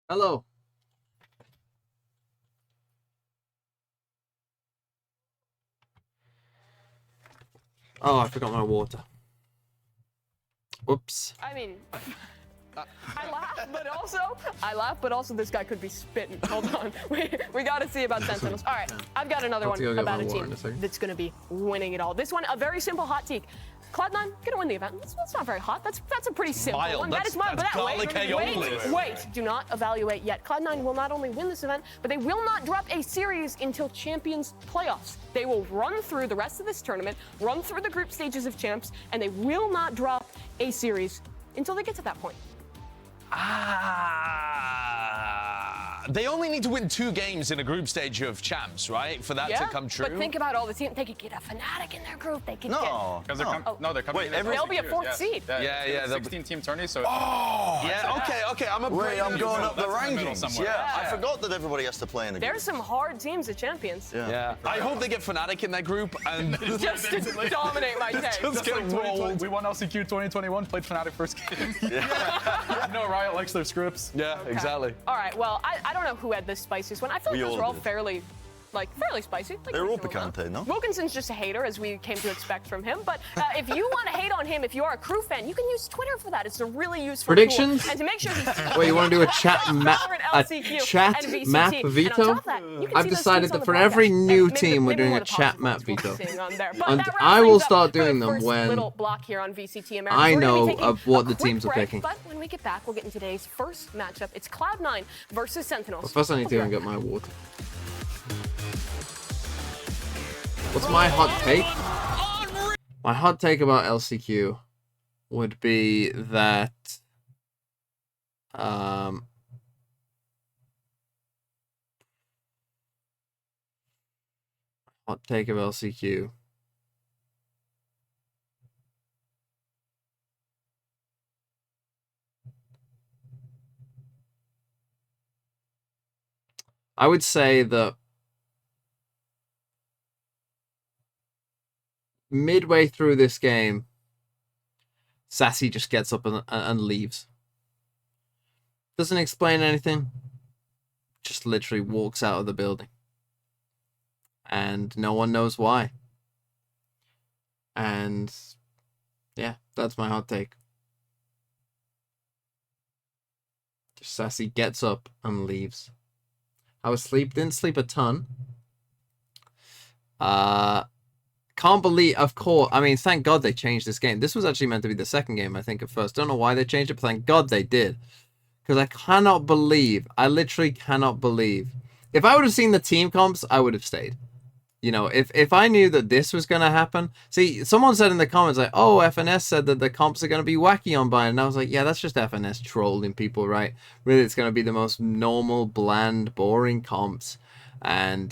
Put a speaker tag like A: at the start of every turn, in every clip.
A: Hello. Oh, I forgot my water. Whoops.
B: I mean, I laugh, but also this guy could be spitting. Hold on. We got to see about Sentinels. All right, I've got another one about a team that's going to be winning it all. This one, a very simple hot take. Cloud9 gonna win the event. That's not very hot. That's a pretty simple one. That is mild. But wait. Do not evaluate yet. Cloud9 will not only win this event, but they will not drop a series until Champions Playoffs. They will run through the rest of this tournament, run through the group stages of champs, and they will not drop a series until they get to that point.
C: They only need to win 2 games in a group stage of champs, right? For that to come true.
B: But think about all the teams. They could get a Fnatic in their group. They could
D: No,
B: get...
D: because
E: they're coming.
D: Wait,
B: They'll be a 4th seed.
C: Yeah,
E: 16-team tourney, so...
C: Okay, I'm a
D: Wait, I'm going up the
E: That's in the middle
D: rankings.
E: somewhere.
D: Yeah, I forgot that everybody has to play in the
B: There's some hard teams at Champions.
C: Yeah. I hope they get Fnatic in their group and
B: Just to dominate my take.
C: just get rolled.
E: We won LCQ 2021, played Fnatic first game. No, Riot likes their scripts.
C: Yeah, exactly.
B: All right, well, I don't know who had the spiciest one. I feel like
D: We
B: those
D: all
B: were all
D: did.
B: fairly spicy. Like
D: They're all
B: reasonable
D: picante,
B: amount.
D: no?
B: Wilkinson's just a hater, as we came to expect from him. But if you want to hate on him, if you are a crew fan, you can use Twitter for that. It's a really useful
A: Predictions?
B: tool. And to make sure he's
A: Wait, you want to do a chat map? A
B: LCQ
A: chat
B: and VCT.
A: map
B: And on
A: veto?
B: top of that, you can
A: I've
B: see those
A: decided
B: tweets on
A: that
B: the
A: for every
B: broadcast.
A: new
B: Maybe-
A: team, we're
B: maybe
A: doing
B: more
A: a
B: of the
A: chat
B: positive
A: map
B: ones we'll be
A: veto.
B: seeing on there. But
A: And
B: that wraps
A: I will
B: things up
A: start
B: for
A: doing
B: the
A: them
B: first
A: when
B: little block here on VCT America.
A: I
B: We're gonna be
A: know
B: taking
A: of what
B: a
A: the
B: quick
A: teams are
B: break,
A: picking.
B: But when we get back, we'll get into today's first matchup. It's Cloud9 versus Sentinels.
A: But first I need to go and get my water. What's my hot take? My hot take about LCQ would be that hot take of LCQ. I would say that midway through this game, Sassy just gets up and leaves. Doesn't explain anything. Just literally walks out of the building. And no one knows why. And yeah, that's my hot take. Just Sassy gets up and leaves. I was didn't sleep a ton. Can't believe, of course, I mean, thank God they changed this game. This was actually meant to be the second game, I think, at first. Don't know why they changed it, but thank God they did. Because I literally cannot believe. If I would have seen the team comps, I would have stayed. You know, if I knew that this was going to happen. See, someone said in the comments, like, oh, FNS said that the comps are going to be wacky on Bayern. And I was like, yeah, that's just FNS trolling people, right? Really, it's going to be the most normal, bland, boring comps. And,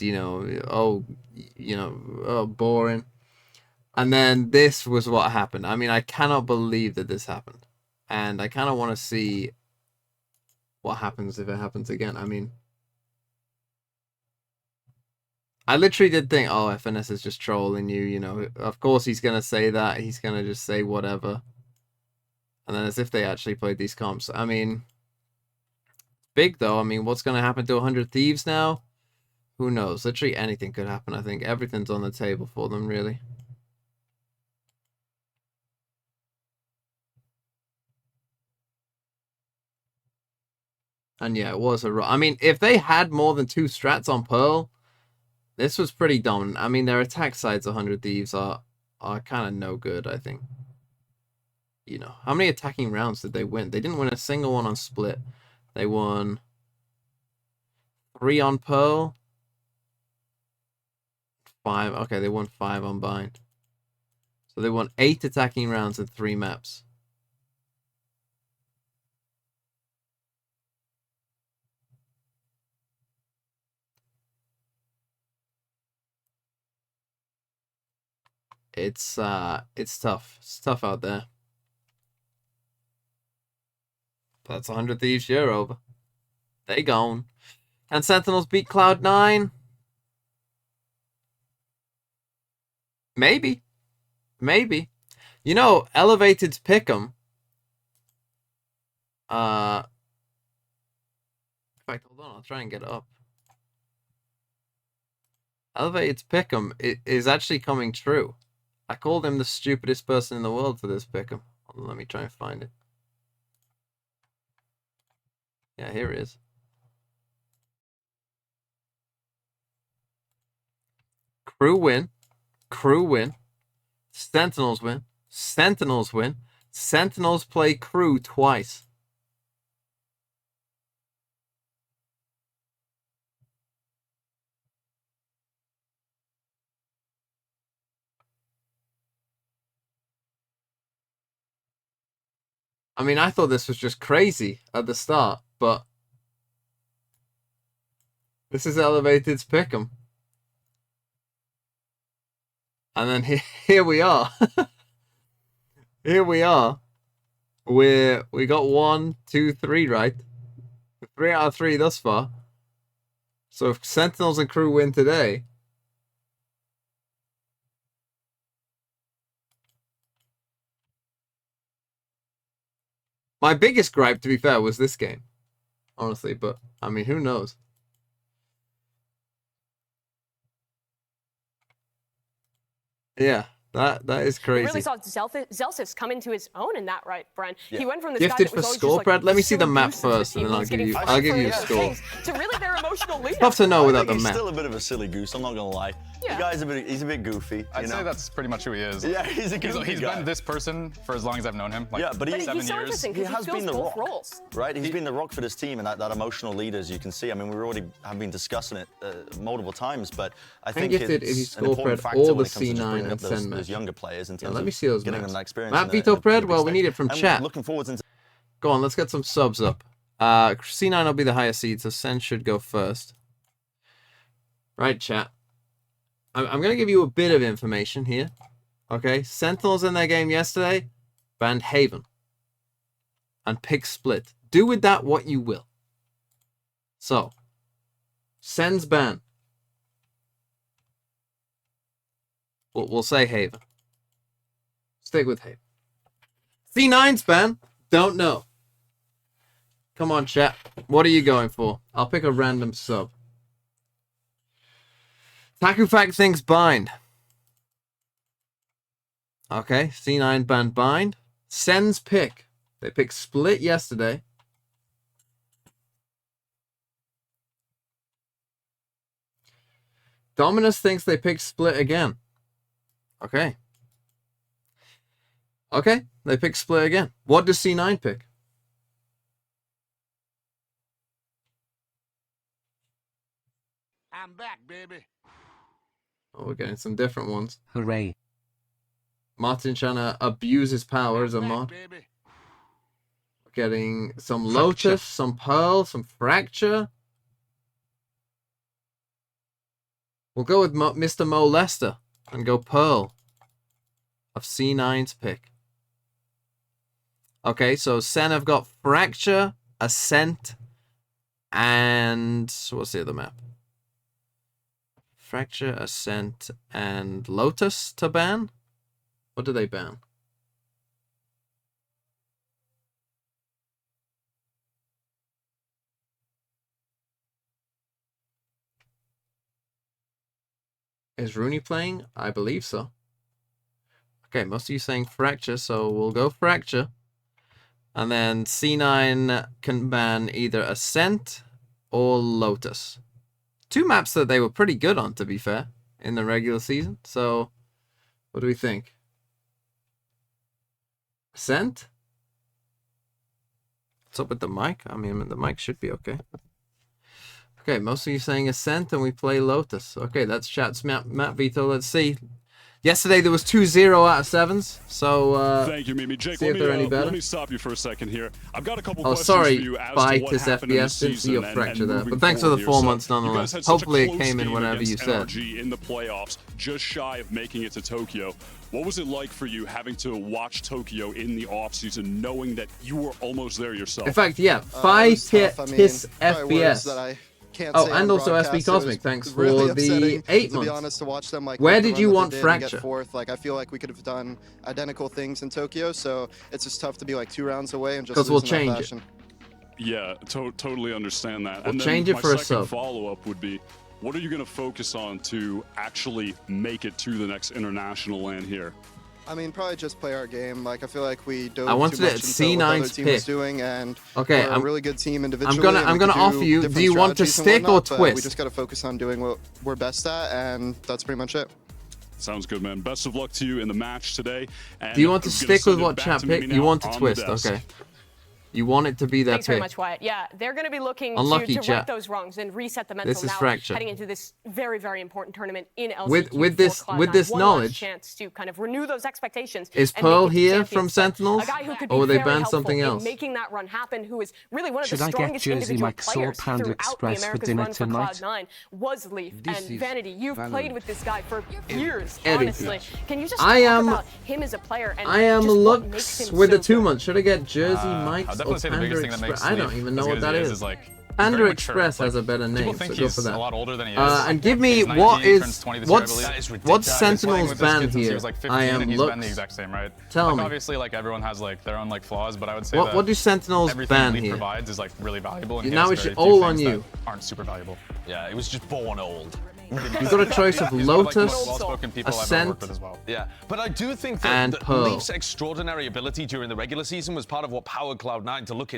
A: boring. And then this was what happened. I mean, I cannot believe that this happened. And I kind of want to see what happens if it happens again. I mean, I literally did think, oh, FNS is just trolling you, you know. Of course he's going to say that. He's going to just say whatever. And then as if they actually played these comps. I mean, big though. I mean, what's going to happen to 100 Thieves now? Who knows? Literally anything could happen. I think everything's on the table for them, really. And yeah, it was I mean, if they had more than 2 strats on Pearl, this was pretty dominant. I mean, their attack sides 100 Thieves are kind of no good, I think. You know, how many attacking rounds did they win? They didn't win a single one on Split. They won 3 on Pearl. 5. Okay, they won 5 on Bind. So they won 8 attacking rounds in 3 maps. It's tough. It's tough out there. That's 100 Thieves year over. They gone. Can Sentinels beat Cloud9? Maybe. Maybe. You know, Elevated's pick'em. fact, hold on, I'll try and get it up. Elevated's pick'em is actually coming true. I called him the stupidest person in the world for this pick'em. Let me try and find it. Yeah, here it is. Crew win. Crew win. Sentinels win. Sentinels win. Sentinels play Crew twice. I mean, I thought this was just crazy at the start, but this is Elevated's pick'em. And then here we are. Here we are. We got 1, 2, 3 right. 3 out of 3 thus far. So if Sentinels and Crew win today, my biggest gripe, to be fair, was this game. Honestly, but I mean, who knows? Yeah, that is crazy.
B: We really saw Zellsis come into his own in that, right, Bren?
D: Yeah.
B: He went from this
A: Gifted
B: guy that
A: for
B: was always
A: score,
B: just,
A: Brad. Let me see the
B: silly
A: map
B: goose into
A: first, and then
B: teams,
A: I'll give you a
B: getting
A: score.
B: to really their emotional leader.
A: Tough to know without the
D: He's
A: map.
D: still a bit of a silly goose, I'm not gonna lie.
B: Yeah.
D: The guy's he's a bit goofy.
E: I'd say that's pretty much who he is.
D: Yeah, he's a goofy
E: He's
D: guy.
E: been this person for as long as I've known him. Like,
D: Yeah, but
B: But
D: 7
B: he's so
E: years.
B: interesting
D: He
B: because
D: has
B: he fills
D: been the
B: both
D: rock,
B: roles.
D: right? He's been the rock for this team, and that emotional leader, as you can see. I mean, we already have been discussing it multiple times, but I think
A: Gifted,
D: it's
A: if you
D: an
A: score
D: important
A: Fred
D: factor
A: all
D: when
A: the
D: it comes to just
A: C9
D: bringing
A: and
D: up
A: send
D: those
A: match.
D: younger players in
A: Yeah,
D: terms
A: let me
D: of
A: see those
D: getting
A: maps.
D: them that experience.
A: Matt
D: in
A: Vito
D: a
A: Pred,
D: big
A: well, we
D: stage.
A: need it from
D: And
A: chat.
D: Looking forward into
A: Go on, let's get some subs up. C9 will be the higher seed, so Sen should go first. Right, chat. I'm going to give you a bit of information here. Okay, Sentinels in their game yesterday banned Haven and pick split. Do with that what you will. So, Sen's ban. We'll say Haven. Stick with Haven. C9's ban. Don't know. Come on, chat. What are you going for? I'll pick a random sub. Takufak thinks bind. Okay, C9 banned bind. Sen's pick. They picked split yesterday. Dominus thinks they picked split again. Okay. Okay, they picked split again. What does C9 pick?
F: I'm back, baby.
A: Oh, we're getting some different ones.
G: Hooray.
A: Martin trying to abuse his power as a mod.
F: Baby.
A: Getting some Lotus, some Pearl, some Fracture. We'll go with Mr. Mo Lester and go Pearl of C9's pick. Okay, so Sen have got Fracture, Ascent, and what's the other map? Fracture, Ascent, and Lotus to ban? What do they ban? Is Rooney playing? I believe so. Okay, most of you saying Fracture, so we'll go Fracture. And then C9 can ban either Ascent or Lotus. Two maps that they were pretty good on, to be fair, in the regular season. So, what do we think? Ascent? What's up with the mic? I mean, the mic should be okay. Okay, most of you saying Ascent and we play Lotus. Okay, that's chat's Matt Vito. Let's see. Yesterday there was 2-0 out of 7s, so
H: thank you, Mimi. Jake,
A: see if they're any better.
H: let me stop you for a second here. I've got a couple
A: Oh,
H: questions
A: sorry,
H: for you as to
A: Bitus
H: what happened in the
A: FPS. Didn't see your
H: season
A: Fracture there,
H: moving
A: but thanks for the
H: forward
A: 4
H: here. So,
A: months
H: you guys
A: nonetheless.
H: had such a
A: Hopefully it
H: close
A: came in
H: game
A: whenever you
H: against
A: said.
H: NRG in the playoffs, just shy of making it to Tokyo. What was it like for you having to watch Tokyo in the offseason, knowing that you were almost there yourself?
A: In fact, yeah, 5 TIS FPS. Oh, and also SB Cosmic, thanks for the 8 months.
I: To be honest, to watch them, like,
A: where did you want Fracture?
I: Fourth, like, I feel like we could have done identical things in Tokyo, so it's just tough to be like 2 rounds away and just
A: because we'll
I: losing that
A: change it.
I: fashion.
H: Yeah, totally understand that.
A: We'll
H: and then
A: change it
H: my
A: for a
H: second
A: sub.
H: follow-up would be, what are you going to focus on to actually make it to the next international LAN here?
I: I mean, probably just play our game. Like, I feel like we dove
A: I wanted
I: too much
A: it
I: into what the other
A: C9's
I: team was
A: pick.
I: doing, and
A: Okay,
I: we're a really good team individually.
A: I'm gonna offer you. Do you want to stick or twist?
I: We just got to focus on doing what we're best at, and that's pretty much it.
H: Sounds good, man. Best of luck to you in the match today. And
A: Do you want to
H: I'm gonna
A: stick with
H: send it
A: what
H: back
A: chat
H: to Mimi
A: pick?
H: now
A: You want to
H: on the
A: twist,
H: desk.
A: okay. You want it to be that
B: Thanks very
A: pick.
B: much, Wyatt. Yeah, they're going to be looking
A: Unlucky,
B: to right
A: chat.
B: those wrongs and reset the mental
A: This is
B: now
A: Fracture.
B: heading into this very, very important tournament in LCQ
A: With
B: for
A: this
B: Cloud9. One
A: knowledge,
B: last chance to kind of renew those expectations.
A: is
B: and
A: Pearl
B: make it to
A: here
B: Champions
A: from
B: League.
A: Sentinels,
B: A guy who could
A: or will
B: be
A: they
B: very
A: ban
B: helpful
A: something
B: in
A: else?
B: making that run happen, who is really one of
F: Should
B: the
F: I get
B: strongest
F: Jersey
B: individual
F: Mike Soul
B: players
F: Panda
B: throughout the
F: Express for
B: Americas
F: dinner
B: run for
F: tonight?
B: Cloud9 was Leaf.
F: This
B: And
F: is
B: Vanity, you've
F: Valorant.
B: played with this guy for years,
A: Eddie.
B: honestly. Can you just
A: I
B: talk
A: am-
B: about him as a player and
A: I am
B: just what makes
A: looks
B: him
A: with
B: so
A: the 2
B: good?
A: months. Should I get Jersey Mike's
E: I'll
A: or
E: definitely say the
A: Panda
E: biggest thing that makes
A: Express? I don't
E: Leaf
A: even know
E: as
A: what
E: good
A: that
E: as
A: is.
E: like,
A: Panda
E: very mature.
A: Express has
E: Like,
A: a better
E: people
A: name,
E: think
A: so go
E: he's
A: for that.
E: a lot older than he is.
A: And give me
E: He's 19,
A: what
E: turns
A: is
E: 20 this year, I
A: what's
E: believe.
C: That is ridiculous.
A: what's
E: Yeah, I've been playing
A: Sentinel's
E: with this
A: ban
E: kid since he
A: here?
E: was like 15,
A: I am
E: and he's been the
A: looks.
E: exact same, right?
A: Tell
E: like,
A: me.
E: Obviously, like everyone has like their own like flaws, but I would say
A: What
E: that
A: what do Sentinels
E: everything
A: ban
E: Leaf
A: here?
E: provides is like really valuable. And he
A: Now
E: has
A: it's
E: very
A: all
E: few
A: on
E: things
A: you.
E: that aren't super valuable.
C: Yeah, it was just born old.
A: You've got a choice of
E: He's one of, like, the most
A: Lotus,
E: well-spoken people I've ever
A: Ascent,
E: worked with as well.
C: Yeah, but I do think that
A: and Pearl.
C: Leaf's extraordinary ability during the regular season was part of what powered Cloud9 to look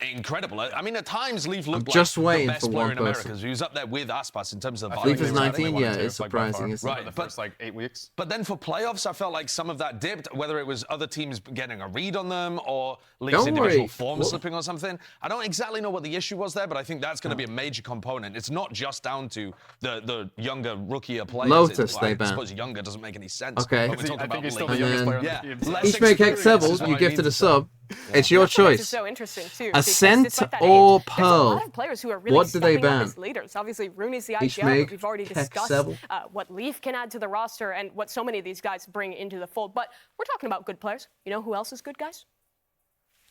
C: incredible. I mean, at times Leaf looked
A: just
C: like
A: waiting
C: the best
A: for
C: player
A: one
C: in America.
A: person.
C: He was up there with Aspas in terms of
E: I feel
A: Leaf
E: like
A: is
E: they were
A: 19,
E: definitely
A: yeah,
E: one and two,
A: it's
E: like, by
A: surprising,
E: far,
A: isn't
C: it?
E: for the
C: But-
E: first like 8 weeks.
C: But then for playoffs, I felt like some of that dipped, whether it was other teams getting a read on them or Leaf's
A: Don't
C: individual
A: worry.
C: form
A: What-
C: slipping or something. I don't exactly know what the issue was there, but I think that's going to be a major component. It's not just down to the younger, rookier players.
A: Lotus,
C: I
A: they ban.
C: suppose younger doesn't make any sense.
A: Okay.
C: when we're talking
E: I think
C: about
E: he's still
C: Leaf.
E: the
A: And
E: youngest player on
C: Yeah,
E: the team.
C: less
A: Each make
C: experience is
A: Xebel,
C: what
A: you
C: I
A: gifted
C: mean
A: a
C: to say.
A: sub. It's your
B: That's what makes it
A: choice.
B: so interesting too.
A: Ascent
B: because despite that
A: or
B: age, there's a lot
A: Pearl?
B: of players who are really
A: What do they
B: stepping up
A: ban?
B: as leaders. Obviously, Rooney's the
A: Each
B: IGL,
A: make
B: but we've already discussed
A: Xebel.
B: what Leaf can add to the roster and what so many of these guys bring into the fold. But we're talking about good players. You know who else is good, guys?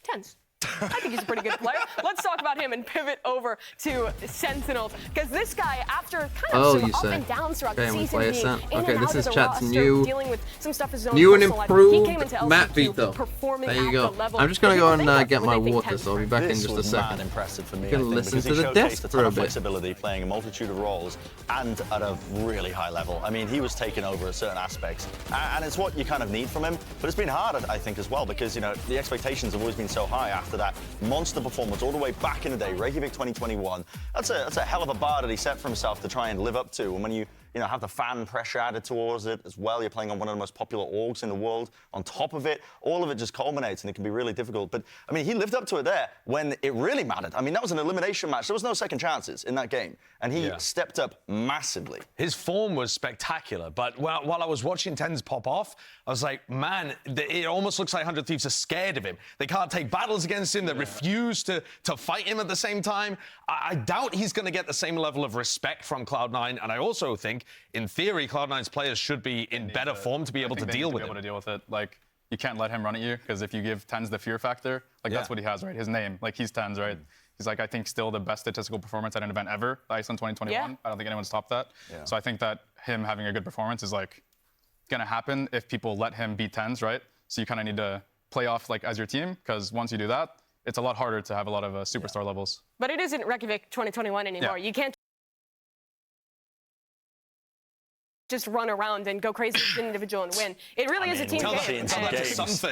B: Tens. I think he's a pretty good player. Let's talk about him and pivot over to Sentinels. Because this guy, after kind of
A: Oh,
B: some
A: you
B: up
A: say.
B: and downs throughout
A: Okay,
B: the
A: we
B: season,
A: play
B: being
A: Ascent.
B: in
A: Okay,
B: and
A: this
B: out
A: is
B: of the
A: chat's
B: roster,
A: new-
B: dealing with some stuff his own
A: New and
B: personal life, he
A: improved
B: came into
A: map
B: LCQ
A: beat though.
B: performing
A: There you
B: at
A: go.
B: the level
A: I'm just gonna
B: that
A: go
B: people
A: and
B: think
A: get
B: of
A: my
B: when they think
A: water,
B: Tens.
A: so I'll be back in
D: This
A: just a
D: was
A: second.
D: mad impressive for me.
A: Gonna
D: I think,
A: listen
D: because
A: to
D: he
A: the
D: showcased
A: desk
D: a
A: for
D: ton
A: a
D: of
A: bit.
D: flexibility, playing a multitude of roles, and at a really high level. I mean, he was taking over at certain aspects, and it's what you kind of need from him. But it's been hard, I think, as well, because you know the expectations have always been so high after that monster performance all the way back in the day, Reykjavik 2021. That's a hell of a bar that he set for himself to try and live up to. And when you have the fan pressure added towards it as well, you're playing on one of the most popular orgs in the world. On top of it, all of it just culminates, and it can be really difficult. But I mean, he lived up to it there when it really mattered. I mean, that was an elimination match. There was no second chances in that game, and he stepped up massively.
C: His form was spectacular, but while I was watching Tens pop off, I was like, man, it almost looks like 100 Thieves are scared of him. They can't take battles against him. They refuse to fight him at the same time. I doubt he's going to get the same level of respect from Cloud9, and I also think, in theory, Cloud9's players should be in better form to be able to deal with
E: it. Like, you can't let him run at you, because if you give Tens the fear factor, like that's what he has, right? His name, like he's Tens, right? He's like, I think, still the best statistical performance at an event ever, Iceland 2021.
B: Yeah.
E: I don't think anyone's topped that. So I think that him having a good performance is like gonna happen if people let him beat Tens, right? So you kind of need to play off like as your team, because once you do that, it's a lot harder to have a lot of superstar levels.
B: But it isn't Reykjavik 2021 anymore. You can't just run around and go crazy as an individual and win. It really is a team
C: Tell
B: game.
C: that to something.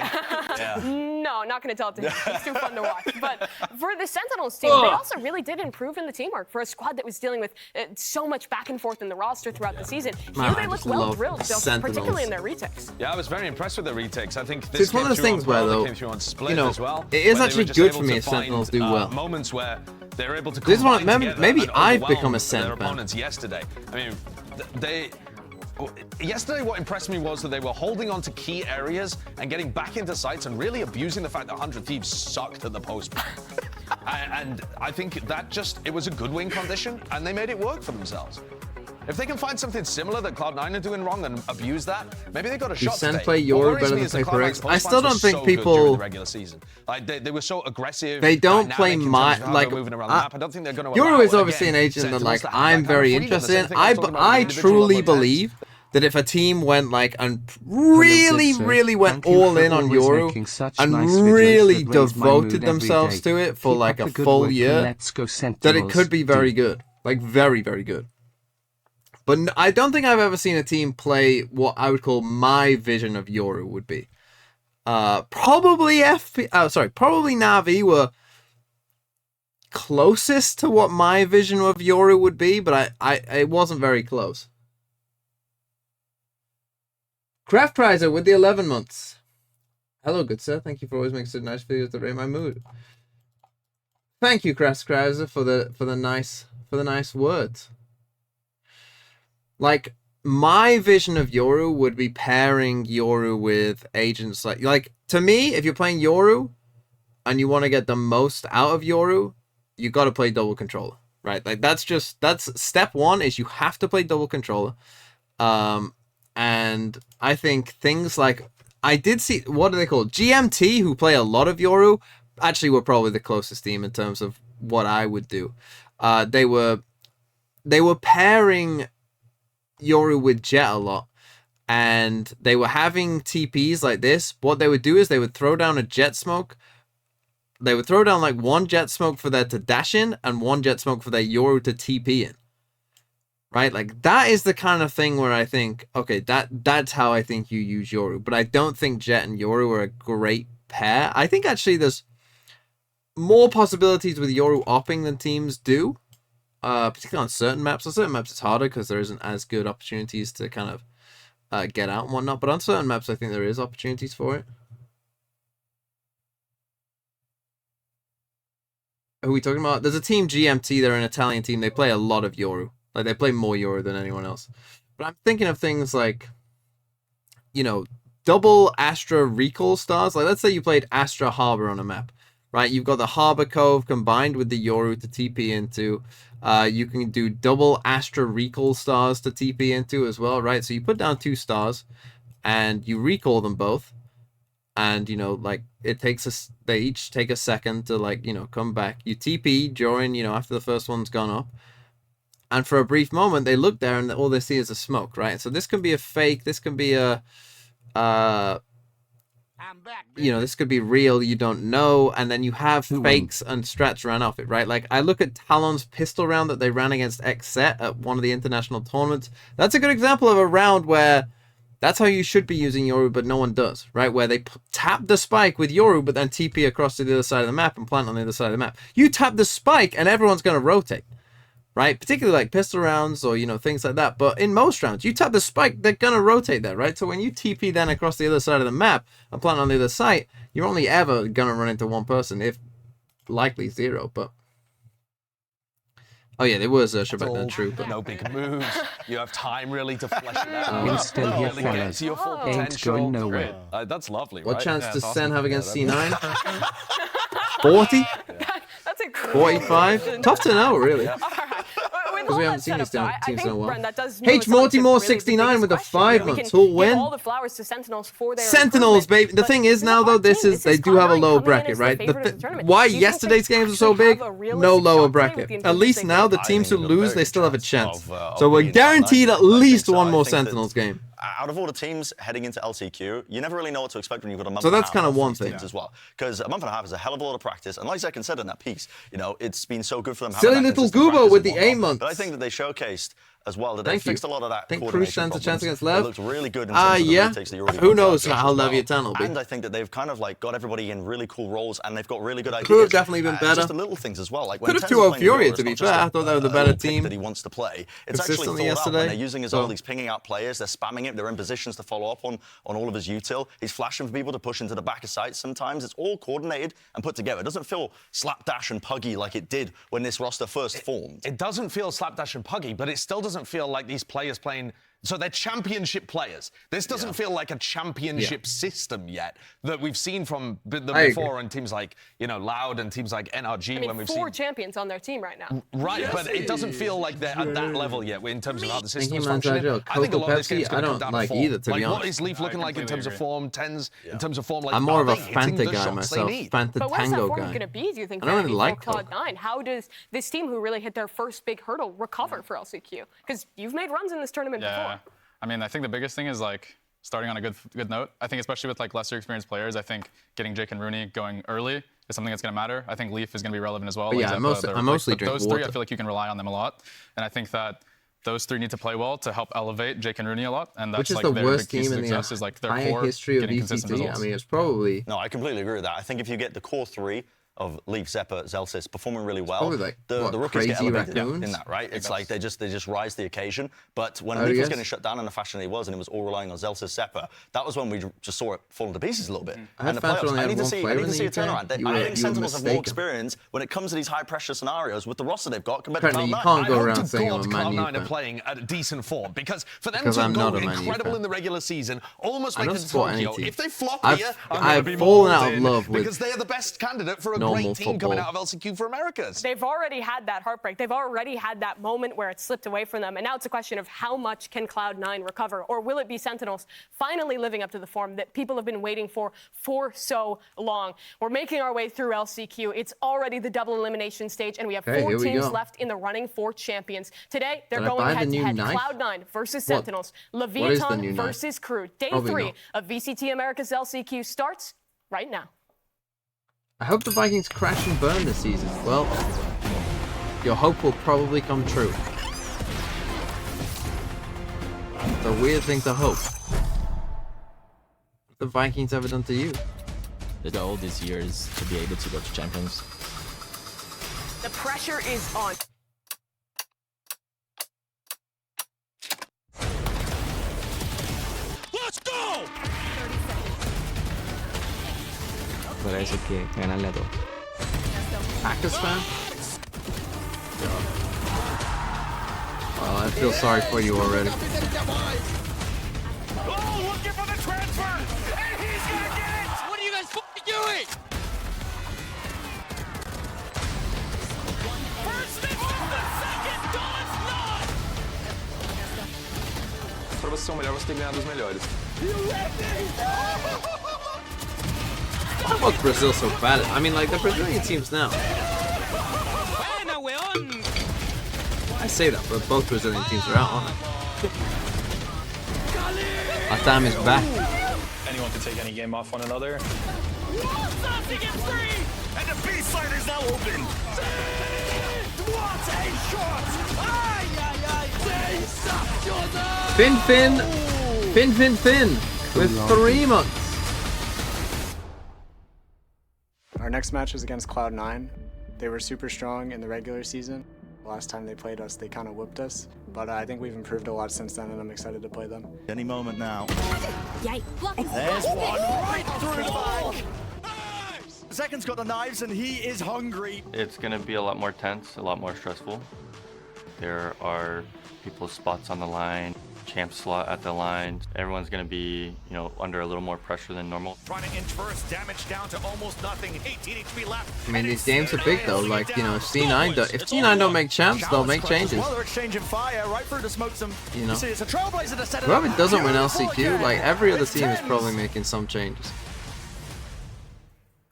B: No, not going to tell it to him. It's too fun to watch. But for the Sentinels team, they also really did improve in the teamwork. For a squad that was dealing with so much back and forth in the roster throughout the season,
A: Man,
B: here
A: I
B: they look
A: just
B: well
A: love
B: drilled,
A: Sentinels.
B: particularly in their retakes.
C: Yeah, I was very impressed with the retakes. I think this
A: It's one of those things where, though,
C: came through on Split
A: you know,
C: as well,
A: it is
C: where they
A: actually
C: were just
A: good
C: able
A: for me
C: to
A: if
C: find,
A: Sentinels do well.
C: Moments where they're able to
A: This is one-
C: combine together
A: maybe
C: and
A: I've become
C: overwhelm
A: a Sen
C: their
A: fan.
C: opponents yesterday. I mean, yesterday what impressed me was that they were holding on to key areas and getting back into sites and really abusing the fact that 100 Thieves sucked at the post. And I think that it was a good win condition, and they made it work for themselves. If they can find something similar that Cloud9 are doing wrong and abuse that, maybe they got a shot
A: Sen
C: today.
A: play
C: What
A: Yoru
C: worries
A: better
C: me
A: than
C: is that
A: Paper
C: Cloud9's
A: X? I
C: post
A: still
C: plans
A: don't
C: were
A: think
C: so good
A: people-
C: during the regular season. Like they were so aggressive.
A: They don't
C: dynamic
A: play
C: in terms
A: my
C: of how
A: like.
C: they're moving around the map. I don't think they're going to.
A: Yoru is obviously an agent that like I'm very interested in. I truly believe that if a team went like and really went all in on Yoru and really devoted themselves to it for like a full year, that it could be very good, like very, very good. But I don't think I've ever seen a team play what I would call my vision of Yoru would be. Probably probably Na'Vi were closest to what my vision of Yoru would be, but it wasn't very close. Craft Prizer with the 11 months. Hello, good sir. Thank you for always making such nice videos that raise my mood. Thank you, Craft Prizer, for the nice words. Like, my vision of Yoru would be pairing Yoru with agents like to me, if you're playing Yoru and you want to get the most out of Yoru, you got to play double controller, right? Like that's step one is you have to play double controller. And I think things like I did see, what are they called? GMT, who play a lot of Yoru, actually were probably the closest team in terms of what I would do. They were pairing Yoru with Jet a lot, and they were having TPs like this. What they would do is they would throw down a Jet Smoke. They would throw down like one Jet Smoke for their to dash in and one Jet Smoke for their Yoru to TP in. Right? Like that is the kind of thing where I think, okay, that's how I think you use Yoru. But I don't think Jet and Yoru are a great pair. I think actually there's more possibilities with Yoru opping than teams do. Particularly on certain maps. On certain maps it's harder because there isn't as good opportunities to kind of get out and whatnot. But on certain maps I think there is opportunities for it. Who are we talking about? There's a team GMT, they're an Italian team. They play a lot of Yoru. Like they play more Yoru than anyone else. But I'm thinking of things like, you know, double Astra recall stars. Like let's say you played Astra Harbor on a map. Right, you've got the Harbor Cove combined with the Yoru to TP into. You can do double Astra recall stars to TP into as well, right? So you put down 2 stars, and you recall them both, and you know, like it takes they each take a second to like, you know, come back. You TP during, you know, after the first one's gone up, and for a brief moment they look there and all they see is a smoke, right? So this can be a fake. This can be a you know, this could be real, you don't know, and then you have fakes and strats ran off it, right? Like, I look at Talon's pistol round that they ran against XSET at one of the international tournaments. That's a good example of a round where that's how you should be using Yoru, but no one does, right? Where they tap the spike with Yoru, but then TP across to the other side of the map and plant on the other side of the map. You tap the spike, and everyone's going to rotate. Right, particularly like pistol rounds or, you know, things like that. But in most rounds, you tap the spike, they're gonna rotate there, right? So when you TP then across the other side of the map and plant on the other side, you're only ever gonna run into one person, if likely 0. But oh yeah, there was a Shabbat then true, but
C: no big moves. You have time really to flesh it out.
F: Still here,
C: really get to your full potential.
F: Going nowhere.
C: That's lovely.
A: What
C: right?
A: chance does
E: awesome.
A: Sen have against C9? 40?
B: That's a
A: 45? Tough to know, really.
B: Because
A: we haven't seen these teams in a while.
B: H
A: Morty More 69 with the 5 months. Who'll win?
B: All the flowers to Sentinels for their
A: Sentinels, baby. The thing is now though, they do have a low bracket, right? Why yesterday's games are so big? No lower bracket. At least now the teams who lose, they still have a chance. So we're guaranteed at least one more Sentinels game.
D: Out of all the teams heading into LCQ, you never really know what to expect when you've got a month.
A: So that's
D: and a half
A: kind of one
D: these
A: thing
D: teams as well, because a month and a half is a hell of a lot of practice. And like Zekan said in that piece, you know, it's been so good for them.
A: Silly little Goobo with the 8 months.
D: But I think that they showcased as well that they fixed a lot of that.
A: I think Cruz stands a chance against Lev.
D: It looked really good in terms of the retakes that you already
A: Who knows how Leviathan will be.
D: And I think that they've kind of like got everybody in really cool roles, and they've got really good ideas.
A: Could have definitely been better.
D: Just the little things as well. Like
A: could have 2-0 Furia, to be fair. I thought they were the better team
D: that he wants to play. It's actually thought out when they're using his all these pinging out players. They're spamming it. They're in positions to follow up on all of his util. He's flashing for people to push into the back of sight. Sometimes it's all coordinated and put together. It doesn't feel slapdash and puggy like it did when this roster first formed.
C: It doesn't feel slapdash and puggy, but it still doesn't feel like these players playing. So they're championship players. This doesn't feel like a championship system yet that we've seen from before on teams like, you know, Loud and teams like NRG.
B: I mean,
C: when we've
B: 4
C: seen
B: champions on their team right now.
C: Right, but it doesn't feel like they're at that level yet in terms of how the system's
A: Thank you,
C: functioning. I think a lot of this
A: Pepsi,
C: game's going to come down to form.
A: either, to be
C: like,
A: honest.
C: what is Leaf looking like in terms of form? Tens in terms of form? Like,
A: I'm more of a
C: hitting the
A: Fanta guy
C: shots
A: myself.
C: they need?
A: Fanta
B: But what's that
A: Tango
B: form
A: guy.
B: going to be, do you think,
A: I don't really like
B: Cloud9? How does this team, who really hit their first big hurdle, recover for LCQ? Because you've made runs in this tournament before.
E: I mean, I think the biggest thing is like starting on a good note. I think especially with like lesser experienced players, I think getting Jake and Rooney going early is something that's going to matter. I think Leaf is going to be relevant as well.
A: But yeah, I mostly drink
E: those
A: water.
E: three, I feel like you can rely on them a lot, and I think that those three need to play well to help elevate Jake and Rooney a lot, and that's
A: Which is
E: like
A: the
E: their
A: worst
E: big piece
A: team
E: of
A: in the
E: success is like their
A: entire
E: core
A: history of
E: getting consistent
A: VCT.
E: results.
A: I mean, it's probably
D: No, I completely agree with that. I think if you get the core three of Leaf, Zephyr, Zellsis performing really well,
A: probably like,
D: the
A: what,
D: rookies get
A: Crazy
D: elevated
A: Raccoons?
D: in that, right? It's like they just rise to the occasion. But when
A: Oh,
D: Leaf was
A: yes.
D: getting shut down in the fashion it was, and it was all relying on Zellsis, Zephyr, that was when we just saw it falling to pieces a little bit.
A: I had
D: And the
A: Fanta
D: playoffs,
A: only
D: I
A: had
D: need to
A: one
D: see, I
A: player
D: need
A: in
D: to
A: the
D: see a
A: UK.
D: turnaround.
A: You
D: I
A: were
D: think Sentinels have more
A: mistaken.
D: experience when it comes to these high-pressure scenarios with the roster they've got compared to
A: Apparently, you
D: Cloud9.
A: can't
C: I
A: go
C: hope
A: around
C: to
A: saying I'm
C: God
A: a Man U
C: Cloud9 are
A: fan.
C: playing at a decent form, because for them
A: Because
C: to
A: I'm
C: go
A: not a Man U
C: incredible
A: fan.
C: in the regular season, almost
A: I
C: make
A: don't
C: it to
A: support any
C: Tokyo.
A: team.
C: If they flop
A: I've-
C: here, I'm
A: I've
C: going to be
A: fallen out of
C: molded,
A: love with
C: because they are the best candidate for a
A: normal
C: great team coming
A: football.
C: out of LCQ for Americas.
B: They've already had that heartbreak. They've already had that moment where it slipped away from them. And now it's a question of how much can Cloud9 recover? Or will it be Sentinels finally living up to the form that people have been waiting for so long? We're making our way through LCQ. It's already the double elimination stage, and we have
A: Okay,
B: four
A: here we
B: teams
A: go.
B: left in the running for champions. Today, they're
A: Can I
B: going
A: buy the
B: head to
A: new
B: head.
A: knife?
B: Cloud9 versus
A: What?
B: Sentinels.
A: What is the new
B: Leviathan
A: knife?
B: versus Crew. Day
A: Probably
B: 3
A: not.
B: of VCT America's LCQ starts right now.
A: I hope the Vikings crash and burn this season. Well, your hope will probably come true. It's a weird thing to hope. What the Vikings ever done to you?
F: The goal this year is to be able to go to Champions.
B: The pressure is on.
H: Let's go!
F: Parece que ganarle a todos.
A: Packers fan? Oh, I feel sorry for you already.
C: Oh, looking for the transfer! And he's gonna get it!
G: What are you guys fucking doing?
C: First and the second does not!
J: Para você ser o melhor, você tem que ganhar dos melhores.
A: Why was Brazil so bad? I mean, like, the Brazilian teams now.
G: Buena, weón.
A: I say that, but both Brazilian teams are out, aren't they? Atam is back.
J: Anyone can take any game off one another.
C: Something gets free! And the B-side is now open! What a shot!
A: Finn with 3 months.
K: Our next match is against Cloud9. They were super strong in the regular season. Last time they played us, they kind of whooped us. But I think we've improved a lot since then, and I'm excited to play them.
D: Any moment now.
L: Yikes.
D: There's one right through the back. Second's got the knives and he is hungry.
M: It's going to be a lot more tense, a lot more stressful. There are people's spots on the line, champ slot at the line. Everyone's going to be, under a little more pressure than normal.
C: Trying to inch first, damage down to almost nothing. 18 HP left.
A: I mean, these games are big though. Like, if C9 don't make champs, they'll make changes.
D: Well, they're exchanging fire right through the smoke.
A: You know,
D: see, it's a trailblazer to set it
A: whoever
D: up.
A: doesn't win
D: Beautiful
A: LCQ,
D: again.
A: like every other team is
D: Tens.
A: probably making some changes.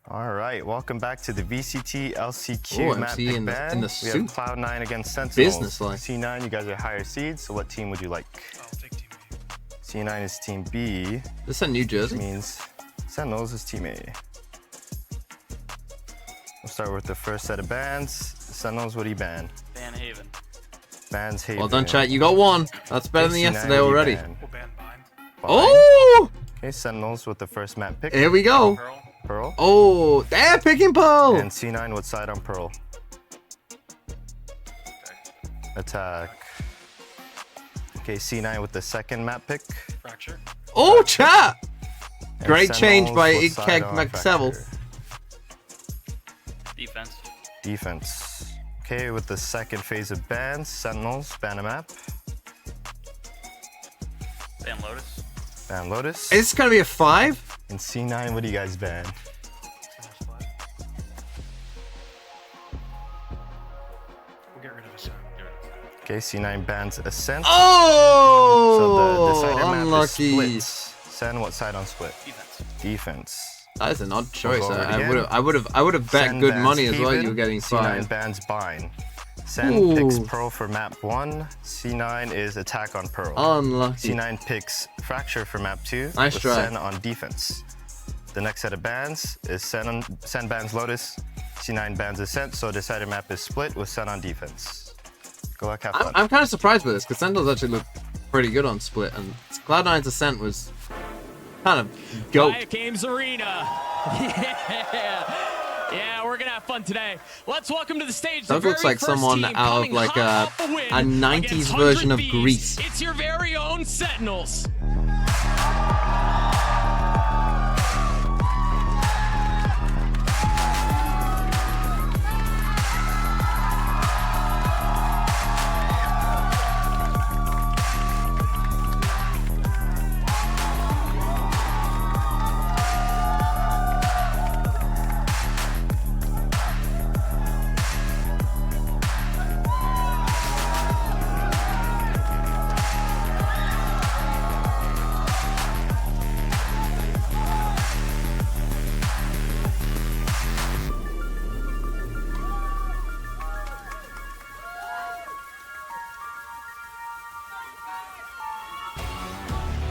N: All right, welcome back to the VCT LCQ
A: Ooh,
N: map
A: MC
N: pick
A: in the
N: ban. We
A: suit.
N: have Cloud9 against Sentinels.
A: Business-like.
N: C9, you guys are higher seeds, so what team would you like?
J: I'll take Team B.
N: C9 is Team B,
A: This is a New
N: which
A: Jersey.
N: means Sentinels is Team A. We'll start with the first set of bans. Sentinels, what do you ban?
G: Van Haven.
N: Bans Haven.
A: Well done, chat. You got one. That's better than
N: C9,
A: yesterday
N: what do you
A: already.
N: ban?
J: We'll ban Bind.
A: Oh!
N: Okay, Sentinels with the first map pick.
A: Here we go.
J: Pearl.
N: Pearl.
A: Oh, they're picking Pearl.
N: And C9, what side on Pearl? Attack. Okay, C9 with the second map pick.
J: Fracture.
A: Oh, chat.
N: And
A: Great change
N: Sentinels,
A: by
N: what side
A: Ikeg
N: on
A: McSeville.
N: Fracture?
G: Defense.
N: Defense. Okay, with the second phase of bans, Sentinels, ban a map.
G: Van Lotus.
N: Ban Lotus.
A: Is this gonna be a 5?
N: And C9, what do you guys ban?
J: We'll get rid of Ascent.
N: Okay, C9 bans Ascent.
A: Oh!
N: So the decider map
A: unlucky.
N: is splits. Sen, what side on split?
G: Defense.
N: Defense.
A: That is an odd choice.
N: go over it
A: I
N: again.
A: would have bet
N: Sen
A: good
N: bans
A: money as well.
N: Haven,
A: You were getting
N: C9
A: 5.
N: bans Bind. Sen picks Pearl for map 1. C9 is attack on Pearl.
A: Unlucky.
N: C9 picks Fracture for map 2
A: Nice
N: with
A: try.
N: Sen on defense. The next set of bans is Sen bans Lotus, C9 bans Ascent, so decided map is split with Sen on defense. Good luck, have fun.
A: I'm kind of surprised by this, because Sentinels actually look pretty good on split, and Cloud9's Ascent was kind of goat.
L: Riot Games Arena. Yeah, we're gonna have fun today. Let's welcome to the stage.
A: That looks like someone out of like a 90s version of Grease.
L: It's your very own Sentinels.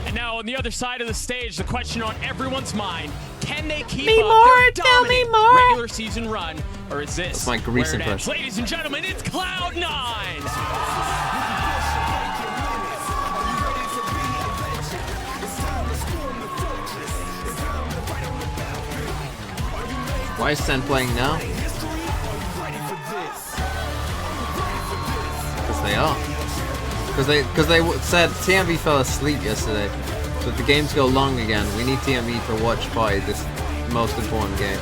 L: And now on the other side of the stage, the question on everyone's mind: can they keep up their dominant regular season run, or is this
A: That's my Grease
L: where it ends?
A: impression.
L: Ladies and gentlemen, it's Cloud9.
A: Why is Sen playing now? Because they are. Because they said TMV fell asleep yesterday. So if the games go long again, we need TMV to watch by this most important game.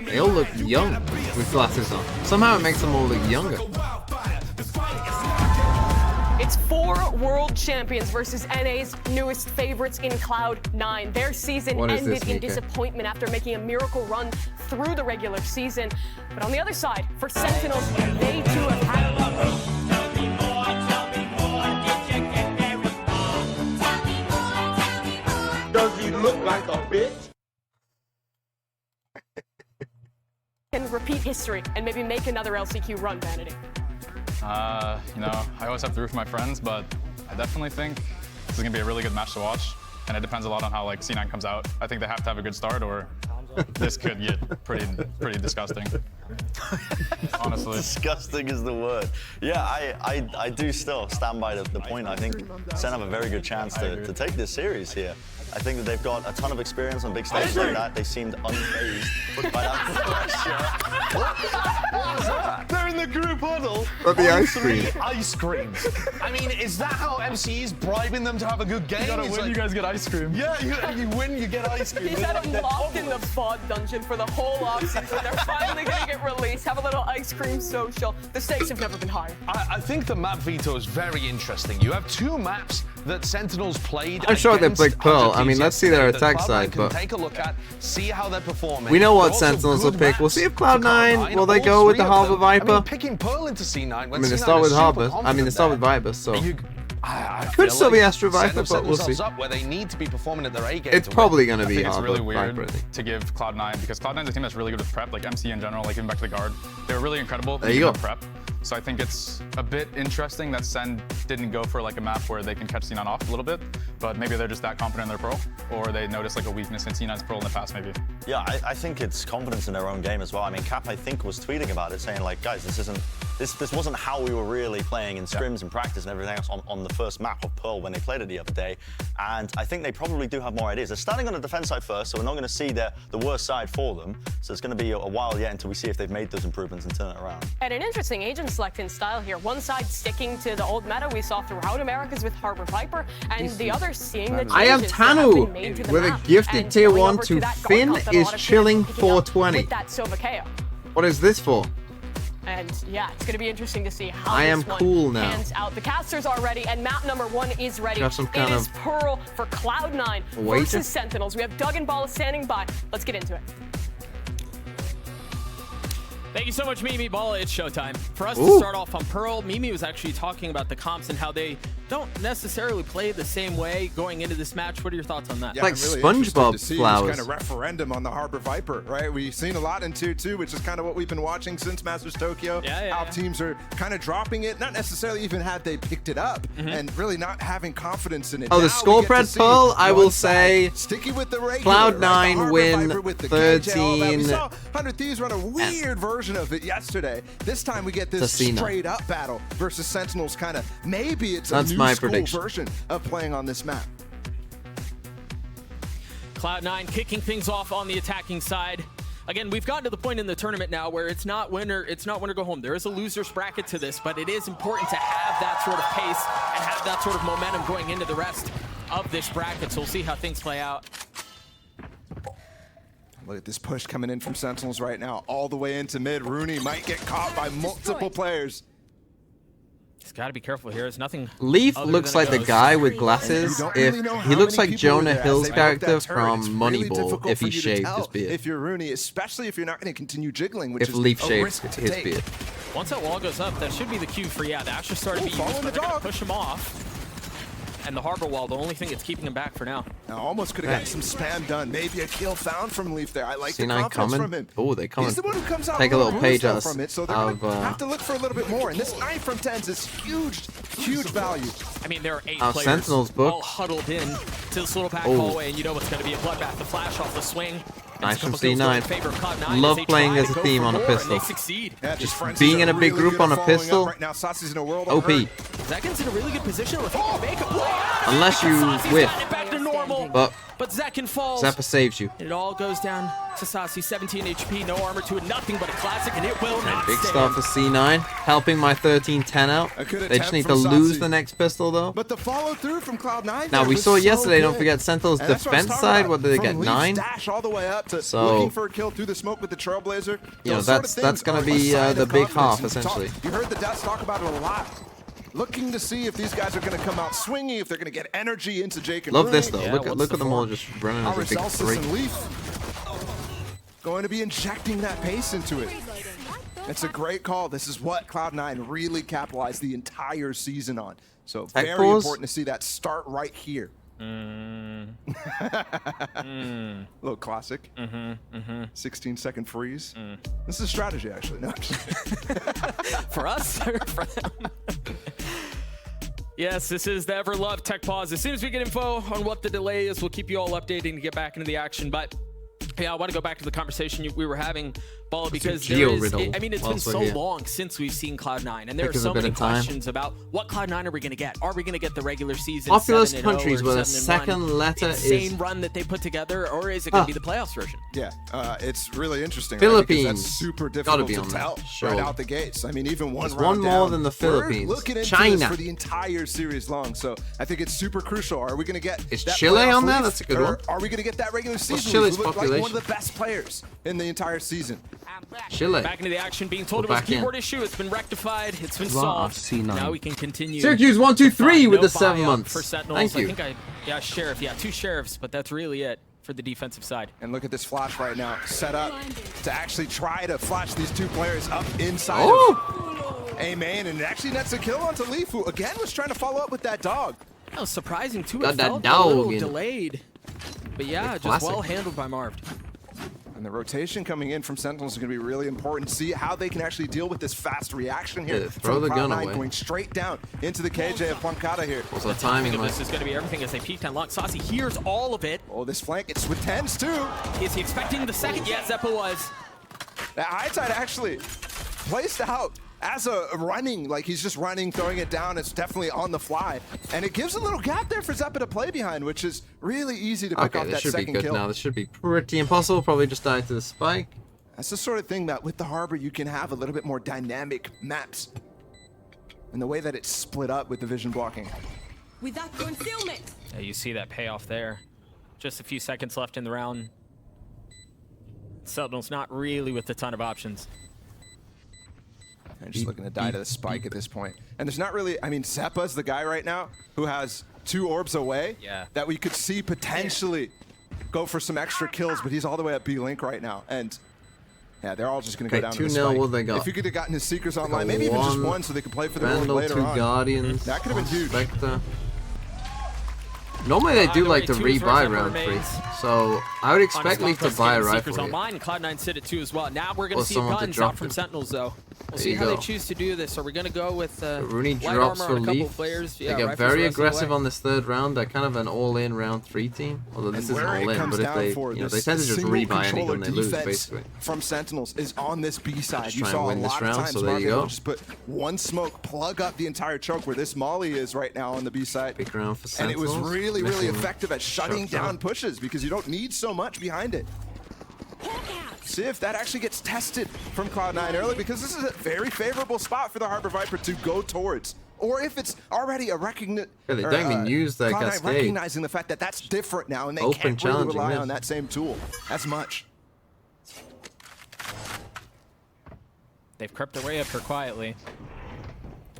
A: They all look young with glasses on. Somehow it makes them all look younger.
B: It's 4 world champions versus NA's newest favorites in Cloud9. Their season
A: What is
B: ended
A: this,
B: in
A: Mika?
B: disappointment after making a miracle run through the regular season. But on the other side, for Sentinels, they too have had
O: Does he look like a bitch?
B: can repeat history and maybe make another LCQ run, Vanity.
E: You know, I always have to root for my friends, but I definitely think this is gonna be a really good match to watch, and it depends a lot on how like C9 comes out. I think they have to have a good start, or this could get pretty disgusting. Honestly,
D: disgusting is the word. Yeah, I do still stand by the point. I think Sen have a very good chance to take this series here. I think that they've got a ton of experience on big stages like that. They seemed unfazed by that pressure. What was that? They're in the group huddle.
A: But the ice cream.
C: Ice creams. I mean, is that how MC is bribing them to have a good game?
E: You gotta
C: It's
E: win,
C: like,
E: you guys get ice cream.
C: Yeah, you win, you get ice cream.
B: He's had them locked in the FOD dungeon for the whole offseason. They're finally gonna get released, have a little ice cream social. The stakes have never been higher.
C: I think the map veto is very interesting. You have 2 maps that Sentinels played.
A: I'm sure they
C: against
A: played Pearl. I mean,
C: Argentina
A: let's see their
C: that
A: attack
C: Cloud9
A: side,
C: can
A: but
C: take a look at, see how they're performing.
A: we know what
C: They're also
A: Sentinels will
C: good
A: pick. We'll
C: maps
A: see if
C: for
A: Cloud9, will they go with the Harbor Viper?
C: I mean, picking Pearl into C9.
A: I mean, they start with Harbor. I mean, they start with Viper, so. Could still be Astro Viper, but we'll see.
C: Up where they need to be performing at their A game.
A: It's probably going to
E: I
A: be
E: think it's
A: Harbor
E: really weird
A: Viper, I think.
E: to give Cloud9, because Cloud9 is a team that's really good with prep, like MC in general, like even back to the guard. They were really incredible
A: There you go.
E: with prep. So I think it's a bit interesting that Sen didn't go for like a map where they can catch C9 off a little bit, but maybe they're just that confident in their Pearl, or they noticed like a weakness in C9's Pearl in the past, maybe.
D: Yeah, I think it's confidence in their own game as well. I mean, Cap, I think, was tweeting about it, saying like, guys, this wasn't how we were really playing in scrims and practice and everything else on the first map of Pearl when they played it the other day. And I think they probably do have more ideas. They're starting on the defense side first, so we're not going to see the worst side for them. So it's going to be a while yet until we see if they've made those improvements and turn it around.
B: And an interesting agent select in style here. One side sticking to the old meta we saw throughout Americas with Harbor Viper, and the other seeing the changes
A: I am
B: that have been made to
A: Tanu
B: the
A: with a
B: map.
A: gifted
B: And
A: tier
B: going
A: 1
B: over
A: to
B: that
A: Finn
B: Guard Cup that a
A: is
B: lot of teams
A: chilling
B: are picking up
A: 420.
B: with that Sova KO.
A: What is this for?
B: And yeah, it's going to be interesting to see how
A: I am
B: this one
A: cool now.
B: pans out. The casters are ready, and map number 1 is ready.
A: Got some
B: It
A: kind
B: is
A: of
B: Pearl for Cloud9
A: wager?
B: versus Sentinels. We have Doug and Ball standing by. Let's get into it.
L: Thank you so much, Mimi Balla. It's showtime. For us
A: Ooh.
L: to start off on Pearl, Mimi was actually talking about the comps and how they don't necessarily play the same way going into this match. What are your thoughts on that?
A: Yeah, like
P: really
A: SpongeBob
P: to see
A: flowers.
P: This kind of referendum on the Harbor Viper, right? We've seen a lot in Tier 2, which is kind of what we've been watching since Masters Tokyo. How teams are kind of dropping it, not necessarily even had they picked it up, and really not having confidence in it.
A: Oh, the
P: Now
A: score
P: we get to
A: spread,
P: see
A: Pearl, I will
P: one side
A: say
P: sticky with the regular,
A: Cloud9
P: right? The Harbor
A: win
P: Viper with the KJ, all that. We
A: 13.
P: saw 100 Thieves run a weird version of it yesterday. This time we get this
A: Tasina.
P: straight up battle versus Sentinels. Kind of maybe it's
A: That's
P: a new
A: my
P: school
A: prediction.
P: version of playing on this map.
L: Cloud9 kicking things off on the attacking side. Again, we've gotten to the point in the tournament now where it's not winner go home. There is a loser's bracket to this, but it is important to have that sort of pace and have that sort of momentum going into the rest of this bracket. So we'll see how things play out.
P: Look at this push coming in from Sentinels right now, all the way into mid. Rooney might get caught by multiple players.
L: He's got to be careful here. It's nothing.
A: Leaf
L: other
A: looks
L: than
A: like
L: a
A: the
L: ghost.
A: guy with glasses. If he looks like Jonah Hill's character from Moneyball
P: difficult
A: if
P: for
A: he
P: you to
A: shaved
P: tell
A: his beard.
P: if you're Rooney, especially if you're not going to continue jiggling, which
A: If
P: is
A: Leaf
P: a
A: shaved
P: risk to
A: his
P: take.
A: beard.
L: Once that wall goes up, that should be the cue for, the Asher started to be used, but they're going to push him off. And the Harbor Wall, the only thing that's keeping him back for now.
P: Now, almost could have gotten some spam done. Maybe a kill found from Leaf there. I like the
A: C9
P: confidence from
A: coming.
P: him.
A: Oh, they coming.
P: He's the one who comes out
A: Take a little
P: bruised,
A: page
P: though,
A: out
P: from it, so they're
A: of,
P: going to have to look for a little bit more. And this 9 from 10s is huge value.
L: I mean, there are 8
A: Our
L: players
A: Sentinels book.
L: all huddled in to this little back
A: Oh.
L: hallway, and you know what's going to be a bloodbath. The flash off the swing.
A: Nice from
L: It's a couple kills going in
A: C9.
L: favor of Cloud9
A: Love
L: as they
A: playing
L: try
A: as
L: to
A: a
L: go
A: team
L: for
A: on a
L: more,
A: pistol.
L: And they succeed.
P: Yeah,
A: Just
P: Frenzies
A: being
P: are
A: in a big
P: really
A: group
P: good
A: on a
P: at following
A: pistol.
P: up right now. Sassy's in a world of
A: OP.
P: hurt.
L: Zekken's in a really good position. If he can make a play out,
A: Unless you
L: Sassi's
A: whiff.
L: gotten it back to normal.
A: But
L: Zekken falls.
A: Zappa saves you.
L: It all goes down to Sassy. 17 HP, no armor to it, nothing but a classic, and it will not
A: Big
L: stand.
A: start for C9, helping my 13-10 out.
P: A good
A: They just
P: attempt
A: need to
P: from
A: lose
P: Sassy.
A: the next pistol though.
P: But the follow through from Cloud9.
A: Now
P: there
A: we
P: was
A: saw it
P: so
A: yesterday. Don't
P: good.
A: forget Sentinel's
P: And that's what I was
A: defense
P: talking
A: side.
P: about.
A: What did they
P: From
A: get?
P: Leaf's
A: 9.
P: Dash all the way up to
A: So-
P: looking for a kill through the smoke with the Trailblazer.
A: You know,
P: Those sort of
A: that's
P: things
A: gonna
P: are
A: be,
P: a sign
A: the
P: of
A: big
P: confidence.
A: half, essentially.
P: You heard the Dust talk about it a lot. Looking to see if these guys are going to come out swinging, if they're going to get energy into Jake and
A: Love
P: Rooney.
A: this though. look at them all just running as a big
P: Arazelsus
A: 3.
P: and Leaf going to be injecting that pace into it. It's a great call. This is what Cloud9 really capitalized the entire season on. So
A: Tech
P: very
A: pause.
P: important to see that start right here. Little classic. 16-second freeze. This is a strategy, actually. No, I'm just
L: For us or for them? Yes, this is the ever-loved Tech Pause. As soon as we get info on what the delay is, we'll keep you all updated to get back into the action. But yeah, I want to go back to the conversation we were having, Balla, because there is, I mean, it's been so long since we've seen Cloud9, and there are so many questions about what Cloud9 are we going to get? Are we going to get the regular season
A: Populous
L: 7-0
A: countries
L: or
A: where the
L: 7-1
A: second letter
L: insane
A: is
L: run that they put together, or is it going to be the playoffs version?
P: Yeah, it's really interesting.
A: Philippines.
P: Right? Because that's super
A: Gotta
P: difficult
A: be
P: to
A: on
P: tell
A: that. Sure.
P: right out the gates. I mean, even one
A: There's
P: round
A: one more
P: down,
A: than the
P: we're
A: Philippines.
P: looking into
A: China.
P: this for the entire series long. So I think it's super crucial. Are we going to get
A: Is
P: that
A: Chile
P: playoff
A: on there?
P: lead,
A: That's a good
P: or
A: one.
P: Are we going to get that regular season?
A: Chile's
P: lead? Who look like
A: population?
P: one of the best players in the entire season.
A: Chile.
L: Back into the action, being told it
A: We're
L: was a
A: back in.
L: keyboard issue. It's been rectified. It's been
A: Wow,
L: solved.
A: C9.
L: Now we can continue.
A: Syracuse 123 with
L: No
A: the 7
L: buy-up
A: months.
L: for Sentinels.
A: Thank you.
L: I think Sheriff. Yeah, 2 Sheriffs, but that's really it for the defensive side.
P: And look at this flash right now, set up to actually try to flash these 2 players up inside of A-Main, and it actually nets a kill onto Leaf, who again was trying to follow up with that dog.
L: That was surprising too.
A: Got
L: It
A: that
L: felt a
A: dog
L: little
A: in.
L: delayed, but yeah,
A: It's
L: just
A: classic.
L: well handled by Marv.
P: And the rotation coming in from Sentinels is going to be really important to see how they can actually deal with this fast reaction here.
A: Yeah, throw
P: from
A: the gun
P: Cloud9
A: away.
P: going straight down into the KJ of Pancada here.
A: Also timing like
L: This is going to be everything as they peeked on Lock. Saucy hears all of it.
P: Oh, this flank, it's with 10s too.
L: Is he expecting the second? Yes, Zeppa was.
P: That high tide actually placed out as a running, like he's just running, throwing it down. It's definitely on the fly. And it gives a little gap there for Zeppa to play behind, which is really easy to pick
A: Okay,
P: off
A: this
P: that
A: should be
P: second
A: good
P: kill.
A: now. This should be pretty impossible. Probably just died to the spike.
P: That's the sort of thing that with the Harbor, you can have a little bit more dynamic maps. And the way that it's split up with the vision blocking.
Q: Without concealment.
L: Yeah, you see that payoff there. Just a few seconds left in the round. Sentinel's not really with a ton of options.
P: And just looking to die to the spike at this point. And there's not really, I mean, Zeppa's the guy right now who has 2 orbs away that we could see potentially go for some extra kills, but he's all the way at B-Link right now. And Yeah, they're all just going to go down to the
A: 2-0,
P: spike.
A: what they got?
P: If you could have gotten his Seekers online, maybe even just one so they could play for the Rogue later
A: 2
P: on.
A: Guardians.
P: That could have been huge.
A: Spectre. Normally they do like to rebuy round 3, so I would expect Leaf to buy a rifle here.
L: Online, Cloud9 sit at 2 as well. Now we're going
A: Or
L: to see
A: someone to
L: guns
A: drop
L: out from
A: it.
L: Sentinels though. We'll
A: There
L: see
A: you
L: how they
A: go.
L: choose to do this. Are we going to go with
A: Rooney
L: light
A: drops
L: armor
A: for
L: on a couple
A: Leaf.
L: players?
A: They
L: Yeah,
A: get
L: rifles
A: very
L: racing
A: aggressive
L: away.
A: on this 3rd round. They're kind of an all-in round 3 team. Although this
P: And
A: isn't
P: where it
A: all in,
P: comes
A: but if
P: down
A: they,
P: for
A: you know, they
P: this
A: tend to just
P: single
A: rebuy any
P: controller
A: gun they lose,
P: defense
A: basically.
P: from Sentinels is on this B side.
A: Just
P: You
A: try and
P: saw
A: win
P: a
A: this
P: lot
A: round,
P: of times
A: so there you
P: Marvel
A: go.
P: just put one smoke, plug up the entire choke where this Molly is right now on the B side.
A: Big round for
P: And it was
A: Sentinels.
P: really, really
A: Missing
P: effective at shutting
A: shots
P: down
A: out.
P: pushes because you don't need so much behind it. See if that actually gets tested from Cloud9 early, because this is a very favorable spot for the Harbor Viper to go towards. Or if it's already a
A: Yeah, they don't even use their
P: Cloud9
A: cascade.
P: recognizing the fact that that's different now and they
A: Open
P: can't really
A: challenging
P: rely
A: this.
P: on that same tool as much.
L: They've crept their way up here quietly.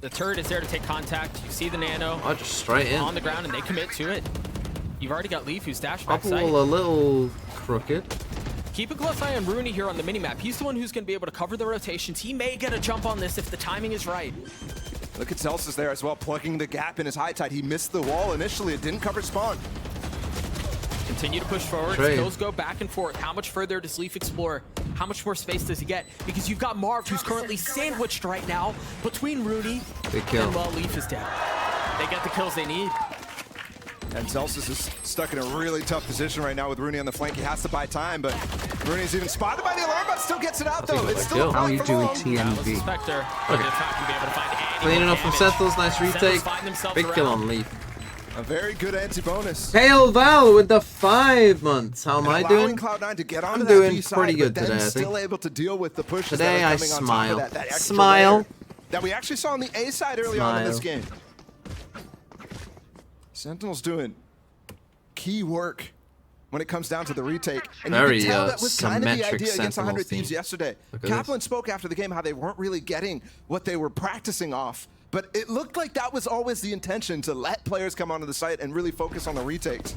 L: The turret is there to take contact. You see the nano
A: Oh, just straight in.
L: on the ground, and they commit to it. You've already got Leaf, who's dashed back
A: Bubble
L: sight.
A: a little crooked.
L: Keep a close eye on Rooney here on the minimap. He's the one who's going to be able to cover the rotations. He may get a jump on this if the timing is right.
P: Look at Celsius there as well, plugging the gap in his high tide. He missed the wall initially. It didn't cover spawn.
L: Continue to push forward.
A: Trade.
L: Skills go back and forth. How much further does Leaf explore? How much more space does he get? Because you've got Marv, who's currently sandwiched right now between Rooney
A: Big kill.
L: and well, Leaf is dead. They get the kills they need.
P: And Celsius is stuck in a really tough position right now with Rooney on the flank. He has to buy time, but Rooney's even spotted by the alarm bot, still gets it out though. It's still
A: How
P: a
A: you
P: fight for
A: doing,
P: long.
A: TMV?
L: Spectre,
A: Okay.
L: not gonna be able to find any
A: Clean enough from
L: damage.
A: Sentinels. Nice
L: Sentinels
A: retake.
L: find themselves
A: Big kill
L: around.
A: on Leaf.
P: A very good anti-bonus.
A: Hail Val with the 5 months. How am I
P: Allowing
A: doing?
P: Cloud9 to get onto
A: I'm
P: that
A: doing
P: B side,
A: pretty good
P: but then
A: today, I
P: still
A: think.
P: able to deal with the pushes
A: Today
P: that are
A: I
P: coming on top
A: smile.
P: of that extra
A: Smile.
P: layer that we actually saw on the A side early on in this
A: Smile.
P: game. Sentinel's doing key work when it comes down to the retake. And
A: Very,
P: you can tell that was kind of the
A: symmetric
P: idea against 100
A: Sentinels
P: Thieves
A: team.
P: yesterday.
A: Look at
P: Kaplan
A: this.
P: spoke after the game how they weren't really getting what they were practicing off. But it looked like that was always the intention, to let players come onto the site and really focus on the retakes.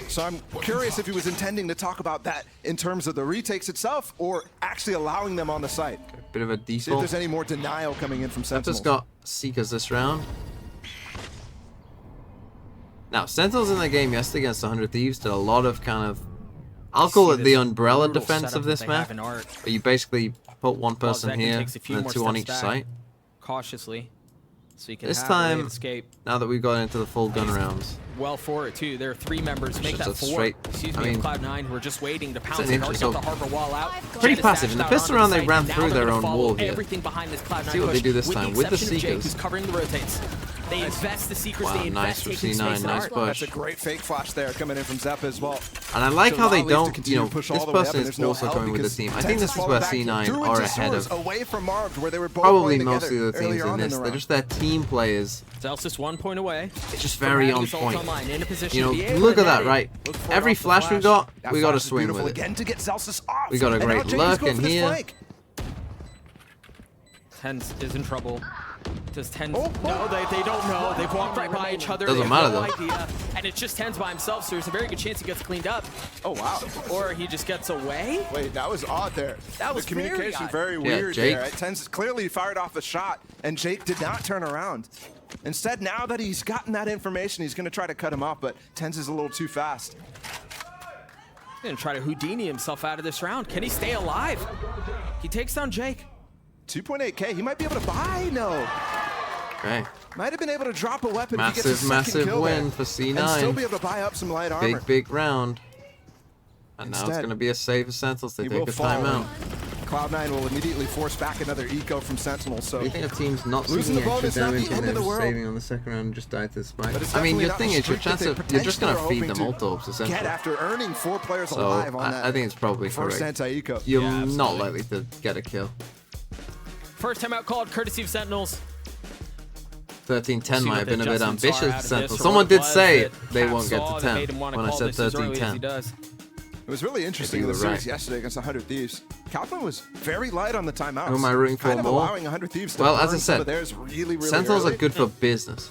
P: So I'm curious if he was intending to talk about that in terms of the retakes itself, or actually allowing them on the site.
A: Bit of a
P: See if
A: default.
P: there's any more denial coming in from
A: I've
P: Sentinels.
A: just got Seekers this round. Now, Sentinels in the game yesterday against 100 Thieves did a lot of kind of, I'll call
L: See
A: it the
L: this
A: umbrella
L: brutal
A: defense
L: setup
A: of
L: that
A: this
L: they
A: map.
L: have in Art.
A: But you basically put one
L: While
A: person
L: Zekken
A: here
L: takes a few
A: and
L: more
A: then 2 on
L: steps
A: each
L: back,
A: site.
L: cautiously, so you can
A: This
L: have a way
A: time,
L: of escape.
A: now that we've got into the full gun rounds,
L: Well for it too. There are 3 members. Make
A: just
L: that
A: a
L: 4.
A: straight-
L: Excuse
A: I
L: me,
A: mean,
L: Cloud9 who are just waiting to pounce.
A: an
L: They've already got
A: interest-
L: the harbor wall out.
A: pretty
L: Jet is
A: passive. In the
L: dashed out
A: pistol
L: onto
A: round,
L: the
A: they
L: site,
A: ran
L: and now
A: through
L: they're
A: their
L: gonna
A: own
L: follow
A: wall here.
L: Everything behind this Cloud9
A: See what they
L: push,
A: do this
L: with
A: time
L: the
A: with the
L: exception of Jake,
A: Seekers.
L: who's covering the rotates. They invest the Seekers.
A: Wow,
L: They
A: nice
L: invest
A: for
L: taking
A: C9,
L: space in
A: nice
L: Art.
A: push.
P: That's a great fake flash there coming in from Zepp as well.
A: And I like how they
P: Should allow Leaf to
A: don't,
P: continue
A: you know,
P: to push
A: this
P: all the way up,
A: person
P: and
A: is
P: there's no
A: also
P: help
A: going with the
P: because
A: team. I
P: Tens
A: think this
P: has
A: is
P: fallen
A: where
P: back
A: C9
P: through
A: are
P: into
A: ahead
P: sewers
A: of
P: away from Marv, where they were both
A: probably
P: playing
A: most of
P: together
A: the teams
P: earlier
A: in
P: on
A: this.
P: the
A: They're
P: round.
A: just their team players.
L: Celsius 1 point away.
A: It's just
L: from
A: very
L: having
A: on
L: his ult
A: point.
L: online, in a position
A: You know,
L: to be able
A: look
L: to
A: at that,
L: net it.
A: right?
L: Look for it
A: Every
L: off the
A: flash we got,
P: That
A: we got to
P: flash is
A: swing
P: beautiful
A: with it.
P: again to get Celsius off.
A: We got a
P: And
A: great
P: now James
A: lurk
P: going
A: in
P: for this
A: here.
P: flank.
L: Tens is in trouble. Does Tens? No, they don't know. They've walked right by each other.
A: Doesn't
L: they
A: matter,
L: have no
A: though.
L: idea. And it's just Tens by himself, so there's a very good chance he gets cleaned up.
P: Oh, wow.
L: Or he just gets away.
P: Wait, that was odd there.
L: That was
P: the communication very
A: Yeah,
P: weird
A: Jake.
P: there. Tens clearly fired off a shot, and Jake did not turn around. Instead, now that he's gotten that information, he's going to try to cut him off, but Tens is a little too fast.
L: He's gonna try to Houdini himself out of this round. Can he stay alive? He takes down Jake.
P: 2.8K, he might be able to buy. No.
A: Okay.
P: Might have been able to drop a weapon if he gets his
A: Massive,
P: second
A: massive
P: kill
A: win
P: there,
A: for
P: and still be
A: C9.
P: able to buy up some light armor.
A: Big round. And now it's
P: Instead,
A: going to be a save for Sentinels. They
P: he
A: take
P: will
A: a
P: fall.
A: timeout.
P: Cloud9 will immediately force back another eco from Sentinel. So
A: Do you think a team's not
P: losing
A: seeing
P: the
A: extra
P: bonus, not
A: damage
P: the
A: and
P: end
A: they're
P: of the
A: just
P: world.
A: saving on the second round and just die to the spike?
P: But it's
A: I mean,
P: definitely
A: your
P: not
A: thing
P: the
A: is, your
P: streak that
A: chance
P: they
A: of, you're just going to
P: potentially
A: feed
P: were
A: them
P: hoping to
A: ult orbs, essentially.
P: get after earning 4 players
A: So
P: alive on that.
A: I think it's probably
P: first
A: correct.
P: anti-eco.
A: You're
L: Yeah,
A: not
L: absolutely.
A: likely to get a kill.
L: First time out called, courtesy of Sentinels.
A: 13-10
L: See
A: might
L: what
A: have
L: the
A: been a bit
L: adjustments are
A: ambitious
L: out
A: for
L: of this,
A: Sentinels.
L: or
A: Someone
L: what
A: did
L: was
A: say
L: that
A: they
L: Cap
A: won't get
L: saw
A: to
L: that
A: 10
L: made him wanna
A: when I
L: call
A: said
L: this as early as he
A: 13-10.
L: does.
P: It was really interesting in
A: you
P: the
A: were
P: series
A: right.
P: yesterday against 100 Thieves. Kaplan was very light on the timeouts.
A: Who am I rooting for
P: kind of
A: more?
P: allowing 100 Thieves to
A: Well, as I
P: burn some
A: said,
P: of theirs really
A: Sentinels
P: early.
A: are good for business.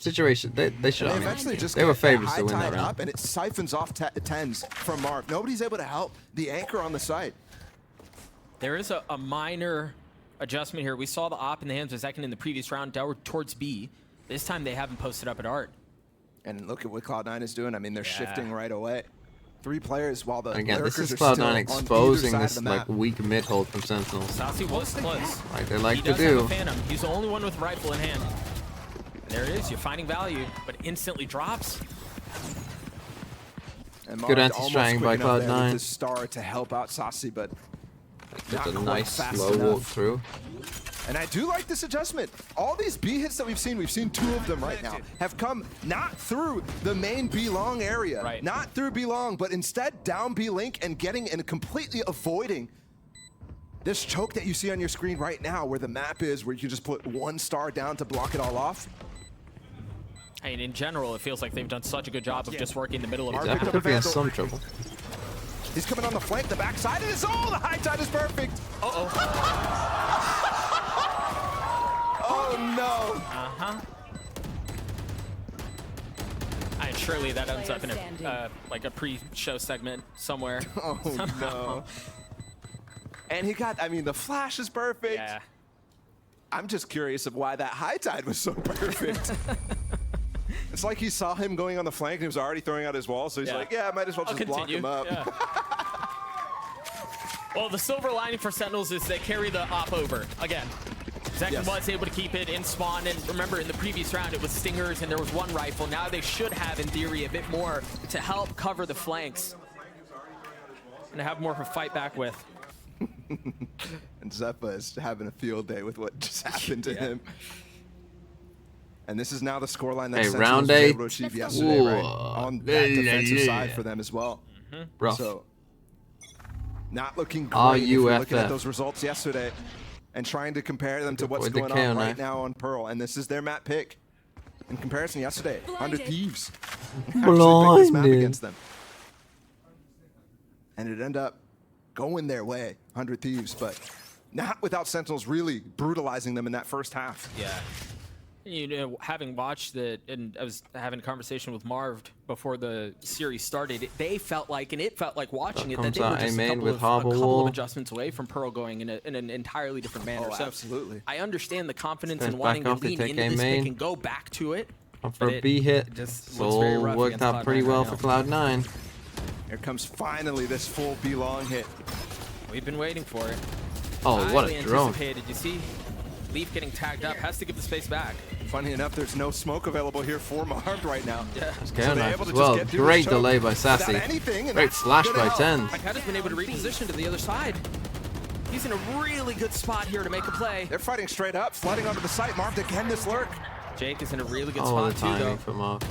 A: situation. They should.
P: They
A: I mean,
P: eventually just
A: they were
P: get
A: favorites
P: high
A: to win that
P: tide
A: round.
P: up, and it siphons off tens from Marv. Nobody's able to help the anchor on the site.
L: There is a minor adjustment here. We saw the op in the hands of Zekin in the previous round down towards B. This time they haven't posted up at Art.
P: And look at what Cloud9 is doing. I mean, they're shifting right away. 3 players while the
A: Again, this is
P: Lurkers are still
A: Cloud9
P: on
A: exposing
P: either side
A: this
P: of the
A: like
P: map.
A: weak mid hold from Sentinels.
L: Sassy was close.
A: Like they like
L: He
A: to
L: does have
A: do.
L: a Phantom. He's the only one with rifle in hand. And there it is. You're finding value, but instantly drops.
P: And
A: Good
P: Marv's
A: anti-straying
P: almost
A: by
P: quick enough there with
A: Cloud9.
P: his star to help out Sassy, but
A: Just a
P: not
A: nice
P: quite fast
A: slow
P: enough.
A: walk through.
P: And I do like this adjustment. All these B hits that we've seen 2 of them right now, have come not through the main B long area, not through B long, but instead down B link and getting and completely avoiding this choke that you see on your screen right now, where the map is, where you can just put 1 star down to block it all off.
L: And in general, it feels like they've done such a good job of just working the middle of the
A: That
L: map.
A: could be in some trouble.
P: He's coming on the flank, the backside, and it's all the high tide is perfect. Oh no!
L: And surely that ends up in a like a pre-show segment somewhere.
P: Oh
L: somehow.
P: no! And he got, I mean, the flash is perfect.
L: Yeah.
P: I'm just curious of why that high tide was so perfect. It's like he saw him going on the flank and he was already throwing out his wall, so he's like, yeah, I might as well
L: I'll
P: just block
L: continue.
P: him up.
L: Yeah. Well, the silver lining for Sentinels is they carry the op over again. Zekin was able to keep it in spawn, and remember in the previous round it was Stingers and there was 1 rifle. Now they should have, in theory, a bit more to help cover the flanks and have more of a fight back with.
P: And Zeppa is having a field day with what just happened to him. And this is now the scoreline that
A: Hey,
P: Sentinels
A: round
P: was
A: 8.
P: able to achieve yesterday, right? On that defensive side for them as well.
A: Rough.
P: So, not looking great if you're looking at
A: RUFF.
P: those results yesterday and trying to compare them to what's
A: With the
P: going
A: KO
P: on right
A: knife.
P: now on Pearl. And this is their map pick. In comparison yesterday, 100 Thieves actually picked this map
A: Blinded.
P: against them. And it ended up going their way, 100 Thieves, but not without Sentinels really brutalizing them in that first half.
L: Yeah. You know, having watched it, and I was having a conversation with Marv before the series started, they felt like, and it felt like watching it, that they were just a couple of adjustments away from Pearl going in an entirely different manner.
P: Oh,
L: so
P: absolutely.
L: I understand the confidence
A: Stands
L: and wanting
A: back
L: to
A: off, they
L: lean
A: take
L: into
A: A
L: this
A: main.
L: pick and go back to it.
A: Up for
L: but
A: a B hit.
L: it just
A: It's
L: looks very
A: all
L: rough
A: worked
L: against
A: out pretty
L: Cloud9
A: well
L: right
A: for
L: now.
A: Cloud9.
P: Here comes finally this full B long hit.
L: We've been waiting for it.
A: Oh, what a
L: Highly
A: drone.
L: anticipated. You see, Leaf getting tagged up, has to give the space back.
P: Funny enough, there's no smoke available here for Marv right now.
L: Yeah.
A: KO knife as well. Great delay by Sassy. Great slash by 10.
L: Mikaeta's been able to reposition to the other side. He's in a really good spot here to make a play.
P: They're fighting straight up, flooding onto the site. Marv again this lurk.
L: Jake is in a really good
A: Oh, the
L: spot too, though.
A: timing from Marv.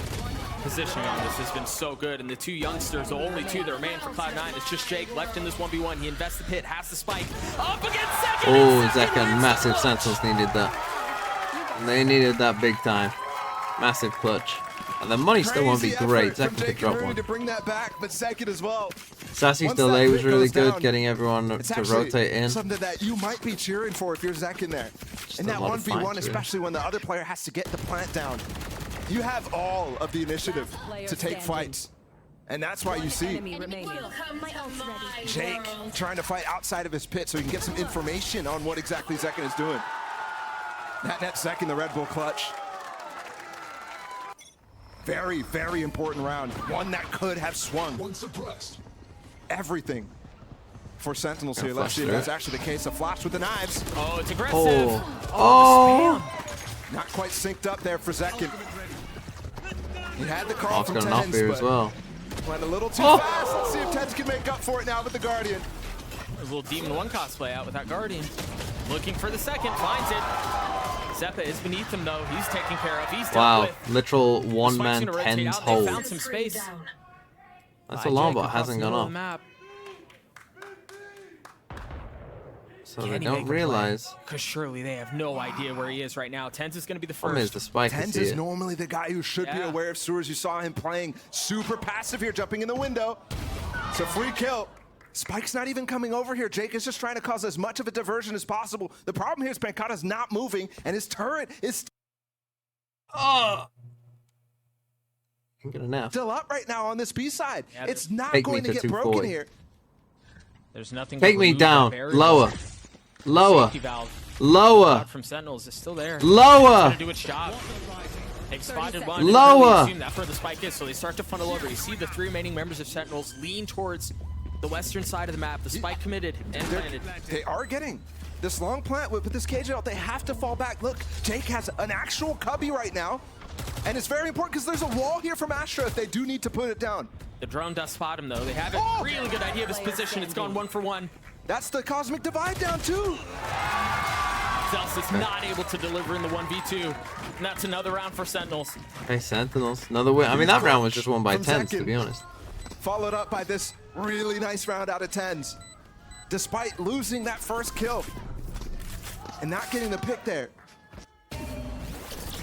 L: Positioning on this has been so good, and the 2 youngsters, the only 2 that remain for Cloud9, it's just Jake left in this 1v1. He invests the pit, has the spike, up against Zekin.
A: Oh, Zekin, massive Sentinels needed that. They needed that big time. Massive clutch. And the money still won't be great. Zekin could drop one.
P: To bring that back, but Zekin as well.
A: Sassy's
P: Once
A: delay
P: that
A: was
P: pit
A: really
P: goes
A: good,
P: down,
A: getting everyone
P: it's
A: to
P: actually
A: rotate in.
P: something that you might be cheering for if you're Zekin there. In
A: a
P: that
A: lot of
P: 1v1,
A: fights,
P: especially when the other player has to get the plant down. You have all of the initiative to take fights. And that's why you see Jake trying to fight outside of his pit so he can get some information on what exactly Zekin is doing. That net Zekin, the Red Bull clutch. Very, very important round. One that could have swung everything for Sentinels here. Let's see if that's actually the case. A flash with the knives.
L: Oh, it's aggressive.
A: Oh.
P: Not quite synced up there for Zekin. He had the call from
A: Got an off
P: Tens,
A: here
P: but
A: as well.
P: went a little too fast. Let's see if Tens can make up for it now with the Guardian.
L: A little Demon 1 cosplay out with that Guardian. Looking for the second, finds it. Zeppa is beneath him though. He's taken care of. He's dealt
A: Wow,
L: with.
A: literal
L: Spike's
A: one-man
L: gonna rotate
A: 10s
L: out. They
A: hold.
L: found some space.
A: That's
L: Jake
A: alarm bot
L: across
A: hasn't
L: the
A: gone
L: middle of
A: off.
L: the map.
A: So
L: Can
A: they
L: he
A: don't
L: make a play?
A: realize.
L: Because surely they have no idea where he is right now. Tens is going to be the
A: Problem is
L: first.
A: the spike
P: Tens
A: is
P: is
A: here.
P: normally the guy who should be aware of sewers. You saw him playing super passive here, jumping in the window. It's a free kill. Spike's not even coming over here. Jake is just trying to cause as much of a diversion as possible. The problem here is Pancata's not moving, and his turret is...
A: I'm gonna nap.
P: Still up right now on this B side.
L: Yeah,
P: It's not
A: Take
P: going
A: me
P: to
A: to
P: get broken
A: 240.
P: here.
L: There's nothing.
A: Take
L: to
A: me
L: remove
A: down.
L: that barrier.
A: Lower. Lower.
L: Safety valve.
A: Lower.
L: Shot from Sentinels is still there.
A: Lower.
L: It's gonna do its job. They've spotted one.
A: Lower.
L: Assume that's where the spike is, so they start to funnel over. You see the 3 remaining members of Sentinels lean towards the western side of the map. The spike committed and planted.
P: They are getting this long plant with this cage out. They have to fall back. Look, Jake has an actual cubby right now. And it's very important because there's a wall here from Astra if they do need to put it down.
L: The drone does spot him, though. They have a really good idea of his position. It's gone 1 for 1.
P: That's the Cosmic Divide down, too.
L: Zealous is not able to deliver in the 1v2. And that's another round for Sentinels.
A: Hey, Sentinels. Another win. I mean, that round was just won by 10s, to be honest.
P: Followed up by this really nice round out of 10s. Despite losing that first kill and not getting the pick there.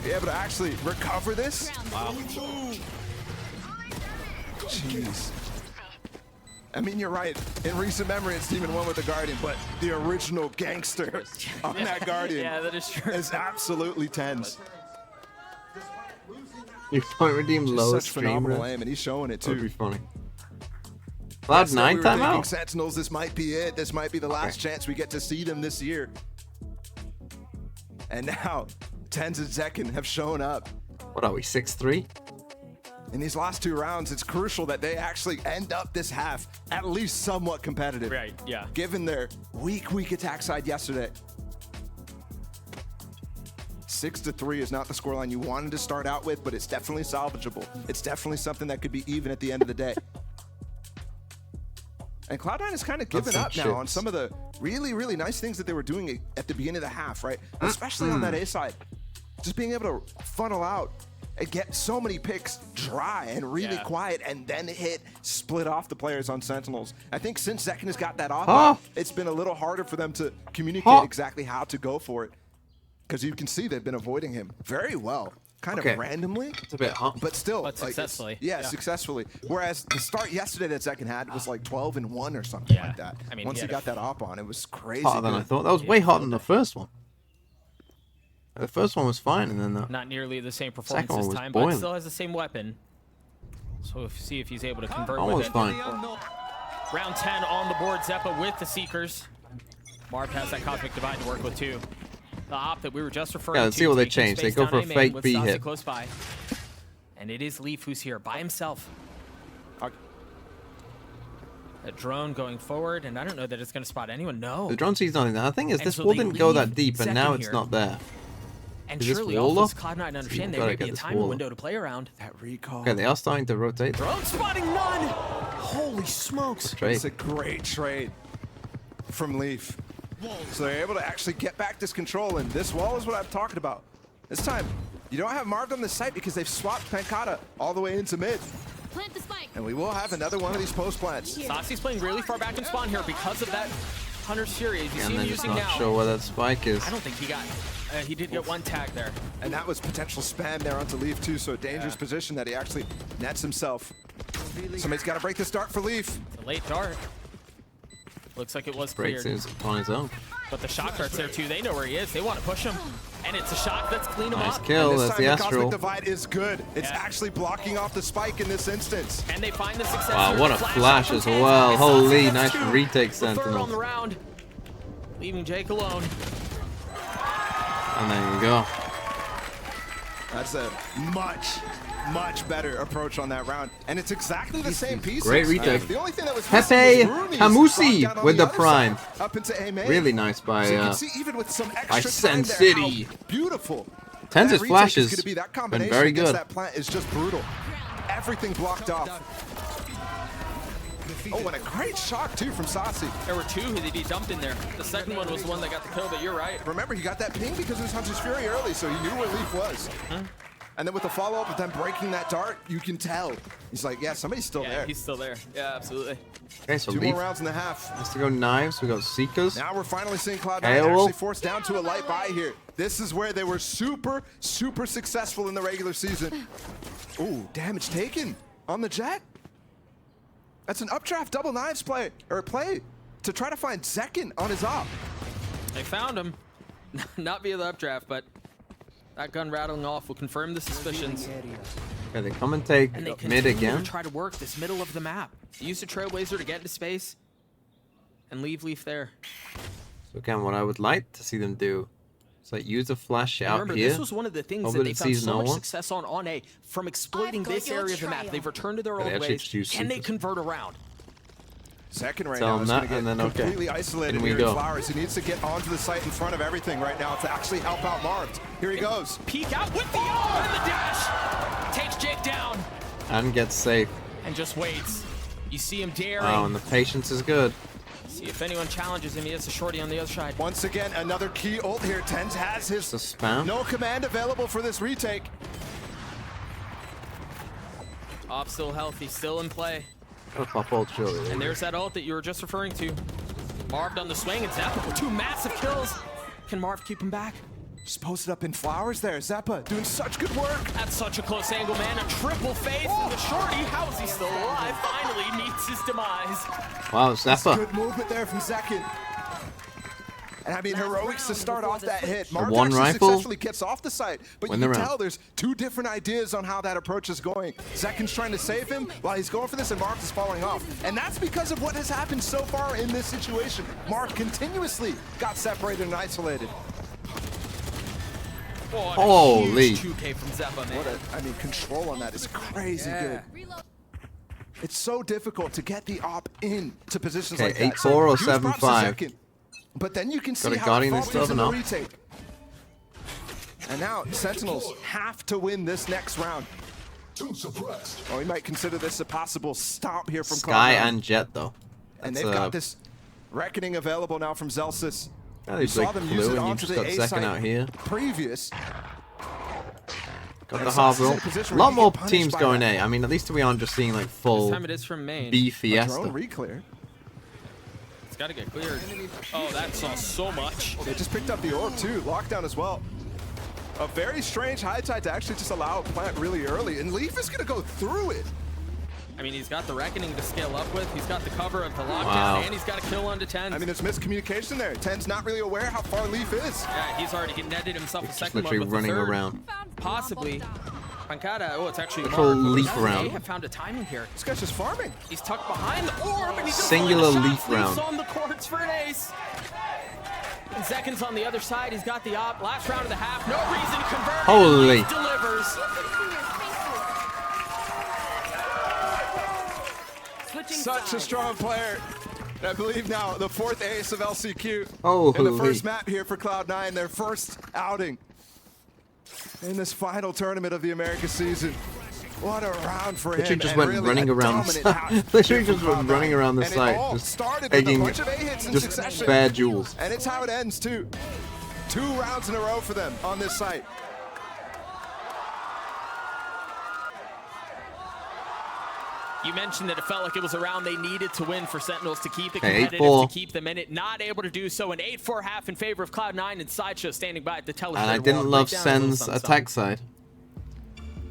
P: Be able to actually recover this?
L: Wow.
P: Jeez. I mean, you're right. In recent memory, it's Team 1 with the Guardian, but the original gangster on that Guardian
L: that is true.
P: is absolutely 10s.
A: You point redeem low
P: Such
A: stream
P: phenomenal
A: rate.
P: aim, and he's showing it
A: That'd
P: too.
A: be funny. Cloud 9 timeout?
P: Sentinels, this might be it. This might be the last chance we get to see them this year. And now, Tens and Zekken have shown up.
A: What are we, 6-3?
P: In these last 2 rounds, it's crucial that they actually end up this half at least somewhat competitive.
L: Right, yeah.
P: Given their weak attack side yesterday. 6-3 is not the scoreline you wanted to start out with, but it's definitely salvageable. It's definitely something that could be even at the end of the day. And Cloud9 has kind of given up now on some of the really nice things that they were doing at the beginning of the half, right? Especially on that A side. Just being able to funnel out and get so many picks dry and really quiet and then split off the players on Sentinels. I think since Zekken has got that off, it's been a little harder for them to communicate exactly how to go for it. Because you can see they've been avoiding him very well. Kind of randomly.
A: It's a bit hot.
P: But still.
L: But successfully.
P: Successfully. Whereas the start yesterday that Zekken had was like 12-1 or something like that.
L: I mean,
P: once he got that op on, it was crazy.
A: Hotter than I thought. That was way hotter than the first one. The first one was fine, and then the
L: not nearly the same performance
A: second
L: this
A: one was
L: time,
A: boiling.
L: but still has the same weapon. So we'll see if he's able to convert
A: Almost
L: with it.
A: fine.
L: Round 10 on the board. Zeppa with the Seekers. Marv has that Cosmic Divide to work with too. The op that we were just referring to.
A: Yeah, let's see what they changed. They go for a fake B hit.
L: Close by. And it is Leaf who's here by himself. A drone going forward, and I don't know that it's going to spot anyone. No.
A: The drone sees nothing. The thing is,
L: And
A: this
L: so
A: wall
L: they
A: didn't go that
L: leave
A: deep, and
L: Zekken
A: now it's
L: here.
A: not there.
L: And
A: Is this
L: surely
A: wall
L: also
A: up?
L: Cloud9 understand there
A: Gotta
L: may
A: get
L: be a
A: this
L: timing
A: wall up.
L: window to play around.
P: That recall.
A: Okay, they are starting to rotate.
L: Drone spotting none. Holy smokes.
A: Trade.
P: It's a great trade from Leaf. So they're able to actually get back this control, and this wall is what I'm talking about. This time, you don't have Marv on the site because they've swapped Pankata all the way into mid.
Q: Plant the spike.
P: And we will have another one of these post plants.
L: Saucy's playing really far back in spawn here because of that Hunter's Fury. As you see
A: And
L: him
A: then just
L: using
A: not
L: now.
A: sure where that spike is.
L: I don't think he got. He did get one tag there.
P: And that was potential spam there onto Leaf too, so a dangerous position that he actually nets himself. Somebody's got to break this dart for Leaf.
L: It's a late dart. Looks like it was
A: Breaks
L: cleared.
A: on his own.
L: But the shock dart's there too. They know where he is. They want to push him. And it's a shock that's clean him
A: Nice
L: up.
A: kill.
P: And this
A: That's
P: time
A: the
P: the Cosmic
A: Astral.
P: Divide is good. It's actually blocking off the spike in this instance.
L: And they find the success.
A: Wow,
L: here.
A: what
L: The
A: a flash
L: from
A: as
L: Tens.
A: well.
L: It's
A: Holy,
L: Saucy
A: nice
L: gets two.
A: retake,
L: The third on the
A: Sentinels.
L: round. Leaving Jake alone.
A: And there you go.
P: That's a much better approach on that round. And it's exactly the same pieces.
A: Great retake.
P: The only thing that was
A: Pepe
P: missing was Rooney's
A: Hamusi
P: drop down on
A: with the
P: other
A: prime.
P: side, up into A main.
A: Really nice by
P: So you can see even with some extra
A: Sen
P: time there,
A: City.
P: how beautiful.
A: Tens'
P: that retake
A: flashes
P: is gonna be. That
A: been
P: combination
A: very
P: against
A: good.
P: that plant is just brutal. Everything blocked off. Oh, and a great shock too from Saucy.
L: There were two that he dumped in there. The second one was the one that got the kill, but you're right.
P: Remember, he got that ping because it was Hunter's Fury early, so he knew where Leaf was. And then with the follow-up of them breaking that dart, you can tell. He's like, yeah, somebody's still
L: Yeah,
P: there.
L: he's still there. Yeah, absolutely.
A: Okay, so
P: 2
A: Leaf
P: more rounds and a half.
A: has to go knives. We got Seekers.
P: Now we're finally seeing Cloud9
A: Hail.
P: actually forced down to a light buy here. This is where they were super successful in the regular season. Ooh, damage taken on the Jet. That's an updraft double knives play to try to find Zekken on his op.
L: They found him. Not via the updraft, but that gun rattling off will confirm the suspicions.
A: Okay, they come and take
L: And they
A: mid
L: continue
A: again.
L: to try to work this middle of the map. Use the Trailblazer to get into space and leave Leaf there.
A: So again, what I would like to see them do is like use a flash out
L: Remember,
A: here.
L: this was one of the things
A: Hope
L: that
A: it
L: they found
A: sees
L: so
A: no
L: much
A: one.
L: success on A. From exploiting this area of the map, they've returned to their
A: They
L: old
A: actually
L: ways.
A: choose
L: Can they
A: supers.
L: convert around?
P: Second right
A: Tell
P: now is
A: him
P: going to
A: that,
P: get
A: and then, okay.
P: completely isolated
A: In we
P: here in
A: go.
P: Flowers. He needs to get onto the site in front of everything right now to actually help out Marved. Here he goes.
L: Peek out with the arm and the dash. Takes Jake down
A: And gets safe.
L: and just waits. You see him daring.
A: Wow, and the patience is good.
L: See if anyone challenges him. He has a shorty on the other side.
P: Once again, another key ult here. Tens has his
A: The spam.
P: no command available for this retake.
L: Op still healthy, still in play.
A: Pop ult surely.
L: And there's that ult that you were just referring to. Marv on the swing and Zappa with 2 massive kills. Can Marv keep him back?
P: Just posted up in Flowers there. Zeppa doing such good work.
L: That's such a close angle, man. A triple face and the shorty. How is he still alive? Finally meets his demise.
A: Wow,
P: That's
A: Zappa.
P: good movement there from Zekin. And I mean, heroics to start off that hit. Marv
A: one
P: actually
A: rifle.
P: successfully gets off the site, but
A: Win
P: you
A: the
P: can
A: round.
P: tell there's 2 different ideas on how that approach is going. Zekin's trying to save him while he's going for this, and Marv is falling off. And that's because of what has happened so far in this situation. Marv continuously got separated and isolated.
L: Oh,
A: Holy.
L: huge 2K from Zappa, man.
P: I mean, control on that is crazy good. It's so difficult to get the op in to positions
A: Okay,
P: like that.
A: 8-4 or
P: Huge props to
A: 7-5.
P: Zekin. But then you can
A: Got
P: see
A: a
P: how
A: Guardian
P: it
A: and
P: falters
A: stuff
P: in the
A: now.
P: retake. And now Sentinels have to win this next round. Oh, we might consider this a possible stomp here from
A: Sky
P: Cloud9.
A: and Jet though.
P: And
A: That's,
P: they've got this Reckoning available now from Zelsis.
A: Yeah,
P: We
A: they
P: saw
A: like
P: them
A: flew
P: use it
A: and you
P: onto
A: just
P: the
A: got
P: A
A: second
P: site
A: out here.
P: previous.
A: Got
P: And
A: the hard
P: Zelsis in a
A: roll.
P: position
A: A
P: where
A: lot
P: he
A: more
P: get punished
A: teams
P: by
A: going
P: that.
A: A. I mean, at least we aren't just seeing like full
L: This time it is from main.
A: B
P: A
A: Fiesta.
P: drone reclear.
L: It's got to get cleared. Oh, that saw so much.
P: They just picked up the orb too. Lockdown as well. A very strange high tide to actually just allow a plant really early. And Leaf is going to go through it.
L: I mean, he's got the Reckoning to scale up with. He's got the cover of the lockdown,
A: Wow.
L: and he's got a kill onto 10.
P: I mean, there's miscommunication there. Ten's not really aware how far Leaf is.
L: Yeah, he's already netted himself a
A: Just
L: second one
A: literally
L: with the
A: running
L: third.
A: around.
L: Possibly. Pancada, oh, it's actually
A: Literal
L: Marv.
A: leaf
L: They
A: round.
L: have found a timing here.
P: This guy's just farming.
L: He's tucked behind the orb, and he doesn't
A: Singular
L: find the
A: leaf
L: shot. Leaf's
A: round.
L: on the courts for an ace. And Zekin's on the other side. He's got the op. Last round of the half. No reason to convert.
A: Holy.
L: Leaf delivers.
P: Such a strong player. And I believe now the 4th ace of LCQ.
A: Oh,
P: in the first map here for Cloud9, their first outing in this final tournament of the America season. What a round for him.
A: Literally just
P: and
A: went
P: really
A: running
P: a
A: around the
P: dominant
A: site.
P: half
A: Literally
P: here
A: just
P: from
A: went
P: Cloud9.
A: running around the
P: And
A: site.
P: It all
A: Just
P: started with a
A: taking
P: bunch of A hits in
A: just
P: succession.
A: bad jewels.
P: And it's how it ends too. 2 rounds in a row for them on this site.
L: You mentioned that it felt like it was a round they needed to win for Sentinels to keep it
A: Okay,
L: competitive,
A: 8-4.
L: to keep them in it. Not able to do so. An 8-4 half in favor of Cloud9 and Sideshow standing by at the television.
A: And I didn't love Sen's attack side.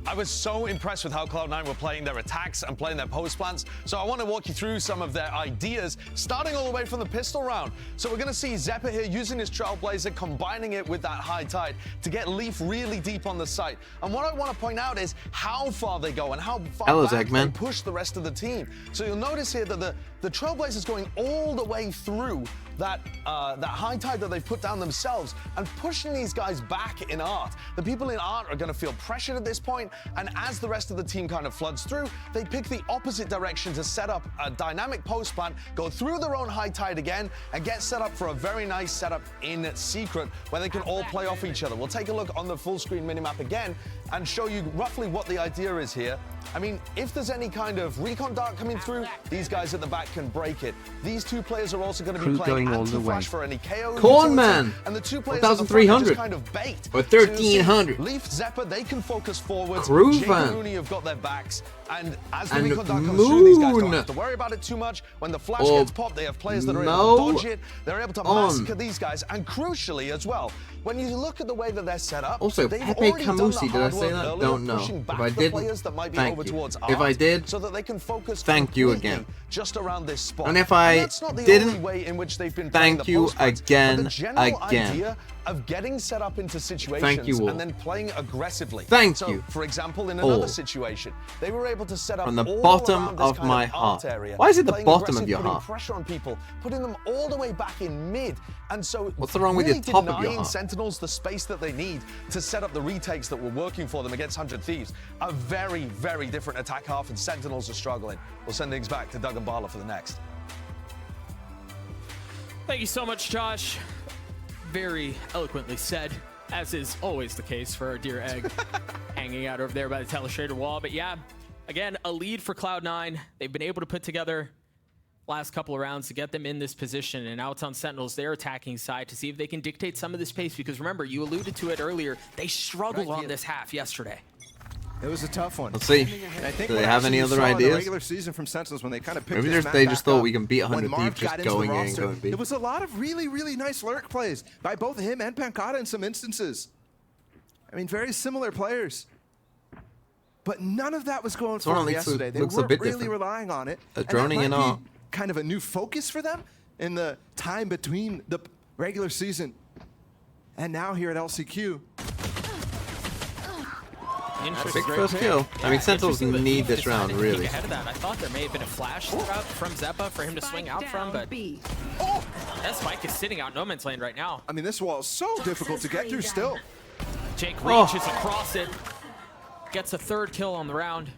C: I was so impressed with how Cloud9 were playing their attacks and playing their post plants. So I want to walk you through some of their ideas, starting all the way from the pistol round. So we're going to see Zeppa here using his Trailblazer, combining it with that high tide to get Leaf really deep on the site. And what I want to point out is how far they go and how far
A: Hello,
C: back
A: Eggman.
C: they push the rest of the team. So you'll notice here that the Trailblazers going all the way through that high tide that they've put down themselves and pushing these guys back in art. The people in art are going to feel pressured at this point, and as the rest of the team kind of floods through, they pick the opposite direction to set up a dynamic post plant, go through their own high tide again, and get set up for a very nice setup in secret where they can all play off each other. We'll take a look on the full screen minimap again and show you roughly what the idea is here. I mean, if there's any kind of recon dart coming through, these guys at the back can break it. These 2 players are also going to be
A: Who's
C: playing
A: going all the way?
C: anti-flash for any KO.
A: Corn
C: utility,
A: Man!
C: And the 2 players at the front are
A: 1,300.
C: just kind of bait.
A: Or
C: So you'll see
A: 1,300.
C: Leaf, Zeppa, they can focus forwards.
A: Crew
C: Jake
A: Van.
C: and Rooney have got their backs. And as the recon dart comes through, these guys don't have to worry about it too much. When the flash gets popped, they have players that are able to dodge it. They're able to massacre these guys. And crucially as well, when you look at the way that they're set up,
A: also,
C: they've
A: Pepe
C: already done the
A: Kamusi, did I
C: hard
A: say
C: work
A: that?
C: earlier,
A: Don't know.
C: pushing
A: If
C: back
A: I
C: the
A: did,
C: players that might be
A: thank
C: over
A: you.
C: towards
A: If I
C: Art,
A: did,
C: so that they can focus
A: thank you
C: completely
A: again.
C: just around this spot.
A: And if I
C: that's not the
A: didn't,
C: only way in which they've been playing
A: thank
C: the
A: you
C: post fights, but
A: again,
C: the general
A: again.
C: idea of getting set up into situations
A: Thank you all.
C: and then playing aggressively.
A: Thank
C: so,
A: you
C: for example, in
A: all.
C: another situation, they were able to set up
A: From the
C: all
A: bottom
C: around this
A: of
C: kind
A: my
C: art
A: heart.
C: area,
A: Why is it the
C: playing
A: bottom of
C: aggressive,
A: your
C: putting
A: heart?
C: pressure on people, putting them all the way back in mid, and so
A: What's wrong with
C: really
A: your top of your
C: denying
A: heart?
C: Sentinels the space that they need to set up the retakes that were working for them against 100 Thieves. A very, very different attack half, and Sentinels are struggling. We'll send things back to Doug and Bala for the next.
L: Thank you so much, Josh. Very eloquently said, as is always the case for our dear Egg hanging out over there by the Telestrator wall. But yeah, again, a lead for Cloud9. They've been able to put together last couple of rounds to get them in this position, and now it's on Sentinels, their attacking side, to see if they can dictate some of this pace, because remember, you alluded to it earlier, they struggled on this half yesterday.
P: It was a tough one.
A: Let's see.
P: I think
A: Do they
P: what
A: have any
P: actually
A: other
P: saw in the
A: ideas?
P: regular season from Sentinels when they kind of picked
A: Maybe
P: this
A: they
P: map
A: just
P: back
A: thought
P: up,
A: we can beat 100
P: when Marv
A: Thieves just
P: got into the
A: going in and
P: roster,
A: going B.
P: It was a lot of really, really nice lurk plays by both him and Pancada in some instances. I mean, very similar players. But none of that was going for them yesterday. They weren't really relying on it.
A: Droning and all.
P: Kind of a new focus for them in the time between the regular season and now here at LCQ.
A: Big first kill. I mean, Sentinels need this round, really.
L: Ahead of that, I thought there may have been a flash route from Xeppaa for him to swing out from, but that spike is sitting out no man's land right now.
P: I mean, this wall is so difficult to get through still.
L: Jake reaches across it, gets a third kill on the round,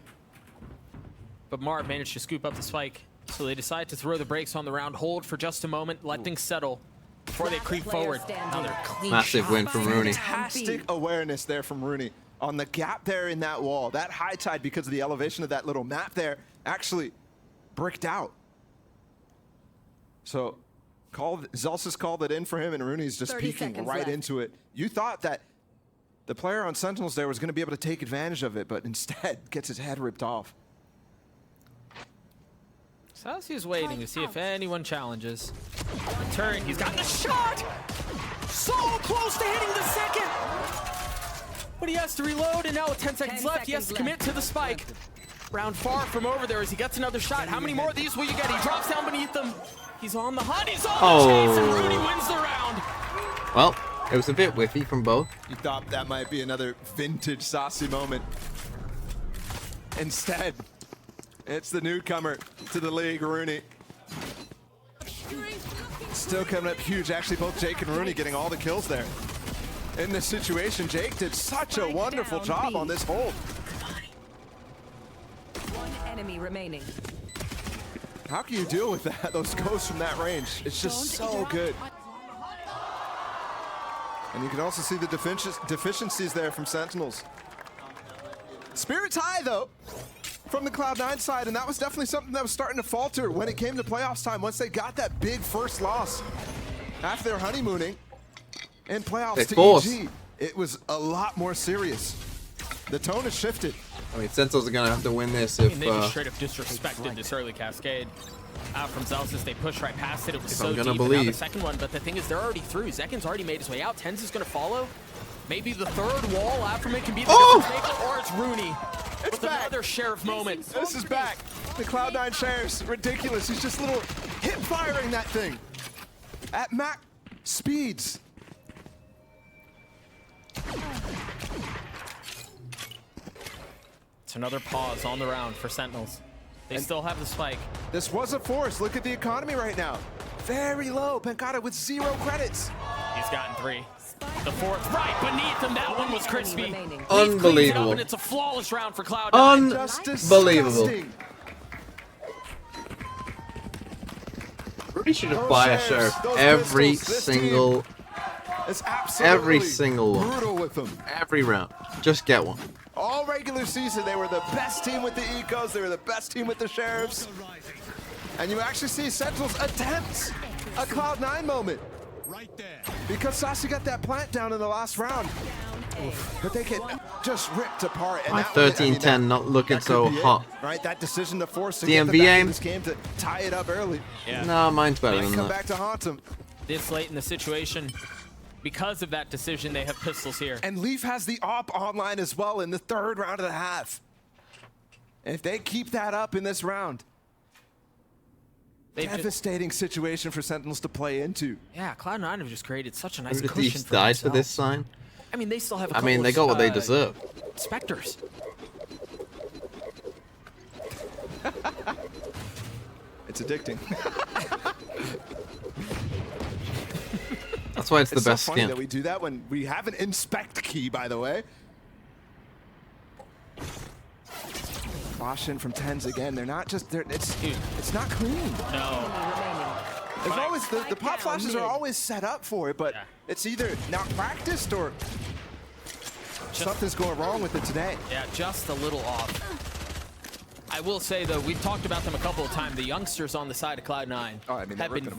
L: but Marv managed to scoop up the spike. So they decide to throw the brakes on the round, hold for just a moment, let things settle before they creep forward. Another clean
A: Massive
L: shot.
A: win from Rooney.
P: Fantastic awareness there from Rooney on the gap there in that wall. That high tide, because of the elevation of that little map there, actually bricked out. So Zellsis called it in for him, and Rooney's just peeking right into it. You thought that the player on Sentinels there was going to be able to take advantage of it, but instead gets his head ripped off.
L: Salci's waiting to see if anyone challenges. The turret, he's got the shot! So close to hitting the second! But he has to reload, and now with 10 seconds left, he has to commit to the spike. Round far from over there as he gets another shot. How many more of these will you get? He drops down beneath them. He's on the hunt, he's on the chase, and Rooney wins the round.
A: Well, it was a bit whiffy from both.
P: You thought that might be another vintage saucy moment. Instead, it's the newcomer to the league, Rooney. Still coming up huge. Actually, both Jake and Rooney getting all the kills there. In this situation, Jake did such a wonderful job on this hold.
Q: One enemy remaining.
P: How can you deal with that? Those goes from that range. It's just so good. And you can also see the deficiencies there from Sentinels. Spirits high, though, from the Cloud9 side, and that was definitely something that was starting to falter when it came to playoffs time. Once they got that big first loss after their honeymooning in playoffs to EG, it was a lot more serious. The tone has shifted.
A: I mean, Sentinels are gonna have to win this if
L: they just straight up disrespected this early cascade. Out from Zellsis, they push right past it. It was so deep. And now the second one, but the thing is, they're already through. Zekken's already made his way out. TenZ is gonna follow. Maybe the third wall after it can be the difference maker, or it's Rooney with another Sheriff moment.
P: This is back. The Cloud9 Sheriff's ridiculous. He's just little hip firing that thing at Mach speeds.
L: It's another pause on the round for Sentinels. They still have the spike.
P: This was a force. Look at the economy right now. Very low. Pancada with 0 credits.
L: He's gotten 3. The fourth right beneath him. That one was crispy.
A: Unbelievable.
L: And it's a flawless round for Cloud9.
A: Unbelievable. We should have buy a Sheriff every single one.
P: Brutal with them.
A: Every round. Just get one.
P: All regular season, they were the best team with the Ecos. They were the best team with the Sheriffs. And you actually see Sentinels attempt a Cloud9 moment. Right there. Because Saucy got that plant down in the last round. but they get just ripped apart. And
A: My
P: that was-
A: 13-10 not looking so hot.
P: Right, that decision to force to
A: DMV
P: get them back
A: aim.
P: in this game to tie it up early.
L: Yeah.
A: No, mine's better than
P: Come
A: that.
P: back to haunt them.
L: This late in the situation, because of that decision, they have pistols here.
P: And Leaf has the op online as well in the 3rd round of the half. And if they keep that up in this round, devastating situation for Sentinels to play into.
L: Yeah, Cloud9 have just created such a nice
A: Who
L: cushion
A: did
L: for
A: died for this
L: themselves.
A: sign?
L: I mean, they still have a
A: I
L: couple
A: mean, they
L: of,
A: got what they deserve.
L: Spectres.
P: It's addicting.
A: That's why it's the best
P: so funny
A: skin.
P: that we do that when we have an inspect key, by the way. Caution from Tens again. They're not just. It's not clean.
L: No.
P: There's always the pop flashes are always set up for it, but it's either not practiced or something's going wrong with it today.
L: Yeah, just a little off. I will say, though, we've talked about them a couple of times. The youngsters on the side of Cloud9 have been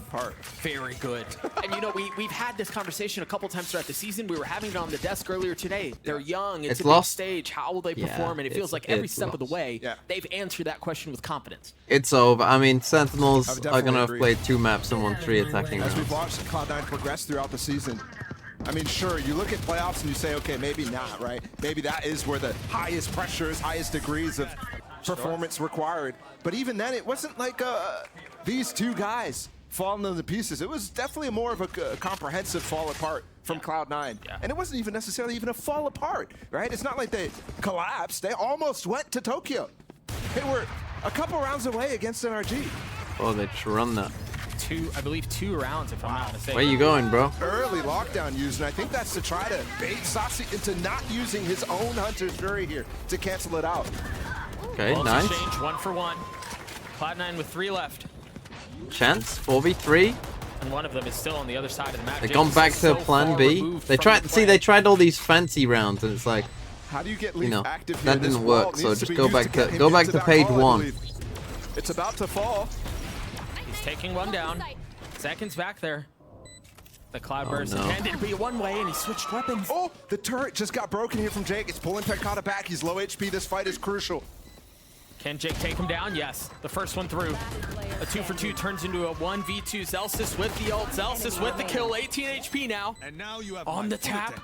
L: very good. And, you know, we've had this conversation a couple times throughout the season. We were having it on the desk earlier today. They're young. It's a big stage. How will they perform? And it feels like every step of the way, they've answered that question with confidence.
A: It's over. I mean, Sentinels are going to have played 2 maps and won 3 attacking
P: As
A: rounds.
P: we've watched Cloud9 progress throughout the season, I mean, sure, you look at playoffs and you say, okay, maybe not, right? Maybe that is where the highest pressures, highest degrees of performance required. But even then, it wasn't like these 2 guys falling into pieces. It was definitely more of a comprehensive fall apart from Cloud9. And it wasn't even necessarily even a fall apart, right? It's not like they collapsed. They almost went to Tokyo. They were a couple rounds away against NRG.
A: Oh, they just run that.
L: I believe 2 rounds, if I'm not mistaken.
A: Where you going, bro?
P: Early lockdown use, and I think that's to try to bait Saci into not using his own Hunter's Fury here to cancel it out.
A: Okay,
L: Balls
A: nice.
L: exchange, 1 for 1. Cloud9 with 3 left.
A: Chance, 4v3.
L: And one of them is still on the other side of the map.
A: They've gone back to plan B. They tried, they tried all these fancy rounds, and it's like,
P: how do you get
A: you know,
P: active here?
A: that
P: This
A: didn't
P: wall
A: work. So
P: needs to
A: just
P: be
A: go
P: used
A: back
P: get
A: to
P: him into that
A: page
P: call, I
A: 1.
P: believe. It's about to fall.
L: He's taking one down. Seconds back there. The Cloudburst
A: no.
L: intended to be one way, and he switched weapons.
P: Oh, the turret just got broken here from Jake. It's pulling Pekata back. He's low HP. This fight is crucial.
L: Can Jake take him down? Yes. The first one through. A 2 for 2 turns into a 1v2. Zellsis with the ult. Zellsis with the kill. 18 HP now.
R: And now you have
L: on the tap.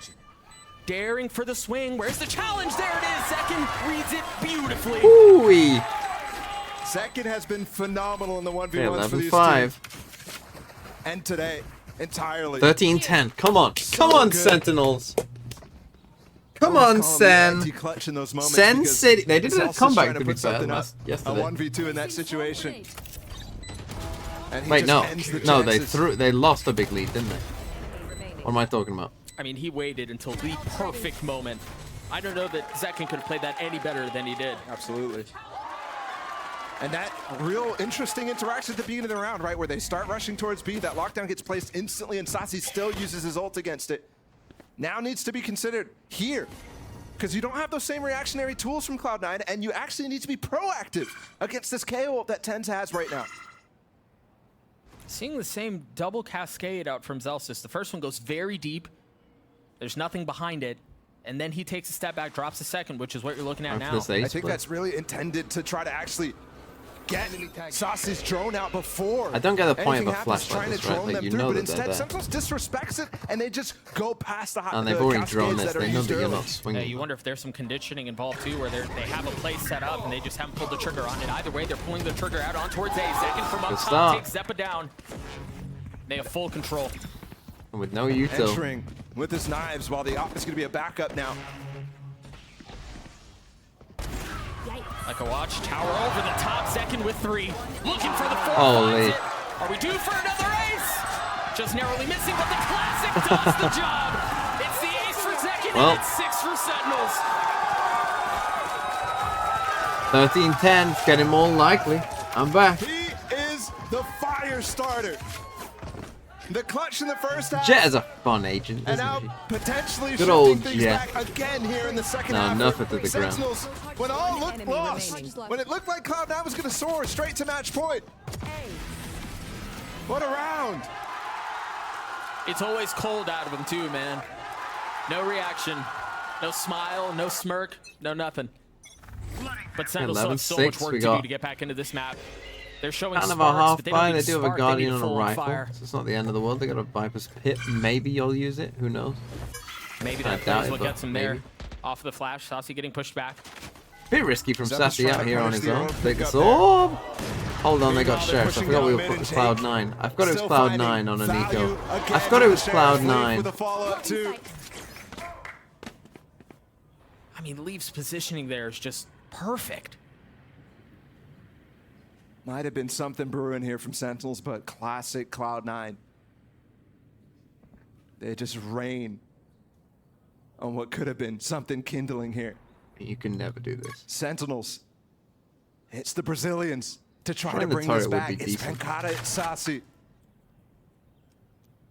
L: Daring for the swing. Where's the challenge? There it is. Second reads it beautifully.
A: Ooh-wee.
P: Second has been phenomenal in the 1v1s for these
A: 11-5.
P: teams. And today, entirely.
A: 13-10. Come on. Come on,
P: good.
A: Sentinels. Come on, Sen. Sen City. They did a comeback, to be fair, yesterday.
P: A 1v2 in that situation. And he
A: Wait,
P: just
A: no.
P: ends the
A: No,
P: chances.
A: they lost a big lead, didn't they? What am I talking about?
L: I mean, he waited until the perfect moment. I don't know that Zekin could have played that any better than he did.
P: Absolutely. And that real interesting interaction at the beginning of the round, right, where they start rushing towards B, that lockdown gets placed instantly, and Saci still uses his ult against it. Now needs to be considered here, because you don't have those same reactionary tools from Cloud9, and you actually need to be proactive against this KO ult that Tens has right now.
L: Seeing the same double cascade out from Zellsis. The first one goes very deep. There's nothing behind it. And then he takes a step back, drops a second, which is what you're looking at now.
P: I think that's really intended to try to actually get Saci's drone out before
A: I don't get the point of a
P: anything
A: flash
P: happens,
A: like
P: trying
A: this,
P: to
A: right?
P: drone
A: Like,
P: them
A: you
P: through,
A: know
P: but
A: that they're
P: instead
A: there.
P: Sentinels disrespects it and they just go past the
A: And they've already
P: cascades
A: drawn this.
P: that are
A: They know
P: used
A: that you're
P: early.
A: not swinging.
L: Yeah, you wonder if there's some conditioning involved too, where they have a play set up and they just haven't pulled the trigger on it. Either way, they're pulling the trigger out on towards A. Zekin from up
A: Good
L: top
A: start.
L: takes Zeppa down. They have full control.
A: And with no util.
P: Entering with his knives while the op is going to be a backup now.
L: Like a watch tower over the top. Zekin with 3. Looking for the 4.
A: Holy.
L: Are we due for another ace? Just narrowly missing, but the classic does the job. It's the ace for Zekin,
A: Well.
L: and it's 6 for Sentinels.
A: 13-10. It's getting more likely. I'm back.
P: He is the fire starter. The clutch in the first half.
A: Jet is a fun agent,
P: And
A: isn't
P: now
A: he?
P: potentially
A: Good
P: shifting
A: old
P: things
A: Jet.
P: back again here in the second
A: No,
P: half.
A: enough it to the ground.
P: Sentinels, when all looked lost, when it looked like Cloud9 was going to soar straight to match point. What a round.
L: It's always cold out of him too, man. No reaction. No smile, no smirk, no nothing. But Sentinels still have so
A: 11-6,
L: much work
A: we
L: to
A: got
L: do to get back into this map. They're showing
A: kind of
L: sparks,
A: a half
L: but they don't
A: buy.
L: need
A: They do have a
L: spark, they
A: Guardian
L: need
A: on a
L: full
A: rifle,
L: fire.
A: so it's not the end of the world. They got a Viper's Pit. Maybe you'll use it. Who knows?
L: Maybe
A: I
L: that
A: doubt
L: is
A: it,
L: what
A: but
L: gets him
A: maybe.
L: there. Off of the flash, Saucy getting pushed back.
A: Bit risky from
P: Zephyr's
A: Sassy
P: trying
A: out
P: to
A: here on
P: punish
A: his
P: the
A: own.
P: own
A: Take
P: pick
A: this
P: up
A: orb. Hold on, they got
P: Meanwhile, they're
A: Sheriff. I
P: pushing
A: forgot we
P: down
A: were
P: mid and
A: Cloud
P: Jake.
A: 9. I forgot it was
P: Still
A: Cloud
P: finding
A: 9 on a
P: value
A: Nico.
P: again
A: I forgot it
P: with
A: was
P: the
A: Cloud
P: Sheriff. Leaf
A: 9.
P: with a follow-up too.
L: I mean, Leaf's positioning there is just perfect.
P: Might have been something brewing here from Sentinels, but classic Cloud9. They just rain on what could have been something kindling here.
A: You can never do this.
P: Sentinels. It's the Brazilians to try to
A: Trying the
P: bring this
A: turret would
P: back.
A: be
P: It's
A: decent.
P: Pancada and Sassy.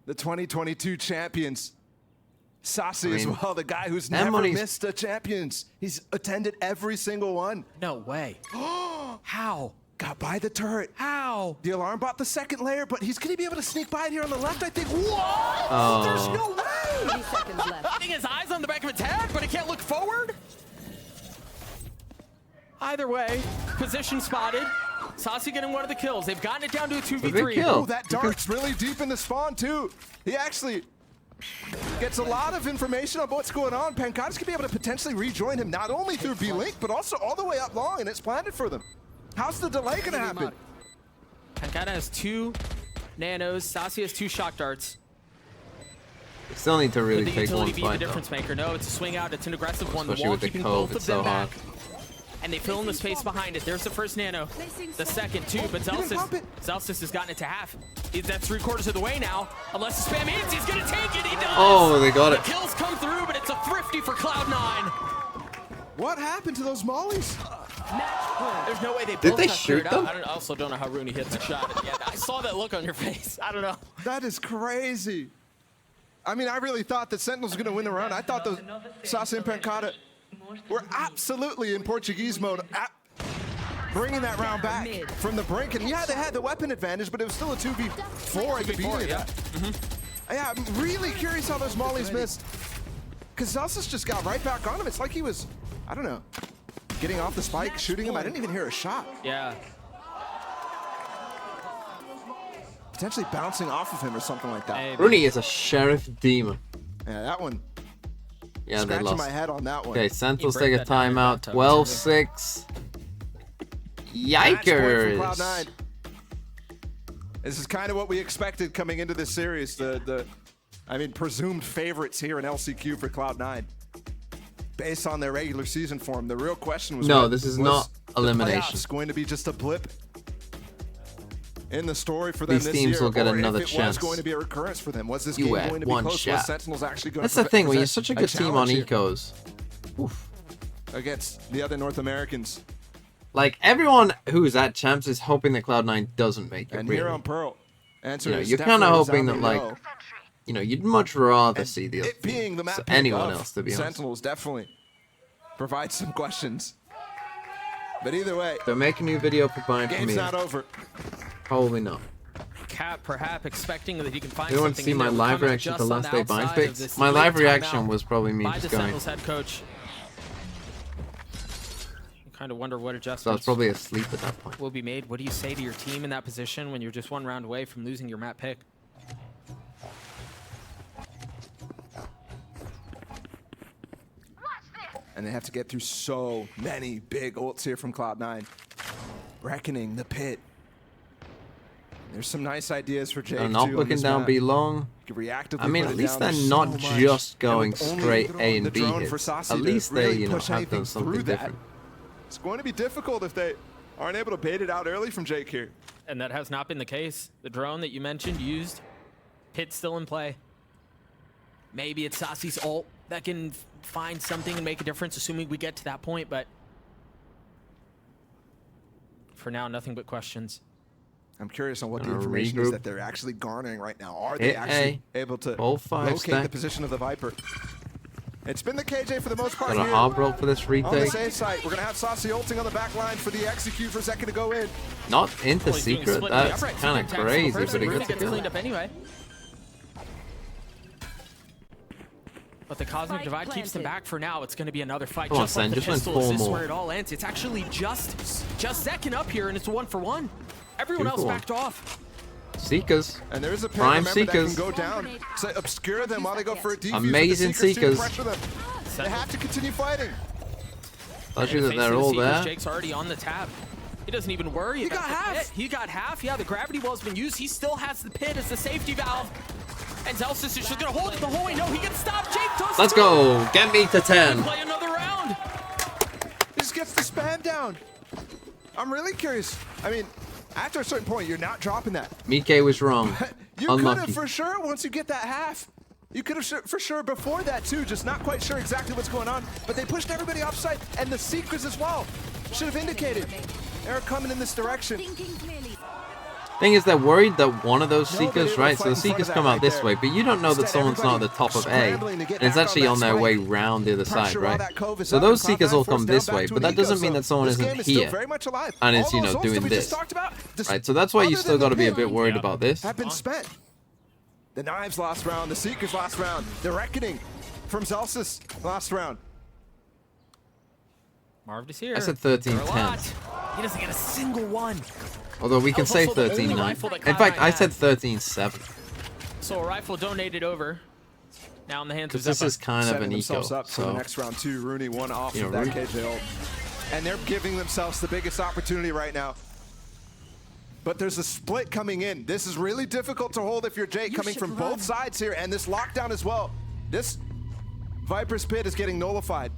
P: The 2022 champions. Sassy as
A: mean,
P: well, the guy who's
A: that
P: never
A: money's-
P: missed a champions. He's attended every single one.
L: No way. How?
P: Got by the turret.
L: How?
P: The alarm bought the second layer, but he's going to be able to sneak by it here on the left, I think. What?
A: Oh.
P: There's no way.
Q: 30 seconds left.
L: Putting his eyes on the back of his head, but he can't look forward? Either way, position spotted. Saucy getting one of the kills. They've gotten it down to a 2v3.
A: kill.
P: Oh, that dart's really deep in the spawn, too. He actually gets a lot of information on what's going on. Pancada's going to be able to potentially rejoin him, not only through B-Link, but also all the way up long, and it's planted for them. How's the delay going to happen?
L: Pancada has 2 nanos. Saucy has 2 shock darts.
A: They still need to really
L: Could the
A: take one
L: utility be the
A: fight, though.
L: difference maker? No, it's a swing out. It's an aggressive one. The
A: Especially
L: wall
A: with the
L: keeping
A: cove,
L: both of
A: it's
L: them
A: so
L: back.
A: hard.
L: And they fill in the space behind it. There's the first nano. The second, too. But Zelsys has gotten it to half. That's 3/4 of the way now. Unless the spam hits, he's going to take it. He does.
A: Oh, they got
L: the
A: it.
L: kills come through, but it's a thrifty for Cloud9.
P: What happened to those mollies?
L: There's no way they both
A: Did they
L: got
A: shoot
L: cleared out.
A: them?
L: I also don't know how Rooney hit the shot. Yeah, I saw that look on your face. I don't know.
P: That is crazy. I mean, I really thought that Sentinels were going to win the round. I thought the Sassy and Pancada were absolutely in Portuguese mode, bringing that round back from the brink. And yeah, they had the weapon advantage, but it was still a 2v4 at the beginning of that. Yeah, I'm really curious how those mollies missed. Because Zelsys just got right back on him. It's like he was, I don't know, getting off the spike, shooting him. I didn't even hear a shot.
L: Yeah.
P: Potentially bouncing off of him or something like that.
A: Rooney is a Sheriff demon.
P: Yeah, that one.
A: Yeah, they
P: Scratching
A: lost.
P: my head on that one.
A: Okay, Sentinels
L: You break
A: take a
L: that down in
A: timeout.
L: bathtub,
A: 12-6.
P: Match point for
A: Yikers.
P: Cloud9. This is kind of what we expected coming into this series. I mean, presumed favorites here in LCQ for Cloud9. Based on their regular season form. The real question was,
A: No, this is not elimination.
P: It's going to be just a blip in the story for them
A: These
P: this
A: teams
P: year,
A: will get
P: or
A: another
P: if it
A: chance.
P: was going to be a recurrence for them. Was this
A: You
P: game
A: had
P: going to be
A: one
P: close?
A: shot.
P: Was Sentinels actually going
A: That's
P: to
A: the thing, when you're
P: possess
A: such a good team on
P: challenge here
A: ecos. Oof.
P: against the other North Americans.
A: Like, everyone who's at Champs is hoping that Cloud9 doesn't make it,
P: And
A: really.
P: here on Pearl, answer is
A: you're kind of
P: definitely
A: hoping that,
P: resounding
A: like,
P: no.
A: you'd much rather see the
P: It being the map pick
A: anyone
P: of
A: else, to be honest.
P: Sentinels definitely provides some questions. But either way,
A: They're making a new video for buying from
P: game's
A: me.
P: not over.
A: Probably not.
L: Cap perhaps expecting that he can find
A: You want to
L: something
A: see
L: in
A: my
L: there. We're
A: live
L: coming
A: reaction to
L: just on
A: last
L: the
A: day bind
L: outside of
A: picks?
L: this
A: My
L: late
A: live
L: timeout
A: reaction was probably me
L: by
A: just
L: the
A: going.
L: Sentinels head coach. Kind of wonder what adjustments
A: So I was probably asleep at that point.
L: will be made. What do you say to your team in that position when you're just one round away from losing your map pick?
P: And they have to get through so many big ults here from Cloud9. Reckoning, the pit. There's some nice ideas for Jake
A: They're not
P: too on
A: looking
P: this
A: down
P: map.
A: B long.
P: You can reactively
A: I mean,
P: put
A: at
P: it
A: least
P: down.
A: they're
P: There's
A: not
P: so much.
A: just going
P: And with only
A: straight
P: the
A: A and
P: the
A: B
P: drone
A: hits.
P: for Sassy
A: At
P: to
A: least they,
P: really push
A: have
P: anything
A: done something
P: through that.
A: different.
P: It's going to be difficult if they aren't able to bait it out early from Jake here.
L: And that has not been the case. The drone that you mentioned used, pit still in play. Maybe it's Sassy's ult that can find something and make a difference, assuming we get to that point, but for now, nothing but questions.
P: I'm curious on what the
A: Gonna
P: information is
A: regroup.
P: that they're actually garnering right now. Are they
A: Hit
P: actually
A: A.
P: able to
A: All 5
P: locate
A: stack.
P: the position of the Viper? It's been the KJ for the most part
A: Got a
P: here.
A: hard roll for this
P: On the
A: retake.
P: safe side, we're going to have Sassy ulting on the back line for the execute for Zeka to go in.
A: Not into
L: Well, he's doing
A: secret.
L: split in the
A: That's
L: upright
A: kind of
L: secret tactical
A: crazy,
L: first,
A: but he
L: Rooney
A: gets a
L: gets
A: kill.
L: cleaned up anyway. But the Cosmic Divide keeps them back for now. It's going to be another fight.
A: Come on,
L: just like
A: Sen,
L: the
A: just win
L: pistol.
A: 4
L: This is
A: more.
L: where it all ends. It's actually just second up here, and it's a 1-for-1. Everyone
A: 2
L: else
A: for 1.
L: backed off.
A: Seekers.
P: And there is a
A: Prime
P: pair, remember, that
A: Seekers.
P: can go down to obscure them while they go for a defuse.
A: Amazing
P: But the
A: Seekers.
P: pressure them. They have to continue fighting.
A: Tells you that they're all there.
L: Jake's already on the tab. He doesn't even worry about the pit. He got half. Yeah, the gravity wall's been used. He still has the pit as the safety valve. And Zellsis is just going to hold it the whole way. No, he gets stopped. Jake does.
A: Let's go. Get me to 10.
L: Play another round.
P: Just gets the spam down. I'm really curious. I mean, after a certain point, you're not dropping that.
A: Mike was wrong.
P: You could
A: Unlucky.
P: have for sure once you get that half. You could have for sure before that too, just not quite sure exactly what's going on. But they pushed everybody offside, and the Seekers as well. Should have indicated. They're coming in this direction.
A: Thing is, they're worried that one of those
P: Nobody
A: Seekers,
P: will
A: right?
P: fight
A: So
P: in
A: the
P: front
A: Seekers
P: of
A: come
P: that
A: out
P: right
A: this
P: there.
A: way, but you don't know that
P: Instead,
A: someone's not at the top of A.
P: scrambling to get
A: And it's
P: back
A: actually
P: on
A: on
P: that
A: their way
P: swing.
A: round the other side,
P: Pressure while
A: right?
P: that cove is
A: So
P: up,
A: those
P: and
A: Seekers
P: Cloud9
A: will come
P: forced
A: this
P: down
A: way,
P: back to
A: but
P: an
A: that doesn't
P: eco,
A: mean
P: so
A: that someone
P: this game
A: isn't
P: is still
A: here.
P: very much alive.
A: And it's,
P: All
A: you
P: those
A: know,
P: ults that
A: doing
P: we just
A: this.
P: talked about,
A: Right, so that's why you
P: other
A: still
P: than
A: got to
P: the
A: be a
P: pit,
A: bit worried about this.
P: have been spent. The Knives last round, the Seekers last round, the Reckoning from Zellsis last round.
L: Marv is here.
A: I said
L: For a
A: 13-10.
L: lot. He doesn't get a single one.
A: Although we can
L: was
A: say
L: also the only
A: 13-9.
L: rifle that
A: In fact,
L: Cloud9
A: I
L: had.
A: said 13-7.
L: So a rifle donated over. Now in the hands of
A: Because this
L: Zeppa.
A: is kind of
P: Setting
A: an eco.
P: themselves up for the
A: So
P: next round too. Rooney one off
A: You
P: of
A: know,
P: that
A: Rooney-
P: KJ ult. And they're giving themselves the biggest opportunity right now. But there's a split coming in. This is really difficult to hold if you're Jake, coming from both sides here, and this lockdown as well. This Viper's Pit is getting nullified.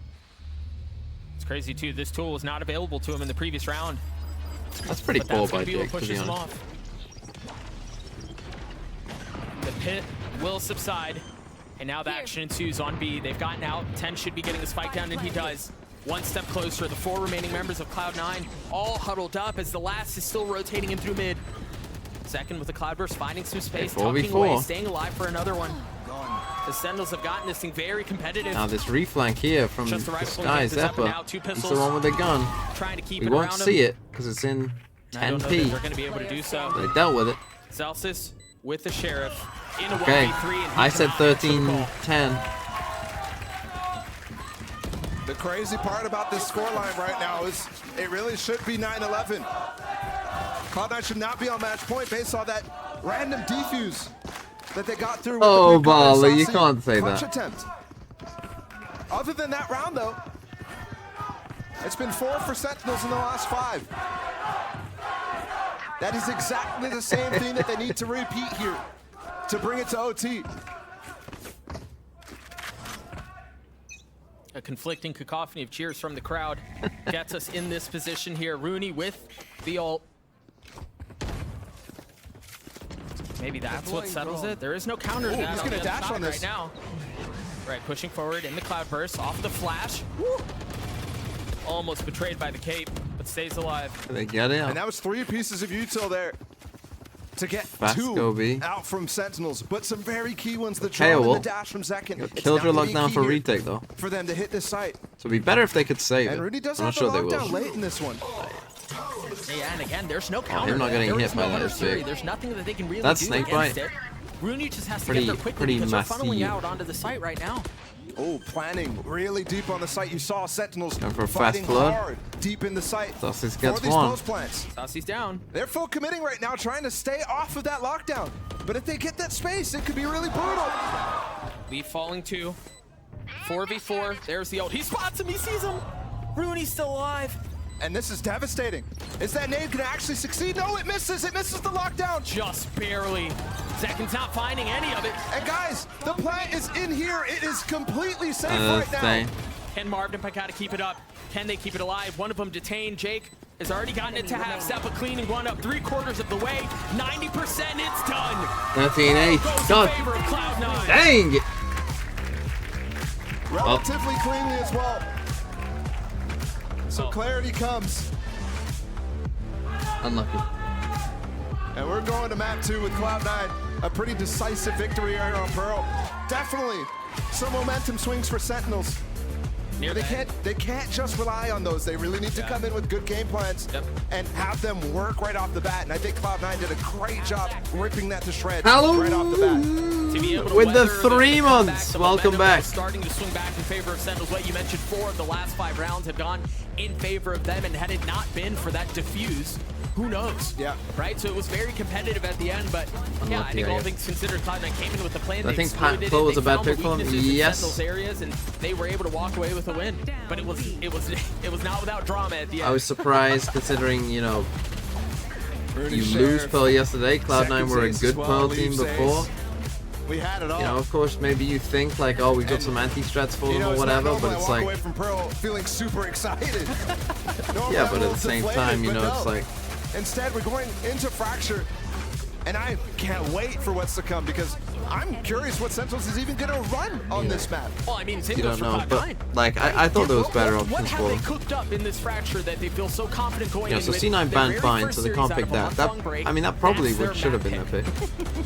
L: It's crazy too. This tool was not available to him in the previous round.
A: that's pretty
L: But
A: cool
L: that's
A: by
L: gonna be what
A: Jake, to
L: pushes
A: be
L: him
A: honest.
L: off. The pit will subside, and now the action ensues on B. They've gotten out. 10 should be getting a spike down, and he does. One step closer. The 4 remaining members of Cloud9 all huddled up as the last is still rotating in through mid. Second with the Cloudburst finding some space, tucking
A: 4v4.
L: away, staying alive for another one. The Sentinels have gotten this thing very competitive.
A: Now this reflank here from
L: Just the
A: this
L: rifle
A: guy,
L: against the Zeppa now,
A: Zeppa.
L: 2
A: He's the
L: pistols.
A: one with the gun.
L: Trying to keep
A: We
L: it
A: won't
L: around
A: see
L: him.
A: it because it's in
L: I don't know that
A: 10p.
L: they're going to be able to do so.
A: They dealt with it.
L: Celsius with the Sheriff in a
A: Okay,
L: 1v3. And he
A: I said
L: cannot answer the call.
A: 13-10.
P: The crazy part about this scoreline right now is it really should be 9-11. Cloud9 should not be on match point based on that random defuse that they got through with
A: Oh,
P: the big
A: Bali, you
P: Saucy
A: can't say
P: clutch
A: that.
P: attempt. Other than that round, though, it's been 4 for Sentinels in the last 5. That is exactly the same thing that they need to repeat here to bring it to OT.
L: A conflicting cacophony of cheers from the crowd gets us in this position here. Rooney with the ult. Maybe that's what settles it. There is no counter to
P: Ooh,
L: that.
P: he's
L: on
P: gonna
L: the other
P: dash
L: side
P: on this.
L: right now. Right, pushing forward in the Cloudburst, off the flash. Almost betrayed by the cape, but stays alive.
A: They get it.
P: And that was 3 pieces of util there to get
A: Fast
P: 2
A: go B.
P: out from Sentinels, but some very key ones. The
A: KO
P: drone and
A: ult.
P: the dash from Zekin. It's
A: Killjoy
P: not
A: locked down
P: key
A: for
P: here
A: retake though.
P: for them to hit this site.
A: So it'd be better if they could save
P: And
A: it.
P: Rudy does
A: I'm not
P: have the
A: sure they
P: lockdown
A: will.
P: late in this one.
L: Yeah, and again, there's no counter.
A: him not
L: there.
A: getting
L: There
A: hit
L: is
A: by
L: no
A: that
L: other
A: is
L: Siri.
A: big.
L: There's nothing that they can really
A: That's
L: do
A: snake
L: against
A: bite.
L: it. Rooney just has to
A: Pretty-
L: get there quickly
A: pretty
L: because they're funneling
A: massive.
L: out onto the site right now.
P: Oh, planning really deep on the site. You saw Sentinels
A: Going for a fast
P: fighting
A: flood.
P: hard deep in the site
A: Saucy's
P: for
A: gets
P: these
A: one.
P: post plants.
L: Saucy's down.
P: They're full committing right now, trying to stay off of that lockdown. But if they get that space, it could be really brutal.
L: Leaf falling 2. 4v4. There's the ult. He spots him. He sees him. Rooney's still alive.
P: And this is devastating. Is that nade gonna actually succeed? No, it misses. It misses the lockdown.
L: Just barely. Zekin's not finding any of it.
P: And guys, the plant is in here. It is completely safe
A: Uh,
P: right now.
A: thing.
L: Can Marv and Pekka keep it up? Can they keep it alive? One of them detained. Jake has already gotten it to half. Zeppa cleaning one up 3/4 of the way. 90%, it's done.
A: 13-8.
L: Goes in
A: God
L: favor of Cloud9.
A: dang it.
P: Relatively cleanly as well. So clarity comes.
A: Unlucky.
P: And we're going to map 2 with Cloud9. A pretty decisive victory here on Pearl. Definitely some momentum swings for Sentinels. They can't just rely on those. They really need to come in with good game plans and have them work right off the bat. And I think Cloud9 did a great job ripping that to shreds right off the bat.
A: With the 3 months, welcome back.
L: Starting to swing back in favor of Sentinels. What you mentioned, 4 of the last 5 rounds have gone in favor of them, and had it not been for that defuse, who knows?
P: Yeah.
L: Right? So it was very competitive at the end, but yeah, I think all things considered, Cloud9 came in with the plan.
A: I think Pat Flo was a bad pick for him. Yes.
L: Areas, and they were able to walk away with a win. But it was not without drama at the end.
A: I was surprised considering, you know, you lose Pearl yesterday. Cloud9 were a good Pearl team before.
P: We had it all.
A: You know, of course, maybe you think like, oh, we've got some anti-strats for them or whatever, but it's like,
P: away from Pearl feeling super excited.
A: yeah, but at the same time, you know, it's like,
P: instead we're going into Fracture, and I can't wait for what's to come because I'm curious what Sentinels is even going to run on this map.
L: Well, I mean,
A: you don't know, but like I thought there was better options
L: what
A: for
L: have
A: them.
L: they cooked up in this Fracture that they feel so confident going
A: Yeah,
L: in
A: so
L: with
A: C9
L: their
A: banned
L: very
A: fine,
L: first
A: so they can't
L: series
A: pick
L: out of
A: that.
L: a long break?
A: I mean, that probably
L: That's
A: should have
L: their
A: been their pick.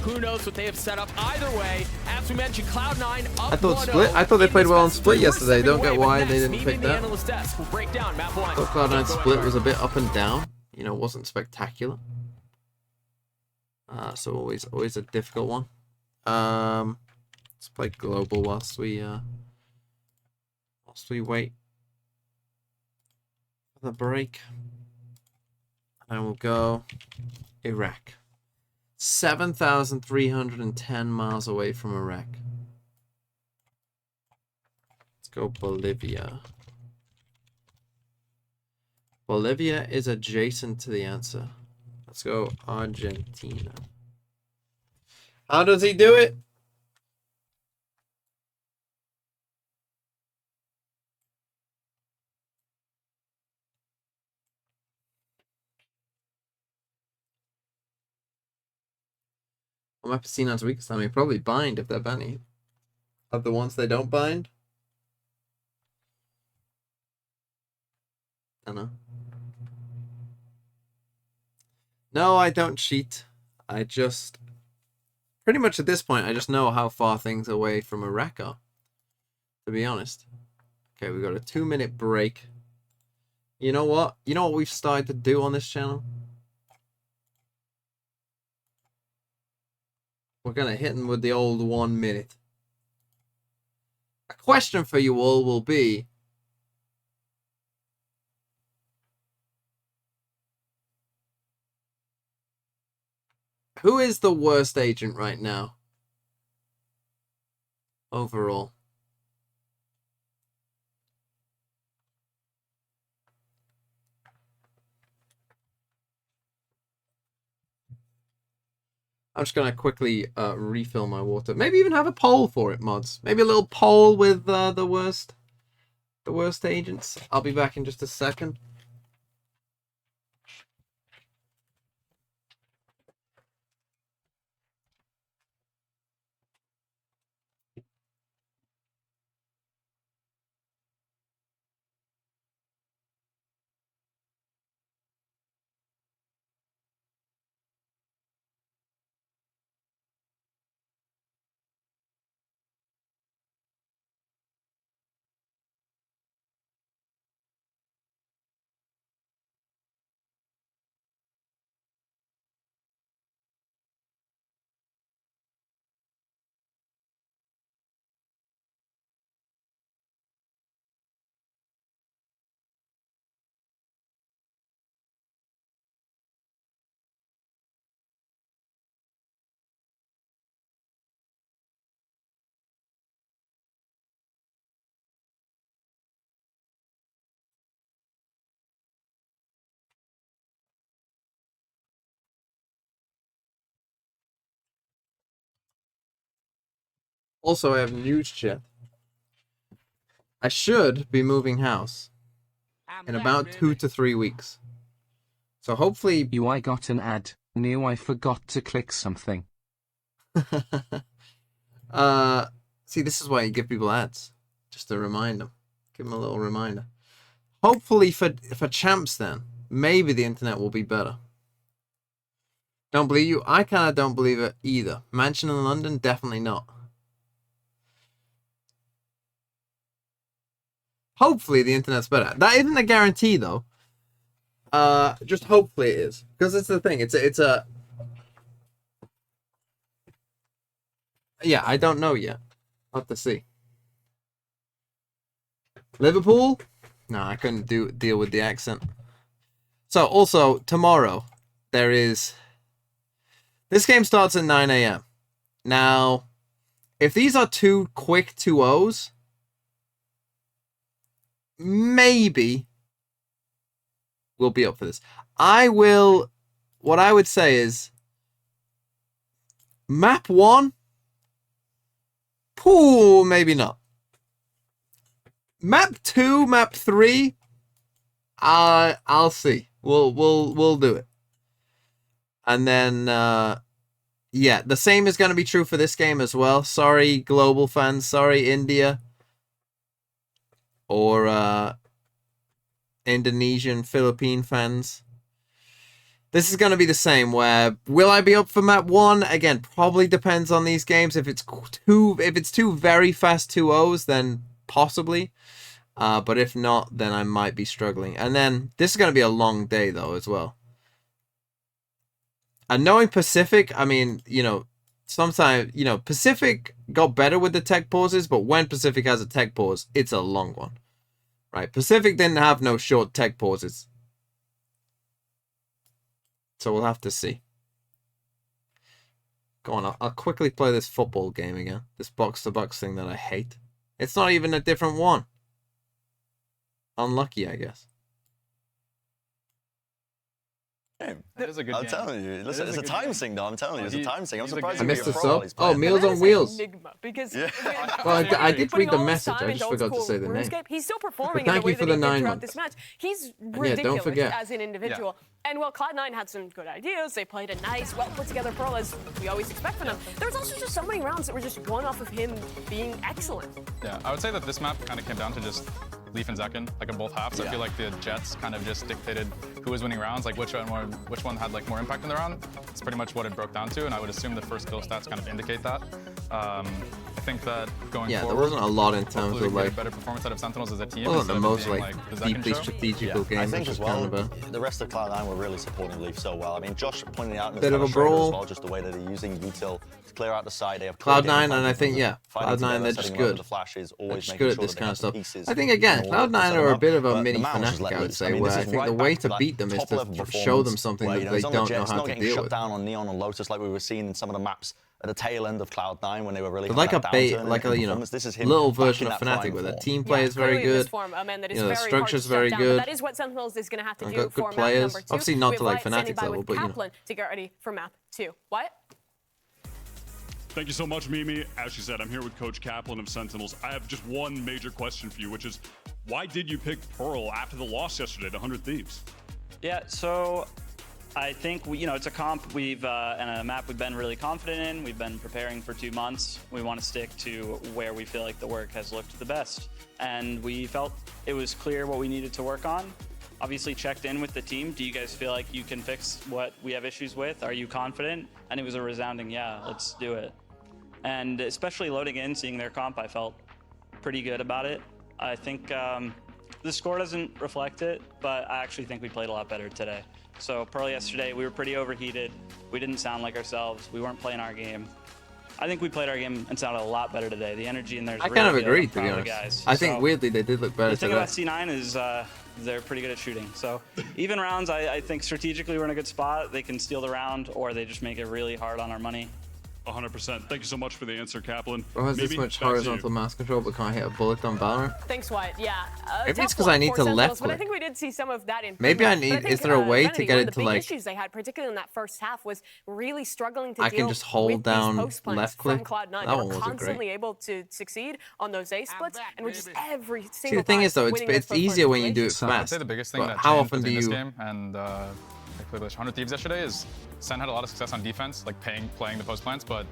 L: Who knows what they have set up? Either way, as we mentioned, Cloud9 up
A: I thought
L: 1-0
A: Split. I thought they played well on Split
L: in this
A: yesterday. Don't get
L: second
A: why
L: wave,
A: they
L: and
A: didn't
L: next,
A: pick
L: meeting the
A: that.
L: analyst desk. We'll break down map 1.
A: I thought Cloud9 Split was a bit up and down. You know, wasn't spectacular. So always a difficult one. Let's play global whilst we wait for the break. And we'll go Iraq. 7,310 miles away from Iraq. Let's go Bolivia. Bolivia is adjacent to the answer. Let's go Argentina. How does he do it? What map is C9's weakest? I mean, probably bind if they're banning. Of the ones they don't bind? I don't know. No, I don't cheat. I just... Pretty much at this point, I just know how far things away from Iraq are. To be honest. Okay, we got a 2-minute break. You know what? You know what we've started to do on this channel? We're going to hit them with the old 1 minute. A question for you all will be... Who is the worst agent right now? Overall. I'm just gonna quickly refill my water. Maybe even have a poll for it, mods. Maybe a little poll with the worst agents. I'll be back in just a second. Also, I have news chat. I should be moving house in about 2 to 3 weeks. So hopefully...
R: I got an ad. Knew I forgot to click something.
A: See, this is why you give people ads. Just to remind them. Give them a little reminder. Hopefully for champs then, maybe the internet will be better. Don't believe you? I kind of don't believe it either. Mansion in London? Definitely not. Hopefully the internet's better. That isn't a guarantee though. Just hopefully it is, because it's the thing. It's a. Yeah, I don't know yet. I'll have to see. Liverpool? No, I couldn't deal with the accent. So also tomorrow there is. This game starts at 9 a.m. Now, if these are two quick 2-0s, maybe we'll be up for this. What I would say is map 1. Ooh, maybe not. Map 2, map 3. I'll see. We'll do it. And then yeah, the same is going to be true for this game as well. Sorry, global fans. Sorry, India. Or Indonesian, Philippine fans. This is going to be the same, where will I be up for map 1? Again, probably depends on these games. If it's two very fast 2-0s, then possibly. But if not, then I might be struggling. And then this is going to be a long day though as well. And knowing Pacific, I mean, you know, sometimes, you know, Pacific got better with the tech pauses, but when Pacific has a tech pause, it's a long one. Right? Pacific didn't have no short tech pauses. So we'll have to see. Go on, I'll quickly play this football game again. This box-to-box thing that I hate. It's not even a different one. Unlucky, I guess.
E: That is a good
D: I'm
E: game.
D: telling you, listen, it's a time sing though. I'm telling you, it's a time sing. I'm surprised
A: I
D: you
A: missed the
D: pro
A: sub.
D: while he's
A: Oh,
D: playing.
A: Meals on Wheels.
B: Because
A: Well, I did read the
B: putting all this
A: message.
B: time
A: I
B: into
A: just
B: old
A: forgot to
B: school
A: say the name.
B: RuneScape, he's still performing
A: But
B: in
A: thank
B: the way
A: you for
B: that
A: the
B: he did
A: 9
B: throughout
A: months.
B: this match. He's
A: yeah, don't
B: ridiculous
A: forget.
B: as an individual. And while Cloud9 had some good ideas, they played a nice, well put together Pearl as we always expect from them. There was also just so many rounds that were just one off of him being excellent.
E: Yeah, I would say that this map kind of came down to just Leaf and Zekken, like in both halves. I feel like the Jets kind of just dictated who was winning rounds, like which one had like more impact in the round. It's pretty much what it broke down to, and I would assume the first kill stats kind of indicate that. I think that going forward,
A: there wasn't a lot in terms of like
E: a better performance out of Sentinels as a team.
A: wasn't the most
E: being,
A: like
E: the Zekken
A: deeply
E: show.
A: strategical game.
D: I think
A: which
D: as
A: is kind
D: well,
A: of a
D: the rest of Cloud9 were really supporting Leaf so well. I mean, Josh pointed out in
A: Bit
D: the
A: of a
D: trailer
A: brawl.
D: as well, just the way that they're using util to clear out the side. They have
A: Cloud9, and I think Cloud9 they're just good.
D: The flashes,
A: They're
D: always
A: just
D: making
A: good at
D: sure
A: this
D: that
A: kind of
D: they have
A: stuff.
D: the pieces
A: I think again,
D: in order to
A: Cloud9
D: set
A: are
D: them
A: a
D: up,
A: bit of a
D: but
A: mini
D: the man was just
A: Fnatic,
D: let
A: I would
D: loose.
A: say,
D: I mean,
A: where
D: this
A: I
D: is
A: think
D: right
A: the way
D: back
A: to
D: that
A: beat them is
D: top-level
A: to show
D: performance
A: them something
D: where,
A: that
D: you know,
A: they
D: he's on the
A: don't know
D: Jets,
A: how
D: not
A: to
D: getting
A: deal
D: shut
A: with.
D: down on Neon and Lotus like we were seeing in some of the maps at the tail end of Cloud9 when they were really
A: But
D: having
A: like a
D: that
A: bait,
D: downturn
A: like
D: in
A: a, you know,
D: performance. This is him
A: little
D: back
A: version
D: in
A: of
D: that
A: Fnatic
D: prime
A: where the
D: form.
A: team play is very
B: Clearly in this
A: good.
B: form, a man that is
A: You know, the
B: very
A: structure's
B: hard to
A: very
B: shut down,
A: good.
B: but that is what Sentinels is going to have to
A: And
B: do
A: got good
B: for
A: players.
B: map number 2.
A: Obviously not
B: We
A: to
B: have
A: like
B: Light standing
A: Fnatic's
B: by
A: level,
B: with
A: but you know.
B: Kaplan to get ready for map 2. What?
H: Thank you so much, Mimi. As she said, I'm here with Coach Kaplan of Sentinels. I have just one major question for you, which is, why did you pick Pearl after the loss yesterday to 100 Thieves?
S: Yeah, so I think it's a comp and a map we've been really confident in. We've been preparing for 2 months. We want to stick to where we feel like the work has looked the best. And we felt it was clear what we needed to work on. Obviously checked in with the team. Do you guys feel like you can fix what we have issues with? Are you confident? And it was a resounding, yeah, let's do it. And especially loading in, seeing their comp, I felt pretty good about it. I think the score doesn't reflect it, but I actually think we played a lot better today. So Pearl yesterday, we were pretty overheated. We didn't sound like ourselves. We weren't playing our game. I think we played our game and sounded a lot better today. The energy in there is
A: I
S: really
A: kind of
S: good.
A: agree,
S: I'm
A: to be
S: proud of
A: honest.
S: the guys.
A: I think
S: So,
A: weirdly they did look better
S: the thing
A: today.
S: about C9 is they're pretty good at shooting. So even rounds, I think strategically we're in a good spot. They can steal the round, or they just make it really hard on our money.
H: 100%. Thank you so much for the answer, Kaplan.
A: Bro has this
H: Mimi,
A: much
H: back to you.
A: horizontal mouse control but can't hit a bullet on Valorant.
B: Thanks, Wyatt. Yeah.
A: Maybe
B: tough
A: it's 'cause
B: one
A: I need
B: for
A: to
B: Sentinels,
A: left
B: but I
A: click.
B: think we did see some of that in.
A: Maybe I need. Is there a way to
B: Vanity,
A: get
B: one
A: it
B: of
A: to
B: the big
A: like?
B: issues they had, particularly in that first half, was really struggling to
A: I
B: deal
A: can just hold
B: with
A: down
B: these post plans
A: left
B: from
A: click.
B: Cloud9.
A: That
B: They
A: one
B: were
A: wasn't
B: constantly
A: great.
B: able to succeed on those A splits, and we're just every single
A: See, the thing
B: time
A: is though,
B: winning those
A: it's
B: first
A: easier when you
B: point
A: do it
B: situations.
E: I'd
A: fast.
E: say the biggest thing
A: But
E: that
A: how
E: changed
A: often do
E: between this
A: you?
E: game and I played with 100 Thieves yesterday is Sen had a lot of success on defense, like playing the post plants, but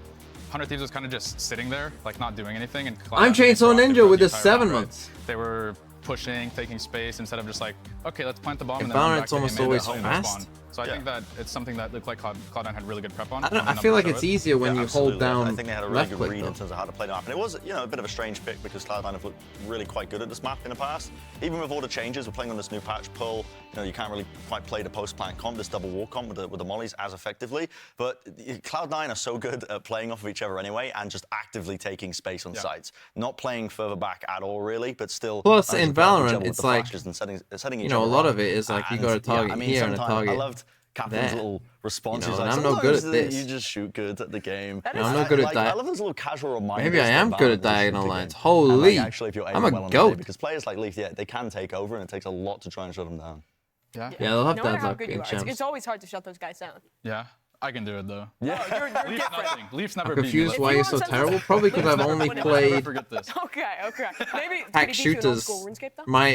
E: 100 Thieves was kind of just sitting there, like not doing anything. And
A: I'm Chainsaw Ninja with the 7 months.
E: They were pushing, taking space instead of just like, okay, let's plant the bomb
A: And
E: and then run back
A: Valorant's
E: to
A: almost
E: aim and
A: always
E: home
A: fast.
E: respawn. So I think that it's something that looked like Cloud9 had really good prep on.
A: I feel like it's easier when you hold down.
D: I think they had a really good read in terms of how to play the map. And it was, you know, a bit of a strange pick because Cloud9 have looked really quite good at this map in the past. Even with all the changes, we're playing on this new patch pull. You know, you can't really quite play the post-plant comp, this double wall comp with the mollies as effectively. But Cloud9 are so good at playing off of each other anyway and just actively taking space on sites. Not playing further back at all, really, but still.
A: Plus, in Valorant, it's like,
D: setting
A: you know, a lot of it is like you got to target here and a target.
D: I loved Captain's little response.
A: You know,
D: like,
A: I'm no good at this.
D: You just shoot good at the game.
A: No, I'm not good at
D: I love those little casual reminders.
A: Maybe I am good at diagonal lines. Holy,
D: like, actually, if you're
A: I'm a
D: well
A: goat.
D: because players like Leaf, they can take over, and it takes a lot to try and shut them down.
E: Yeah,
A: they'll have
B: no matter
A: dads
B: how
A: up
B: good
A: in
B: you are,
A: champs.
B: it's always hard to shut those guys down.
E: Yeah, I can do it though.
D: Yeah,
B: you're
E: Leaf's
B: different.
E: nothing. Leaf's never
A: I'm
E: beat
A: confused
E: me.
A: why you're so terrible. Probably because I've only played
B: Okay. Maybe
A: tac shooters. My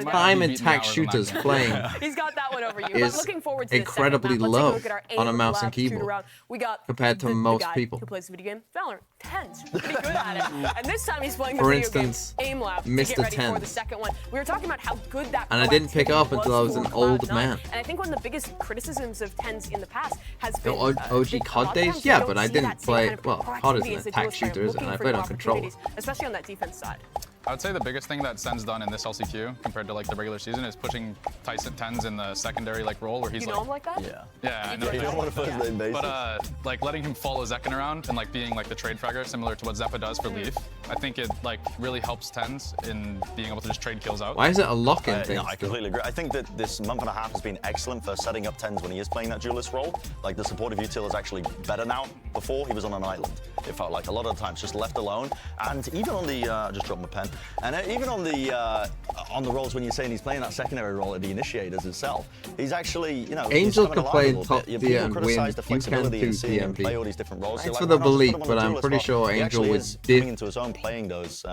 A: time in tac shooters playing
B: He's got that one over you.
A: is
B: But looking forward to
A: incredibly
B: this
A: low
B: Let's take a look at our
A: on a
B: aim
A: mouse and
B: lab
A: keyboard
B: shoot-around. We got
A: compared to
B: the
A: most
B: guy
A: people.
B: who plays the video game Valorant. Tens, pretty good at it. And this time he's playing the
A: For
B: video
A: instance,
B: game Aim Lab to
A: Mr.
B: get ready for the
A: Tens.
B: second one. We were talking about how good that
A: And I didn't pick up until I was an old
B: Cloud9.
A: man.
B: And I think one of the biggest criticisms of Tens in the past has
A: The
B: been
A: OG COD days? Yeah, but I didn't play, well, COD isn't a tac shooter, is it? And I played on controller.
B: Especially on that defense side.
E: I would say the biggest thing that Sen's done in this LCQ compared to like the regular season is pushing Tyson Tens in the secondary like role where he's
B: You know him like that?
E: Yeah, I know.
D: You don't want to first name basis.
E: But like letting him follow Zekken around and like being like the trade fragger similar to what Zeppa does for Leaf, I think it like really helps Tens in being able to just trade kills out.
A: Why is it a lock-in thing?
D: No, I completely agree. I think that this month and a half has been excellent for setting up Tens when he is playing that duelist role. Like the supportive util is actually better now. Before he was on an island. It felt like a lot of the times just left alone. And even on the just dropped my pen. And even on the roles when you're saying he's playing that secondary role at the initiators itself, he's actually, you know,
A: Angel
D: he's
A: could play top tier and win.
D: The
A: You
D: flexibility
A: can
D: in
A: do
D: seeing him
A: TMB.
D: play all these different roles.
A: Thanks
D: You're
A: for
D: like,
A: the
D: why not just
A: belief,
D: put him on
A: but
D: the
A: I'm
D: duelist
A: pretty
D: role?
A: sure
D: He
A: Angel
D: actually
A: would
D: is coming into his own playing those,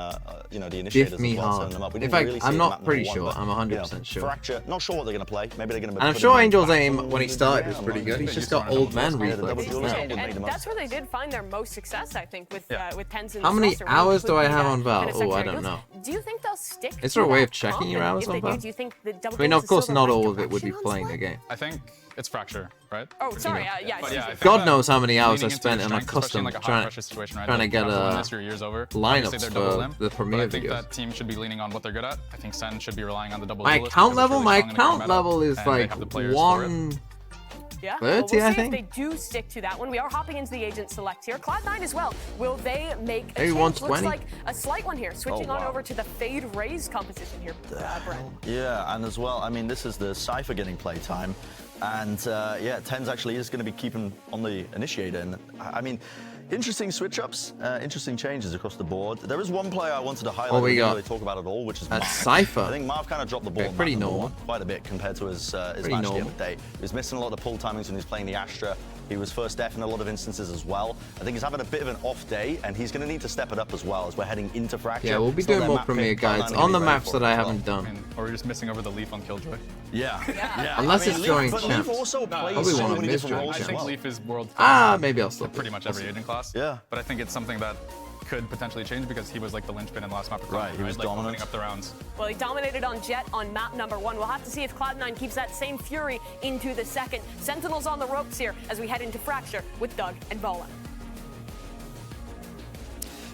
D: you know, the initiators
A: me
D: as well,
A: hard.
D: setting them up. We
A: In
D: didn't
A: fact,
D: really see
A: I'm
D: it
A: not
D: in map
A: pretty
D: number
A: sure.
D: one,
A: I'm
D: but,
A: 100% sure.
D: Fracture, not sure what they're going to play. Maybe they're going to.
A: And I'm sure Angel's aim when he started was pretty good. He's just got old man reflexes now.
B: And that's where they did find their most success, I think, with Tens in
A: How
B: this
A: many
B: roster.
A: hours do I have on Val?
B: kind of
A: Oh, I
B: secondary
A: don't
B: duels.
A: know.
B: Do you think they'll stick
A: Is
B: to
A: there a way
B: that
A: of checking
B: comp?
A: your
B: And
A: hours
B: if
A: on
B: they
A: Val?
B: do you think the double
A: I mean,
B: duels
A: of
B: is
A: course,
B: still
A: not
B: the right
A: all of it would be
B: direction on
A: playing
B: Squad?
A: the game.
E: I think it's Fracture, right?
B: Oh, sorry, yeah.
E: But yeah, I think
A: God
E: that
A: knows how many hours I
E: leaning into
A: spent
E: your
A: in a
E: strengths, especially
A: custom
E: like a
A: trying
E: high-pressure situation, right?
A: to
E: Like,
A: get
E: after
A: a
E: this, your year's over.
A: lineups
E: Obviously, they're double
A: for
E: limb,
A: the
E: but
A: premiere
E: I think
A: videos.
E: that team should be leaning on what they're good at. I think Sen should be relying on the double
A: My
E: duelist
A: account
E: because it's
A: level,
E: really
A: my
E: strong in the current
A: account
E: meta,
A: level is
E: and they
A: like
E: have the players for it.
A: 1.
B: Yeah,
A: 30,
B: well, we'll see
A: I
B: if
A: think.
B: they do stick to that one. We are hopping into the agent select here. Cloud9 as well. Will they make a
A: Maybe
B: change? Looks
A: 120.
B: like a slight one here. Switching on
D: wow.
B: over to the Fade Raze composition here, Brent.
D: Yeah, and as well, I mean, this is the Cypher getting play time. And yeah, Tens actually is going to be keeping on the initiator. And I mean, interesting switch-ups, interesting changes across the board. There is one player I wanted to highlight we didn't really talk about at all, which is Marv.
A: Cypher.
D: I think Marv kind of dropped the ball
A: Okay, pretty
D: on that
A: normal.
D: quite a bit compared to his match
A: Pretty
D: the
A: normal.
D: other day. He was missing a lot of pull timings when he was playing the Astra. He was first def in a lot of instances as well. I think he's having a bit of an off day, and he's going to need to step it up as well as we're heading into Fracture.
A: Yeah, we'll be
D: It's not
A: doing
D: their
A: more
D: map
A: premiere
D: pick,
A: guides
D: Cloud9
A: on the
D: are gonna be
A: maps
D: ready
A: that I
D: for it as
A: haven't
D: well.
A: done.
E: Or we're just missing over the Leaf on Killjoy.
D: Yeah.
A: Unless it's
D: Leaf,
A: during
D: but
A: champs.
D: Leaf also
A: Probably
D: plays
A: wanna
D: so many
A: miss
D: different
A: during
D: roles
E: I
D: as
E: think
D: well.
E: Leaf is world
A: Maybe I'll still.
E: pretty much every agent class.
D: Yeah.
E: But I think it's something that could potentially change because he was like the linchpin in the last map.
D: Right, he was
E: like,
D: dominant.
E: opening up the rounds.
B: Well, he dominated on Jet on map number 1. We'll have to see if Cloud9 keeps that same fury into the second. Sentinels on the ropes here as we head into Fracture with Doug and Bola.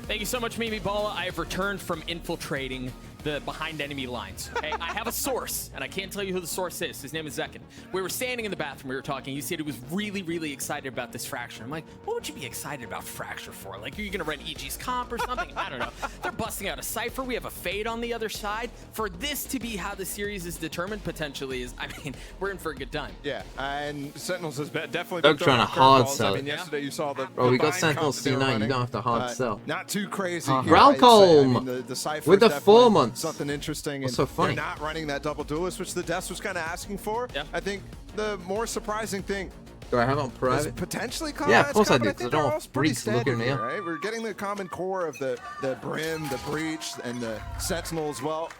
L: Thank you so much, Mimi Bala. I have returned from infiltrating the behind enemy lines. Okay, I have a source, and I can't tell you who the source is. His name is Zekken. We were standing in the bathroom, we were talking. He said he was really, really excited about this Fracture. I'm like, what would you be excited about Fracture for? Like, are you gonna run EG's comp or something? I don't know. They're busting out a Cypher. We have a Fade on the other side. For this to be how the series is determined, potentially, is, I mean, we're in for a good time.
P: Yeah, and Sentinels has definitely
A: Doug
P: been
A: trying to
P: throwing
A: hard
P: curveballs.
A: sell
P: I mean,
A: it.
P: yesterday you saw the
A: Bro, we got
P: bind
A: Sentinels
P: comp that they were
A: C9. You
P: running.
A: don't have to hard sell.
P: Not too crazy.
A: Uh-huh.
P: here, I'd say.
A: Ralcom
P: I mean, the Cypher
A: with the
P: is definitely
A: 4 months.
P: something interesting.
A: What's
P: And
A: so funny?
P: They're not running that double duelist, which the Deaths was kind of asking for.
L: Yeah.
P: I think the more surprising thing
A: Do I have it on
P: is
A: private?
P: potentially
A: Yeah, of course I
P: Cloud9's
A: do,
P: comp,
A: 'cause I
P: think
A: don't
P: they're
A: want
P: all pretty
A: Breach to look
P: steady
A: in the
P: here,
A: air.
P: right? We're getting the common core of the Brim, the Breach, and the Sentinel as well.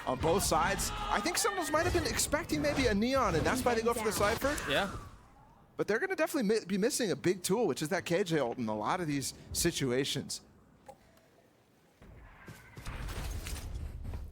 P: On both sides, I think Sentinels might have been expecting maybe a Neon, and that's why they go for the Cypher.
L: Yeah.
P: But they're going to definitely be missing a big tool, which is that KJ ult in a lot of these situations.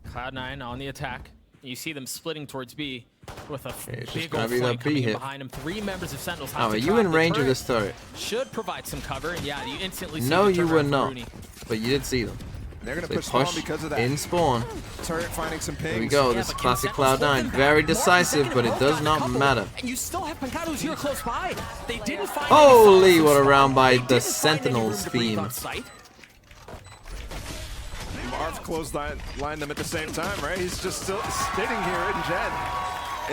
L: Cloud9 on the attack. You see them splitting towards B. with a
A: it's
L: big
A: just gonna
L: old
A: be
L: flank
A: that
L: coming
A: B
L: in
A: hit.
L: behind him. 3 members of Sentinels
A: Oh,
L: have
A: are
L: to
A: you
L: trap
A: in
L: the
A: range of
L: turret.
A: this turret?
L: Should provide some cover, and yeah, you instantly see
A: No,
L: the
A: you
L: turnaround
A: were
L: for
A: not.
L: Rooney.
A: But you did see them.
P: They're going to
A: They
P: push spawn because of that.
A: in spawn.
P: Turret finding some pings.
A: Here we go. This is classic Cloud9. Very decisive, but it does not matter.
L: And you still have Penkados here close by. They didn't find
A: Holy, what a round by the Sentinels theme.
P: Marv clotheslined them at the same time, right? He's just still sitting here in Gen.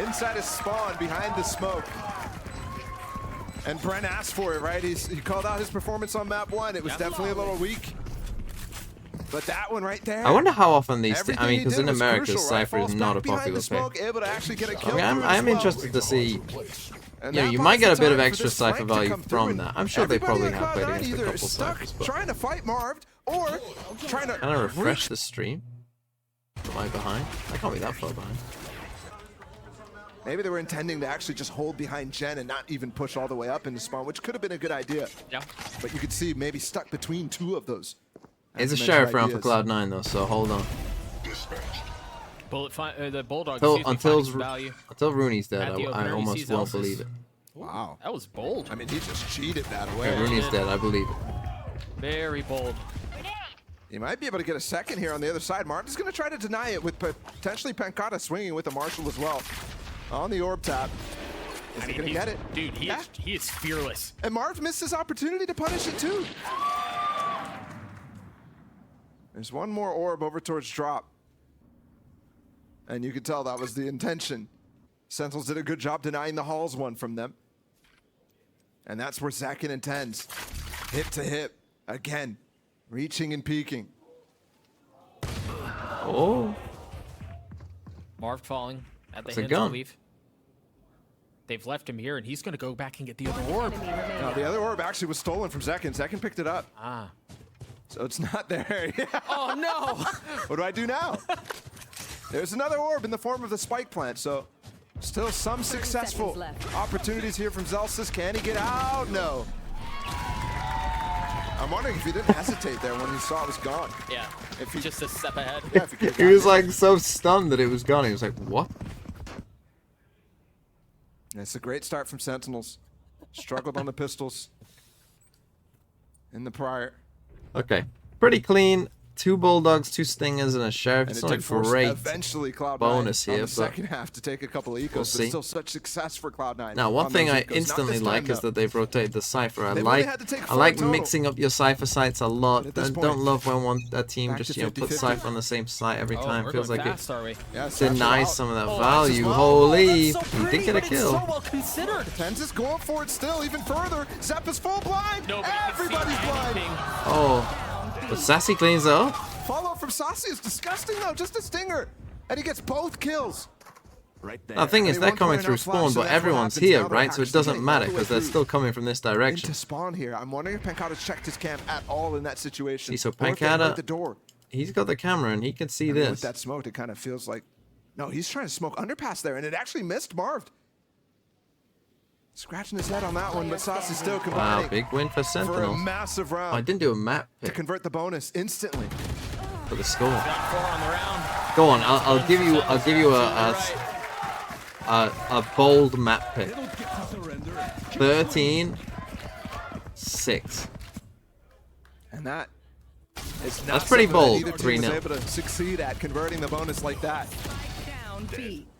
P: Inside his spawn, behind the smoke. And Brent asked for it, right? He called out his performance on map 1. It was definitely a little weak. But that one right there.
A: I wonder how often these. I mean, because in
P: was
A: America,
P: crucial, right?
A: Cypher is
P: Falls
A: not a
P: back behind
A: popular
P: the smoke,
A: pick.
P: able to actually get a
A: I
P: kill
A: mean,
P: through
A: I
P: as
A: am
P: well.
A: interested to see.
P: And
A: You know,
P: that
A: you
P: buys
A: might get
P: the
A: a bit of
P: time for
A: extra
P: this
A: Cypher
P: flank to
A: value
P: come
A: from
P: through.
A: that. I'm sure they
P: Everybody
A: probably
P: on
A: have played
P: Cloud9
A: against a
P: either
A: couple
P: is stuck
A: Cyphers, but
P: trying to fight Marv or trying to
A: can I refresh the stream? Am I behind? I can't be that far behind.
P: Maybe they were intending to actually just hold behind Gen and not even push all the way up into spawn, which could have been a good idea.
L: Yeah.
P: But you could see maybe stuck between 2 of those.
A: It's a sheriff round for Cloud9 though, so hold on.
L: The Bulldogs
A: until Rooney's dead, I almost won't believe it.
P: Wow.
L: That was bold.
P: I mean, he just cheated that away.
A: Okay, Rooney's dead, I believe it.
L: Very bold.
P: He might be able to get a second here on the other side. Martin's going to try to deny it with potentially Pancata swinging with the Marshall as well. On the orb tap. Is he going to get it?
L: Dude, he is fearless.
P: And Marv missed his opportunity to punish it too. There's one more orb over towards drop. And you can tell that was the intention. Sentinels did a good job denying the Halls one from them. And that's where Zakin intends. Hip to hip. Again. Reaching and peeking.
A: Oh.
L: Marv falling at the
A: That's a
L: hands
A: gun.
L: of Leaf. They've left him here, and he's going to go back and get the other orb.
P: No, the other orb actually was stolen from Zakin. Zakin picked it up.
L: Ah.
P: So it's not there.
L: Oh, no.
P: What do I do now? There's another orb in the form of the spike plant, so still some successful opportunities here from Zellsis. Can he get out? No. I'm wondering if he didn't hesitate there when he saw it was gone.
L: Yeah, if he just a step ahead.
P: Yeah, if he
A: He was like so stunned that it was gone. He was like, what?
P: It's a great start from Sentinels. Struggled on the pistols in the prior.
A: Okay, pretty clean. 2 Bulldogs, 2 Stingers, and a Sheriff.
P: And
A: It's
P: it
A: not a
P: did force
A: great
P: eventually Cloud9
A: bonus
P: on
A: here,
P: the
A: but
P: second half to take a couple of ecos,
A: we'll
P: but
A: see.
P: still such success for Cloud9.
A: Now, one
P: on
A: thing
P: those
A: I
P: ecos. Not
A: instantly
P: this
A: like
P: time,
A: is
P: though.
A: that they've rotated the Cypher. I
P: They really
A: like
P: had to take
A: I
P: 4
A: like
P: total.
A: mixing up your Cypher sites a lot.
P: At this
A: I
P: point,
A: don't love when a team
P: back
A: just
P: to
A: put
P: 50-50.
A: Cypher on the same site every time.
L: We're
A: Feels
L: going
A: like
L: fast, are we?
P: Yeah,
A: it
P: Satchel
A: denies
P: out.
A: some of that
L: Oh,
A: value.
L: that's
A: Holy,
L: so
A: he did
L: pretty,
A: get a
L: but it's
A: kill.
L: so well considered.
P: Tenz is going for it still, even further. Zepp is full blind.
L: Nobody can see
P: Everybody's blind.
L: anything.
A: Oh, but Sassy cleans it up.
P: Follow from Saucy is disgusting though, just a stinger. And he gets both kills. Right there.
A: Now, the thing is, they're coming through spawn, but everyone's here,
P: Now they're
A: right? So it
P: actually
A: doesn't
P: getting
A: matter
P: all the way
A: because they're
P: through
A: still coming from this direction.
P: into spawn here. I'm wondering if Pancata's checked his camp at all in that situation.
A: See, so
P: or if they heard
A: Pancata,
P: the door.
A: he's got the camera and he can see
P: I mean,
A: this.
P: with that smoke, it kind of feels like, no, he's trying to smoke underpass there, and it actually missed Marv. Scratching his head on that one, but Saucy still combining.
A: Wow, big win for
P: For a
A: Sentinels.
P: massive round.
A: Oh, I didn't do a map
P: to
A: pick
P: convert the bonus instantly.
A: for the score.
L: Got 4 on the round.
A: Go on, I'll give you a bold map pick. 13-6.
P: And that is not
A: That's pretty
P: something that
A: bold,
P: either team was
A: 3-0.
P: able to succeed at converting the bonus like that.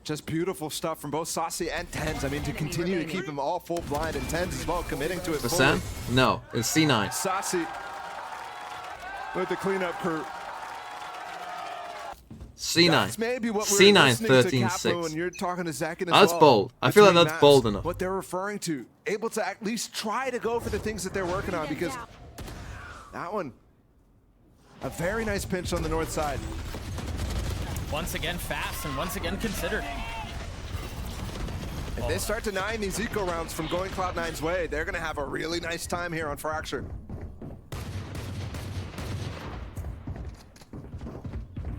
P: Just beautiful stuff from both Saucy and Tenz. I mean, to continue to keep them all full blind, and Tenz as well committing to it
A: For
P: fully.
A: Sam? No, it's C9.
P: Saucy with the cleanup crew.
A: C9.
P: That's maybe what we're
A: C9
P: listening to Capo,
A: 13-6.
P: and you're talking to Zakin as
A: That's
P: well.
A: bold. I feel like
P: Between
A: that's
P: maps,
A: bold enough.
P: What they're referring to, able to at least try to go for the things that they're working on, because that one, a very nice pinch on the north side.
L: Once again, fast and once again considered.
P: If they start denying these eco rounds from going Cloud9's way, they're going to have a really nice time here on Fracture.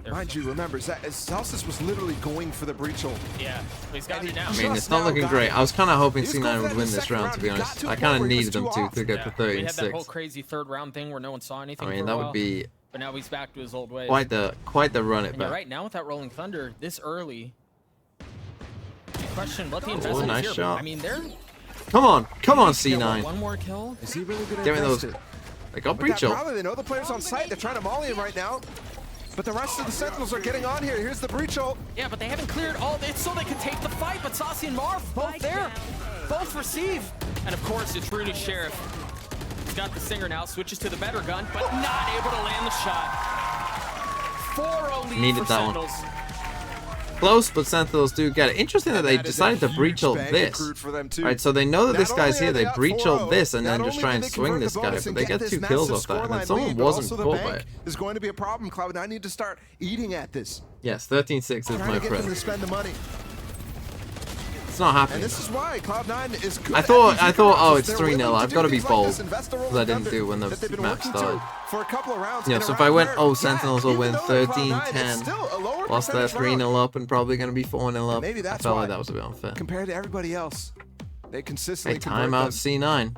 P: Mind you, remember, Celsius was literally going for the breach ult.
L: Yeah, he's got it now.
A: I mean, it's not looking great. I was kind of hoping C9 would win this round, to be honest. I kind of needed them to get to
L: We had that whole
A: 13-6.
L: crazy 3rd round thing where no one saw anything.
A: I mean,
L: for a
A: that
L: while.
A: would be
L: But now he's back to his old ways.
A: quite the run it
L: And you're
A: back.
L: right, now with that Rolling Thunder this early, question what the investment
A: nice
L: is here.
A: shot.
L: I mean, they're
A: Come on, C9.
L: one more kill.
P: Is he really good at
A: Give me those.
P: investing?
A: They got
P: With
A: breach
P: that
A: ult.
P: Prowler, they know the player's on site. They're trying to molly him right now. But the rest of the Sentinels are getting on here. Here's the breach ult.
L: Yeah, but they haven't cleared all. It's so they can take the fight. But Saucy and Marv both there, both receive. And of course, it's Rudy Sheriff. He's got the Singer now. Switches to the better gun, but not able to land the shot. 4-0 lead
A: Needed
L: for
A: that one.
L: Sentinels.
A: Close, but Sentinels do get it. Interesting that they decided to breach ult this. Right, so they know that this guy's here. They breach ult this and then just try and swing this guy. But they get 2 kills off that. And then someone wasn't caught by it.
P: Is going to be a problem. Cloud9 need to start eating at this.
A: Yes, 13-6 is
P: Trying
A: my
P: to get them to
A: friend.
P: spend the money.
A: It's not happening.
P: And this is why Cloud9 is good.
A: I thought,
P: at these
A: oh,
P: matches.
A: it's
P: They're
A: 3-0.
P: willing
A: I've
P: to
A: got to
P: do
A: be
P: things like
A: bold.
P: this, invest the role
A: Because I didn't
P: together
A: do when the
P: that they've been
A: match
P: working to
A: started.
P: for a couple of rounds.
A: Yeah,
P: in a
A: so if
P: round
A: I went,
P: where,
A: oh, Sentinels will win
P: even though they're Cloud9, it's
A: 13-10,
P: still a lower
A: whilst they're
P: percentage round.
A: 3-0 up and probably going to be 4-0 up,
P: Maybe
A: I
P: that's
A: felt
P: why.
A: like that was a bit unfair.
P: Compared to everybody else, they consistently
A: Okay,
P: convert
A: timeout
P: them.
A: C9.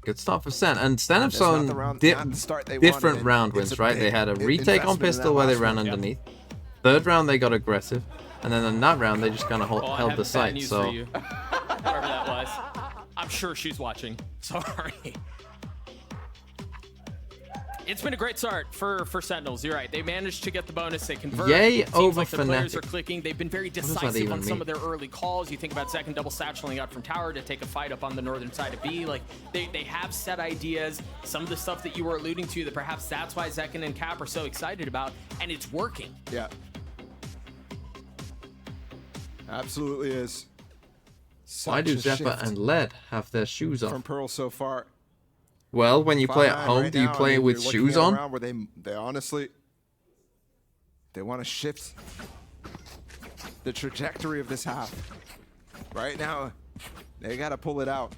A: Good start for Sen. And Sten have
P: That's not the
A: shown
P: round- not the start they
A: different
P: wanted.
A: round
P: It's
A: wins,
P: a
A: right?
P: big
A: They had a retake on
P: investment in that
A: pistol where they
P: last
A: ran
P: round.
A: underneath. Third round they got aggressive. And then in that round they just kind of
L: Oh, I
A: held
L: have
A: the
L: bad
A: site.
L: news
A: So
L: for you. Whoever that was. I'm sure she's watching. Sorry. It's been a great start for Sentinels. You're right. They managed to get the bonus. They convert.
A: Yay
L: Seems
A: over
L: like the players are
A: Fnatic.
L: clicking. They've been very
A: does that
L: decisive
A: even
L: on some
A: mean?
L: of their early calls. You think about second double satcheling out from tower to take a fight up on the northern side of B. Like they have set ideas. Some of the stuff that you were alluding to that perhaps that's why Zekken and Cap are so excited about, and it's working.
P: Yeah. Absolutely is.
A: why do
P: Such a
A: Zephyr
P: shift
A: and Led have their shoes
P: from
A: off?
P: Pearl so far?
A: Well, when you play at
P: Cloud9
A: home,
P: right
A: do you
P: now,
A: play
P: I mean,
A: with
P: you're looking
A: shoes
P: at a
A: on?
P: round where they honestly they want to shift the trajectory of this half. Right now, they got to pull it out.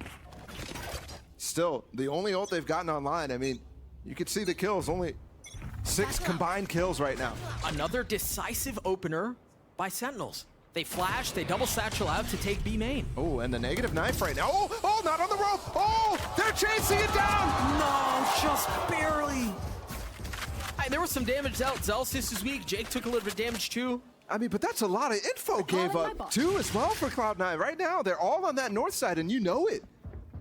P: Still, the only ult they've gotten online, I mean, you could see the kills, only 6 combined kills right now.
L: Another decisive opener by Sentinels. They flash, they double satchel out to take B main.
P: Oh, and the negative knife right now. Oh, not on the rope. Oh, they're chasing it down.
L: No, just barely. There was some damage out. Zelsis is weak. Jake took a little bit of damage too.
P: I mean, but that's a lot of info gave up too as well for Cloud9. Right now, they're all on that north side, and you know it.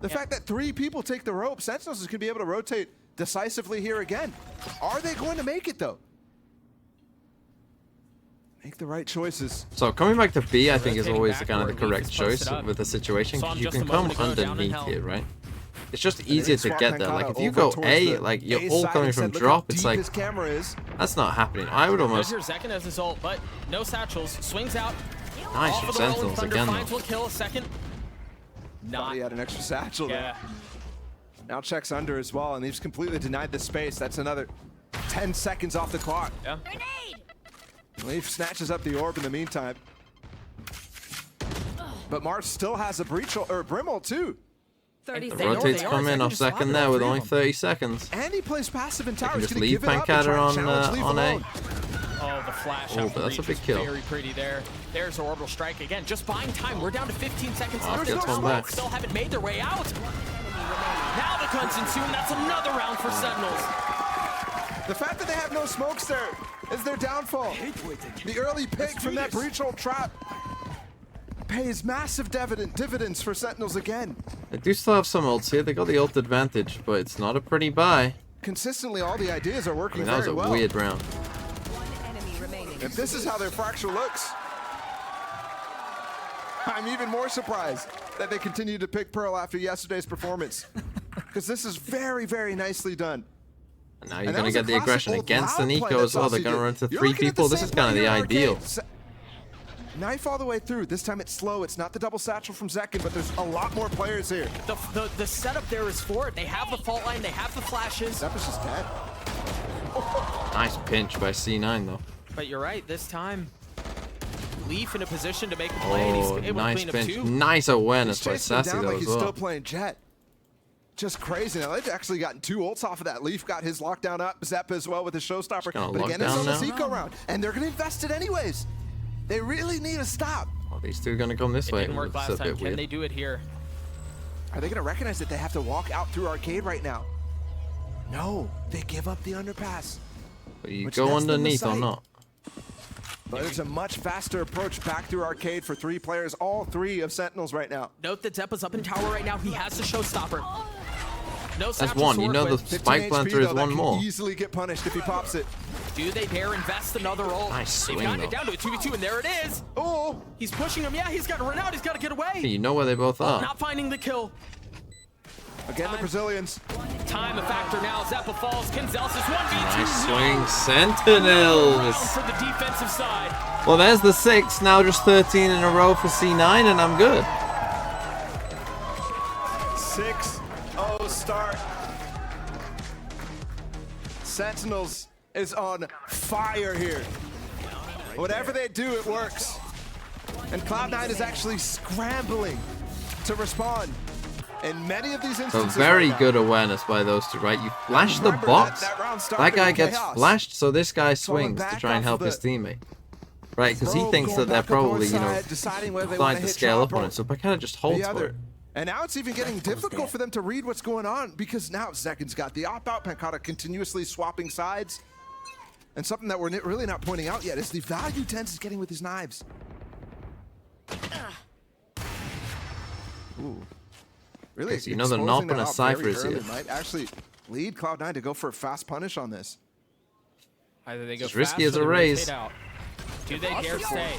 P: The fact that 3 people take the rope, Sentinels is going to be able to rotate decisively here again. Are they going to make it, though? Make the right choices.
A: So coming back to B, I think is
L: Rotating
A: always
L: back
A: kind of the
L: where Leaf
A: correct
L: is posted
A: choice
L: up.
A: with the situation
L: Saw
A: because
L: him
A: you
L: just
A: can
L: a
A: come
L: moment ago, down in
A: underneath
L: hell.
A: it, right? It's just
P: And
A: easier
P: they
A: to
P: swap
A: get there. Like
P: Pancada
A: if you
P: over
A: go
P: towards
A: A,
P: the
A: like you're
P: A
A: all
P: side
A: coming
P: and
A: from
P: said, "Look
A: drop.
P: how
A: It's
P: deep
A: like
P: this camera is."
A: that's not happening. I would almost
L: There's your Zekken as his ult, but no satchels. Swings out.
A: nice
L: Off
A: from
L: of the Rolling
A: Sentinels
L: Thunder,
A: again
L: finds
A: though.
L: one kill, a second.
P: Thought he had an extra satchel there.
L: Yeah.
P: Now checks under as well, and he's completely denied the space. That's another 10 seconds off the clock.
L: Yeah.
P: Leaf snatches up the orb in the meantime. But Mars still has a breach or Brimble too.
A: The rotates come in off second there with only 30 seconds.
P: And he plays passive in tower.
A: can
P: He's
A: just
P: gonna
A: leave
P: give it up and
A: Pancada
P: try and
A: on,
P: challenge Leaf
A: on A.
P: alone.
L: Oh, the flash
A: Oh,
L: out
A: but that's a
L: reach
A: big
L: is
A: kill.
L: very pretty there. There's the orbital strike again. Just buying time. We're down to 15 seconds left.
A: gets one
L: Smoke
A: back.
L: still haven't made their way out. Now the guns ensue, and that's another round for Sentinels.
P: The fact that they have no smokes there is their downfall. The early pick from that breach ult trap pays massive dividends for Sentinels again.
A: They do still have some ults here. They got the ult advantage, but it's not a pretty buy.
P: Consistently, all the ideas are
A: I
P: working
A: mean, that was
P: very
A: a
P: well.
A: weird round.
P: If this is how their fracture looks, I'm even more surprised that they continue to pick Pearl after yesterday's performance. Because this is very, very nicely done.
A: And now you're going to get the aggression against the Nico as well. They're going to run to
P: You're
A: 3
P: looking at
A: people.
P: the
A: This is
P: same
A: kind of
P: play
A: the
P: here in
A: ideal.
P: Arcade. Knife all the way through. This time it's slow. It's not the double satchel from Zekken, but there's a lot more players here.
L: The setup there is for it. They have the fault line. They have the flashes.
P: Zepp's just dead.
A: Nice pinch by C9 though.
L: But you're right. This time, Leaf in a position to make a play, and he's
A: Oh,
L: able
A: nice
L: to clean up
A: pinch.
L: 2.
A: Nice awareness
P: He's
A: by
P: chasing him
A: Sassy
P: down
A: though
P: like
A: as
P: he's still
A: well.
P: playing Jet. Just crazy. Now they've actually gotten 2 ults off of that. Leaf got his lockdown up. Zepp as well with his showstopper.
A: gonna
P: But
A: lock
P: again, this
A: down
P: is on the
A: now?
P: Zico round, and they're going to invest it anyways. They really need to stop.
A: Oh, these two are going to come this
L: It
A: way.
L: didn't work
A: It's
L: last
A: a
L: time.
A: bit
L: Can
A: weird.
L: they do it here?
P: Are they going to recognize that they have to walk out through Arcade right now? No, they give up the underpass.
A: But you
P: which
A: go
P: nets them the
A: underneath or
P: sight.
A: not?
P: But it's a much faster approach back through Arcade for 3 players, all 3 of Sentinels right now.
L: Note that Zeppa's up in tower right now. He has the showstopper. No
A: That's one. You know the spike planter is one more.
P: Easily get punished if he pops it.
L: Do they dare invest another ult?
A: Nice swing,
L: They've gotten
A: though.
L: it down to a 2v2, and there it is.
P: Oh,
L: he's pushing him. Yeah, he's got to run out. He's got to get away.
A: You know where they both are.
L: Not finding the kill.
P: Again, the Brazilians.
L: Time a factor now. Zeppa falls. Kinzel's is 1v2.
A: Nice swing, Sentinels.
L: For the defensive side.
A: Well, there's the 6. Now just 13 in a row for C9, and I'm good.
P: 6-0 start. Sentinels is on fire here. Whatever they do, it works. And Cloud9 is actually scrambling to respond. In many of these
A: So
P: instances,
A: very
P: right
A: good awareness by those two, right? You flash the box, that guy gets flashed, so this guy swings to try and help his teammate. Right, because he thinks that they're probably, you know, trying to scale up on it, so Pekka just holds for it.
P: And now it's even getting difficult for them to read what's going on because now Zekin's got the op-out, Pancata continuously swapping sides. And something that we're really not pointing out yet is the value TenZ is getting with his knives. Ooh. Really,
A: So you know they're not going to Cypher is here.
P: Might actually lead Cloud9 to go for a fast punish on this.
L: Either they go
A: It's risky
L: fast
A: as
L: or
A: a
L: they
A: raise.
L: rotate out. Do they dare stay?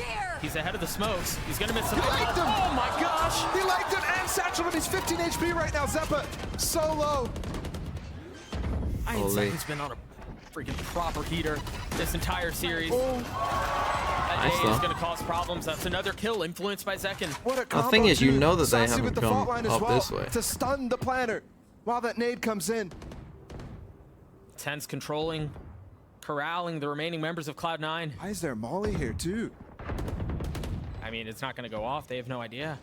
L: He's ahead of the smokes. He's going to miss some.
P: He liked him!
L: Oh my gosh!
P: He liked him and satchel him. He's 15 HP right now. Zeppa so low.
L: I ain't Zekin's been on a freaking proper heater this entire series. That
A: Nice,
L: A is
A: though.
L: going to cause problems. That's another kill influenced by Zekin.
P: What a
A: The
P: combo
A: thing is, you
P: too.
A: know that they
P: Saucy
A: haven't
P: with the
A: come
P: fault line as
A: up
P: well
A: this way.
P: to stun the planner while that nade comes in.
L: TenZ controlling, corralling the remaining members of Cloud9.
P: Why is there Molly here too?
L: I mean, it's not going to go off. They have no idea.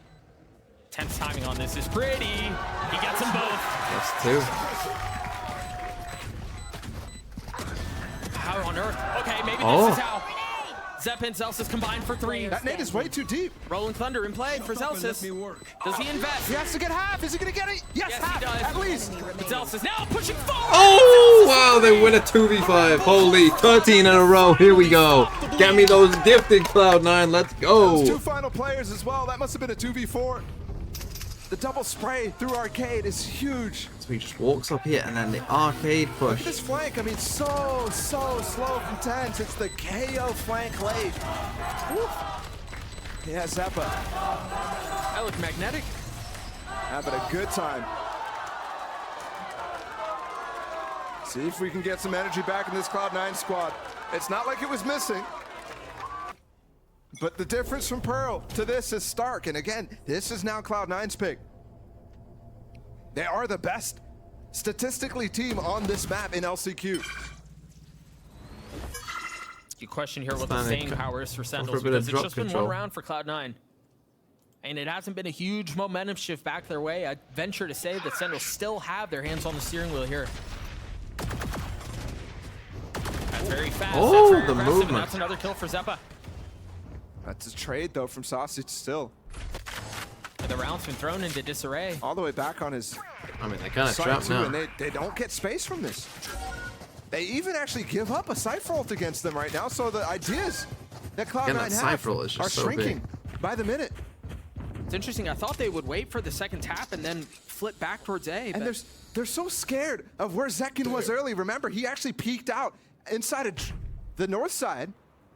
L: TenZ timing on this is pretty. He gets them both.
A: That's 2.
L: How on earth? Okay, maybe
A: Oh.
L: this is how. Zep and Zelsis combined for 3.
P: That nade is way too deep.
L: Rolling Thunder in play for Zelsis. Does he invest?
P: He has to get half. Is he going to get it? Yes,
L: Yes,
P: half,
L: he does.
P: at least.
L: Zelsis now pushing forward.
A: Oh, wow, they win a 2v5. Holy, 13 in a row. Here we go. Get me those gifted Cloud9. Let's go.
P: Those 2 final players as well. That must have been a 2v4. The double spray through Arcade is huge.
A: So he just walks up here and then the Arcade
P: Look at
A: push.
P: this flank. I mean, so slow from TenZ. It's the KO flank late. Woo. Yeah, Zeppa
L: I look magnetic.
P: having a good time. See if we can get some energy back in this Cloud9 squad. It's not like it was missing. But the difference from Pearl to this is stark. And again, this is now Cloud9's pick. They are the best statistically team on this map in LCQ.
L: You question here what the
A: time they
L: staying power is for
A: a
L: Sentinels
A: bit of
L: because it's
A: drop
L: just been
A: control.
L: one round for Cloud9. And it hasn't been a huge momentum shift back their way. I'd venture to say that Sentinels still have their hands on the steering wheel here. That's very fast.
A: Oh,
L: that's very
A: the
L: aggressive,
A: movement.
L: And that's another kill for Zeppa.
P: That's a trade though from Sausage still.
L: And the round's been thrown into disarray.
P: All the way back on his
A: I mean, they're kind of
P: side
A: trapped
P: too,
A: now.
P: and they don't get space from this. They even actually give up a Cypher ult against them right now, so the ideas that
A: Again,
P: Cloud9
A: that Cypher ult
P: have
A: is
P: are
A: just so
P: shrinking
A: big.
P: by the minute.
L: It's interesting. I thought they would wait for the second tap and then flip back towards A.
P: And
L: But
P: they're so scared of where Zekin was early. Remember, he actually peeked out inside of the north side,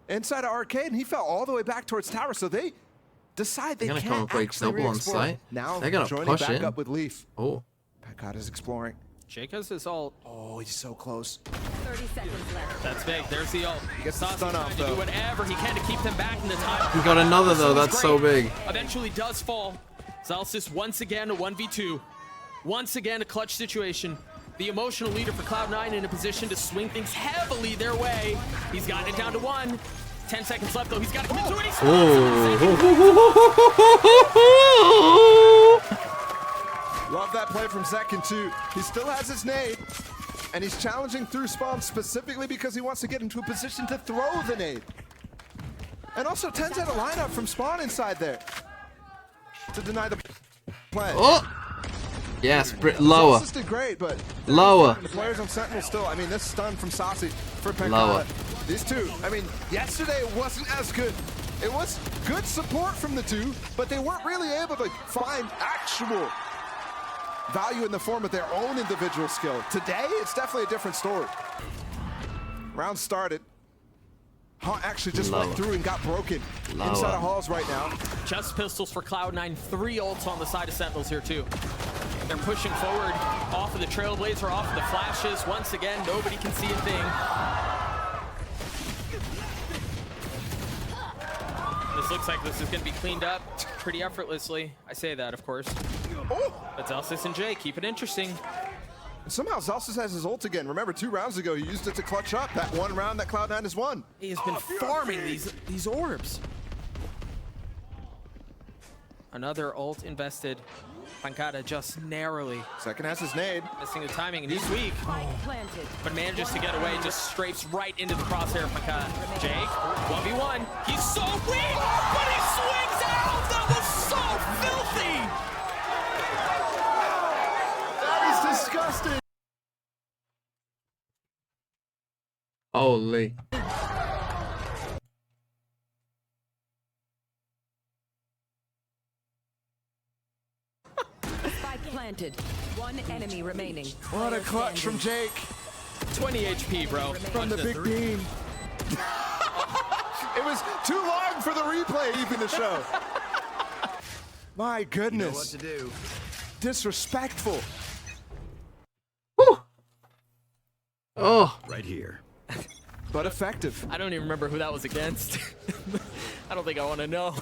P: inside of Arcade, and he fell all the way back towards Tower. So they decide they
A: They're gonna
P: can't
A: come and play
P: actually
A: double on
P: re-explore.
A: site.
P: Now
A: They're gonna
P: joining
A: push
P: back
A: in.
P: up with Leaf.
A: Oh,
P: Pancata is exploring.
L: Jacobs is all.
P: Oh, he's so close.
Q: 30 seconds left.
L: That's big. There's the ult.
P: Gets the
L: Saucy
P: stun
L: trying
P: off,
L: to do
P: though.
L: whatever he can to keep them back in the time.
A: he got another though. That's so big.
L: Eventually does fall. Zelsis once again a 1v2. Once again a clutch situation. The emotional leader for Cloud9 in a position to swing things heavily their way. He's gotten it down to 1. 10 seconds left though. He's got to commit to it. He's
P: Love that play from Zekin too. He still has his nade, and he's challenging through spawn specifically because he wants to get into a position to throw the nade. And also TenZ had a lineup from spawn inside there to deny the play.
A: Oh, yes, lower.
P: This did great, but
A: Lower.
P: the players on Sentinel still. I mean, this stun from Saucy for Pancata.
A: Lower.
P: These two, I mean, yesterday it wasn't as good. It was good support from the two, but they weren't really able to find actual value in the form of their own individual skill. Today, it's definitely a different story. Round started. Haunt actually just went through and got broken inside of halls right now.
L: Just pistols for Cloud9. 3 ults on the side of Sentinels here too. They're pushing forward off of the Trailblazer, off of the flashes. Once again, nobody can see a thing. This looks like this is going to be cleaned up pretty effortlessly. I say that, of course. But Zellsis and Jay keep it interesting.
P: Somehow Zellsis has his ult again. Remember, 2 rounds ago, he used it to clutch up that one round that Cloud9 has won.
L: He has been farming these orbs. Another ult invested. Pancada just narrowly.
P: Second has his nade.
L: Missing the timing, and he's weak. But manages to get away, just scrapes right into the crosshair of Pancada. Jake, 1v1. He's so weak, but he swings out! That was so filthy!
P: That is disgusting.
A: Holy.
Q: Planted. 1 enemy remaining.
P: What a clutch from Jake.
L: 20 HP, bro.
P: From the big beam. It was too long for the replay even to show. My goodness. You know what to do. Disrespectful.
A: Whew. Oh.
P: Right here. But effective.
L: I don't even remember who that was against. I don't think I want to know.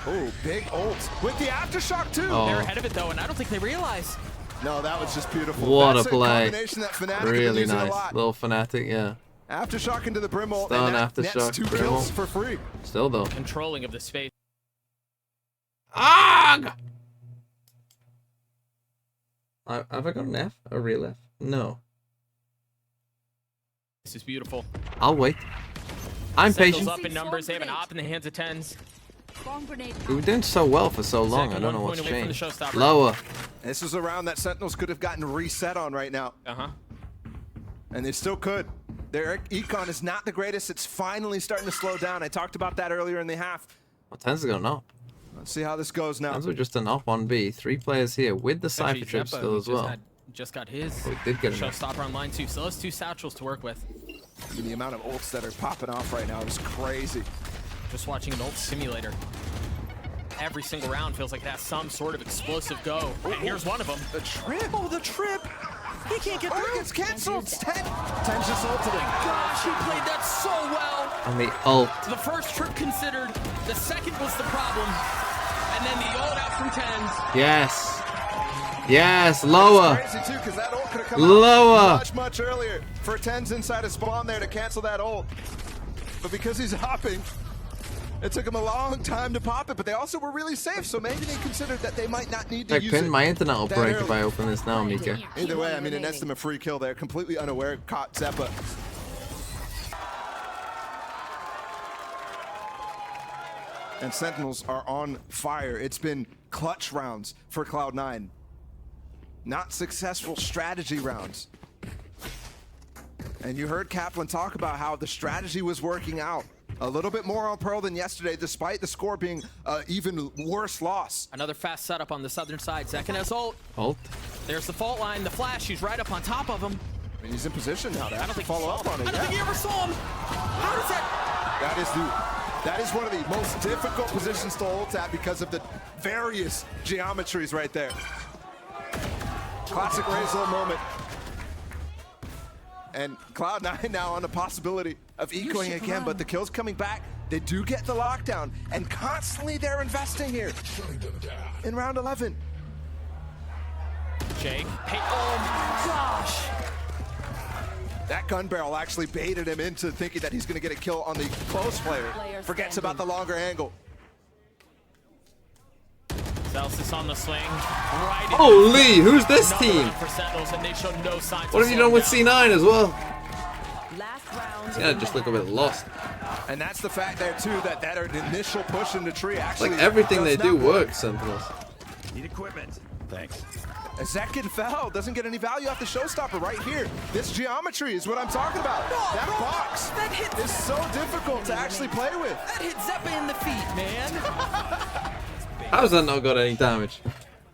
P: Oh, big ult with the aftershock too.
L: Oh. They're ahead of it though, and I don't think they realize.
P: No, that was just beautiful.
A: What
P: That's
A: a play.
P: That
A: really nice. Little Fnatic, yeah.
P: Aftershock into the Brim ult,
A: Stun,
P: and that
A: aftershock,
P: nets 2
A: Brim
P: kills
A: ult.
P: for free.
A: Still though.
L: Controlling of the space.
A: Have I got an F? A real F? No.
L: This is beautiful.
A: I'll wait. I'm
L: Sentinels
A: patient.
L: up in numbers. They have an op in the hands of 10s.
A: We were doing so well for so long. I don't know what's changed. Lower.
P: This was a round that Sentinels could have gotten reset on right now. And they still could. Their econ is not the greatest. It's finally starting to slow down. I talked about that earlier in the half.
A: Well, Tens are going up.
P: Let's see how this goes now.
A: Tens were just an up on B. 3 players here with the Cypher trip still as well.
L: Just got his
A: we did get
L: showstopper on line 2. So those 2 satchels to work with.
P: I mean, the amount of ults that are popping off right now is crazy.
L: Just watching an ult simulator. Every single round feels like it has some sort of explosive go. And here's one of them.
P: The trip.
L: Oh, the trip. He can't get through.
P: It's canceled. It's 10. 10's just ulted him.
L: Gosh, he played that so well.
A: On the ult.
L: The first trip considered. The second was the problem. And then the ult out from 10s.
A: Yes. Yes, lower.
P: Crazy too, because that ult could have come
A: lower.
P: Much earlier for 10's inside a spawn there to cancel that ult. But because he's hopping, it took him a long time to pop it, but they also were really safe, so maybe they considered that they might not need to use it.
A: My internet will break if I open this now, Mika.
P: Either way, I mean, it nets them a free kill there. Completely unaware, caught Zeppa. And Sentinels are on fire. It's been clutch rounds for Cloud9. Not successful strategy rounds. And you heard Kaplan talk about how the strategy was working out. A little bit more on Pearl than yesterday, despite the score being even worse loss.
L: Another fast setup on the southern side. Zekin has ult.
A: Ult.
L: There's the fault line. The flash, he's right up on top of him.
P: I mean, he's in position now to have to follow up on it.
L: I don't think he ever saw him. How does that?
P: That is one of the most difficult positions to ult at because of the various geometries right there. Classic Razor moment. And Cloud9 now on the possibility of ecoing again, but the kill's coming back. They do get the lockdown, and constantly they're investing here in round 11.
L: Jake, oh gosh.
P: That gun barrel actually baited him into thinking that he's going to get a kill on the close player. Forgets about the longer angle.
L: Zellsis on the swing. Right.
A: Holy, who's this team?
L: For Sentinels, and they show no signs
A: what have you done with C9 as well?
Q: Last round.
A: Yeah, just look a bit lost.
P: And that's the fact there too, that initial push in the tree actually
A: like everything they do works, Sentinels.
O: Need equipment.
J: Thanks.
P: Zekin fell, doesn't get any value off the showstopper right here. This geometry is what I'm talking about. That box is so difficult to actually play with.
L: That hit Zeppa in the feet, man.
A: How's that not got any damage?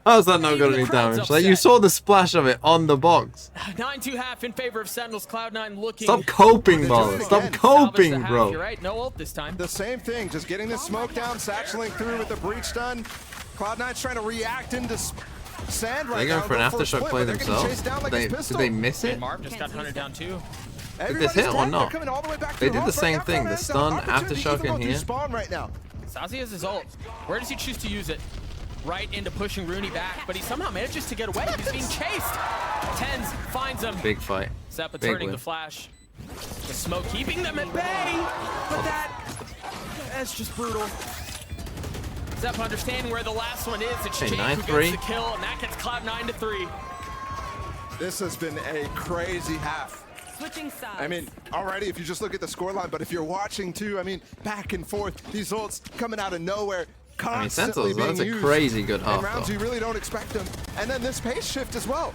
A: How's that not got any damage? Like, you saw the splash of it on the box.
L: 9-2 in favor of Sentinels. Cloud9 looking.
A: Stop coping, bro. Stop coping, bro.
L: You're right. No ult this time.
P: The same thing, just getting the smoke down, satcheling through with the breach done. Cloud9's trying to react into sand right now.
A: They're going for an aftershock play themselves. Did they miss it?
L: Marv just got hunted down too.
A: Did this hit or not? They did the same thing. The stun, aftershock in here.
L: Sazi has his ult. Where does he choose to use it? Right into pushing Rooney back, but he somehow manages to get away. He's being chased. Tens finds him.
A: Big fight.
L: Zeppa turning the flash. The smoke keeping them at bay, but that's just brutal. Zeppa understanding where the last one is. It's Jake who gets the kill, and that gets Cloud9 to 3.
P: This has been a crazy half.
Q: Switching sides.
P: I mean, already if you just look at the scoreline, but if you're watching too, I mean, back and forth, these ults coming out of nowhere.
A: I mean, Sentinels, that's a crazy good half,
P: in rounds you really don't expect them. And then this pace shift as well.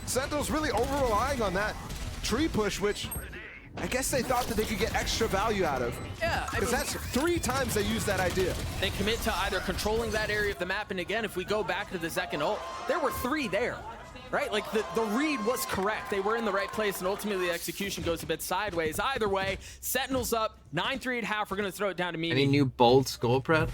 P: Sentinels really over-relying on that tree push, which I guess they thought that they could get extra value out of.
L: Yeah,
P: because that's 3 times they used that idea.
L: They commit to either controlling that area of the map, and again, if we go back to the Zekin ult, there were 3 there. Right? Like, the read was correct. They were in the right place, and ultimately the execution goes a bit sideways. Either way, Sentinels up, 9-3 at half. We're going to throw it down to Mimi.
A: Any new bold score, Brad?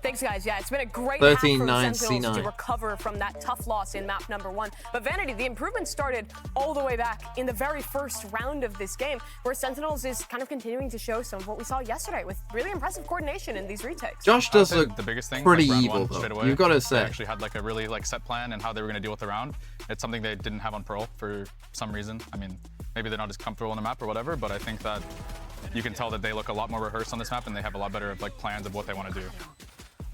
B: Thanks, guys. Yeah, it's been a great
A: 13-9
B: half for Sentinels
A: C9
B: to recover from that tough loss in map number 1. But Vanity, the improvement started all the way back in the very first round of this game, where Sentinels is kind of continuing to show some of what we saw yesterday with really impressive coordination in these retakes.
A: Josh does look
E: the biggest thing,
A: pretty
E: like
A: evil,
E: straight
A: though.
E: Away,
A: You've got to
E: they
A: say.
E: actually had like a really set plan and how they were going to deal with the round. It's something they didn't have on Pearl for some reason. I mean, maybe they're not as comfortable on the map or whatever, but I think that you can tell that they look a lot more rehearsed on this map and they have a lot better like plans of what they want to do.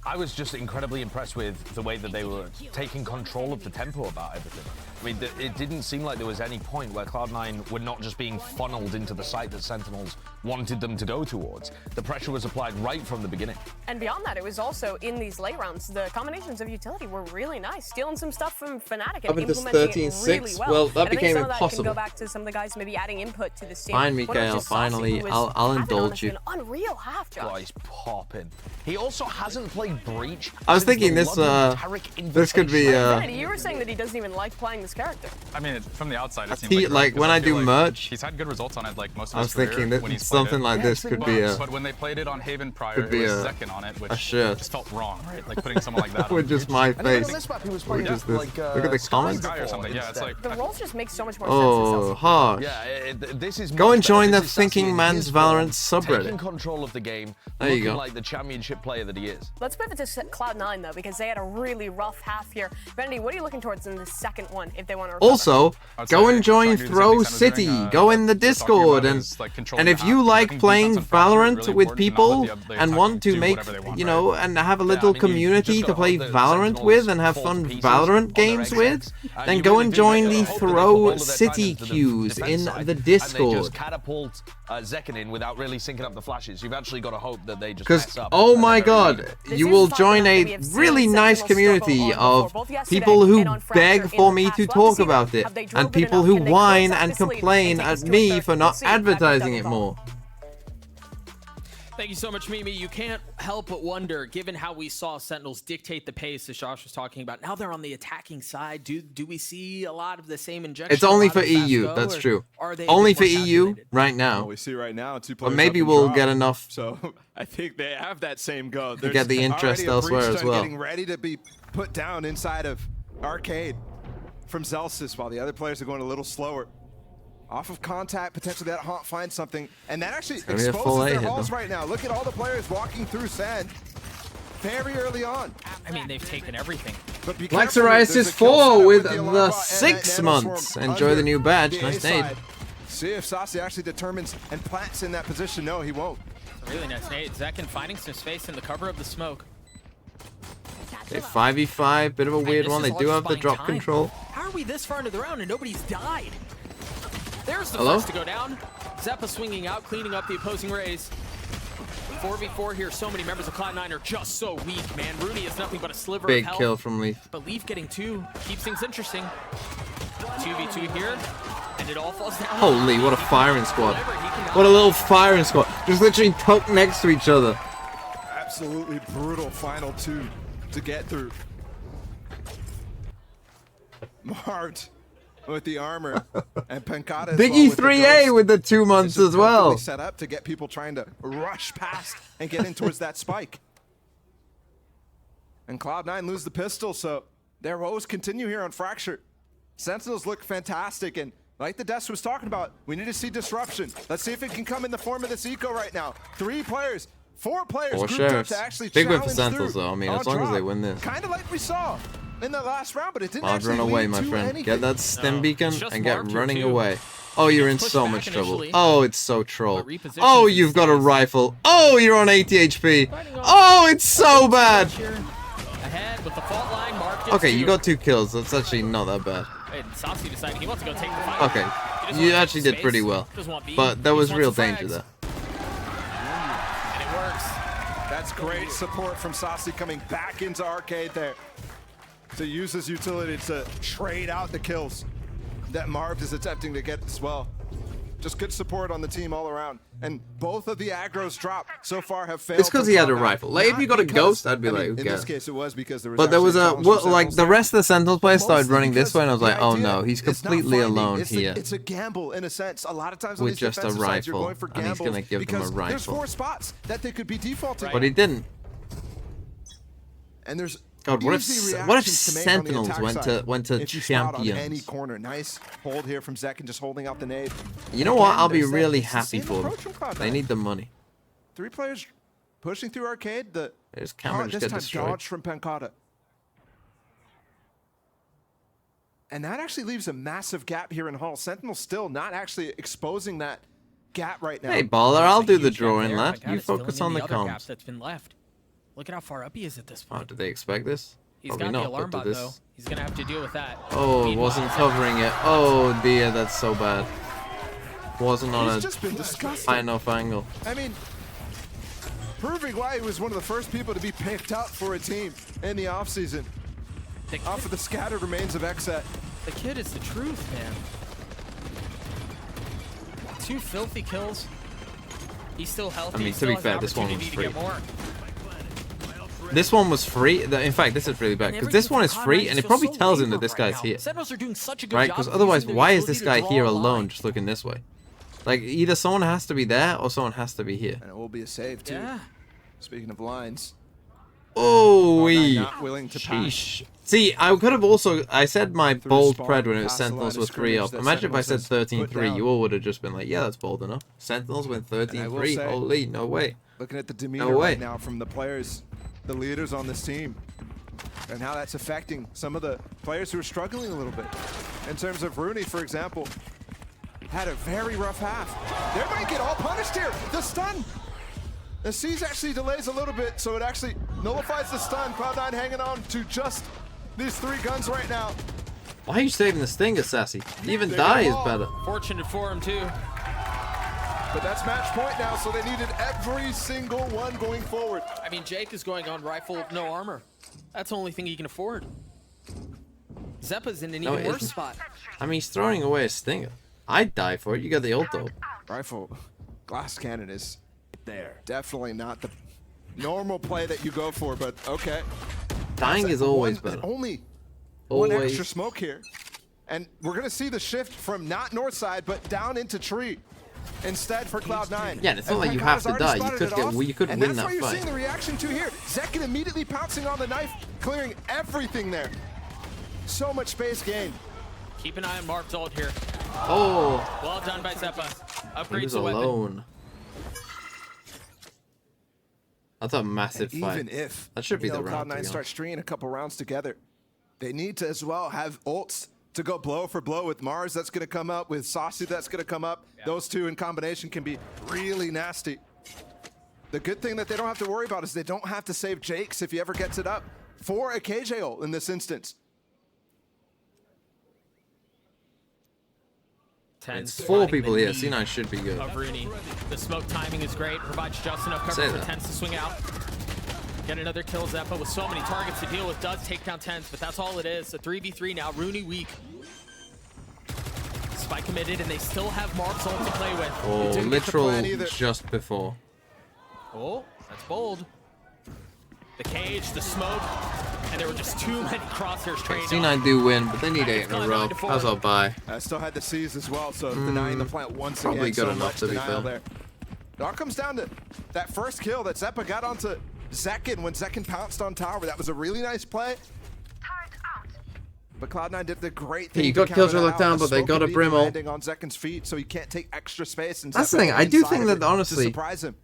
T: I was just incredibly impressed with the way that they were taking control of the tempo about everything. I mean, it didn't seem like there was any point where Cloud9 were not just being funneled into the site that Sentinels wanted them to go towards. The pressure was applied right from the beginning.
B: And beyond that, it was also in these late rounds, the combinations of utility were really nice, stealing some stuff from Fnatic and implementing it really well.
A: That became
B: impossible.
A: impossible.
B: That can go back to some of the guys maybe adding input to this team.
A: Fine, Mikael, finally, I'll indulge you.
B: An unreal half, Josh.
T: Oh, he's popping. He also hasn't played Breach.
A: I was thinking this could be
B: you were saying that he doesn't even like playing this character.
E: I mean, from the outside, it seems
A: like when I do merch,
E: he's had good results on it like most of
A: I
E: his
A: was
E: career
A: thinking that something like this could be a.
E: But when they played it on Haven prior,
A: could be
E: it was Zekin on it, which just felt wrong, right? Like putting someone like that
A: with
E: on
A: just my face.
E: With
A: just this. Look at the comments.
E: Or something. Yeah, it's like
B: the roles just make so much more
A: sense. Harsh.
T: Yeah, this is
A: go and join the Thinking Man's Valorant subreddit.
T: Taking control of the game,
A: there you go.
T: Like the championship player that he is.
B: Let's pivot to Cloud9 though, because they had a really rough half here. Vanity, what are you looking towards in the second one if they want to recover?
A: Also, go and join Throw City. Go in the Discord, and if you like playing Valorant with people and want to make, you know, and have a little community to play Valorant with and have fun Valorant games with, then go and join the Throw City queues in the Discord.
T: They just catapult Zekin in without really syncing up the flashes. You've actually got to hope that they just
A: mess up. Oh my god, you will join a really nice community of people who beg for me to talk about it, and people who whine and complain at me for not advertising it more.
L: Thank you so much, Mimi. You can't help but wonder, given how we saw Sentinels dictate the pace, as Josh was talking about. Now they're on the attacking side. Do we see a lot of the same injection?
A: It's only for EU. That's true. Only for EU right now.
U: What we see right now, 2
A: But
U: players.
A: maybe we'll get enough.
U: So I think they have that same go.
A: To get the interest elsewhere as well.
P: Getting ready to be put down inside of Arcade from Zellsis, while the other players are going a little slower. Off of contact, potentially that Haunt finds something, and that actually exposes their halls right now. Look at all the players walking through sand very early on.
L: I mean, they've taken everything.
A: Black Psoriasis 4 with the 6 months. Enjoy the new badge. Nice nade.
P: See if Sazi actually determines and plants in that position. No, he won't.
L: Really nice nade. Zekin finding some space in the cover of the smoke.
A: Okay, 5v5, bit of a weird one. They do have the drop control.
L: How are we this far into the round and nobody's died? There's the
A: Hello?
L: first to go down. Zeppa swinging out, cleaning up the opposing rays. 4v4 here. So many members of Cloud9 are just so weak, man. Rooney is nothing but a sliver
A: Big
L: of health.
A: kill from Leaf.
L: But Leaf getting 2 keeps things interesting. 2v2 here, and it all falls down.
A: Holy, what a firing squad. What a little firing squad. Just literally tucked next to each other.
P: Absolutely brutal final 2 to get through. Mart with the armor and Pencada
A: Biggie 3A with the 2 months as well.
P: Set up to get people trying to rush past and get in towards that spike. And Cloud9 lose the pistol, so their woes continue here on Fracture. Sentinels look fantastic, and like the Des was talking about, we need to see disruption. Let's see if it can come in the form of this eco right now. 3 players, 4 players
A: Or
P: grouped up
A: Sheriffs.
P: to actually
A: Big win for
P: challenge
A: Sentinels
P: through
A: though. I mean,
P: on
A: as long as they
P: drop.
A: win this.
P: Kind of like we saw in the last round, but it didn't
A: Marv,
P: actually
A: run away,
P: lead
A: my
P: to
A: friend.
P: anything.
A: Get that stem beacon
L: it's just
A: and get
L: Marv here,
A: running
L: too.
A: away. Oh, you're in
L: Pushed
A: so
L: back
A: much trouble.
L: initially.
A: Oh, it's so troll.
L: repositions
A: Oh,
L: these
A: you've got a
L: days.
A: rifle. Oh, you're on 80 HP. Oh, it's so bad.
L: Ahead with the fault line. Mark gets
A: Okay,
L: 2.
A: you got 2 kills. That's actually not that bad.
L: And Saucy deciding he wants to go take the fight.
A: Okay,
L: He doesn't
A: you
L: want
A: actually
L: to
A: did pretty
L: space.
A: well.
L: Doesn't want B.
A: But there
L: He
A: was
L: just
A: real
L: wants the
A: danger
L: frags.
A: there.
L: And it works.
P: That's great support from Saucy coming back into Arcade there to use his utility to trade out the kills that Marv is attempting to get as well. Just good support on the team all around. And both of the aggros drop so far have failed.
A: It's because
P: from
A: he had a
P: Cloud9.
A: rifle. Like, if you got a
P: Because-
A: ghost, I'd be
P: I mean,
A: like, who
P: in
A: cares?
P: this case, it was because there was.
A: But there was
P: actually
A: a,
P: challenge from
A: like, the
P: Sentinels
A: rest of the Sentinels players started
P: Mostly
A: running this
P: because
A: way, and I was like,
P: the
A: oh
P: idea
A: no, he's
P: is not
A: completely
P: finding.
A: alone
P: It's
A: here.
P: It's a gamble in a sense. A lot of times on
A: With
P: these
A: just a
P: defensive sides, you're
A: rifle,
P: going for
A: and he's
P: gambles
A: gonna give them a
P: because there's
A: rifle.
P: 4 spots that they could be defaulting.
A: But he didn't.
P: And there's
A: God, what if
P: easy
A: what if
P: reactions to make on the
A: Sentinels
P: attack
A: went
P: side
A: to
P: if you spot on any
A: champions?
P: corner. Nice hold here from Zekin, just holding out the nade.
A: You know what?
P: Again,
A: I'll be
P: there's that
A: really
P: it's the
A: happy
P: same
A: for them.
P: approach from Cloud9.
A: They need the money.
P: 3 players pushing through Arcade. The
A: His camera just
P: this
A: get
P: time
A: destroyed.
P: dodged from Pencada. And that actually leaves a massive gap here in Hall. Sentinel still not actually exposing that gap right now.
A: Hey, baller, I'll do the
L: Huge gap
A: drawing,
L: there.
A: lad.
L: Pencada's
A: You focus
L: filling
A: on
L: in
A: the
L: other gap
A: comms.
L: that's been left. Look at how far up he is at this
A: Oh,
L: point.
A: did they expect this?
L: He's
A: Probably
L: got
A: not,
L: the alarm
A: but
L: bot
A: did
L: though.
A: this...
L: He's gonna have to deal with that.
A: Oh,
L: Meanwhile,
A: wasn't covering it. Oh dear, that's so bad. Wasn't on
P: He's
A: a
P: just been disgusting.
A: high enough angle.
P: I mean, proving why he was one of the first people to be picked up for a team in the offseason. Off of the scattered remains of Exet.
L: The kid is the truth, man. 2 filthy kills. He's still healthy.
A: I mean,
L: He
A: to
L: still
A: be
L: has
A: fair,
L: an
A: this one was
L: opportunity
A: free.
L: to get more.
A: This one was free. In fact, this is really bad because this one is free, and it probably tells him that this guy's here,
L: Sentinels are doing such a good
A: right?
L: job
A: Because
L: of
A: otherwise,
L: using their
A: why is this
L: utility
A: guy
L: to
A: here
L: draw a line.
A: alone, just looking this way? Like, either someone has to be there or someone has to be here.
P: And it will be a save too.
L: Yeah.
P: Speaking of lines.
A: Oh,
P: Not willing to pass.
A: sheesh. See, I could have also. I said my bold
P: spawn,
A: pred when it was
P: past the
A: Sentinels
P: line
A: were
P: of
A: 3 up.
P: scrimmage that
A: Imagine if I said
P: Sentinels has put
A: 13-3.
P: down.
A: You all would have just been like, yeah, that's bold enough. Sentinels win
P: And I will
A: 13-3.
P: say,
A: Holy, no way.
P: Looking at the demeanor
A: No way.
P: right now from the players, the leaders on this team, and how that's affecting some of the players who are struggling a little bit. In terms of Rooney, for example, had a very rough half. They might get all punished here. The stun. The Siege actually delays a little bit, so it actually nullifies the stun. Cloud9 hanging on to just these 3 guns right now.
A: Why are you saving the Stinger, Sassy? Even
P: They
A: die
P: get
A: is
P: all.
A: better.
L: Fortunate for him too.
P: But that's match point now, so they needed every single one going forward.
L: I mean, Jake is going on rifle, no armor. That's the only thing he can afford. Zeppa's in an
A: No,
L: even
A: it
L: worse
A: isn't.
L: spot.
A: I mean, he's throwing away a Stinger. I'd die for it. You got the ult though.
P: Rifle glass cannon is there. Definitely not the normal play that you go for, but okay.
A: Dying
P: That's
A: is always
P: one,
A: better.
P: Only one
A: Always.
P: extra smoke here. And we're going to see the shift from not north side, but down into tree instead for Cloud9.
A: Yeah, and it's not like you have to die. You could
P: and
A: win
P: that's
A: that
P: why you're
A: fight.
P: seeing the reaction to here. Zekin immediately pouncing on the knife, clearing everything there. So much space gained.
L: Keep an eye on Marv's ult here.
A: Oh.
L: Well done by Zeppa.
A: He
L: Upgrades
A: was
L: the weapon.
A: alone. That's a massive
P: And
A: fight.
P: even if
A: that should be the
P: Cloud9
A: round. to be
P: start
A: honest.
P: stringing a couple rounds together, they need to as well have ults to go blow for blow with Mars. That's going to come up with Saucy. That's going to come up. Yeah. Those 2 in combination can be really nasty. The good thing that they don't have to worry about is they don't have to save Jake's if he ever gets it up for a KJ ult in this instance.
A: It's 4 people here. C9 should be good.
L: Of Rooney. The smoke timing is great. Provides just enough cover for TenZ to swing out. Get another kill. Xeppaa with so many targets to deal with does take down TenZ, but that's all it is. A 3v3 now. Rooney weak. Spike committed, and they still have Mark's ult to play with.
A: Oh, literal just before.
L: Oh, that's bold. The cage, the smoke, and there were just too many crosshairs trained
A: C9 do win, but they need 8 in a row. How's our buy?
P: Still had the C's as well, so denying the plant once again.
A: Probably good enough to be fair.
P: There. It all comes down to that first kill that Xeppaa got onto Zekin when Zekin pounced on tower. That was a really nice play. But Cloud9 did the great thing.
A: Hey, you got Killjoy locked down, but they got a Brim ult.
P: Landing on Zekin's feet, so he can't take extra space. And
A: that's the thing. I do think that honestly,
P: surprise him.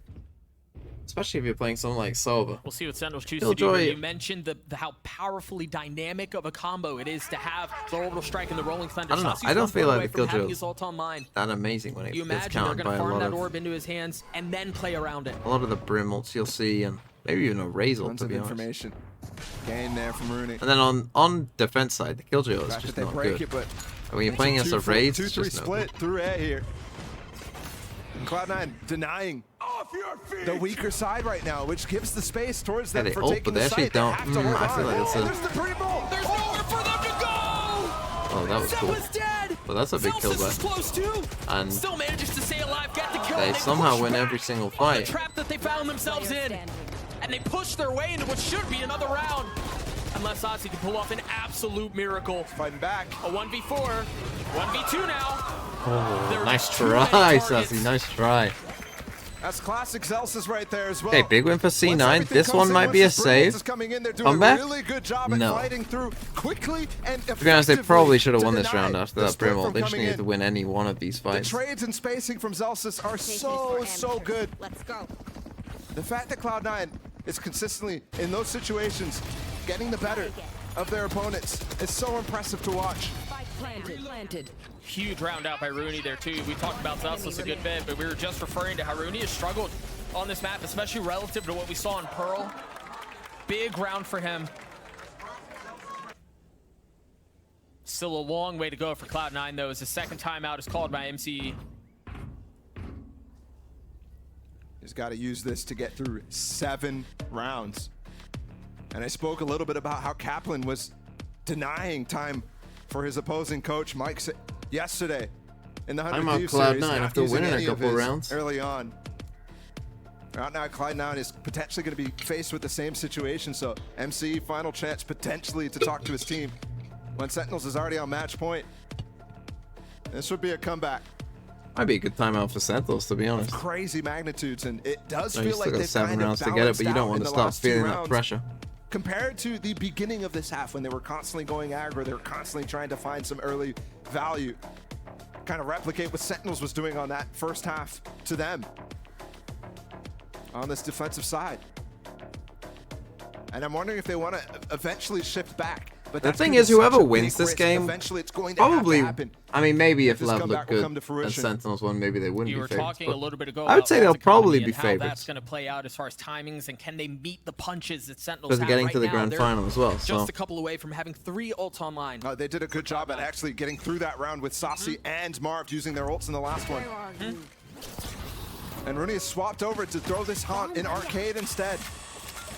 A: Especially if you're playing someone like Sova.
L: We'll see what Sentinels choose to do. You mentioned how powerfully dynamic of a combo it is to have the orbital strike and the rolling thunder.
A: I don't know. I don't feel like the Killjoy is
L: that
A: amazing when it
L: you
A: gets
L: imagine they're
A: countered
L: going
A: by
L: to
A: a
L: farm
A: lot
L: that
A: of
L: orb into his hands and then play around it.
A: A lot of the Brim ults you'll see, and maybe even a Raze ult, to be honest.
P: Information gained there from Rooney.
A: And then on defense side, the Killjoy is just not good.
P: But
A: when you're playing against a Raze, it's
P: 2-3
A: just
P: split through A here. And Cloud9 denying the weaker side right now, which gives the space towards them for taking the site.
A: Don't. I feel like it's a...
P: There's the pretty ball.
L: There's nowhere for them to go.
A: Oh, that was cool.
L: Dead.
A: But that's a big kill back.
L: Close too.
A: And
L: still manages to stay alive, get the kill.
A: They somehow win every single fight.
L: The trap that they found themselves in, and they push their way into what should be another round. Unless Ozzy can pull off an absolute miracle.
P: Fighting back.
L: A 1v4, 1v2 now.
A: Oh, nice try, Sassy. Nice try.
P: That's classic Xelsis right there as well.
A: Okay, big win for C9. This one might be a save. Comeback?
P: Really good job at fighting through quickly and
A: to be honest, they probably should have won this round after that Brim ult. They just needed to win any one of these fights.
P: The trades and spacing from Xelsis are so good.
Q: Let's go.
P: The fact that Cloud9 is consistently in those situations getting the better of their opponents is so impressive to watch.
Q: Planted.
L: Huge round out by Rooney there too. We talked about Xelsis a good bit, but we were just referring to how Rooney has struggled on this map, especially relative to what we saw in Pearl. Big round for him. Still a long way to go for Cloud9 though, as the second timeout is called by MCE.
P: He's got to use this to get through 7 rounds. And I spoke a little bit about how Kaplan was denying time for his opposing coach, Mike, yesterday in the 100 Thieves series.
A: Cloud9 after winning a couple rounds
P: early on. Right now, Cloud9 is potentially going to be faced with the same situation. So MCE, final chance potentially to talk to his team when Sentinels is already on match point. This would be a comeback.
A: Might be a good timeout for Sentinels, to be honest.
P: Crazy magnitudes, and it does feel like they've
A: 7
P: kind of
A: rounds to get it, but you don't want to stop feeling that pressure.
P: Compared to the beginning of this half when they were constantly going aggro, they were constantly trying to find some early value. Kind of replicate what Sentinels was doing on that first half to them on this defensive side. And I'm wondering if they want to eventually shift back. But
A: the thing is, whoever wins this game,
P: eventually it's going to
A: probably,
P: happen.
A: I mean, maybe if Love looked good and Sentinels won, maybe they wouldn't be favorites.
L: You were talking a little bit ago
A: I would say they'll probably be
L: how
A: favorites.
L: That's going to play out as far as timings and can they meet the punches that Sentinels
A: because
L: have
A: getting
L: right
A: to the
L: now.
A: grand final as well.
L: Just a couple away from having 3 ults online.
P: They did a good job at actually getting through that round with Saucy and Marv using their ults in the last one. And Rooney has swapped over to throw this haunt in arcade instead.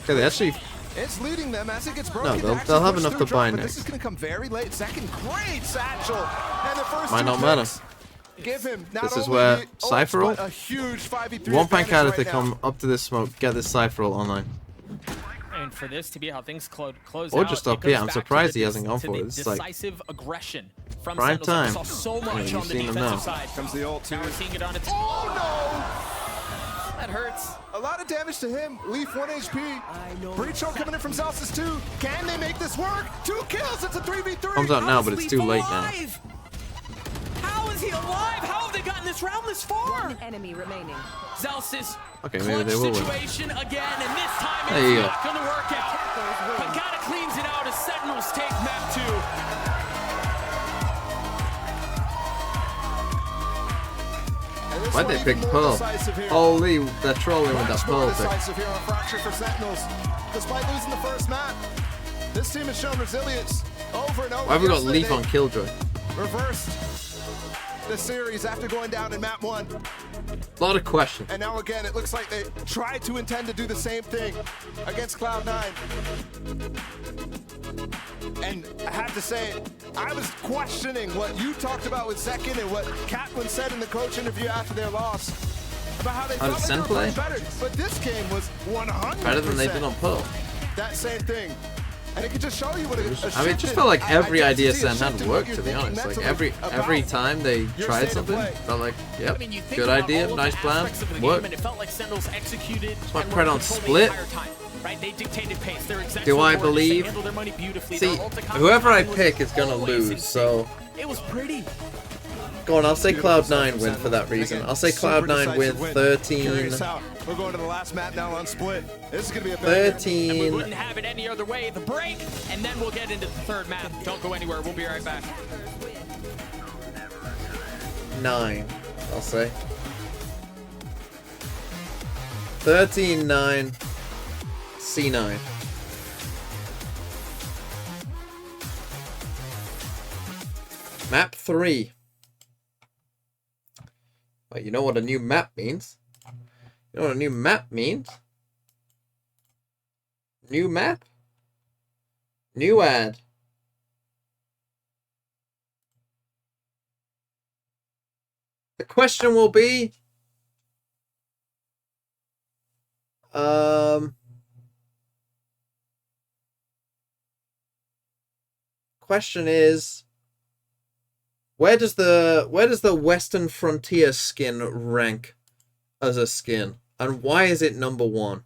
A: Okay, they actually...
P: It's leading them as it gets broken.
A: No, they'll have enough to buy next.
P: This is going to come very late. Second, great satchel. And the first
A: might not matter.
P: Give him not
A: this is where Cypher ult.
P: A huge 5v3
A: one Pancada to come up to this smoke, get this Cypher ult online.
L: And for this to be how things close
A: or
L: out,
A: just up here. I'm surprised he hasn't gone for it. It's like
L: decisive aggression from
A: prime time.
L: Saw so much on the defensive side.
P: Comes the ult too.
L: Now we're seeing it on its.
P: Oh no!
L: That hurts.
P: A lot of damage to him. Leaf 1 HP. Breach ult coming in from Xelsis 2. Can they make this work? 2 kills. It's a 3v3.
A: Comes out now, but it's too late now.
L: How is he alive? How have they gotten this round this far?
Q: 1 enemy remaining.
L: Xelsis.
A: Okay, maybe they will win.
L: Situation again, and this time
A: there you
L: it's not going to work out. Pancada cleans it out as Sentinels take map 2.
A: Why'd they pick Pearl? Holy, they're trolling with that Pearl pick.
P: Here on Fracture for Sentinels. Despite losing the first map, this team has shown resilience over and over.
A: Why have we got Leaf on Killjoy?
P: Reversed. the series after going down in map 1.
A: A lot of questions.
P: And now again, it looks like they tried to intend to do the same thing against Cloud9. And I have to say, I was questioning what you talked about with Zekin and what Kaplan said in the coach interview after their loss about how they thought they were playing better. But this game was 100%
A: better than they did on Pearl.
P: That same thing. And it could just show you what
A: I mean, it just felt like every idea Sen had worked, to be honest. Like every time they tried something, felt like, yep, good idea, nice plan, worked.
L: It felt like Sentinels executed.
A: That's my credit on Split.
L: Right? They dictated pace.
A: Do I believe? See, whoever I pick is gonna lose, so.
L: It was pretty.
A: Go on, I'll say Cloud9 win for that reason. I'll say Cloud9 win 13.
P: We're going to the last map now on Split. This is going to be a
A: 13.
L: And we wouldn't have it any other way. The break, and then we'll get into the third map. Don't go anywhere. We'll be right back.
A: 9, I'll say. 13-9. C9. Map 3. Well, you know what a new map means? You know what a new map means? New map? New ad. The question will be... Question is... Where does the Western Frontier skin rank as a skin? And why is it number 1?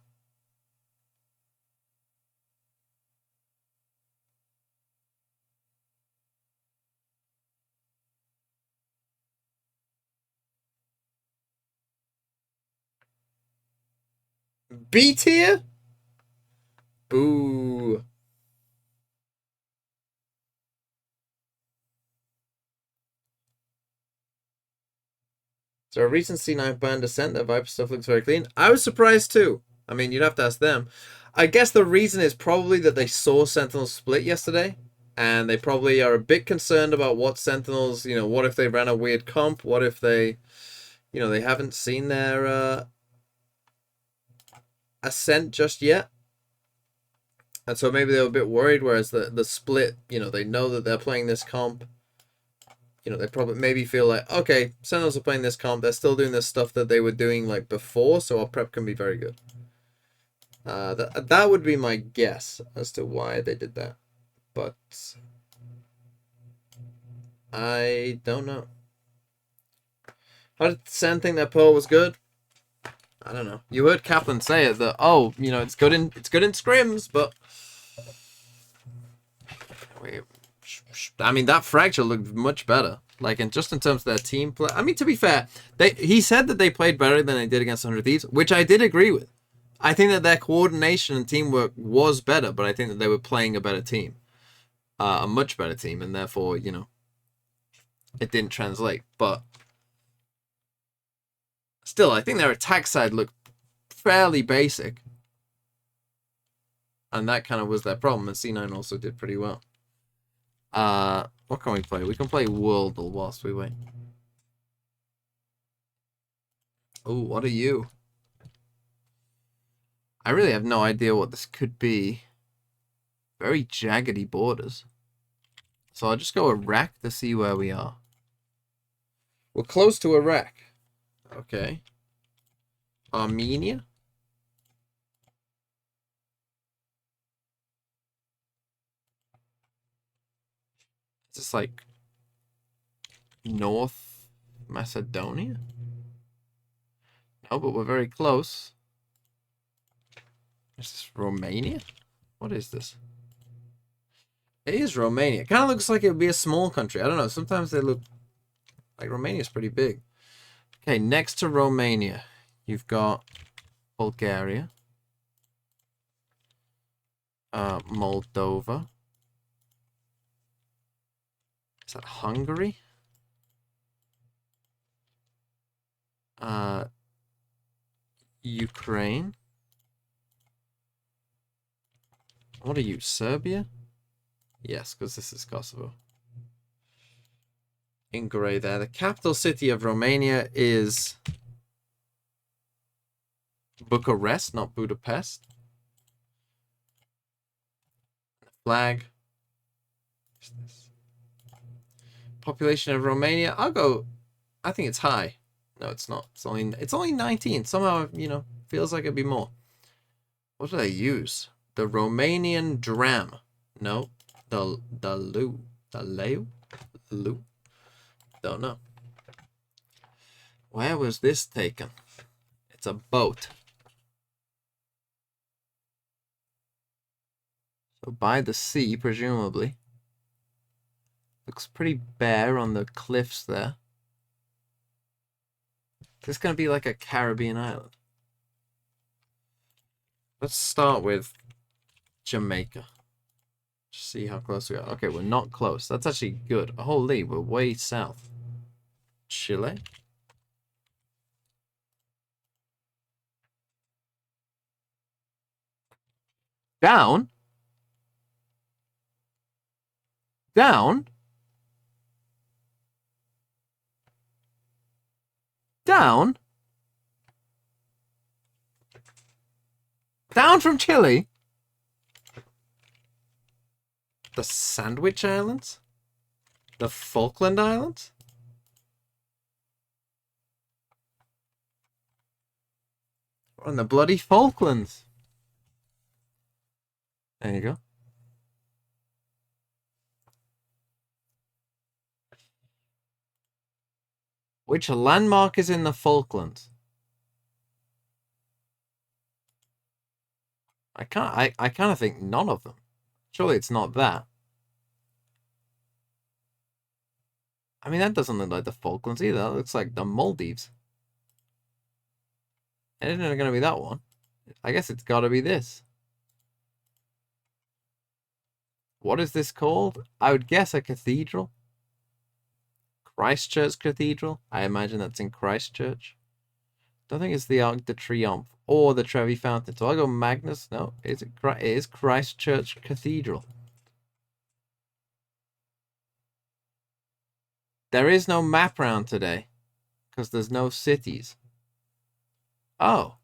A: B tier? Boo. So a recent C9 ban descent, their Viper stuff looks very clean. I was surprised too. I mean, you'd have to ask them. I guess the reason is probably that they saw Sentinels split yesterday. And they probably are a bit concerned about what Sentinels, you know, what if they ran a weird comp? What if they, you know, they haven't seen their ascent just yet. And so maybe they were a bit worried, whereas the split, you know, they know that they're playing this comp. You know, they probably maybe feel like, okay, Sentinels are playing this comp. They're still doing this stuff that they were doing like before, so our prep can be very good. That would be my guess as to why they did that. But I don't know. How did Sen think that Pearl was good? I don't know. You heard Kaplan say it that, oh, you know, it's good in scrims, but I mean, that fracture looked much better. Like, in terms of their team play. I mean, to be fair, he said that they played better than they did against 100 Thieves, which I did agree with. I think that their coordination and teamwork was better, but I think that they were playing a better team. A much better team, and therefore, you know, it didn't translate. But still, I think their attack side looked fairly basic. And that kind of was their problem, and C9 also did pretty well. What can we play? We can play Worldle whilst we wait. Oh, what are you? I really have no idea what this could be. Very jaggedy borders. So I'll just go Iraq to see where we are. We're close to Iraq. Okay. Armenia? Is this like North Macedonia? No, but we're very close. Is this Romania? What is this? It is Romania. It kind of looks like it would be a small country. I don't know. Sometimes they look like Romania's pretty big. Okay, next to Romania, you've got Bulgaria, Moldova. Is that Hungary? Ukraine. What are you, Serbia? Yes, because this is Kosovo. in grey there. The capital city of Romania is Bucharest, not Budapest. Flag. Population of Romania. I'll go. I think it's high. No, it's not. It's only 19. Somehow, you know, feels like it'd be more. What do they use? The Romanian dram. No, the leu. Don't know. Where was this taken? It's a boat. So by the sea, presumably. Looks pretty bare on the cliffs there. This is going to be like a Caribbean island. Let's start with Jamaica. Just see how close we are. Okay, we're not close. That's actually good. Holy, we're way south. Chile. Down? Down? Down? Down from Chile? The Sandwich Islands? The Falkland Islands? We're on the bloody Falklands. There you go. Which landmark is in the Falklands? I kind of think none of them. Surely it's not that. I mean, that doesn't look like the Falklands either. That looks like the Maldives. It isn't going to be that one. I guess it's got to be this. What is this called? I would guess a cathedral. Christchurch Cathedral. I imagine that's in Christchurch. Don't think it's the Arc de Triomphe or the Trevi Fountain. So I'll go Magnus. No, it is Christchurch Cathedral. There is no map round today because there's no cities. Oh.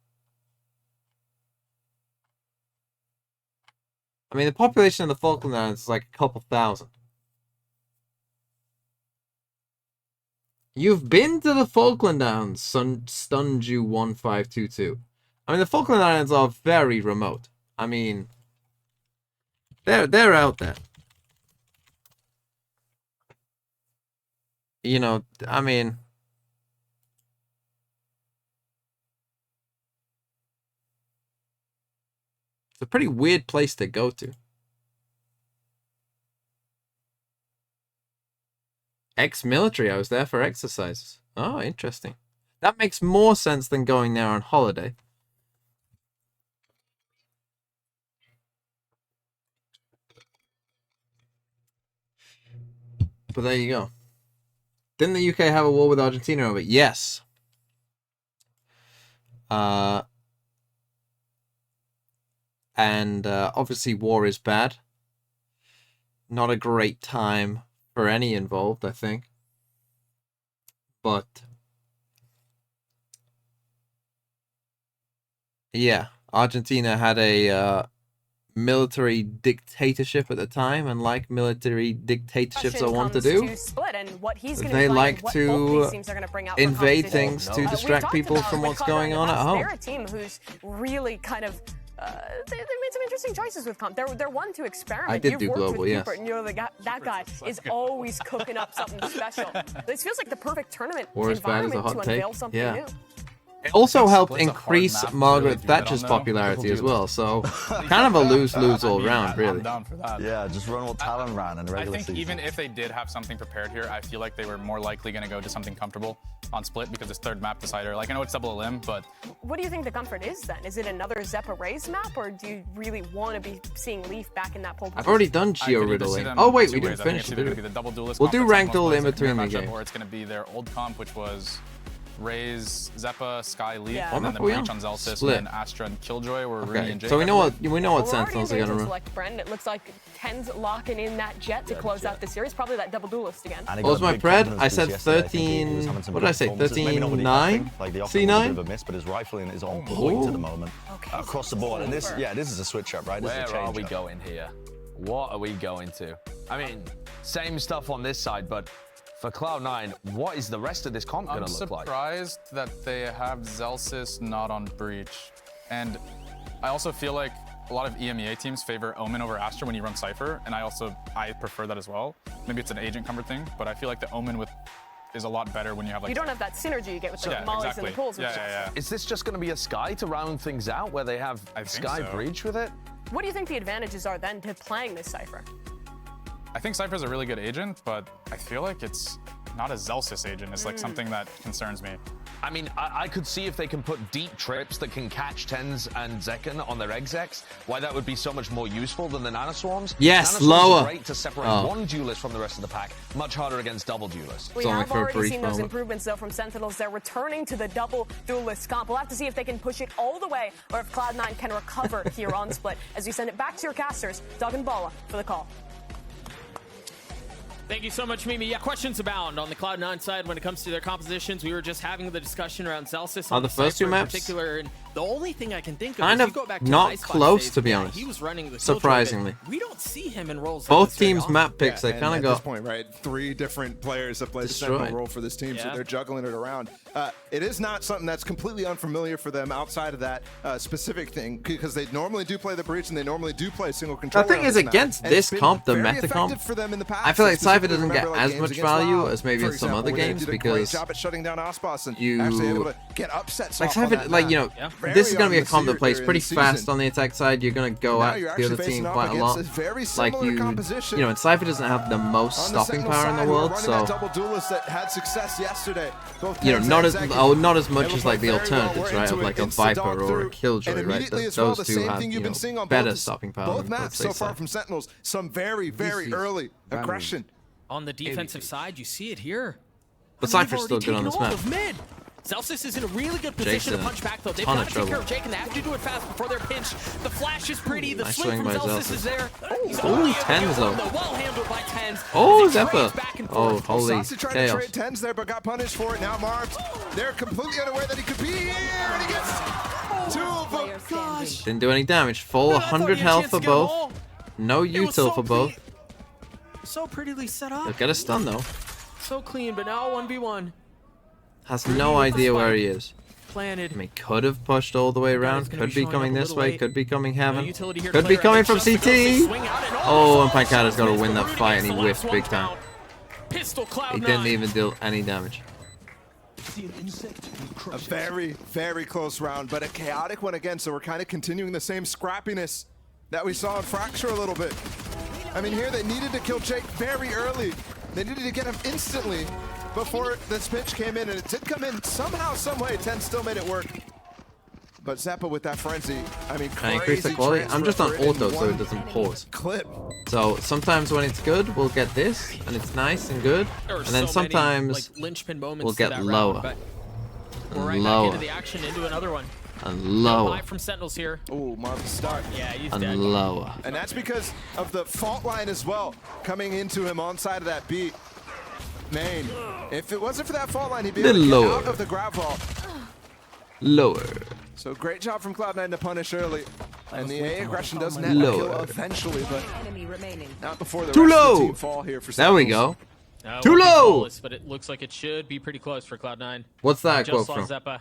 A: I mean, the population of the Falkland Islands is like a couple thousand. You've been to the Falkland Islands, Stunju1522. I mean, the Falkland Islands are very remote. I mean, they're out there. You know, I mean, it's a pretty weird place to go to. Ex-military, I was there for exercises. Oh, interesting. That makes more sense than going there on holiday. But there you go. Didn't the UK have a war with Argentina over it? Yes. And obviously war is bad. Not a great time for any involved, I think. But yeah, Argentina had a military dictatorship at the time, and like military dictatorships are wont to do, they like to invade things to distract people from what's going on at home.
B: They're a team who's really kind of they made some interesting choices with comp. They're one to experiment.
A: I did do global, yes.
B: And you're like, that guy is always cooking up something special. This feels like the perfect tournament environment to unveil something new.
A: It also helped increase Margaret Thatcher's popularity as well, so kind of a lose-lose all round, really.
D: I'm down for that. Yeah, just run what Talon ran in the regular season.
E: I think even if they did have something prepared here, I feel like they were more likely going to go to something comfortable on Split because it's third map decider. Like, I know it's double elim, but...
B: What do you think the comfort is then? Is it another Zeppa Raze map, or do you really want to be seeing Leaf back in that pole position?
A: I've already done Geo Riddling. Oh wait, we didn't finish it.
E: We'll
A: do ranked duel in between the game.
E: Or it's going to be their old comp, which was Raze, Zeppa, Sky, Leaf,
B: Yeah.
E: and then the
A: What map are we
E: Breach
A: on?
E: on Zelsis,
A: Split.
E: and then Astra and Killjoy were Rooney
A: Okay,
E: and Jake.
A: so we know what
B: Well,
A: Sentinels are
B: we're already
A: gonna
B: engaged in
A: run.
B: select, Bren. It looks like Ten's locking in that Jet to close out the series. Probably that double duelist again.
D: And he
A: What was
D: got a
A: my
D: big
A: pred?
D: confidence
A: I
D: boost
A: said
D: yesterday. I think he
A: 13.
D: was having some
A: What
D: good
A: did I say?
D: performances. Maybe not with the
A: 13.9?
D: offing, like the offing was a bit of
A: C9?
D: a miss, but his rifling is on point at the moment. Across the board. And this, this is a switch up, right? This is a
T: Where
D: change
T: are we
D: up.
T: going here? What are we going to? I mean, same stuff on this side, but for Cloud9, what is the rest of this comp going
E: I'm
T: to look like?
E: surprised that they have Zelsis not on Breach. And I also feel like a lot of EMEA teams favor Omen over Astra when you run Cypher, and I prefer that as well. Maybe it's an agent comfort thing, but I feel like the Omen is a lot better when you have like...
B: You don't have that synergy you get with the
E: Yeah,
B: mollies
E: exactly.
B: and the pulls.
T: Is this just going to be a Sky to round things out where they have Sky
E: so.
T: Breach with it?
B: What do you think the advantages are then to playing this Cypher?
E: I think Cypher's a really good agent, but I feel like it's not a Zelsis agent. It's like something that concerns me.
T: I mean, I could see if they can put deep trips that can catch Tens and Zekken on their execs, why that would be so much more useful than the Nanoswarms.
A: Yes,
T: Nanoswarms
A: lower.
T: are great to separate one duelist from the rest of the pack, much harder against double duelists.
B: We have already seen those improvements, though, from Sentinels. They're returning to the double duelist comp. We'll have to see if they can push it all the way or if Cloud9 can recover here on Split. As we send it back to your casters, Doug and Bala for the call.
L: Thank you so much, Mimi. Yeah, questions abound on the Cloud9 side when it comes to their compositions. We were just having the discussion around Zelsis on
A: the first two
L: Cypher in
A: maps?
L: particular, and the only thing I can think of
A: Kind
L: is
A: of
L: you go back to
A: not
L: Ice Spot
A: close,
L: phase,
A: to be
L: yeah,
A: honest.
L: He was running the
A: Surprisingly.
L: Killjoy, but we don't see him in roles.
A: Both
L: like this very
A: teams'
L: often.
A: map picks, they
P: and
A: kind of
P: at
A: got...
P: this point, right? 3 different players that play the
A: Destroyed.
P: Sentinel role for this team, so
L: Yeah.
P: they're juggling it around. It is not something that's completely unfamiliar for them outside of that specific thing, because they normally do play the Breach and they normally do play single controller.
A: The thing
P: on
A: is,
P: this map.
A: against
P: And
A: this
P: it's been
A: comp, the
P: very
A: meta comp,
P: effective for them in the past.
A: I feel like Cypher
P: Specifically,
A: doesn't get
P: remember, like,
A: as
P: games
A: much
P: against
A: value
P: Loud,
A: as maybe
P: for
A: in some
P: example,
A: other
P: where they
A: games
P: did a great
A: because
P: job at shutting down Ospas and
A: you
P: actually able to get upsets
A: like
P: off on
A: Cypher,
P: that
A: like
P: map.
A: you know,
P: Very
A: this is gonna be a
P: early
A: comp that plays
P: in the
A: pretty
P: season.
A: fast on the attack side. You're gonna go
P: Now
A: at
P: you're
A: the
P: actually
A: other
P: facing
A: team
P: off
A: quite a
P: against
A: lot.
P: a very
A: Like
P: similar composition.
A: you know, and Cypher doesn't have the most
P: On the
A: stopping
P: Sentinel
A: power in
P: side,
A: the
P: who are
A: world,
P: running
A: so
P: that double duelist that had success yesterday. Both
A: you know,
P: Tens
A: not
P: and
A: as
P: Zekken.
A: not as
P: They
A: much
P: will
A: as like the
P: play very well.
A: alternatives,
P: We're
A: right?
P: into
A: Of
P: an
A: like a
P: instant
A: Viper
P: dog
A: or a
P: through.
A: Killjoy,
P: And
A: right?
P: immediately as well,
A: Those
P: the
A: two
P: same
A: have
P: thing you've
A: you
P: been
A: know,
P: seeing on
A: better
P: both,
A: stopping power.
P: both
A: let's
P: maps
A: say
P: so far from Sentinels. Some very, very early aggression.
L: On the defensive side, you see it here.
A: But
L: I mean,
A: Cypher's
L: they've
A: still
L: already
A: good on
L: taken
A: this
L: all
A: map.
L: of mid. Celsius is in a really good position
A: Jake's
L: to punch back, though. They've
A: ton
L: got
A: of
L: to take care
A: trouble.
L: of Jake, and they have to do it fast before they're pinched. The flash is pretty. The
A: Nice
L: swing
A: swing
L: from
A: by
L: Celsius
A: Zelsis.
L: is there. He's
A: Ooh,
L: only able to
A: Tens
L: get
A: though.
L: one, Well handled by Tens.
A: Oh,
L: As he trades
A: Zeppa.
L: back and
A: Oh,
L: forth.
A: holy
P: Saucy tried to
A: chaos.
P: trade Tens there, but got punished for it. Now Marbs, they're completely unaware that he could be here, and he gets 2 of them.
B: Gosh.
A: Didn't do any damage. Full
L: I thought he
A: 100
L: had a
A: health
L: chance
A: for
L: to get them
A: both.
L: all.
A: No
L: It was
A: util
L: so
A: for both.
L: So prettily set up.
A: They'll get a stun though.
L: So clean, but now 1v1.
A: Has no idea where he is.
L: Planted.
A: I mean, could have pushed all the way around.
L: gonna
A: Could
L: be
A: be
L: showing
A: coming
L: up a
A: this
L: little
A: way.
L: late.
A: Could be coming heaven.
L: utility here to
A: Could
L: play
A: be coming
L: around.
A: from
L: Just because they
A: CT.
L: swing out and
A: Oh, and
L: so
A: Pancada's got to
L: close.
A: win that
L: Rudy
A: fight,
L: gets
A: and he
L: the
A: whiffed
L: last
A: big
L: one
A: time.
L: down. Pistol Cloud9.
A: He didn't even deal any damage.
P: A very, very close round, but a chaotic one again, so we're kind of continuing the same scrappiness that we saw in Fracture a little bit. I mean, here they needed to kill Jake very early. They needed to get him instantly before this pitch came in, and it did come in somehow, some way. 10 still made it work. But Zeppa with that frenzy, I mean,
A: Can I increase the
P: crazy
A: quality? I'm just on
P: transfer in
A: auto, so it
P: one
A: doesn't pause.
P: clip.
A: So sometimes when it's good, we'll get this, and it's nice and good.
L: There were
A: And then
L: so many,
A: sometimes
L: like, linchpin moments
A: we'll
L: to
A: get
L: that round,
A: lower.
L: but
A: And
L: we're right back
A: lower.
L: into the action, into another one.
A: And
L: No
A: lower.
L: buy from Sentinels here.
P: Oh, Marvin start.
L: Yeah, he's
A: And
L: dead.
A: lower.
P: And that's because of the fault line as well, coming into him on side of that beat. Main. If it wasn't for that fault line, he'd be able to get
A: Little lower.
P: out of the grab vault.
A: Lower.
P: So great job from Cloud9 to punish early. And the A aggression does net a
A: Lower.
P: kill eventually, but
Q: Enemy remaining.
P: not before the
A: Too
P: rest of
A: low.
P: the team fall here for
A: There we
P: Sentinels.
A: go.
L: No,
A: Too
L: won't be
A: low.
L: flawless, but it looks like it should be pretty close for Cloud9.
A: What's that
L: Just
A: quote
L: saw
A: from?
L: Zeppa.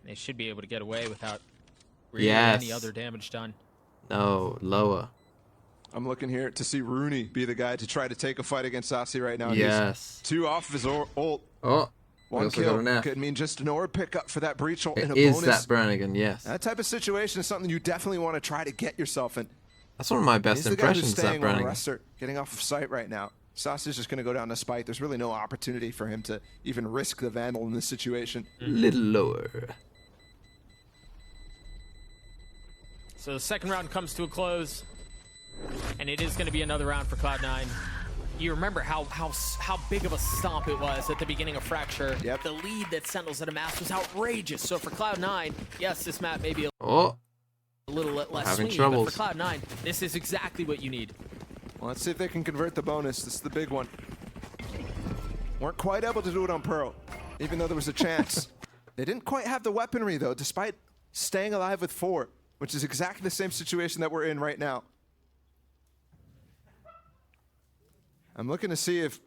L: They should be able to get away without really
A: Yes.
L: any other damage done.
A: No, lower.
P: I'm looking here to see Rooney be the guy to try to take a fight against Saucy right now.
A: Yes.
P: He's 2 off of his ult.
A: Oh, we
P: One
A: also got
P: kill
A: an F.
P: could mean just an orb pickup for that breach ult and
A: It
P: a
A: is
P: bonus.
A: that Brannigan, yes.
P: That type of situation is something you definitely want to try to get yourself in.
A: That's one of my best
P: He's the guy who's
A: impressions, that
P: staying on
A: Brannigan.
P: Rester, getting off of sight right now. Saucy's just going to go down to Spike. There's really no opportunity for him to even risk the Vandal in this situation.
A: Little lower.
L: So the second round comes to a close, and it is going to be another round for Cloud9. you remember how big of a stomp it was at the beginning of Fracture.
P: Yep.
L: The lead that Sentinels had amassed was outrageous. So for Cloud9, yes, this map may be a little less
A: having
L: swingy,
A: troubles.
L: but for Cloud9, this is exactly what you need.
P: Well, let's see if they can convert the bonus. This is the big one. Weren't quite able to do it on Pearl, even though there was a chance. They didn't quite have the weaponry, though, despite staying alive with 4, which is exactly the same situation that we're in right now. I'm looking to see if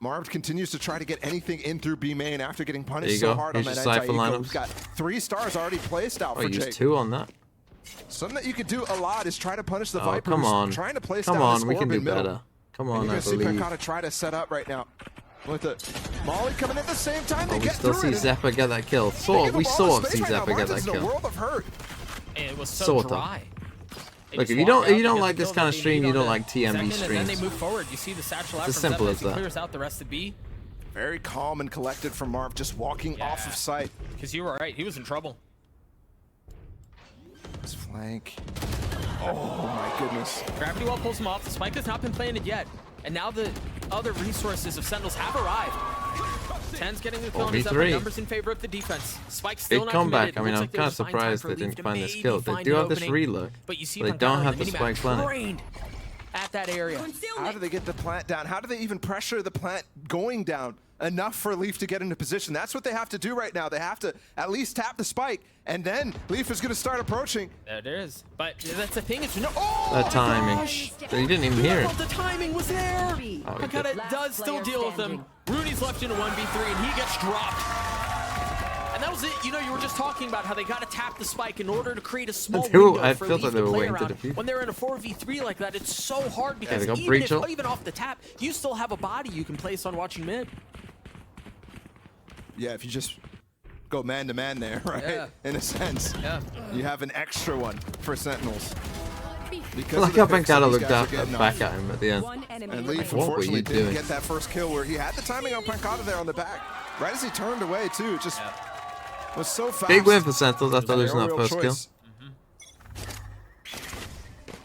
P: Marv continues to try to get anything in through B main after getting punished so hard on that
A: Cypher lineups.
P: We've got 3 stars already placed out for
A: use
P: Jake.
A: 2 on that.
P: Something that you could do a lot is try to punish the
A: Oh,
P: Viper.
A: come on.
P: Trying to place
A: Come
P: down this
A: on, we
P: orb
A: can do
P: in middle.
A: better. Come on,
P: and you're
A: I
P: gonna see
A: believe.
P: Pekka try to set up right now. With the Molly coming in at the same time, they
A: We
P: get
A: still
P: through
A: see
P: it.
A: Zeppa get that kill. We sort of see Zeppa get that
P: In a
A: kill.
P: world of hurt.
L: And it was so
A: Sort of.
L: dry. They
A: Look,
L: just
A: if
L: walked
A: you
L: out,
A: don't
L: get
A: like
L: the
A: this
L: kill
A: kind
L: that
A: of
L: they
A: stream,
L: need
A: you don't
L: on
A: like
L: the
A: TMB
L: second,
A: streams.
L: And then they move forward. You see the satchel out
A: It's as
L: from
A: simple
L: Zeppa
A: as
L: as he
A: that.
L: clears out the rest of B.
P: Very calm and collected from Marv, just walking off of sight.
L: Because you were right, he was in trouble.
P: This flank. Oh my goodness.
L: Gravity Well pulls him off. The spike has not been planted yet. And now the other resources of Sentinels have arrived. 10's getting the kill on his
A: V3.
L: numbers in favor of the defense. Spike's still
A: Big
L: not
A: comeback.
L: committed.
A: I mean,
L: Looks
A: I'm
L: like
A: kind of
L: there's fine time
A: surprised
L: for
A: they
L: Leaf
A: didn't
L: to
A: find this
L: maybe
A: kill. They
L: find
A: do
L: an
A: have this
L: opening.
A: relook,
L: But you see
A: but they don't
L: Pancada
A: have
L: on
A: the
L: minimap
A: spike planted.
L: trained at that area.
P: How do they get the plant down? How do they even pressure the plant going down enough for Leaf to get into position? That's what they have to do right now. They have to at least tap the spike, and then Leaf is going to start approaching.
L: There it is. But that's the thing. It's
P: no.
A: That timing. You didn't even hear it.
L: The timing was there.
A: Oh,
L: Pancada does still deal with them. Rooney's left in a 1v3, and he gets dropped. And that was it. You know, you were just talking about how they got to tap the spike in order to create a small window
A: I
L: for
A: felt
L: Leaf
A: like they were
L: play
A: waiting to
L: around.
A: defuse.
L: When they're in a 4v3 like that, it's so hard because
A: they got
L: even,
A: breach ult.
L: even off the tap, you still have a body you can place on watching mid.
P: Yeah, if you just go man-to-man there, right?
L: Yeah.
P: In a sense.
L: Yeah.
P: You have an extra one for Sentinels. Because
A: Like
P: of the
A: how
P: picks that
A: Pancada
P: these
A: looked
P: guys
A: up
P: are getting
A: back
P: off.
A: at him at the end.
P: And Leaf,
A: What were
P: unfortunately,
A: you
P: didn't
A: doing?
P: get that first kill where he had the timing on Pancada there on the back. Right as he turned away, too. It just was so fast.
A: Big win for Sentinels after
P: Their
A: losing that
P: real
A: first kill.
P: choice.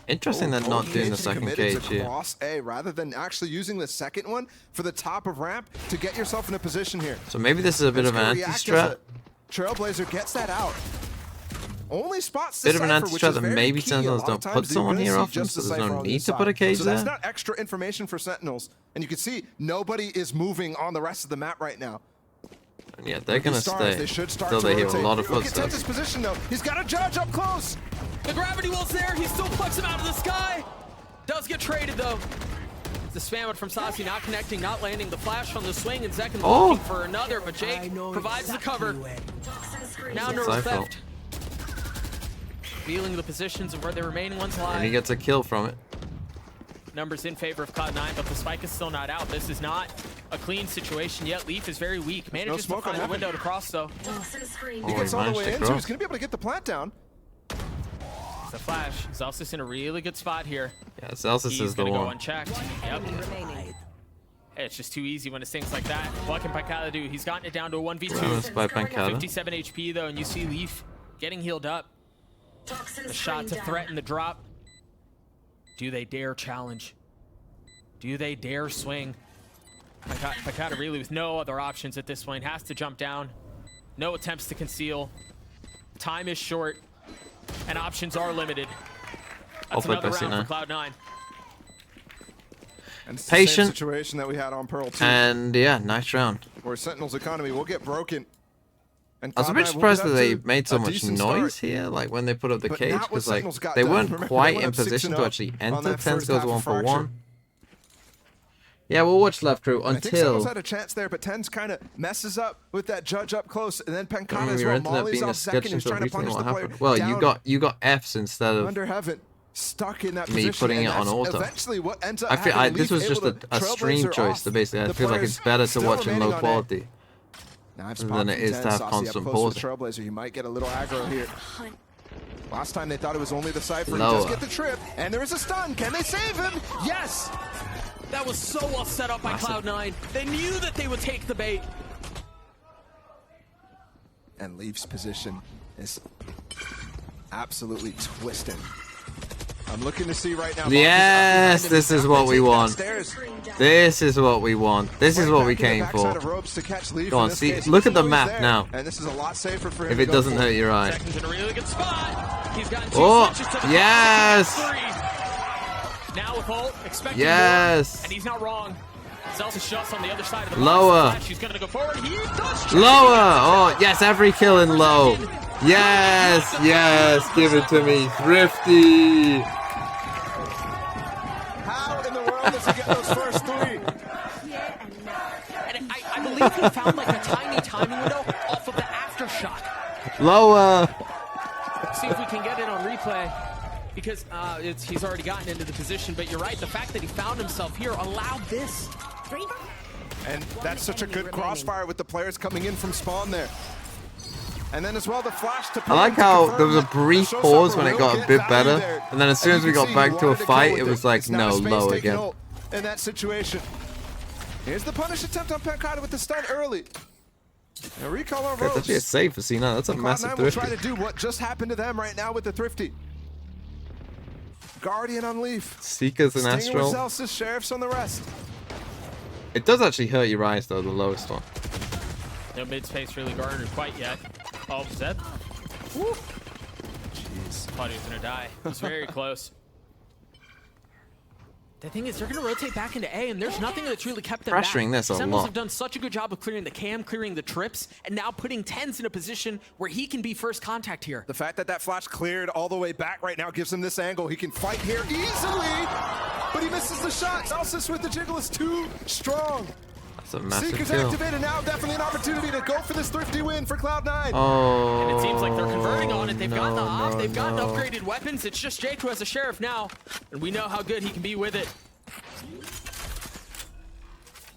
A: Interesting they're not doing the second
P: committed
A: cage
P: to
A: here.
P: cross A rather than actually using the second one for the top of ramp to get yourself in a position here.
A: So maybe this is a bit of an anti-strat.
P: Trailblazer gets that out. Only spots
A: Bit of an
P: Cypher, which
A: anti-strat
P: is
A: that
P: very
A: maybe
P: key.
A: Sentinels
P: A lot of
A: don't
P: times
A: put
P: you're
A: someone
P: gonna
A: here
P: see
A: often,
P: just
A: so
P: the
A: there's
P: Cypher
A: no
P: on
A: need
P: this
A: to put a
P: side.
A: cage
P: so
A: there.
P: that's not extra information for Sentinels. And you can see nobody is moving on the rest of the map right now.
A: And yeah, they're gonna
P: Stars,
A: stay.
P: they should start
A: Till
P: to
A: they hear a
P: rotate.
A: lot of
P: Look at
A: footsteps.
P: Tenz's position though. He's got a judge up close.
L: The Gravity Well's there. He still plucks him out of the sky. Does get traded though. The spam out from Saucy, not connecting, not landing. The flash on the swing, and Zekken looking for another, but Jake provides the cover. Now neural theft. Feeling the positions of where the remaining ones lie.
A: And he gets a kill from it.
L: Numbers in favor of Cloud9, but the spike is still not out. This is not a clean situation yet. Leaf is very weak. Manages to find the window to cross, though.
P: He gets all the way into. He's going to be able to get the plant down.
L: It's a flash. Zelsis in a really good spot here.
A: Yeah, Zelsis
L: He's
A: is the
L: gonna go
A: one.
L: unchecked. Yep. Hey, it's just too easy when it's things like that. What can Pancada do? He's gotten it down to a 1v2.
A: Silenced by Pancada.
L: 57 HP though, and you see Leaf getting healed up. The shot to threaten the drop. Do they dare challenge? Do they dare swing? Pancada really with no other options at this point. Has to jump down. No attempts to conceal. Time is short. And options are limited. That's another round for Cloud9.
P: And it's
A: Patient.
P: the same situation that we had on Pearl 2.
A: And yeah, nice round.
P: Where Sentinel's economy will get broken. And
A: I was a bit
P: Cloud9 will
A: surprised
P: get
A: that
P: up
A: they
P: to
A: made so
P: a
A: much
P: decent
A: noise
P: start.
A: here, like when they put up the
P: But
A: cage,
P: not what
A: because like
P: Sentinels got
A: they
P: done.
A: weren't
P: Remember,
A: quite
P: they went
A: in
P: up
A: position
P: 6-0
A: to actually
P: on
A: enter.
P: that
A: Tens
P: first
A: goes
P: half of
A: 1 for
P: Fracture.
A: 1. Yeah, we'll watch Left Crew
P: I think Sentinels
A: until
P: had a chance there, but Tens kind of messes up with that judge up close, and then Pancada as
A: we
P: well.
A: ended up
P: Molly's
A: being a
P: off second.
A: sketch
P: He's
A: into
P: trying to
A: everything
P: punish
A: what
P: the player
A: happened. Well,
P: down
A: you got Fs instead of
P: under heaven, stuck in that
A: me
P: position.
A: putting
P: and
A: it on
P: that's
A: auto.
P: Eventually, what ends up
A: I feel
P: happening,
A: this was
P: Leaf
A: just
P: able to
A: a stream
P: Trailblazer
A: choice.
P: off
A: So basically, I
P: the
A: feel like
P: players
A: it's better to
P: still
A: watch in
P: remaining
A: low
P: on A.
A: quality
P: Knives
A: than
P: popped
A: it
P: from
A: is to
P: 10,
A: have
P: Saucy up
A: constant
P: close with
A: pausing.
P: Trailblazer. You might get a little aggro here. Last time they thought it was only the Cypher. He
A: Lower.
P: does get the trip, and there is a stun. Can they save him? Yes!
L: That was so well set up by Cloud9. They knew that they would take the bait.
P: And Leaf's position is absolutely twisted. I'm looking to see right now.
A: Yes, this is what we want.
P: Downstairs.
A: This is what we want. This is what we came for. Go on, see, look at the map now.
P: And this is a lot safer for him.
A: If it doesn't hurt your eye.
L: Seconds in a really good spot. He's gotten 2
A: Oh,
L: switches to the
A: yes!
L: Now with ult, expecting
A: Yes!
L: more, and he's not wrong. Zelsa's just on the other side of the
A: Lower.
L: box. She's gonna go forward. He does.
A: Lower! Oh, yes, every kill in low. Yes, yes, give it to me. Thrifty.
P: How in the world does he get those first 3?
L: And I believe he found like a tiny timing window off of the aftershock.
A: Lower.
L: See if we can get it on replay. Because he's already gotten into the position, but you're right. The fact that he found himself here allowed this.
P: And that's such a good crossfire with the players coming in from spawn there. And then as well, the flash to
A: I like how there was a brief pause when it got a bit better, and then as soon as we got back to a fight, it was like, no, low again.
P: In that situation. Here's the punish attempt on Pancada with the stun early. Now recall on
A: That's
P: Rose.
A: actually a save for C9. That's a massive
P: Cloud9 will try
A: Thrifty.
P: to do what just happened to them right now with the Thrifty. Guardian on Leaf.
A: Seekers and
P: Stinger with
A: Astral.
P: Celsius, Sheriffs on the rest.
A: It does actually hurt your eyes though, the lowest one.
L: No mid space really garnered quite yet. Oh, Zed. Woo.
P: Jeez.
L: Thought he was gonna die. It was very close. The thing is, they're going to rotate back into A, and there's nothing that's really kept them
A: Pressuring
L: back.
A: this a
L: Sentinels
A: lot.
L: have done such a good job of clearing the cam, clearing the trips, and now putting TenZ in a position where he can be first contact here.
P: The fact that that flash cleared all the way back right now gives him this angle. He can fight here easily, but he misses the shot. Celsius with the jiggle is too strong.
A: That's a massive
P: Seekers
A: kill.
P: activated now. Definitely an opportunity to go for this Thrifty win for Cloud9.
A: Oh.
L: And it seems like they're converting on it. They've got the op,
A: no,
L: they've got
A: no.
L: upgraded weapons. It's just Jake who has a Sheriff now, and we know how good he can be with it.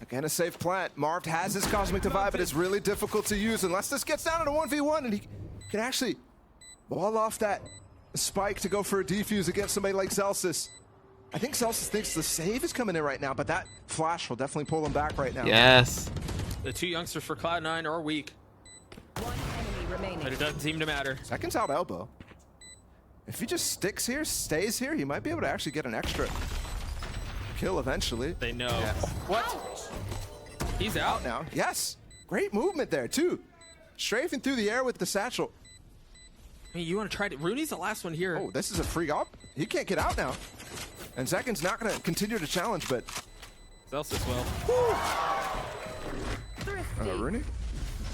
P: Again, a safe plant. Marv has his Cosmic Divide, but it's really difficult to use unless this gets down to a 1v1 and he can actually ball off that spike to go for a defuse against somebody like Celsius. I think Celsius thinks the save is coming in right now, but that flash will definitely pull him back right now.
A: Yes.
L: The two youngsters for Cloud9 are weak.
Q: One enemy remaining.
L: But it doesn't seem to matter.
P: Seconds out elbow. If he just sticks here, stays here, he might be able to actually get an extra kill eventually.
L: They know.
P: Yeah.
L: What? He's out
P: now. Yes. Great movement there, too. Strafing through the air with the satchel.
L: I mean, you want to try to... Rooney's the last one here.
P: Oh, this is a free op. He can't get out now. And Zekin's not going to continue to challenge, but...
L: Celsius will.
P: Rooney?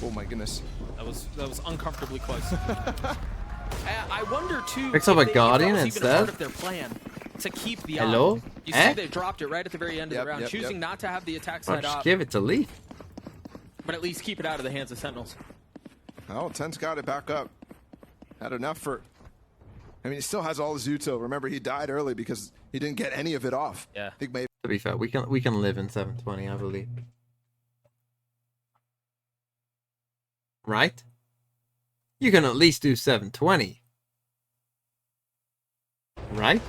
P: Oh, my goodness.
L: That was uncomfortably close. I wonder, too...
A: Picks up a Guardian
L: if that was even a part
A: instead?
L: of their plan to keep the
A: Hello?
L: op. You see they dropped it right at the very end of the round, choosing not to have the attack
A: Or
L: side
A: just
L: up,
A: give it to Leaf.
L: but at least keep it out of the hands of Sentinels.
P: Oh, TenZ got it back up. Had enough for... I mean, he still has all his util. Remember, he died early because he didn't get any of it off.
L: Yeah.
P: I think maybe...
A: To be fair, we can live in 720, I believe. Right? You can at least do 720. Right?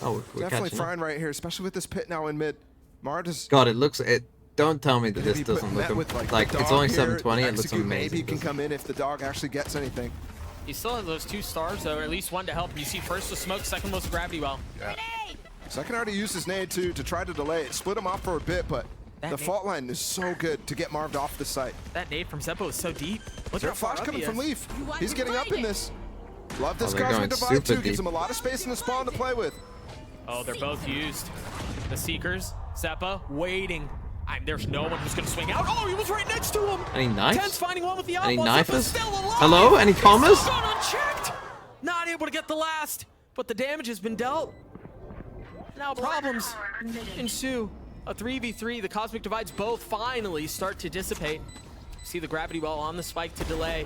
A: Oh, we're
P: Definitely
A: catching up.
P: fine right here, especially with this pit now in mid. Mar just...
A: God, it looks... Don't tell me that this
P: maybe put
A: doesn't look...
P: met with,
A: Like,
P: the
A: it's
P: dog
A: only
P: here,
A: 720, it looks
P: execute,
A: amazing.
P: Maybe he can
A: doesn't it?
P: come in if the dog actually gets anything.
L: He still has those 2 stars, though, or at least one to help. You see first with smoke, second was gravity well.
P: Yeah. Second already used his nade to try to delay it. Split him off for a bit, but the fault line is so good to get Marved off the site.
L: That nade from Zeppo is so deep. Look
P: There
L: how far
P: flash
L: up
P: coming
L: he
P: from
L: is.
P: Leaf. He's getting up in this. Love this
A: they're
P: Cosmic
A: going
P: Divide
A: super
P: too. Gives
A: deep.
P: him a lot of space in the spawn to play with.
L: Oh, they're both used. The Seekers, Zeppa, waiting. There's no one who's going to swing out. Oh, he was right next to him.
A: Any knives?
L: TenZ finding one with the
A: Any
L: op.
A: knifers?
L: Still alive.
A: Hello? Any commas?
L: He's gone unchecked. Not able to get the last, but the damage has been dealt. Now problems ensue. A 3v3. The Cosmic Divides both finally start to dissipate. See the gravity well on the spike to delay.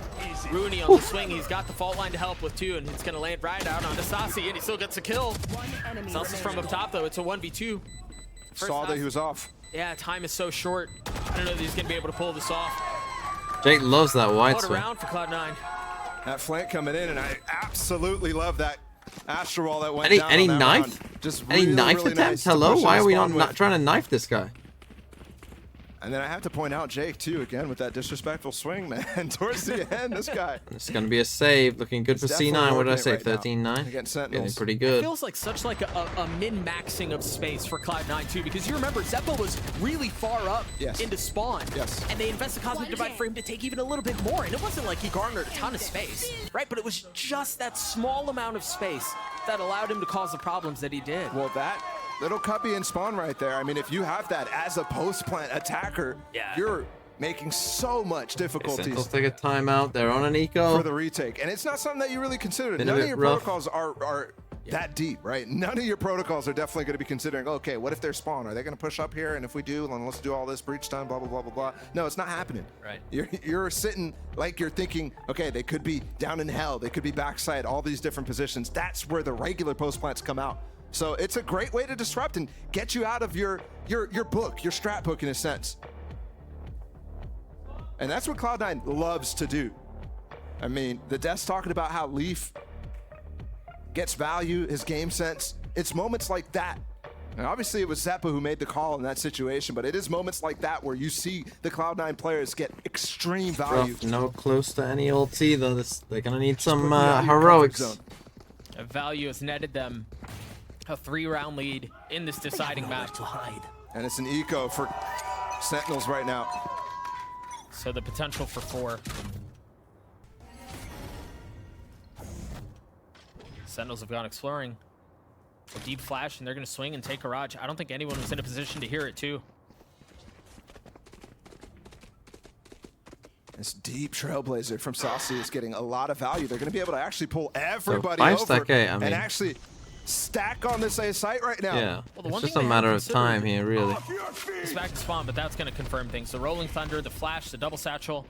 L: Rooney on the swing. He's got the fault line to help with 2, and it's going to land right out on Sasi, and he still gets a kill. Celsius from up top, though. It's a 1v2.
P: Saw that he was off.
L: Yeah, time is so short. I don't know that he's going to be able to pull this off.
A: Jake loves that wide
L: What a
A: swing.
L: round for Cloud9.
P: That flank coming in, and I absolutely love that Astro Wall that went down
A: Any
P: on that
A: knife?
P: round. Just
A: Any
P: really,
A: knife
P: really
A: attempts?
P: nice to
A: Hello?
P: push
A: Why
P: in
A: are we
P: spawn
A: not
P: with.
A: trying to knife this guy?
P: And then I have to point out Jake, too, again, with that disrespectful swing, man. Towards the end, this guy.
A: It's going to be a save. Looking good for C9. What did I say? 13-9?
P: Against Sentinels.
A: Getting pretty good.
L: It feels like such like a min-maxing of space for Cloud9, too, because you remember Zeppo was really far up into spawn.
P: Yes.
L: And they invested Cosmic Divide for him to take even a little bit more. And it wasn't like he garnered a ton of space, right? But it was just that small amount of space that allowed him to cause the problems that he did.
P: Well, that little cubby and spawn right there. I mean, if you have that as a post-plant attacker, you're making so much difficulties.
A: Sentinels take a timeout. They're on an eco.
P: For the retake. And it's not something that you really considered. None of your protocols are that deep, right? None of your protocols are definitely going to be considering, okay, what if they're spawn? Are they going to push up here? And if we do, then let's do all this breach time, blah, blah, blah, blah, blah. No, it's not happening.
L: Right.
P: You're sitting like you're thinking, okay, they could be down in hell. They could be backside, all these different positions. That's where the regular post plants come out. So it's a great way to disrupt and get you out of your book, your strat book in a sense. And that's what Cloud9 loves to do. I mean, the Death's talking about how Leaf gets value, his game sense. It's moments like that. And obviously it was Zeppa who made the call in that situation, but it is moments like that where you see the Cloud9 players get extreme value.
A: No close to any ulti though. They're gonna need some heroics.
L: Value has netted them a 3-round lead in this deciding match.
P: And it's an eco for Sentinels right now.
L: So the potential for 4. Sentinels have gone exploring. A deep flash, and they're going to swing and take Garage. I don't think anyone was in a position to hear it, too.
P: This deep Trailblazer from Saucy is getting a lot of value. They're going to be able to actually pull everybody
A: so
P: over
A: stack A, I mean,
P: and actually stack on this A site right now.
A: Yeah, well, it's just a matter of time here, really.
L: It's back to spawn, but that's going to confirm things. The Rolling Thunder, the Flash, the double satchel.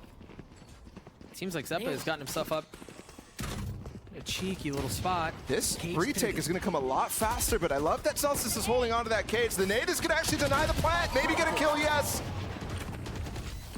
L: Seems like Zeppa has gotten himself up a cheeky little spot.
P: This retake is going to come a lot faster, but I love that Celsius is holding on to that cage. The nade is going to actually deny the plant. Maybe get a kill, yes.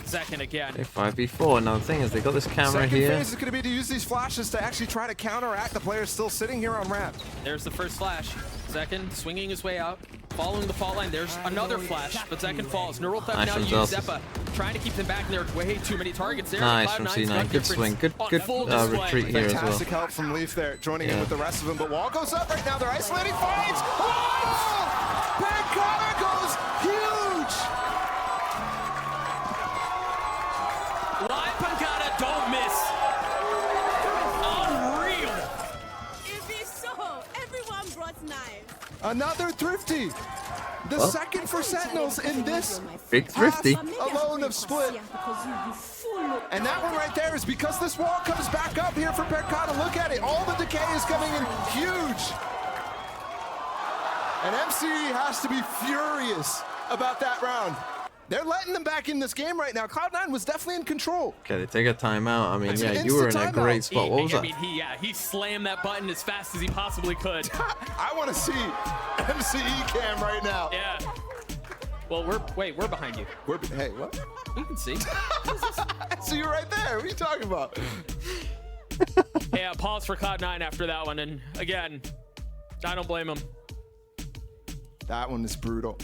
L: Second again.
A: Okay, 5v4. Now the thing is, they got this camera
P: Second
A: here.
P: phase is going to be to use these flashes to actually try to counteract the players still sitting here on ramp.
L: There's the first flash. Zekken swinging his way out, following the fall line. There's another flash, but Zekken falls. Neural Theft now uses Zeppa, trying to keep them back. There are way too many targets there.
A: Nice from C9. Good swing. Good retreat here as well.
P: Fantastic help from Leaf there, joining in with the rest of them. But wall goes up right now. They're isolating finds. Oh! Pancata goes huge.
L: Live Pancata, don't miss. Unreal.
I: If it's so, everyone brought knives.
P: Another Thrifty. The second for Sentinels in this
A: big Thrifty
P: alone of split. And that one right there is because this wall comes back up here for Pancata. Look at it. All the decay is coming in huge. And MCE has to be furious about that round. They're letting them back in this game right now. Cloud9 was definitely in control.
A: Okay, they take a timeout. I mean, yeah, you were in a great spot. What was that?
L: He slammed that button as fast as he possibly could.
P: I want to see MCE cam right now.
L: Yeah. Well, we're behind you.
P: Hey, what?
L: We can see.
P: See you right there. What are you talking about?
L: Yeah, pause for Cloud9 after that one. And again, I don't blame him.
P: That one is brutal.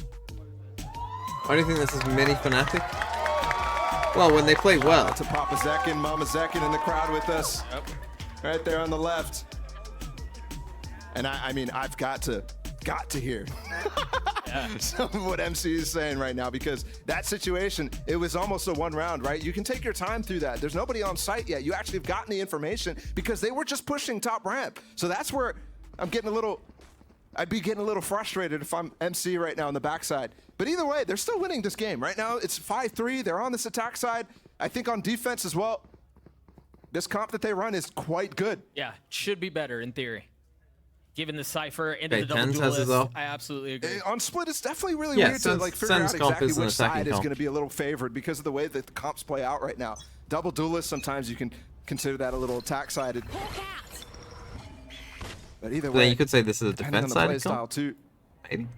A: Why do you think this is mini Fnatic? Well, when they play well.
P: To Papa Zekken, Mama Zekken in the crowd with us. Yep. Right there on the left. And I mean, I've got to hear some of what MC is saying right now, because that situation, it was almost a 1 round, right? You can take your time through that. There's nobody on site yet. You actually have gotten the information because they were just pushing top ramp. So that's where I'd be getting a little frustrated if I'm MC right now on the backside. But either way, they're still winning this game. Right now, it's 5-3. They're on this attack side. I think on defense as well, this comp that they run is quite good.
L: Yeah, should be better in theory. Given the Cypher into the double duelist, I absolutely agree.
P: On split, it's definitely really weird to figure out exactly which side is going to be a little favored because of the way that the comps play out right now. Double duelist, sometimes you can consider that a little attack-sided. But either way,
A: you could say this is a defense-sided
P: style too.
A: Maybe.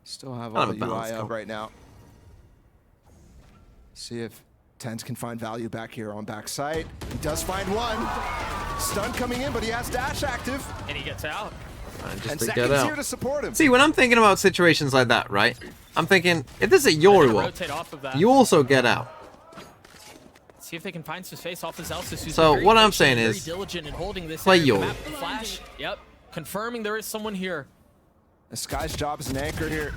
P: Still have all the UI up right now. See if TenZ can find value back here on backside. He does find one. Stun coming in, but he has dash active.
L: And he gets out.
P: And Zekken's here to support him.
A: See, when I'm thinking about situations like that, right? I'm thinking, if this is a Yori wall,
L: rotate off of that.
A: you also get out.
L: See if they can find some space off of Zellsis, who's
A: So
L: very
A: what I'm
L: patient
A: saying
L: and
A: is,
L: very diligent in holding this
A: play
L: area.
A: Yori.
L: Map, flash. Yep. Confirming there is someone here.
P: The Sky's job as an anchor here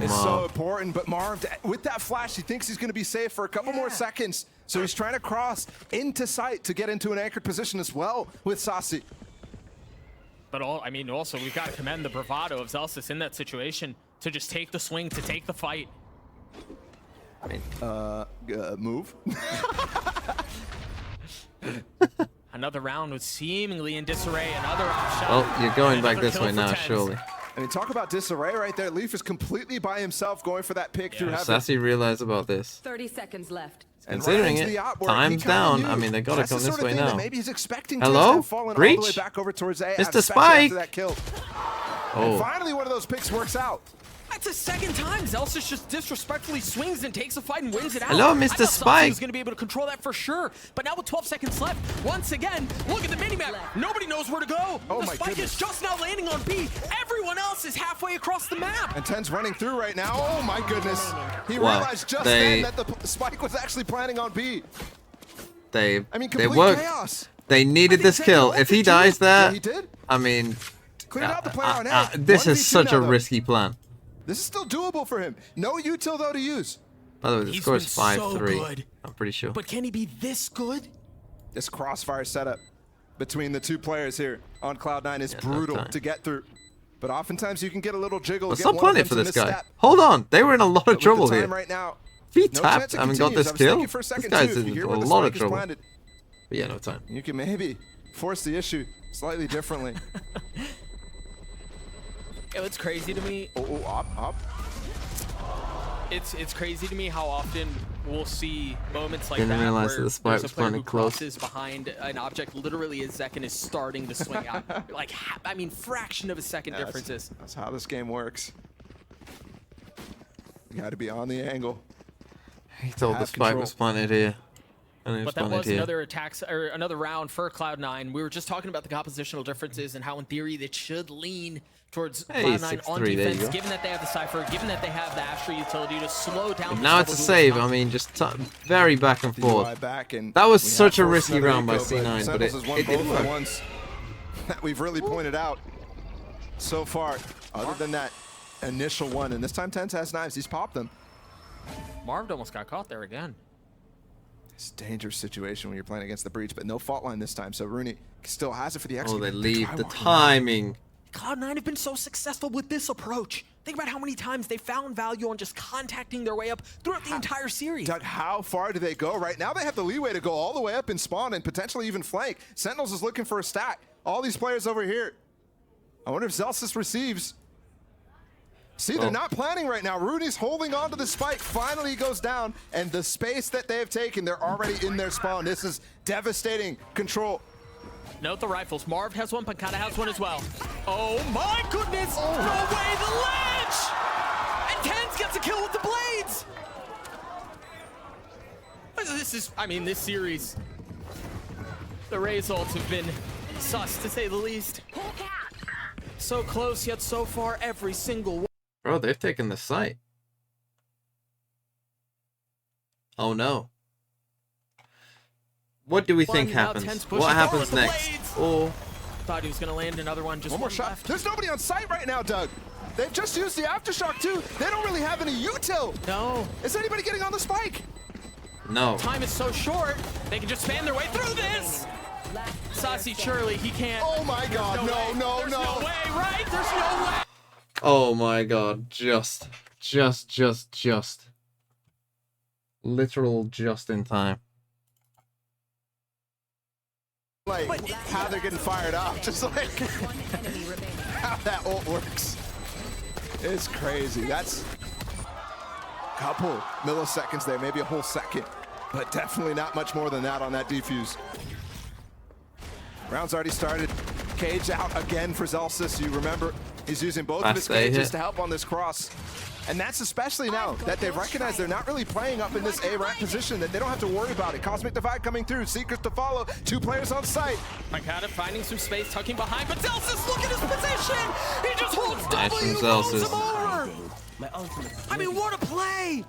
P: is so important, but Marv, with that flash, he thinks he's going to be safe for a couple more seconds. So he's trying to cross into sight to get into an anchored position as well with Saci.
L: But also we've got to commend the bravado of Zellsis in that situation to just take the swing, to take the fight.
P: Move.
L: Another round was seemingly in disarray. Another shot.
A: Oh, you're going back this way now, surely.
P: I mean, talk about disarray right there. Leaf is completely by himself going for that pick through heaven.
A: Sassy realized about this.
Q: 30 seconds left.
A: Considering it, time's down. I mean, they gotta come this way now.
P: Maybe he's expecting
A: Hello?
P: Breach?
A: Breach?
P: Back over towards A,
A: Mr. Spike!
P: that kill.
A: Oh.
P: And finally, one of those picks works out.
L: That's the second time Zellsis just disrespectfully swings and takes a fight and wins it out.
A: Hello, Mr.
L: I thought
A: Spike.
L: Zellsis was going to be able to control that for sure. But now with 12 seconds left, once again, look at the minimap. Nobody knows where to go.
P: Oh
L: the
P: my
L: Spike
P: goodness.
L: is just now landing on B. Everyone else is halfway across the map.
P: And 10's running through right now. Oh my goodness. He
A: Wow.
P: realized just then that the Spike was actually planning on B.
A: They
P: complete
A: worked.
P: chaos.
A: They needed this kill. If he dies there,
P: he did.
A: I mean,
P: Clean out the player on A.
A: this is
P: 1v2
A: such
P: now,
A: a
P: though.
A: risky plan.
P: This is still doable for him. No util though to use.
A: By the way, the
L: He's
A: score is
L: been so
A: 5-3.
L: good.
A: I'm pretty sure.
L: But can he be this good?
P: This crossfire setup between the two players here on Cloud9 is brutal to get through. But oftentimes you can get a little jiggle.
A: Let's
P: get
A: not
P: one of
A: plan it
P: them
A: for
P: to
A: this guy.
P: misstep.
A: Hold on, they were in a lot of
P: But with
A: trouble
P: the time
A: here.
P: right now,
A: If he
P: no
A: tapped
P: chance it
A: and got
P: continues.
A: this
P: I was
A: kill,
P: thinking for a
A: this
P: second,
A: guy's
P: too, if you
A: in
P: hear
A: a
P: where the
A: lot
P: spike
A: of
P: is
A: trouble.
P: planted,
A: But yeah, no time.
P: you can maybe force the issue slightly differently.
L: Yo, it's crazy to me.
P: Up.
L: It's crazy to me how often we'll see moments like
A: Didn't
L: that
A: realize
L: where
A: that the spike
L: there's a
A: was
L: player who
A: planted close.
L: crosses behind an object literally as Zekken is starting to swing out. Like, fraction of a second differences.
P: That's how this game works. You got to be on the angle.
A: He told the
P: Have
A: spike
P: control.
A: was planted here. And it was
L: But that
A: planted
L: was
A: here.
L: another round for Cloud9. We were just talking about the compositional differences and how, in theory, it should lean towards
A: Hey,
L: Cloud9 on
A: 6-3, there you
L: defense,
A: go.
L: given that they have the Cypher, given that they have the Astra utility to slow down.
A: But
L: this
A: now it's a
L: double
A: save.
L: duel.
A: I mean, just very back and forth.
P: DUI back, and
A: That was
P: we
A: such
P: have
A: a
P: forced
A: risky
P: another
A: round by
P: eco,
A: C9, but
P: Sentinels has won
A: it didn't
P: both at
A: work.
P: once. That we've really pointed out so far. Other than that initial one, and this time Tenz has knives. He's popped them.
L: Marv almost got caught there again.
P: It's a dangerous situation when you're playing against the Breach, but no fault line this time. So Rooney still has it for the execute.
A: Oh, they leave the
P: Try one.
A: timing.
L: Cloud9 have been so successful with this approach. Think about how many times they found value on just contacting their way up throughout the entire series.
P: Doug, how far do they go? Right now they have the leeway to go all the way up and spawn and potentially even flank. Sentinels is looking for a stack. All these players over here. I wonder if Zellsis receives. See, they're not planning right now. Rooney's holding on to the spike. Finally he goes down, and the space that they have taken, they're already in their spawn. This is devastating control.
L: Note the rifles. Marv has one, Pancata has one as well. Oh my goodness! No way, the ledge! And Tenz gets a kill with the blades! This is, this series, the results have been sus, to say the least. So close, yet so far, every single one.
A: Bro, they've taken the site. Oh no. What do we think
L: Now
A: happens?
L: Tenz pushing
A: What happens
L: forward with the
A: next?
L: blades.
A: Oh,
L: Thought he was gonna land another one, just
P: One more shot.
L: left.
P: There's nobody on site right now, Doug. They've just used the Aftershock too. They don't really have any util.
L: No.
P: Is anybody getting on the spike?
A: no.
L: Time is so short, they can just spam their way through this. Saci, surely he can't.
P: Oh my God,
L: There's
P: no,
L: way.
P: no,
L: There's
P: no.
L: no way, right? There's no way.
A: Oh my god. Just. Literal just in time.
P: Like how they're getting fired up, just like how that ult works. It's crazy. That's a couple milliseconds there, maybe a whole second, but definitely not much more than that on that defuse. Round's already started. Cage out again for Zellsis. You remember he's using both of his
A: Last A
P: cages
A: hit.
P: to help on this cross. And that's especially now that they've recognized they're not really playing up in this A-ramp position, that they don't have to worry about it. Cosmic Divide coming through, Secrets to follow, 2 players on site.
L: Pancata finding some space, tucking behind, but Zellsis, look at his position! He just holds
A: Nice
L: W,
A: from
L: rolls
A: Zellsis.
L: him over! I mean, what a play!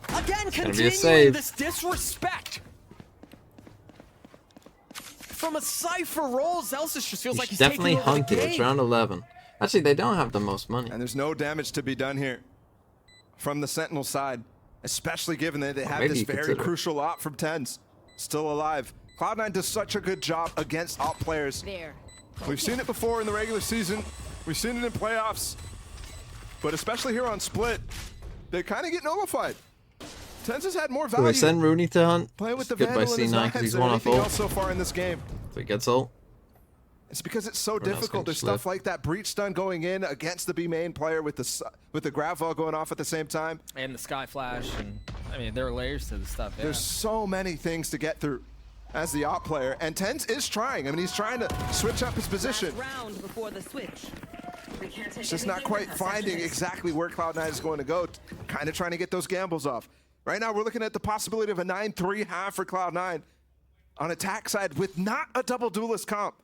L: Again,
A: be a
L: continuing
A: save.
L: this disrespect from a Cypher roll. Zelsis just feels like he's
A: definitely
L: taking over the
A: hunted. It's
L: game.
A: round 11. Actually, they don't have the most money.
P: And there's no damage to be done here from the Sentinel side, especially given that they have
A: maybe
P: this
A: you
P: very
A: consider it.
P: crucial op from TenZ still alive. Cloud9 does such a good job against op players. We've seen it before in the regular season. We've seen it in playoffs. But especially here on Split, they kind of get nullified. TenZ has had more
A: Do
P: value.
A: we send Rooney to hunt?
P: Play with the
A: Good by
P: Vandal in his
A: C9 because
P: knives
A: he's
P: than
A: one off
P: anything
A: ult.
P: else so far in this game.
A: So he gets ult.
P: It's because it's so
A: Everyone else
P: difficult.
A: can
P: There's
A: slip.
P: stuff like that breach stun going in against the B main player with the grab ball going off at the same time.
L: And the Sky Flash, and I mean, there are layers to the stuff. Yeah.
P: There's so many things to get through as the op player, and TenZ is trying. I mean, he's trying to switch up his position.
Q: Round before the switch.
P: It's just not quite finding exactly where Cloud9 is going to go. Kind of trying to get those gambles off. Right now, we're looking at the possibility of a 9-3 half for Cloud9 on attack side with not a double duelist comp.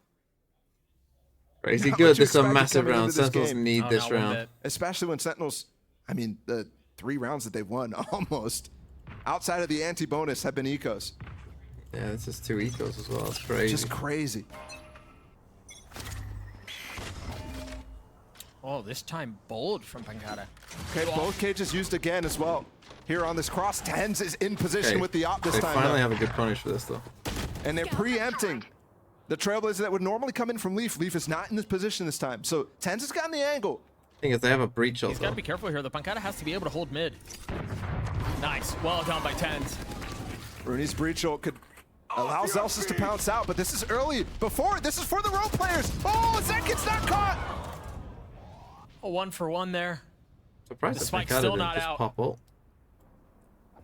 A: Crazy
P: Not
A: good.
P: what you
A: This is a
P: expected
A: massive
P: coming
A: round.
P: into this
A: Sentinels
P: game.
A: need this round.
P: Especially when Sentinels, I mean, the 3 rounds that they've won almost, outside of the anti-bonus, have been ecos.
A: Yeah, this is 2 ecos as well. It's crazy.
P: Just crazy.
L: Oh, this time bold from Pancada.
P: Okay, both cages used again as well. Here on this cross, TenZ is in position
A: Okay,
P: with the op this
A: they
P: time.
A: finally
P: though.
A: have a good punish for this though.
P: And they're preempting the Trailblazer that would normally come in from Leaf. Leaf is not in this position this time. So TenZ has gotten the angle.
A: Thing is, they have a breach
L: He's
A: also.
L: got to be careful here. The Pancada has to be able to hold mid. Nice. Well done by TenZ.
P: Rooney's breach ult could allow Zelsis to pounce out, but this is early. This is for the role players. Oh, Zenkid's not caught.
L: A 1-for-1 there.
A: Surprised
L: The
A: that
L: spike's
A: Pancada
L: still
A: didn't
L: not
A: just
L: out.
A: pop ult.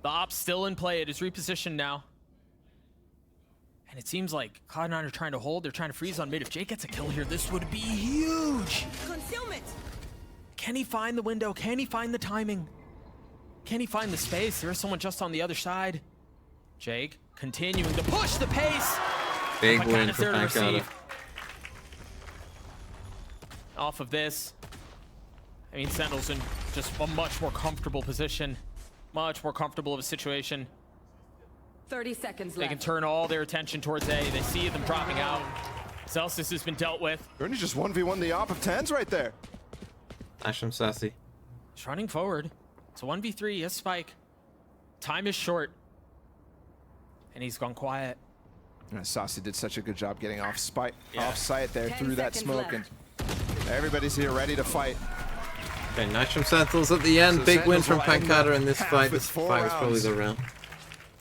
L: The op's still in play. It is repositioned now. And it seems like Cloud9 are trying to hold. They're trying to freeze on mid. If Jake gets a kill here, this would be huge.
I: Concealment.
L: Can he find the window? Can he find the timing? Can he find the space? There is someone just on the other side. Jake continuing to push the pace.
A: Big
L: Pancada's
A: win for
L: there to
A: Pancada.
L: receive. Off of this, I mean, Sentinel's in just a much more comfortable position. Much more comfortable of a situation.
Q: 30 seconds
L: They
Q: left.
L: can turn all their attention towards A. They see them dropping out. Zelsis has been dealt with.
P: Rooney just 1v1 the op of TenZ right there.
A: Nice from Sassy.
L: He's running forward. It's a 1v3. Yes, Spike. Time is short. And he's gone quiet.
P: Sassy did such a good job getting off site there
Q: 10
P: through that
Q: seconds
P: smoke,
Q: left.
P: and everybody's here ready to fight.
A: Okay, nice from Sentinels at the end.
P: So
A: Big win
P: Sentinels
A: from
P: will end
A: Pancada
P: up
A: in this
P: half
A: fight.
P: with
A: This
P: 4
A: fight was probably
P: rounds.
A: the round.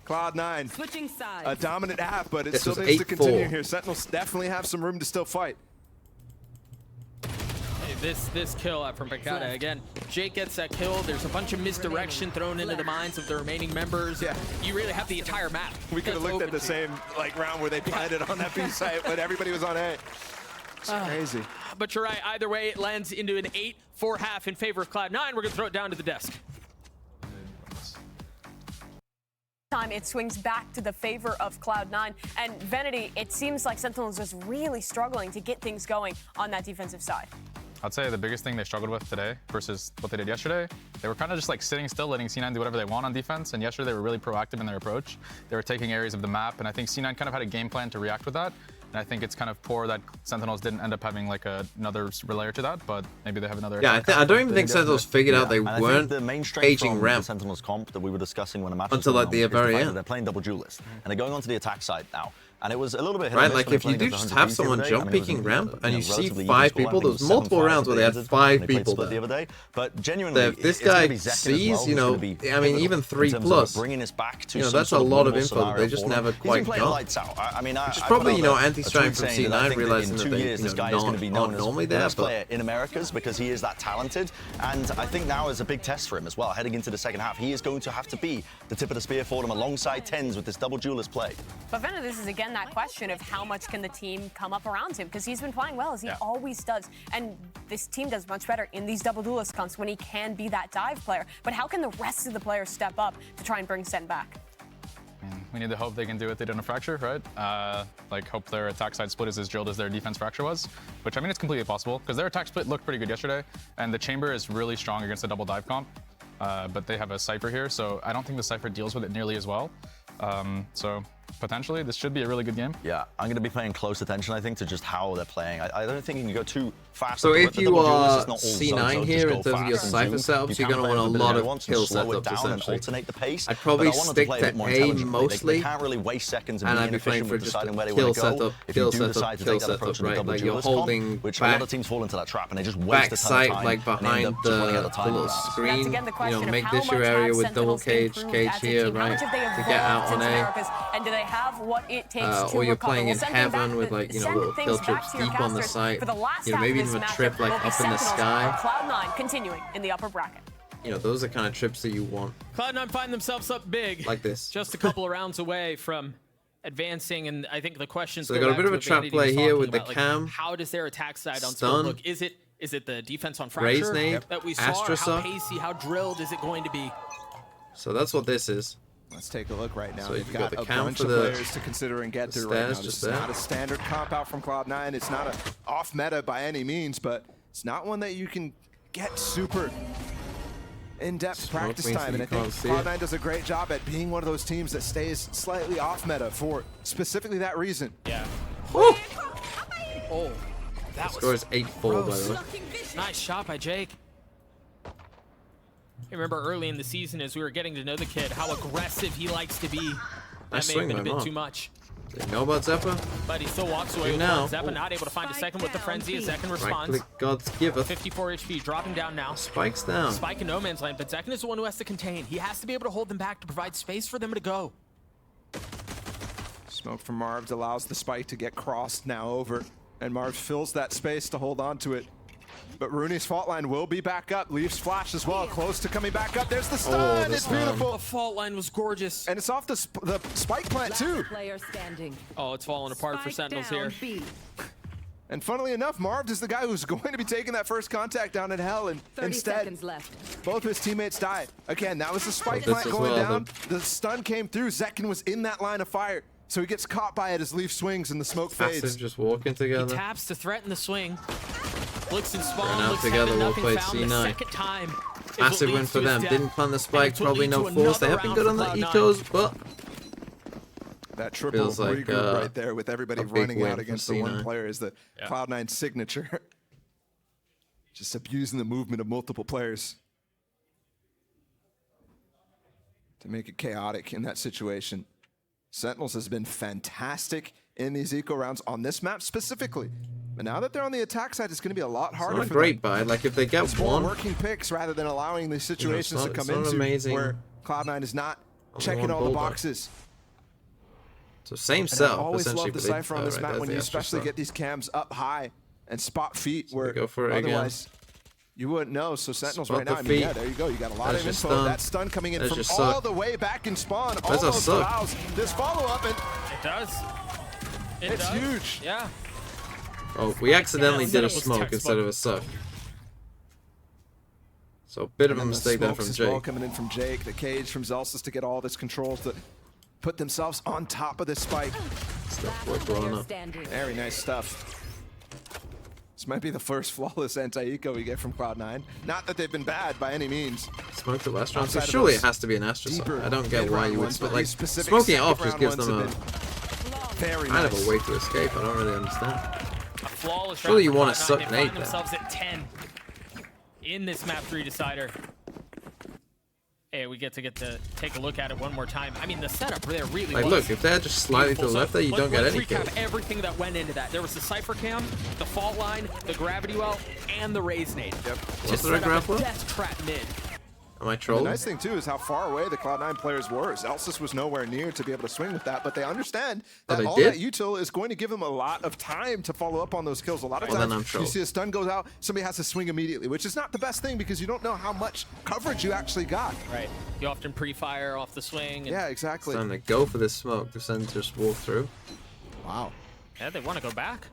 P: Cloud9,
Q: Switching sides.
P: a dominant half, but it
A: This
P: still
A: was
P: needs to
A: 8-4.
P: continue here. Sentinels definitely have some room to still fight.
L: Hey, this kill from Pancada. Again, Jake gets that kill. There's a bunch of misdirection thrown into the minds of the remaining members.
P: Yeah.
L: You really have the entire map.
P: We could have
L: that's
P: looked at
L: open
P: the
L: to you.
P: same round where they planted on that B site, but everybody was on A. It's crazy.
L: But you're right. Either way, it lands into an 8-4 half in favor of Cloud9. We're going to throw it down to the desk.
B: Time it swings back to the favor of Cloud9. And Vanity, it seems like Sentinels is really struggling to get things going on that defensive side.
E: I'd say the biggest thing they struggled with today versus what they did yesterday, they were kind of just like sitting still, letting C9 do whatever they want on defense. And yesterday they were really proactive in their approach. They were taking areas of the map, and I think C9 kind of had a game plan to react with that. And I think it's kind of poor that Sentinels didn't end up having like another layer to that, but maybe they have another.
A: Yeah, I don't even think Sentinels figured out they
D: And I think
A: weren't
D: the main strength
A: caging
D: from
A: ramp
D: the Sentinels comp that we were discussing when the match was
A: until
D: going
A: like the
D: on is
A: very
D: fact that
A: end.
D: they're playing double duelist, and they're going onto the attack side now. And it was a little bit hit or
A: Right,
D: miss
A: like
D: when they
A: if you
D: played
A: do
D: against
A: just
D: 100
A: have
D: the
A: someone
D: other day.
A: jump
D: I mean, it was
A: peeking
D: a,
A: ramp and you see
D: relatively
A: 5
D: useful. I
A: people,
D: think
A: there
D: it
A: was multiple
D: 7-5
A: rounds where they had
D: against
A: 5
D: they played
A: people
D: split
A: there.
D: the other day. But genuinely,
A: If this
D: it's gonna
A: guy
D: be Zekin as
A: sees,
D: well,
A: you
D: who's
A: know,
D: gonna be
A: I mean,
D: pivotal
A: even
D: in
A: 3
D: terms of
A: plus,
D: bringing us back to
A: you know,
D: some
A: that's a
D: sort of
A: lot of
D: winnable
A: info that
D: scenario
A: they just
D: for them.
A: never
D: He's been
A: quite
D: playing
A: got.
D: lights out. I mean,
A: Which is
D: I
A: probably,
D: put
A: you know,
D: out a
A: anti-strain
D: tweet
A: from
D: saying that I
A: C9
D: think that
A: realizing
D: in
A: that
D: 2
A: they,
D: years,
A: you
D: this
A: know,
D: guy is going to be known
A: not
D: as
A: normally
D: the
A: there,
D: best
A: but
D: player in Americas because he is that talented. And I think now is a big test for him as well. Heading into the second half, he is going to have to be the tip of the spear for them alongside TenZ with this double duelist play.
B: But Vanity, this is again that question of how much can the team come up around him, because he's been playing well as he always does, and this team does much better in these double duelist comps when he can be that dive player. But how can the rest of the players step up to try and bring Sen back?
E: We need to hope they can do what they did in a Fracture, right? Like, hope their attack side split is as drilled as their defense Fracture was, which, I mean, it's completely possible, because their attack split looked pretty good yesterday, and the Chamber is really strong against the double dive comp, but they have a Cypher here, so I don't think the Cypher deals with it nearly as well. So potentially, this should be a really good game.
D: Yeah, I'm going to be paying close attention, I think, to just how they're playing. I don't think you can go too fast.
A: So if you are C9 here in terms of your Cypher setups, you're going to want a lot of kill setups, essentially.
D: Alternate the pace,
A: I'd probably stick to A mostly,
D: they can't really waste seconds
A: and I'd be playing for just kill setup, kill setup, right? Like you're holding
D: which
A: back,
D: a lot of teams fall into that trap, and they just waste a ton of time.
A: Like behind the little screen, you know, make this your area with double cage here, right, to get out on A.
B: And do they have what it takes to
A: or you're
B: recover?
A: playing in heaven with, like, you know, little kill trips deep on the site. You know, maybe even a trip like up in the sky.
B: Cloud9 continuing in the upper bracket.
A: You know, those are kind of trips that you want.
L: Cloud9 find themselves up big.
A: Like this.
L: Just a couple of rounds away from advancing, and I think the questions.
A: So they got a bit of a trap play here with the cam.
L: Like, how does their attack side on
A: stun
L: look? Is it the defense on Fracture that we saw?
A: Astrasa.
L: How pacey, how drilled is it going to be?
A: So that's what this is.
F: Let's take a look right now.
A: So
F: They've
A: got the
F: a
A: cam
F: bunch
A: for
F: of
A: the
F: players to consider and get through right now. This is not a standard comp out from Cloud9. It's not a off meta by any means, but it's not one that you can get super in-depth practice time. And I think Cloud9 does a great job at being one of those teams that stays slightly off meta for specifically that reason.
L: Yeah.
A: Woo!
L: Oh, that
A: score is 8-4, by the way.
L: Nice shot by Jake. I remember early in the season, as we were getting to know the kid, how aggressive he likes to be. That may have been a bit too much.
A: Did you know about Zeppa?
L: But he still walks away with one. Zeppa not able to find a second with the frenzy. A second response.
A: God's giveth.
L: 54 HP, dropping down now.
A: Spike's down.
L: Spike in no man's land, but Zekken is the one who has to contain. He has to be able to hold them back to provide space for them to go.
F: Smoke from Marvs allows the spike to get crossed now over, and Marvs fills that space to hold on to it. But Rooney's fault line will be back up. Leafs flash as well, close to coming back up. There's the stun. It's beautiful.
L: The fault line was gorgeous.
F: And it's off the spike plant too.
L: Oh, it's falling apart for Sentinels here.
F: And funnily enough, Marvs is the guy who's going to be taking that first contact down in hell, and instead, both of his teammates die. Again, that was the spike plant going down. The stun came through. Zekken was in that line of fire. So he gets caught by it as Leaf swings and the smoke fades.
A: Massive just walking together.
L: He taps to threaten the swing. Looks and spawn.
A: Out
L: looks
A: together, well played C9. Massive win for them. Didn't plan the spike, probably no force. They have been good on the ecos, but
F: that triple
A: like,
F: regroup right there with everybody running out against the one player is the Cloud9 signature. Just abusing the movement of multiple players to make it chaotic in that situation. Sentinels has been fantastic in these eco rounds on this map specifically. But now that they're on the attack side, it's going to be a lot harder for them.
A: Great buy. Like if they get
F: it's
A: one,
F: more working picks rather than allowing these situations to come into where Cloud9 is not checking all the boxes.
A: So same setup.
F: I always love the Cypher on this map when you especially get these cams up high and spot feet where otherwise you wouldn't know. So Sentinels right now, I mean, yeah, there you go. You got a lot of info. That stun coming in from all the way back in spawn. Almost allows this follow-up, and
L: it does.
F: It's huge.
L: Yeah.
A: Oh, we accidentally did a smoke instead of a suck. So a bit of a mistake there from Jake.
F: Coming in from Jake, the cage from Zellsis to get all this control to put themselves on top of this spike. Very nice stuff. This might be the first flawless anti-eco we get from Cloud9. Not that they've been bad by any means.
A: Smoke the last round, so surely it has to be an Astra. I don't get why you would like smoking it off just gives them a kind of a way to escape. I don't really understand. Surely you want to suck nade there.
L: Themselves at 10 in this map 3 decider. Hey, we get to take a look at it one more time. I mean, the setup there really was.
A: Like, look, if they're just slightly to the left there, you don't get any kills.
L: Let's recap everything that went into that. There was the Cypher cam, the fault line, the gravity well, and the raise nade.
F: Yep.
L: Just set up the best trap mid.
A: Am I trolling?
F: The nice thing, too, is how far away the Cloud9 players were. Zellsis was nowhere near to be able to swing with that, but they understand that all that util is going to give them a lot of time to follow up on those kills. A lot of times, you see a stun goes out, somebody has to swing immediately, which is not the best thing because you don't know how much coverage you actually got.
L: Right. You often pre-fire off the swing.
F: Yeah, exactly.
A: It's time to go for this smoke. The Sens just walk through.
F: Wow.
L: Yeah, they want to go back.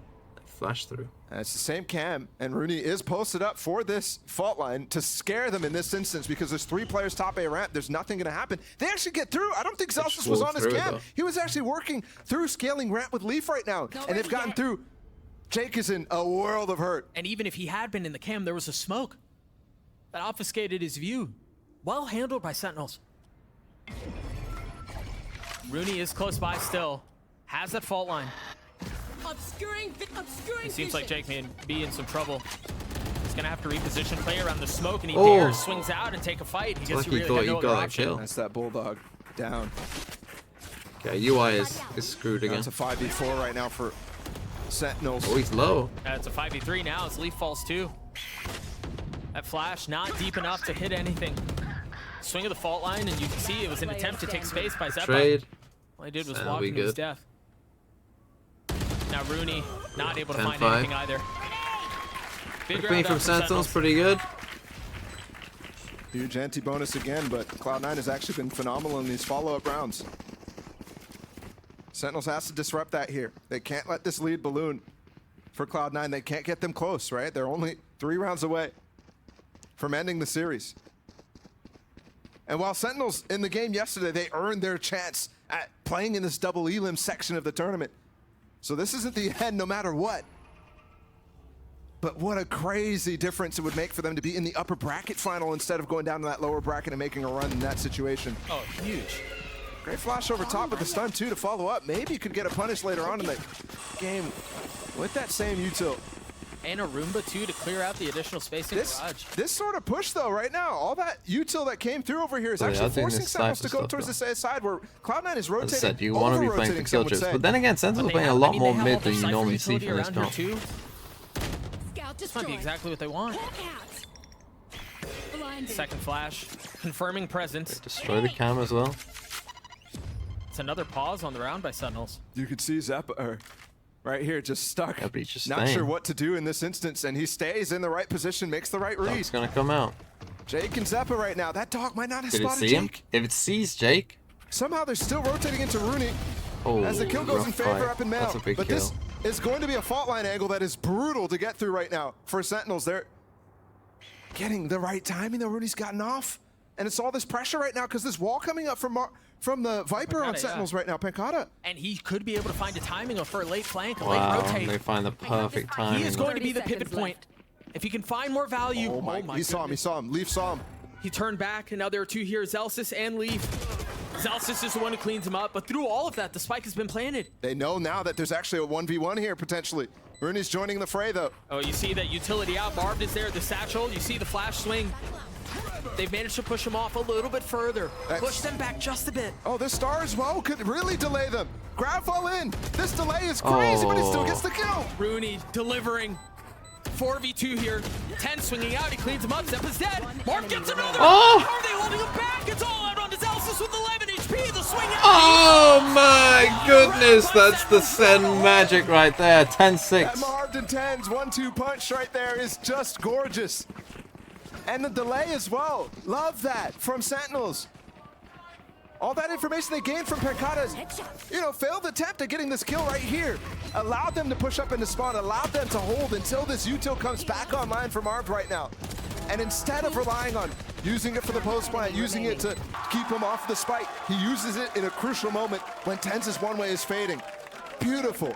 A: flash through.
F: And it's the same cam, and Rooney is posted up for this fault line to scare them in this instance because there's 3 players top A ramp. There's nothing going to happen. They actually get through. I don't think Zellsis was on his cam. He was actually working through scaling ramp with Leaf right now, and they've gotten through. Jake is in a world of hurt.
L: And even if he had been in the cam, there was a smoke that obfuscated his view. Well handled by Sentinels. Rooney is close by still. Has that fault line.
I: Obscuring
L: it seems like Jake may be in some trouble. He's gonna have to reposition play around the smoke, and he dares, swings out and take a fight. He gets really
A: thought he got that kill.
F: That's that Bulldog down.
A: Okay, UI is screwed again.
F: It's a 5v4 right now for Sentinels.
A: Oh, he's low.
L: It's a 5v3 now as Leaf falls too. That flash not deep enough to hit anything. Swing of the fault line, and you can see it was an attempt to take space by Zeppa.
A: Trade.
L: All he did was walk into his death. Now Rooney not able to find anything either.
A: Big round from Sentinels, pretty good.
F: Huge anti-bonus again, but Cloud9 has actually been phenomenal in these follow-up rounds. Sentinels has to disrupt that here. They can't let this lead balloon for Cloud9. They can't get them close, right? They're only 3 rounds away from ending the series. And while Sentinels in the game yesterday, they earned their chance at playing in this double elim section of the tournament. So this isn't the end no matter what. But what a crazy difference it would make for them to be in the upper bracket final instead of going down to that lower bracket and making a run in that situation.
L: Oh, huge.
F: Great flash over top with the stun too to follow up. Maybe you could get a punish later on in the game with that same util.
L: And a Roomba too to clear out the additional space in garage.
F: This sort of push though right now, all that util that came through over here is actually forcing Sentinels to go towards the side where Cloud9 is rotating.
A: As I said, you want to be playing for kill chips. But then again, Sentinels playing a lot more mid than you normally see from this comp.
L: This might be exactly what they want. Second flash, confirming presence.
A: Destroy the cam as well.
L: It's another pause on the round by Sentinels.
F: You could see Zeppa right here just stuck.
A: Yeah, but he's just
F: not sure what to do in this instance, and he stays in the right position, makes the right read.
A: It's gonna come out.
F: Jake and Zeppa right now. That dog might not have
A: Did
F: spotted
A: it see him?
F: Jake.
A: If it sees Jake.
F: Somehow they're still rotating into Rooney as the kill goes in favor up in Male.
A: That's a big
F: but
A: kill.
F: This is going to be a fault line angle that is brutal to get through right now for Sentinels. They're getting the right timing though. Rooney's gotten off, and it's all this pressure right now because this wall coming up from the Viper on Sentinels right now, Pancada.
L: And he could be able to find a timing for a late flank, a
A: wow,
L: late rotate.
A: They find the perfect timing.
L: He is going to be the pivot point. If he can find more value.
F: Oh my he saw him. Leaf saw him.
L: He turned back, and now there are 2 here, Zellsis and Leaf. Zellsis is the one who cleans him up, but through all of that, the spike has been planted.
F: They know now that there's actually a 1v1 here, potentially. Rooney's joining the fray, though.
L: Oh, you see that utility out. Marvin is there, the satchel. You see the flash swing. They've managed to push him off a little bit further. Push them back just a bit.
F: Oh, this star as well could really delay them. Grab fall in. This delay is crazy, but he still gets the kill.
L: Rooney delivering. 4v2 here. 10 swinging out. He cleans him up. Zeppa's dead. Marv gets another.
A: Oh!
L: Are they holding him back? It's all out on Zellsis with 11 HP. The swing out.
A: Oh my goodness. That's the Sen magic right there. 10-6.
F: That Marv and 10's 1-2 punch right there is just gorgeous. And the delay as well. Love that from Sentinels. All that information they gained from Pancada's, failed attempt at getting this kill right here. Allowed them to push up into spawn, allowed them to hold until this util comes back online for Marv right now. And instead of relying on using it for the post plant, using it to keep him off the spike, he uses it in a crucial moment when TenZ's one way is fading. Beautiful.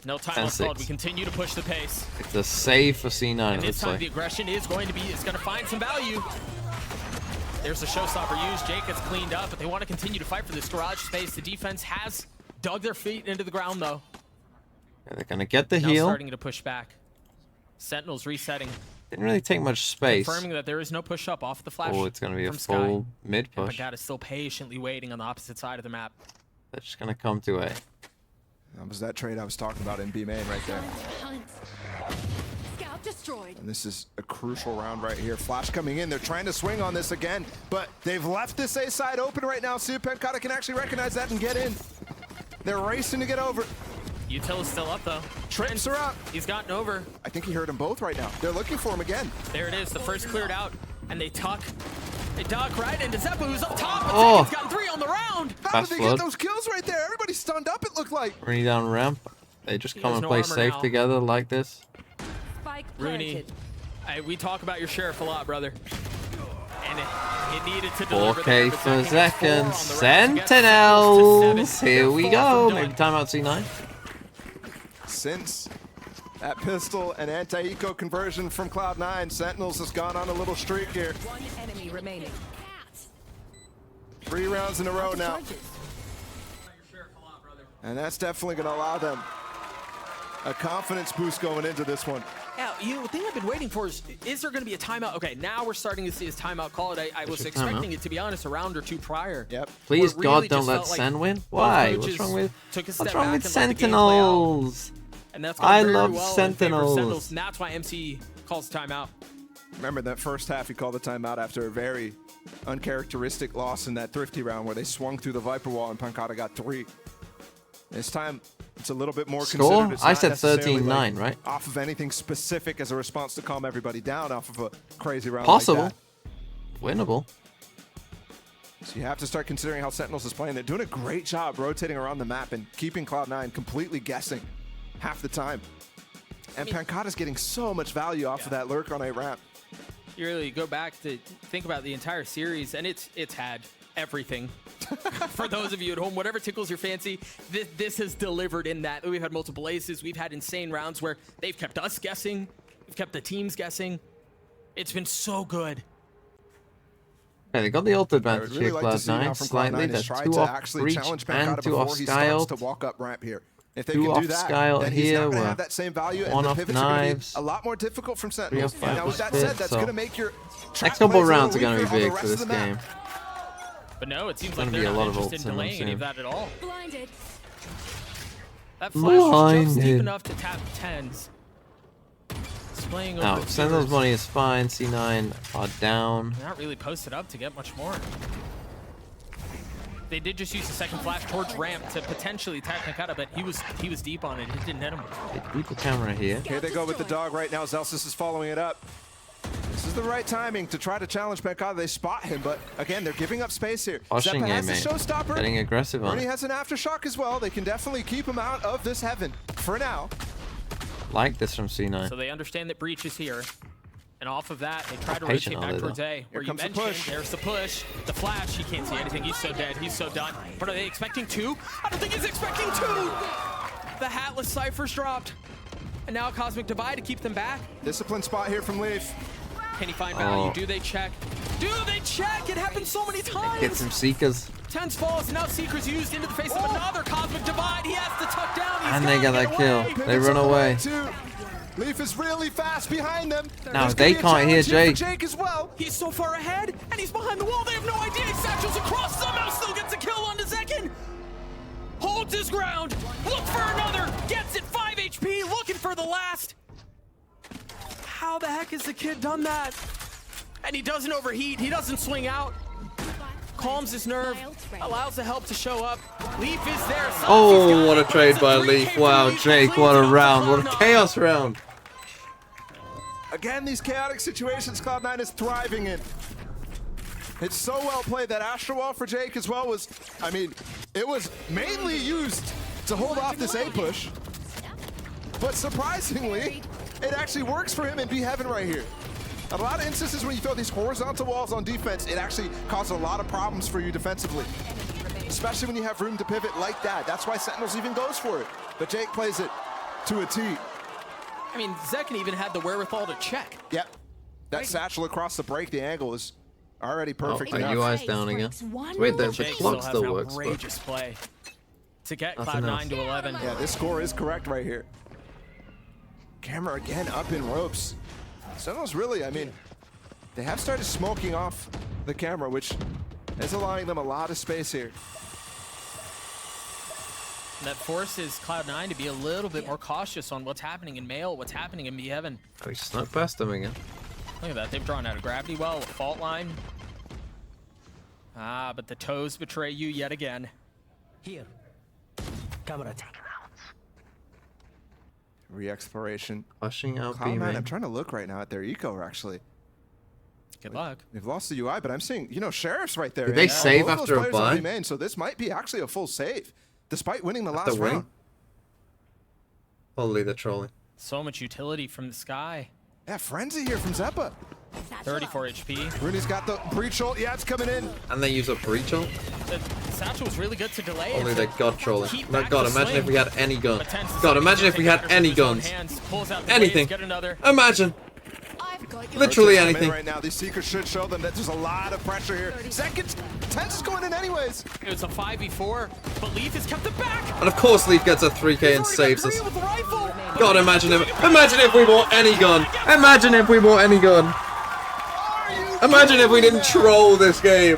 L: No time left called. We continue to push the pace.
A: It's a save for C9.
L: And this time the aggression is going to find some value. There's the showstopper used. Jake gets cleaned up, but they want to continue to fight for this garage space. The defense has dug their feet into the ground, though.
A: Yeah, they're going to get the
L: now
A: heal.
L: Starting to push back. Sentinels resetting.
A: Didn't really take much space.
L: Confirming that there is no push up off the flash.
A: Oh, it's going to be a full mid push.
L: Pancada is still patiently waiting on the opposite side of the map.
A: They're just going to come to A.
F: That was that trade I was talking about in B main right there.
I: Scout destroyed.
F: And this is a crucial round right here. Flash coming in. They're trying to swing on this again, but they've left this A side open right now. See if Pancada can actually recognize that and get in. They're racing to get over.
L: Util is still up, though.
F: Trips are up.
L: He's gotten over.
F: I think he heard them both right now. They're looking for him again.
L: There it is. The first cleared out, and they tuck. They duck right into Zeppa, who's up top.
A: Oh.
L: He's gotten 3 on the round.
F: How did they get those kills right there? Everybody stunned up, it looked like.
A: Running down ramp. They just come and play safe together like this.
L: Rooney, we talk about your sheriff a lot, brother. And it needed to deliver
A: 4K per second. Sentinels. Here we go. Maybe timeout C9.
F: Since that pistol and anti-eco conversion from Cloud9, Sentinels has gone on a little streak here.
Q: 1 enemy remaining.
F: 3 rounds in a row now. And that's definitely going to allow them a confidence boost going into this one.
L: Now, the thing I've been waiting for is there going to be a timeout? Okay, now we're starting to see his timeout called. I was expecting it, to be honest, a round or 2 prior.
F: Yep.
A: Please, God, don't let Sen win. Why? What's wrong with Sentinels?
L: And that's
A: I love Sentinels.
L: And that's why MC calls timeout.
F: Remember that first half, he called the timeout after a very uncharacteristic loss in that Thrifty round where they swung through the Viper wall and Pancada got 3. This time, it's a little bit more considered. It's
A: I said 13-9, right?
F: Off of anything specific as a response to calm everybody down off of a crazy round
A: Possible.
F: like that.
A: Winnable.
F: So you have to start considering how Sentinels is playing. They're doing a great job rotating around the map and keeping Cloud9 completely guessing half the time. And Pancada's getting so much value off of that lurk on a ramp.
L: You really go back to think about the entire series, and it's had everything. For those of you at home, whatever tickles your fancy, this has delivered in that. We've had multiple aces. We've had insane rounds where they've kept us guessing. We've kept the teams guessing. It's been so good.
A: Yeah, they got the ult advantage here, Cloud9. Slightly. They're 2 off Breach and 2 off Skyle.
F: To walk up ramp here. If they
A: 2
F: can
A: off
F: do that,
A: Skyle
F: then he's
A: here.
F: not going to have that same value, and the pivots are going to be a lot more difficult from Sentinels. Now, with that said, that's going to make your
A: next couple rounds are going to be big for this game.
L: But no, it seems like they're not interested in delaying any of that at all.
I: Blinded.
L: That flash was just deep enough to tap 10s. Displaying over
A: Now, Sentinel's money is fine. C9 are down.
L: Not really posted up to get much more. They did just use the second flash towards ramp to potentially attack Pancada, but he was deep on it. It didn't hit him.
A: They keep the camera here.
F: Here they go with the dog right now. Zelsis is following it up. This is the right timing to try to challenge Pancada. They spot him, but again, they're giving up space here.
A: Pushing
F: Zeppa has
A: him,
F: the showstopper.
A: Getting aggressive on
F: Ernie
A: it.
F: has an aftershock as well. They can definitely keep him out of this heaven for now.
A: Like this from C9.
L: So they understand that Breach is here. And off of that, they try to rotate back towards A. Where you mentioned, there's the push. The flash, he can't see anything. He's so dead. He's so done. But are they expecting 2? I don't think he's expecting 2! The Hatless Cypher's dropped. And now a Cosmic Divide to keep them back.
F: Discipline spot here from Leaf.
L: Can he find value? Do they check? Do they check? It happens so many times.
A: Get some Seekers.
L: 10s falls, and now Seekers used into the face of another Cosmic Divide. He has to tuck down.
A: And they got that kill. They run away.
F: Leaf is really fast behind them.
A: Now they can't hear Jake.
F: Jake as well.
L: He's so far ahead, and he's behind the wall. They have no idea. He satchels across, somehow still gets a kill on the second. Holds his ground. Look for another. Gets it. 5 HP. Looking for the last. How the heck has the kid done that? And he doesn't overheat. He doesn't swing out. Calms his nerve. Allows the help to show up. Leaf is there.
A: Oh, what a trade by Leaf. Wow, Jake, what a round. What a chaos round.
F: Again, these chaotic situations Cloud9 is thriving in. It's so well played. That Astro Wall for Jake as well was, I mean, it was mainly used to hold off this A push. But surprisingly, it actually works for him in B Heaven right here. A lot of instances when you throw these horizontal walls on defense, it actually causes a lot of problems for you defensively. Especially when you have room to pivot like that. That's why Sentinels even goes for it. But Jake plays it to a T.
L: I mean, Zekken even had the wherewithal to check.
F: Yep. That satchel across the break, the angle is already perfect enough.
A: UI's down again. Wait, the clock still works.
L: Outrageous play to get Cloud9 to 11.
F: Yeah, this score is correct right here. Camera again up in ropes. Sentinels really, I mean, they have started smoking off the camera, which is allowing them a lot of space here.
L: And that forces Cloud9 to be a little bit more cautious on what's happening in Male, what's happening in B Heaven.
A: Oh, he snuck past them again.
L: Look at that, they've drawn out a gravity well, a fault line. Ah, but the toes betray you yet again.
K: Here. Camera take him out.
F: Re-exploration.
A: Pushing out
F: Cloud9, I'm trying to look right now at their eco, actually.
L: Good luck.
F: They've lost the UI, but I'm seeing, you know, Sheriff's right there.
A: Did they save after a buy?
F: So this might be actually a full save, despite winning the last round.
A: Holy, they're trolling.
L: So much utility from the Sky.
F: Yeah, Frenzy here from Xeppaa.
L: 34 HP.
F: Rooney's got the breach ult. Yeah, it's coming in.
A: And they use a breach ult.
L: The Satchel was really good to delay.
A: Only they got trolling.
L: My
A: God, imagine if we had any gun. God, imagine if we had any guns. Anything. Imagine. Literally anything.
F: Right now, these Seekers should show them that there's a lot of pressure here. Seconds, TenZ is going in anyways.
L: It was a 5v4, but Leaf has kept it back.
A: And of course, Leaf gets a 3K and saves us. God, imagine if we bought any gun. Imagine if we bought any gun. Imagine if we didn't troll this game.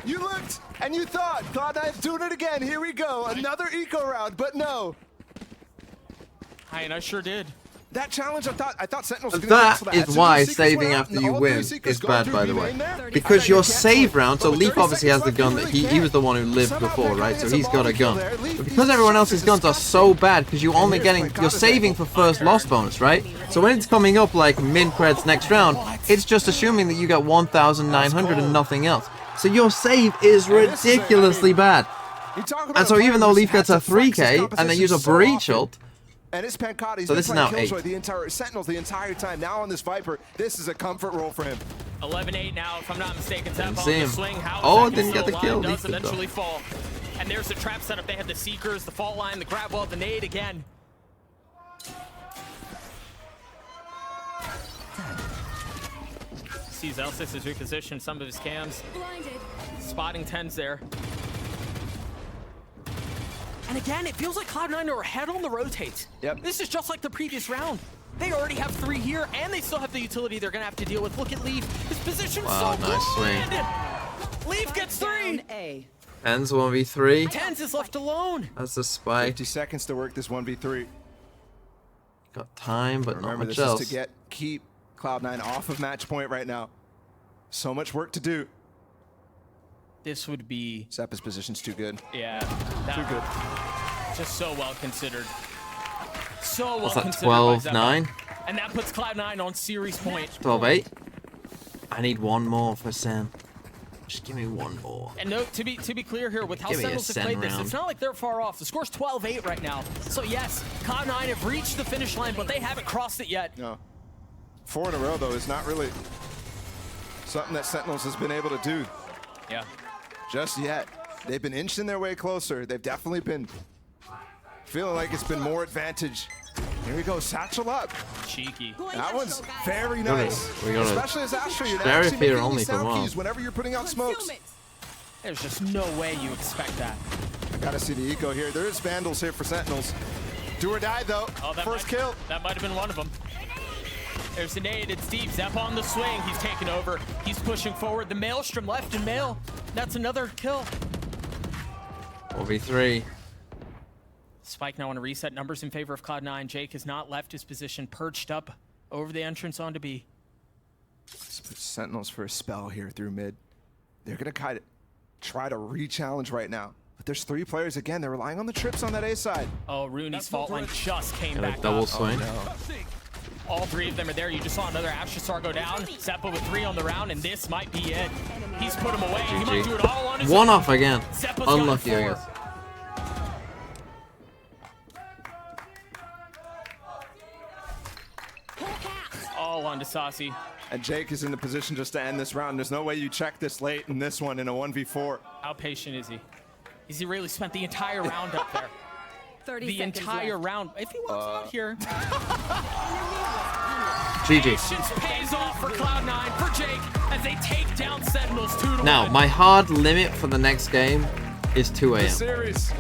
F: You looked and you thought, Cloud9's doing it again. Here we go, another eco round, but no.
L: And I sure did.
F: That challenge, I thought Sentinels.
A: That is why saving after you win is bad, by the way. Because your save round, so Leaf obviously has the gun that he was the one who lived before, right? So he's got a gun. But because everyone else's guns are so bad, because you're only you're saving for first loss bonus, right? So when it's coming up like min creds next round, it's just assuming that you got 1,900 and nothing else. So your save is ridiculously bad. And so even though Leaf gets a 3K and they use a breach ult,
F: and it's Pancati's
A: so this is now 8.
F: The entire Sentinels the entire time. Now on this Viper, this is a comfort role for him.
L: 11-8 now, if I'm not mistaken. Tap on
A: the
L: swing.
A: Oh, didn't get the kill.
L: Does eventually fall. And there's the trap setup. They had the Seekers, the fault line, the grab wall, the nade again. Sees L6 has repositioned some of his cams. Spotting TenZ there. And again, it feels like Cloud9 are ahead on the rotate.
F: Yep.
L: This is just like the previous round. They already have 3 here, and they still have the utility they're gonna have to deal with. Look at Leaf. His position's so
A: nice swing.
L: Leaf gets 3.
A: TenZ 1v3.
L: TenZ is left alone.
A: That's the spike.
F: 50 seconds to work this 1v3.
A: Got time, but
F: remember,
A: not much
F: this
A: else.
F: Is to keep Cloud9 off of match point right now. So much work to do.
L: This would be...
F: Xeppaa's position's too good.
L: Yeah.
F: Too good.
L: Just so well considered. So well
A: What's that,
L: considered.
A: 12-9?
L: And that puts Cloud9 on series point.
A: 12-8. I need one more for Sen. Just give me one more.
L: And no, to be clear here, with how Sentinels have played this, it's not like they're far off. The score's 12-8 right now. So yes, Cloud9 have reached the finish line, but they haven't crossed it yet.
F: No. 4 in a row, though, is not really something that Sentinels has been able to do.
L: Yeah.
F: Just yet. They've been inching their way closer. They've definitely been feeling like it's been more advantage. Here we go, Satchel up.
L: Cheeky.
F: That one's very nice. Especially as Astra, you're
A: Sheriff
F: actually
A: here
F: making
A: only
F: these
A: for
F: sound
A: one.
F: keys whenever you're putting out smokes.
L: There's just no way you expect that.
F: Gotta see the eco here. There is Vandals here for Sentinels. Do or die, though.
L: Oh,
F: First kill.
L: That might have been one of them. There's the nade. It's Steve. Xeppaa on the swing. He's taking over. He's pushing forward. The Maelstrom left in Mael. That's another kill.
A: 4v3.
L: Spike now on a reset. Numbers in favor of Cloud9. Jake has not left his position, perched up over the entrance onto B.
F: Sentinels for a spell here through mid. They're gonna kind of try to re-challenge right now. But there's 3 players again. They're relying on the trips on that A side.
L: Oh, Rooney's fault line just came back
A: double
L: up.
A: swing.
F: Oh, no.
L: All 3 of them are there. You just saw another Astra go down. Xeppaa with 3 on the round, and this might be it. He's put him away. He might do it all on his
A: One
L: own.
A: off again.
L: Xeppaa's
A: Unlucky,
L: got 4.
A: I guess.
L: All on to Saucy.
F: And Jake is in the position just to end this round. There's no way you check this late in this one in a 1v4.
L: How patient is he? Has he really spent the entire round up there?
Q: 30
L: the
Q: seconds
L: entire
Q: left.
L: round. If he walks out here.
A: GG.
L: Patience pays off for Cloud9, for Jake, as they take down Sentinels 2-1.
A: Now, my hard limit for the next game is 2
F: The
A: a.m.
F: series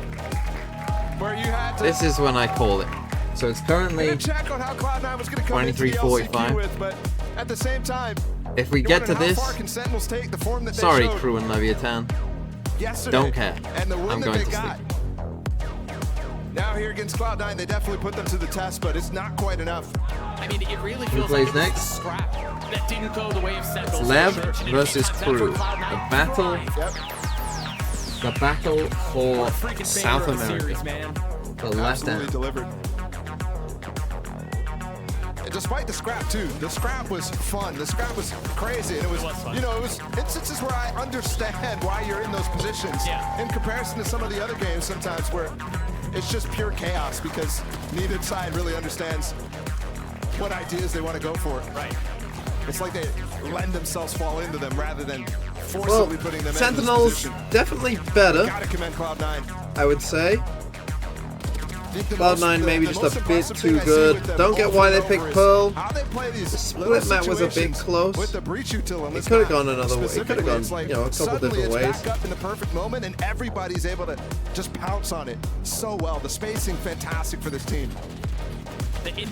F: where you had to
A: This is when I call it. So it's currently
F: check on how Cloud9 was going to come into the
A: 23:45.
F: LCQ with, but at the same time,
A: If we
F: you're
A: get to
F: wondering
A: this,
F: how far can Sentinels take the form that they
A: sorry,
F: showed
A: Crew and Leviathan.
F: yesterday,
A: Don't care.
F: and the win
A: I'm
F: that
A: going
F: they
A: to
F: got. Now here against Cloud9, they definitely put them to the test, but it's not quite enough.
L: I mean, it really
A: Who
L: feels
A: plays
L: like it was
A: next?
L: a scrap that didn't go the way of Sentinels.
A: Lev
L: For sure.
A: versus
L: That's
A: Crew.
L: where
A: The
L: Cloud9
A: battle.
L: thrive.
A: The battle for
L: Freaking
A: South
L: favorite
A: America.
L: series, man.
A: The left
F: Absolutely
A: end.
F: delivered. And despite the scrap too, the scrap was fun. The scrap was crazy, and it was
L: fun.
F: you know, it was instances where I understand why you're in those positions.
L: Yeah.
F: In comparison to some of the other games, sometimes where it's just pure chaos because neither side really understands what ideas they want to go for.
B: Right.
F: It's like they let themselves fall into them rather than forcibly putting them
A: Sentinels
F: in this position.
A: definitely better.
F: Gotta commend Cloud9.
A: I would say. Cloud9 maybe just a bit too good. Don't get why they picked Pearl. The split map was a bit close.
F: With the breach utility,
A: It could have gone another way. It could have gone,
F: like,
A: you know, a couple different
F: it's
A: ways.
F: back up in the perfect moment, and everybody's able to just pounce on it so well. The spacing, fantastic for this team.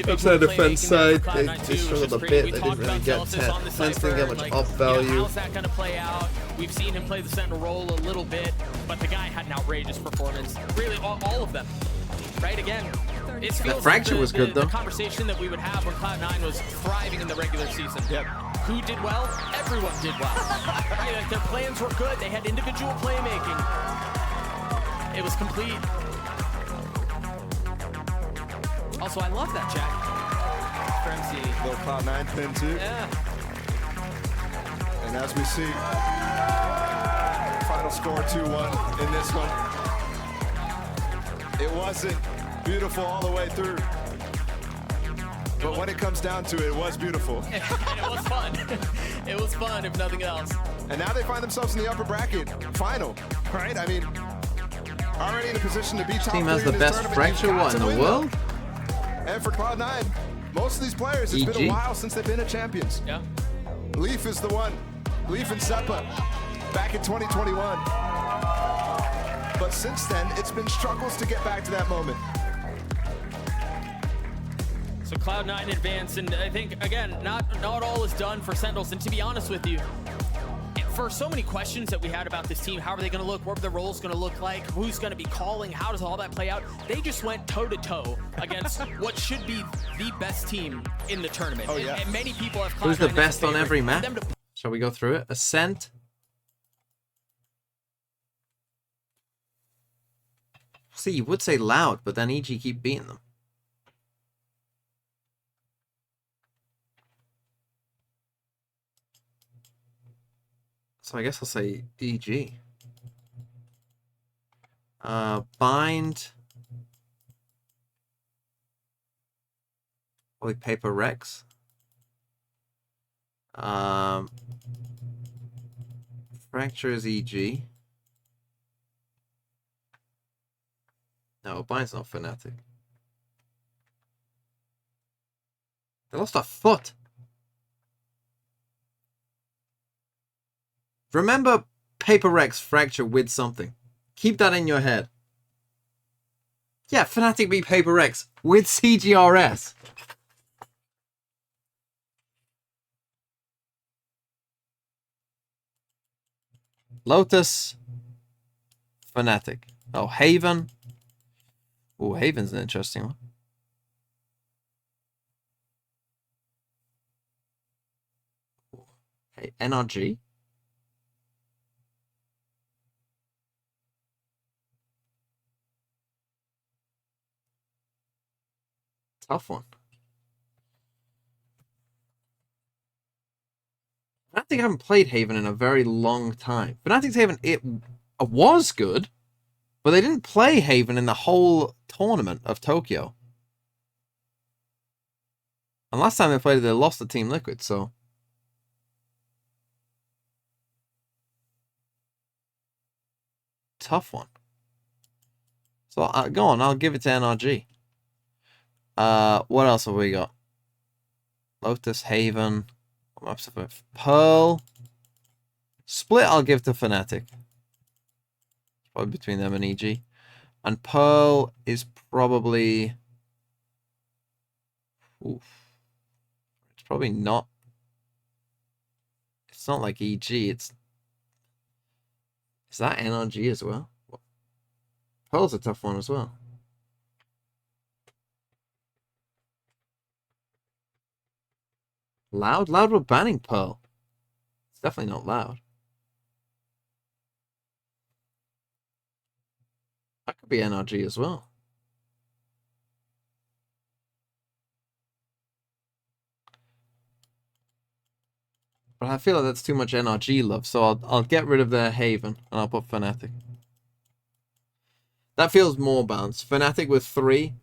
A: That's the defense side. They struggled a bit. They didn't really get 10. Defense didn't get much up value.
L: How's that going to play out? We've seen him play the Sentinel role a little bit, but the guy had an outrageous performance. Really, all of them. Right, again, it feels
A: Fracture
L: like
A: was good, though.
L: The conversation that we would have when Cloud9 was thriving in the regular season. Yep. Who did well? Everyone did well. Right, like their plans were good. They had individual playmaking. It was complete. Also, I love that, Jack. For MC.
F: Little Cloud9 pin, too.
L: Yeah.
F: And as we see, final score 2-1 in this one. It wasn't beautiful all the way through. But when it comes down to it, it was beautiful.
L: It was fun. It was fun, if nothing else.
F: And now they find themselves in the upper bracket final, right? I mean, already in a position to be top
A: Team has
F: three
A: the
F: in this
A: best
F: tournament.
A: Fracture
F: You've got
A: what in
F: to
A: the
F: win
A: world?
F: them. And for Cloud9, most of these players, it's been a while since they've been a champions.
L: Yeah.
F: Leaf is the one. Leaf and Seppa back in 2021. But since then, it's been struggles to get back to that moment.
L: So Cloud9 advance, and I think, again, not all is done for Sentinels. And to be honest with you, for so many questions that we had about this team, how are they going to look? What are the roles going to look like? Who's going to be calling? How does all that play out? They just went toe-to-toe against what should be the best team in the tournament.
F: Oh, yeah.
L: And many people have Cloud9
A: Who's the
L: as a
A: best on
L: favorite.
A: every
L: For
A: map?
L: them to
A: Shall we go through it? Ascent. See, you would say Loud, but then EG keep beating them. So I guess I'll say EG. Bind. Probably Paper Rex. Fracture is EG. No, Bind's not Fnatic. They lost a foot. Remember Paper Rex Fracture with something. Keep that in your head. Yeah, Fnatic beat Paper Rex with CGRS. Lotus. Fnatic. Oh, Haven. Oh, Haven's an interesting one. Hey, NRG. Tough one. I think I haven't played Haven in a very long time. Fnatic's Haven, it was good, but they didn't play Haven in the whole tournament of Tokyo. And last time they played it, they lost to Team Liquid, so... Tough one. So, go on, I'll give it to NRG. What else have we got? Lotus, Haven... Pearl. Split I'll give to Fnatic. Probably between them and EG. And Pearl is probably... Oof. It's probably not... It's not like EG, it's... Is that NRG as well? Pearl's a tough one as well. Loud? Loud were banning Pearl. It's definitely not Loud. That could be NRG as well. But I feel like that's too much NRG love, so I'll get rid of their Haven and I'll put Fnatic. That feels more balanced. Fnatic with 3.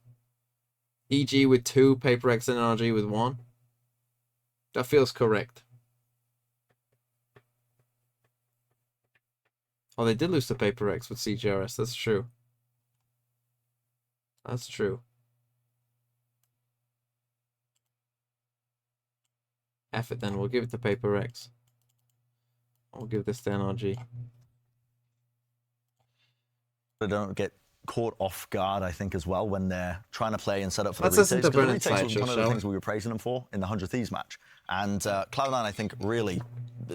A: EG with 2. Paper X and NRG with 1. That feels correct. Oh, they did lose to Paper X with CGRS. That's true. That's true. F it then. We'll give it to Paper X. I'll give this to NRG.
D: They don't get caught off guard, I think, as well when they're trying to play and set up for
A: Let's
D: the
A: listen
D: retakes.
A: to
D: Because the
A: Brennan
D: retakes was one of
A: Sideshow,
D: the things we were praising them for in the 100 Thieves match. And Cloud9, I think, really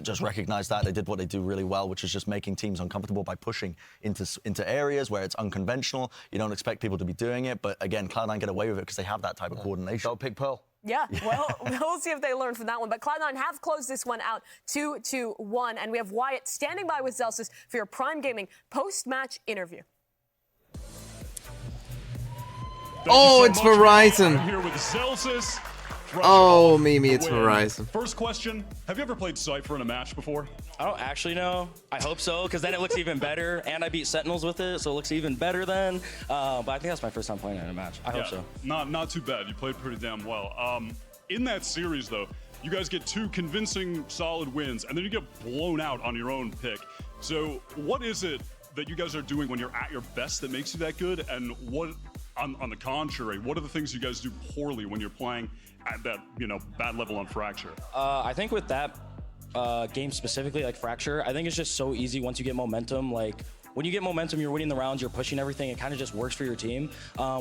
D: just recognized that. They did what they do really well, which is just making teams uncomfortable by pushing into areas where it's unconventional. You don't expect people to be doing it. But again, Cloud9 get away with it because they have that type of coordination.
T: Don't pick Pearl.
B: Yeah, well, we'll see if they learn from that one. But Cloud9 have closed this one out 2-1. And we have Wyatt standing by with Zelsis for your Prime Gaming post-match interview.
A: Oh, it's Verizon.
H: I'm here with Zelsis.
A: Oh, Mimi, it's Verizon.
H: First question, have you ever played Cypher in a match before?
M: I don't actually know. I hope so, because then it looks even better, and I beat Sentinels with it, so it looks even better then. But I think that's my first time playing it in a match. I hope so.
H: Not too bad. You played pretty damn well. In that series, though, you guys get 2 convincing, solid wins, and then you get blown out on your own pick. So what is it that you guys are doing when you're at your best that makes you that good, and what, on the contrary, what are the things you guys do poorly when you're playing at that, bad level on Fracture?
M: I think with that game specifically, like Fracture, I think it's just so easy once you get momentum. Like, when you get momentum, you're winning the rounds, you're pushing everything, it kind of just works for your team.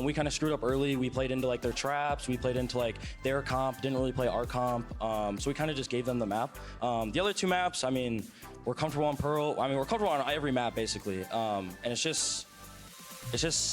M: We kind of screwed up early. We played into, like, their traps. We played into, like, their comp, didn't really play our comp. So we kind of just gave them the map. The other 2 maps, I mean, we're comfortable on Pearl. I mean, we're comfortable on every map, basically. And it's just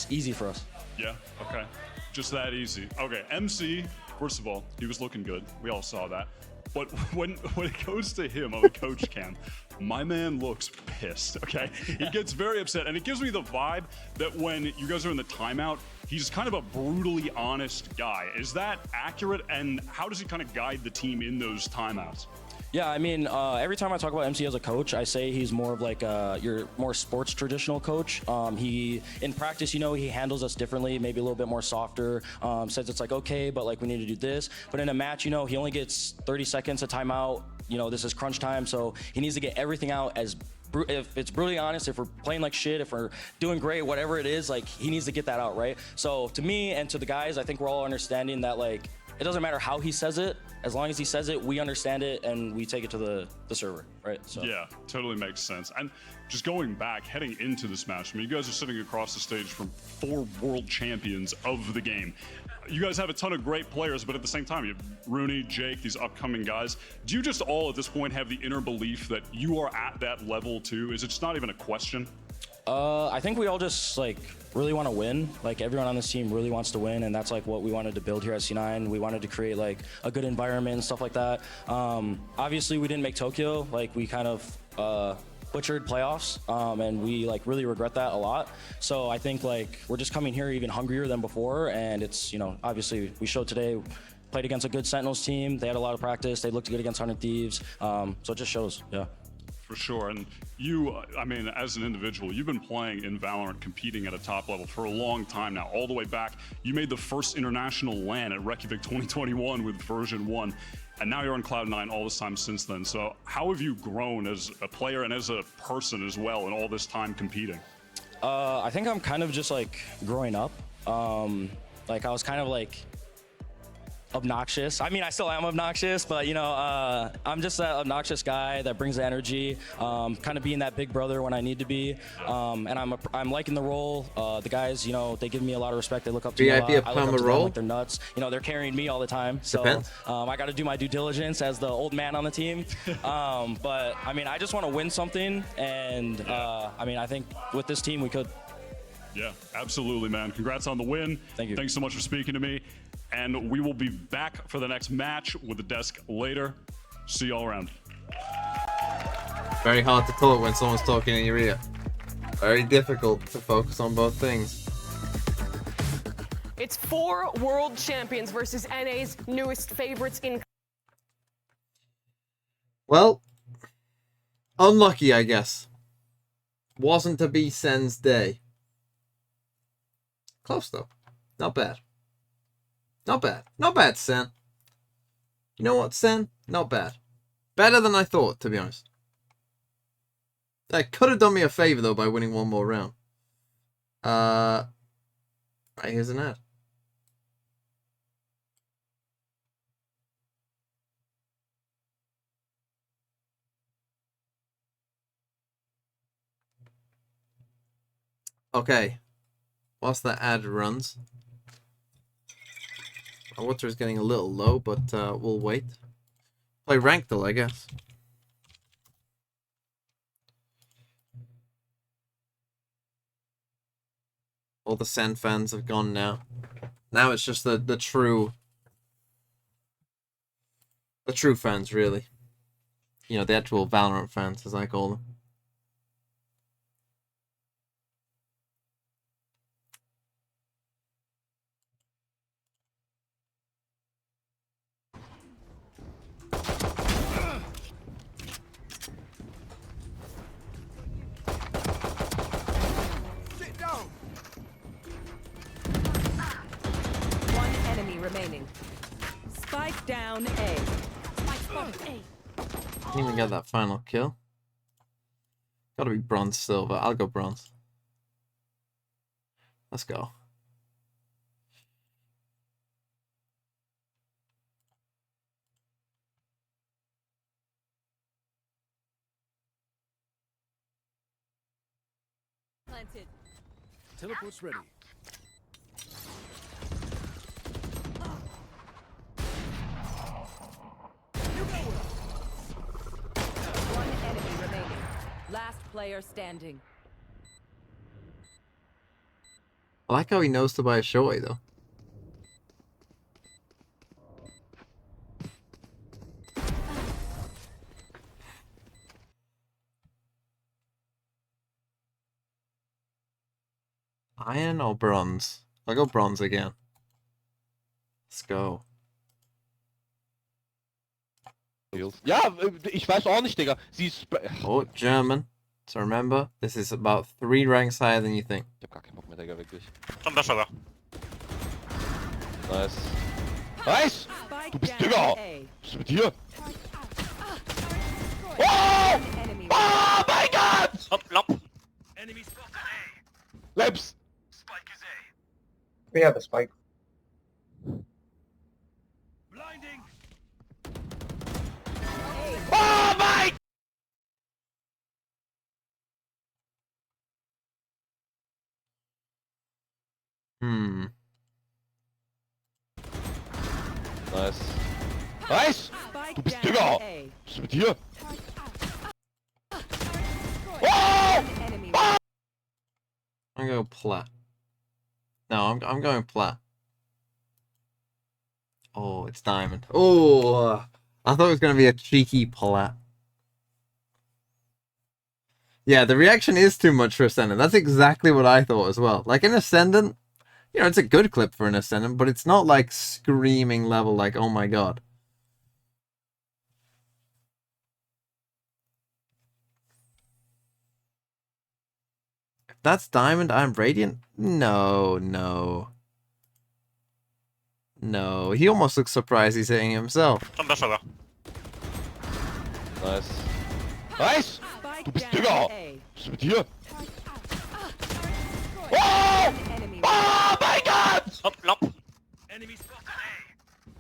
M: easy for us.
H: Yeah, okay. Just that easy. Okay, MC, first of all, he was looking good. We all saw that. But when it goes to him on the coach cam, my man looks pissed, okay? He gets very upset, and it gives me the vibe that when you guys are in the timeout, he's kind of a brutally honest guy. Is that accurate, and how does he kind of guide the team in those timeouts?
M: Yeah, I mean, every time I talk about MC as a coach, I say he's more of like your more sports traditional coach. He, in practice, he handles us differently, maybe a little bit more softer, says it's like, okay, but like we need to do this. But in a match, he only gets 30 seconds of timeout. This is crunch time, so he needs to get everything out as if it's brutally honest, if we're playing like shit, if we're doing great, whatever it is, like he needs to get that out, right? So to me and to the guys, I think we're all understanding that like it doesn't matter how he says it, as long as he says it, we understand it and we take it to the server, right? So
H: yeah, totally makes sense. And just going back, heading into this match, I mean, you guys are sitting across the stage from 4 world champions of the game. You guys have a ton of great players, but at the same time, you have Rooney, Jake, these upcoming guys. Do you just all at this point have the inner belief that you are at that level too? Is it just not even a question?
M: I think we all just like really want to win. Like everyone on this team really wants to win, and that's like what we wanted to build here at C9. We wanted to create like a good environment and stuff like that. Obviously, we didn't make Tokyo. Like we kind of butchered playoffs, and we like really regret that a lot. So I think like we're just coming here even hungrier than before, and it's obviously we showed today. Played against a good Sentinels team. They had a lot of practice. They looked good against 100 Thieves. So it just shows, yeah.
H: For sure. And you, I mean, as an individual, you've been playing in Valorant, competing at a top level for a long time now, all the way back. You made the first international LAN at Reykjavik 2021 with version 1, and now you're on Cloud9 all this time since then. So how have you grown as a player and as a person as well in all this time competing?
M: I think I'm kind of just like growing up. Like I was kind of like obnoxious. I mean, I still am obnoxious, but I'm just that obnoxious guy that brings the energy, kind of being that big brother when I need to be. And I'm liking the role. The guys, they give me a lot of respect. They look up to me a lot. I look up to them like they're nuts. They're carrying me all the time. So I got to do my due diligence as the old man on the team. But I mean, I just want to win something. And I mean, I think with this team, we could.
H: Yeah, absolutely, man. Congrats on the win.
M: Thank you.
H: Thanks so much for speaking to me. And we will be back for the next match with the desk later. See you all around.
A: Very hard to talk when someone's talking in your ear. Very difficult to focus on both things.
B: It's 4 world champions versus NA's newest favorites in...
A: Well, unlucky, I guess. Wasn't to be Sen's day. Close, though. Not bad. Not bad. Not bad, Sen. You know what, Sen? Not bad. Better than I thought, to be honest. That could have done me a favor, though, by winning one more round. Right, here's an ad. Okay. Whilst that ad runs. My water is getting a little low, but we'll wait. Play ranked though, I guess. All the Sen fans have gone now. Now it's just the true fans, really. You know, the actual Valorant fans, as I call them.
Q: One enemy remaining. Spike down A. Spike spotted A.
A: Didn't even get that final kill. Gotta be bronze silver. I'll go bronze. Let's go.
Q: Planted.
K: Teleport's ready.
Q: One enemy remaining. Last player standing.
A: I like how he knows to buy a shorty, though. Iron or bronze? I'll go bronze again. Let's go.
G: Ja, ich weiß auch nicht, Digga. Sie ist...
A: Oh, German. So remember, this is about 3 ranks higher than you think.
G: Ich hab gar keinen Bock mehr, Digga, wirklich.
V: Komm, da sogar.
G: Nice. Nice! Du bist Digga! Was ist mit dir? Oh! Oh mein Gott!
V: Hopp, lopp.
G: Labs!
W: We have a spike.
G: Oh mein... Nice. Nice! Du bist Digga! Was ist mit dir? Oh!
A: I'm gonna go plat. No, I'm going plat. Oh, it's diamond. Oh, I thought it was gonna be a cheeky plat. Yeah, the reaction is too much for Ascendant. That's exactly what I thought as well. Like in Ascendant, you know, it's a good clip for an Ascendant, but it's not like screaming level like, oh my god. If that's diamond, I'm radiant? No, no. No, he almost looks surprised he's hitting himself.
V: Komm, da sogar.
G: Nice. Nice! Du bist Digga! Was ist mit dir? Oh! Oh mein Gott!
V: Hopp, lopp.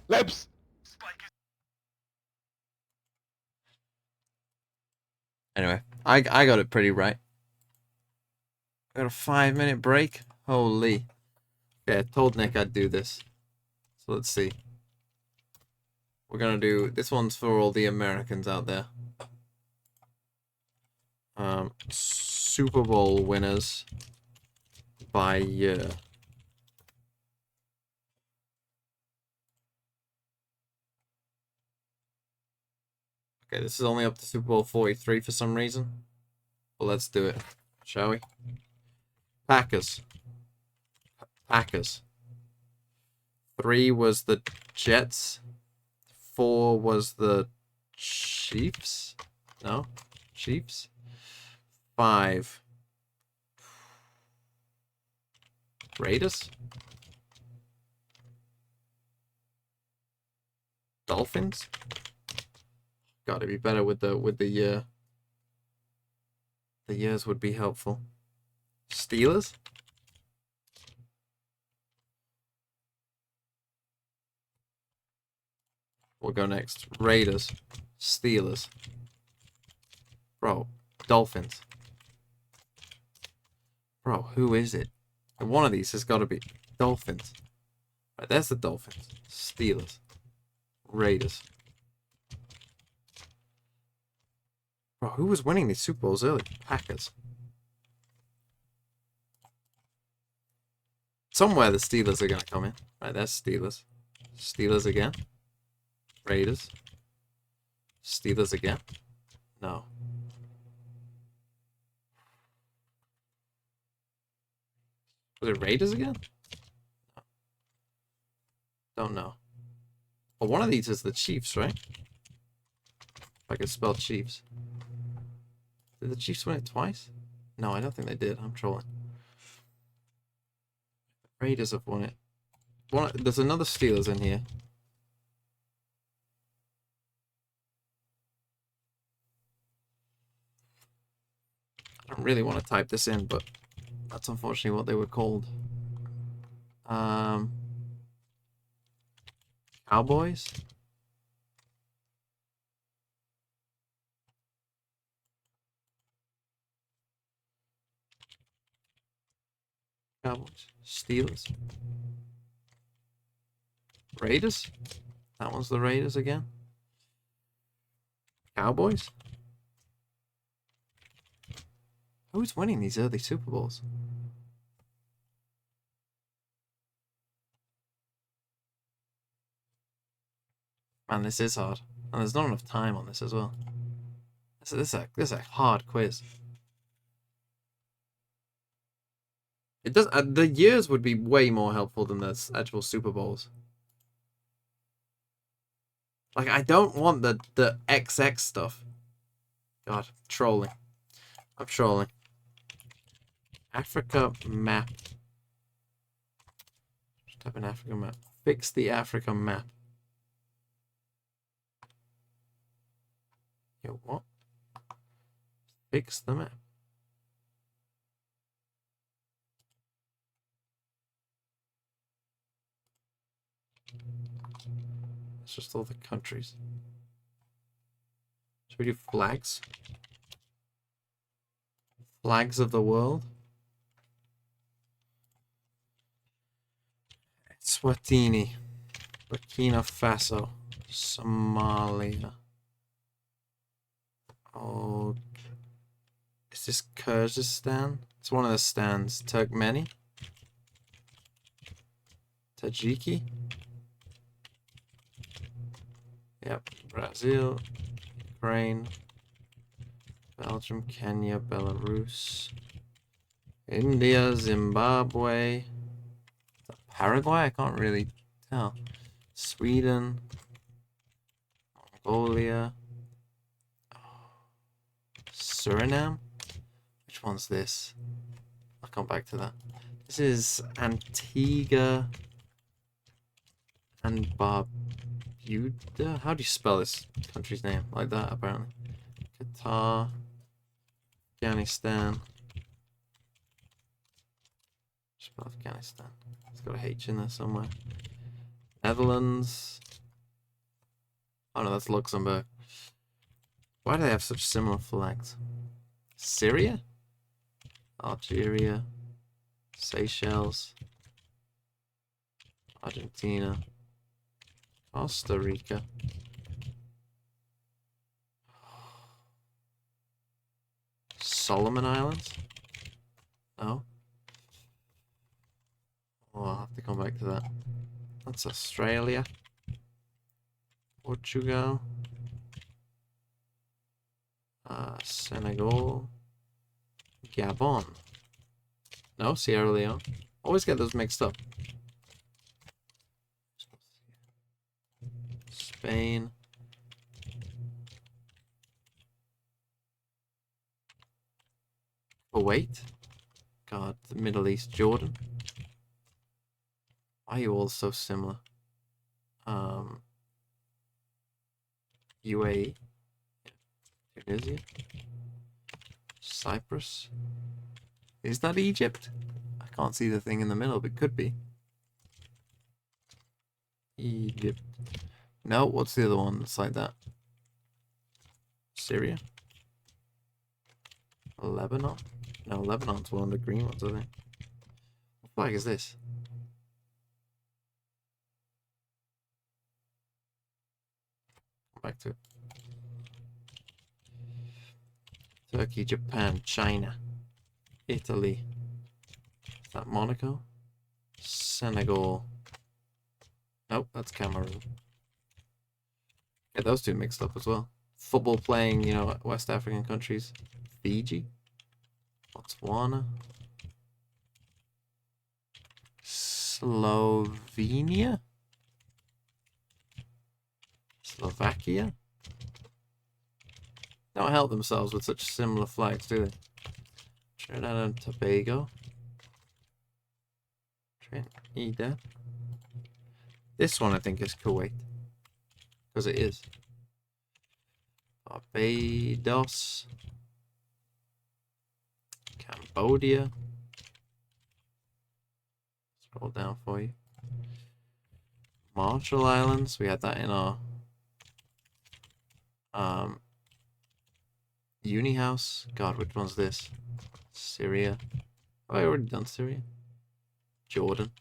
G: Labs!
A: Anyway, I got it pretty right. I got a 5-minute break. Holy. Okay, I told Nick I'd do this. So let's see. We're gonna do this one's for all the Americans out there. Super Bowl winners by year. Okay, this is only up to Super Bowl 43 for some reason. Well, let's do it, shall we? Packers. Packers. 3 was the Jets. 4 was the Chiefs. No? Chiefs. 5. Raiders? Dolphins? Gotta be better with the year. The years would be helpful. Steelers? We'll go next. Raiders. Steelers. Bro. Dolphins. Bro, who is it? And one of these has got to be Dolphins. Right, there's the Dolphins. Steelers. Raiders. Bro, who was winning these Super Bowls early? Packers. Somewhere the Steelers are going to come in. Right, there's Steelers. Steelers again. Raiders. Steelers again. No. Was it Raiders again? No. Don't know. Well, one of these is the Chiefs, right? If I could spell Chiefs. Did the Chiefs win it twice? No, I don't think they did. I'm trolling. Raiders have won it. There's another Steelers in here. I don't really want to type this in, but that's unfortunately what they were called. Cowboys? Cowboys. Steelers. Raiders? That one's the Raiders again. Cowboys? Who's winning these early Super Bowls? Man, this is hard. And there's not enough time on this as well. This is a hard quiz. It does. The years would be way more helpful than the actual Super Bowls. Like, I don't want the XX stuff. God, trolling. I'm trolling. Africa map. Just type in Africa map. Fix the Africa map. Yo, what? Fix the map. It's just all the countries. Should we do flags? Flags of the world? Eswatini, Burkina Faso, Somalia. Oh, is this Kyrgyzstan? It's one of the stands. Turkmeni? Tajiki? Yep, Brazil, Ukraine, Belgium, Kenya, Belarus, India, Zimbabwe, Paraguay, I can't really tell. Sweden, Mongolia, Suriname. Which one's this? I'll come back to that. This is Antigua and Barbuda. How do you spell this country's name? Like that, apparently. Qatar, Afghanistan. Spell Afghanistan. It's got a H in there somewhere. Netherlands. Oh no, that's Luxembourg. Why do they have such similar flags? Syria? Algeria. Seychelles. Argentina. Costa Rica. Solomon Islands? No. Oh, I'll have to come back to that. That's Australia. Portugal. Senegal. Gabon. No, Sierra Leone. Always get those mixed up. Spain. Kuwait. God, the Middle East. Jordan. Why are you all so similar? UAE, Tunisia, Cyprus. Is that Egypt? I can't see the thing in the middle, but it could be. Egypt. No, what's the other one that's like that? Syria? Lebanon? No, Lebanon's one of the green ones, I think. What flag is this? Back to it. Turkey, Japan, China, Italy. Is that Monaco? Senegal. Nope, that's Cameroon. Get those two mixed up as well. Football playing, you know, West African countries. Fiji. Botswana. Slovenia. Slovakia? Don't help themselves with such similar flags, do they? Trinidad and Tobago. Trinidad. This one I think is Kuwait. Because it is. Barbados. Cambodia. Scroll down for you. Marshall Islands. We had that in our uni house. God, which one's this? Syria. Have I already done Syria? Jordan.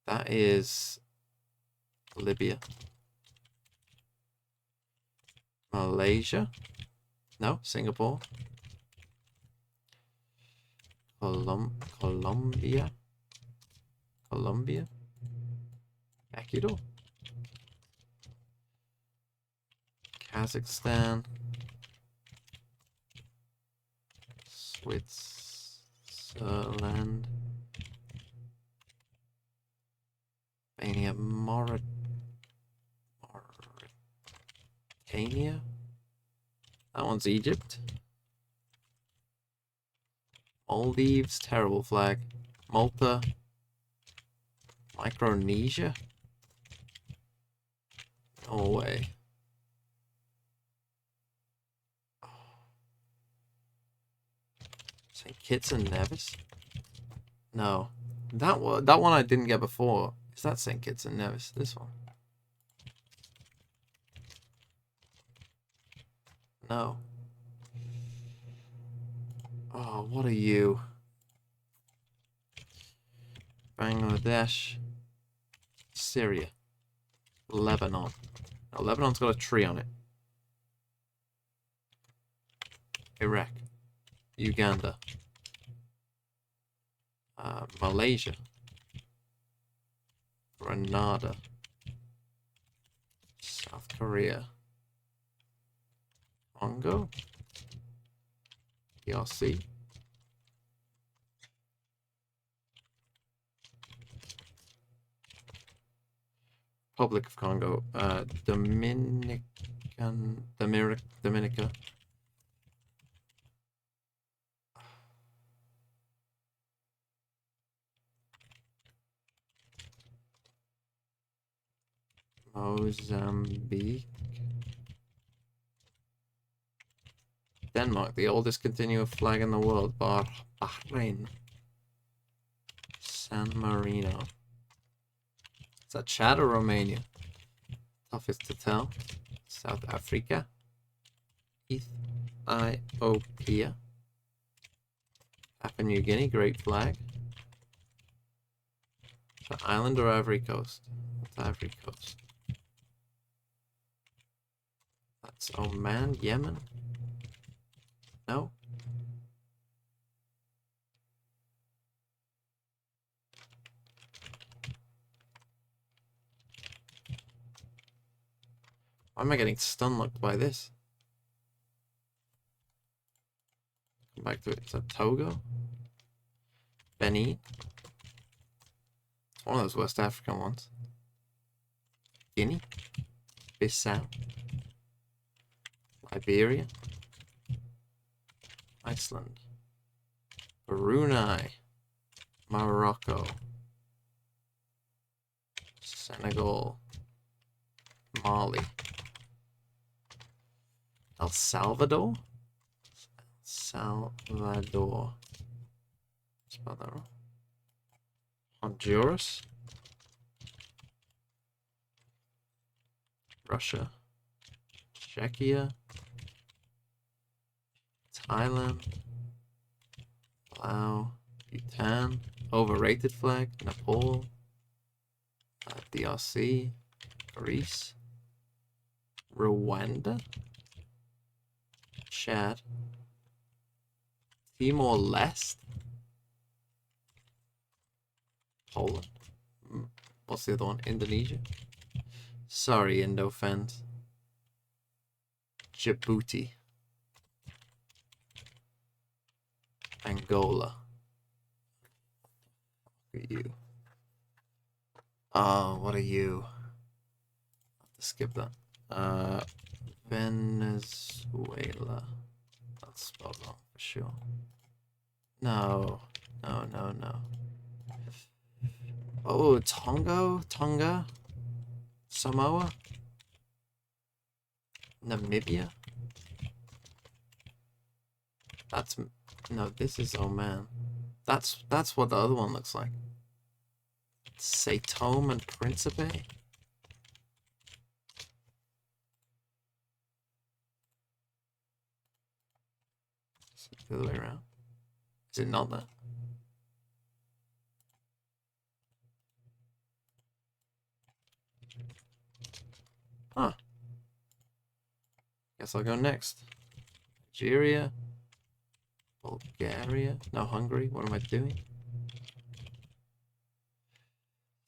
A: That is Libya. Malaysia. No, Singapore. Colombia. Ecuador. Kazakhstan. Switzerland. Albania. Mauritania. That one's Egypt. Maldives. Terrible flag. Malta. Micronesia. Norway. St. Kitts and Nevis? No. That one I didn't get before. Is that St. Kitts and Nevis? This one? No. Oh, what are you? Bangladesh. Syria. Lebanon. Now, Lebanon's got a tree on it. Iraq. Uganda. Malaysia. Grenada. South Korea. Congo. DRC. Republic of Congo. Dominica. Mozambique. Denmark, the oldest continuous flag in the world. Bahrain. San Marino. Is that Chad or Romania? Toughest to tell. South Africa. Ethiopia. Papua New Guinea, great flag. Is that Island or Ivory Coast? That's Ivory Coast. That's Oman, Yemen. No. Why am I getting stun-locked by this? Come back to it. Is that Togo? Benin? It's one of those West African ones. Guinea? Bissau? Liberia? Iceland? Brunei? Morocco? Senegal, Mali, El Salvador, Spell that wrong. Honduras, Russia, Czechia, Thailand, Laos, Bhutan, overrated flag, Nepal, DRC, Greece, Rwanda, Chad, Timor-Leste, Poland. What's the other one? Indonesia. Sorry, Indo fans. Djibouti, Angola. Look at you. Oh, what are you? Skip that. Venezuela. That's spelled wrong for sure. No. Oh, Tonga? Samoa? Namibia? No, this is Oman. That's what the other one looks like. Sao Tome and Principe? The other way around. Is it not that? Huh. Guess I'll go next. Nigeria. Bulgaria. No, Hungary. What am I doing?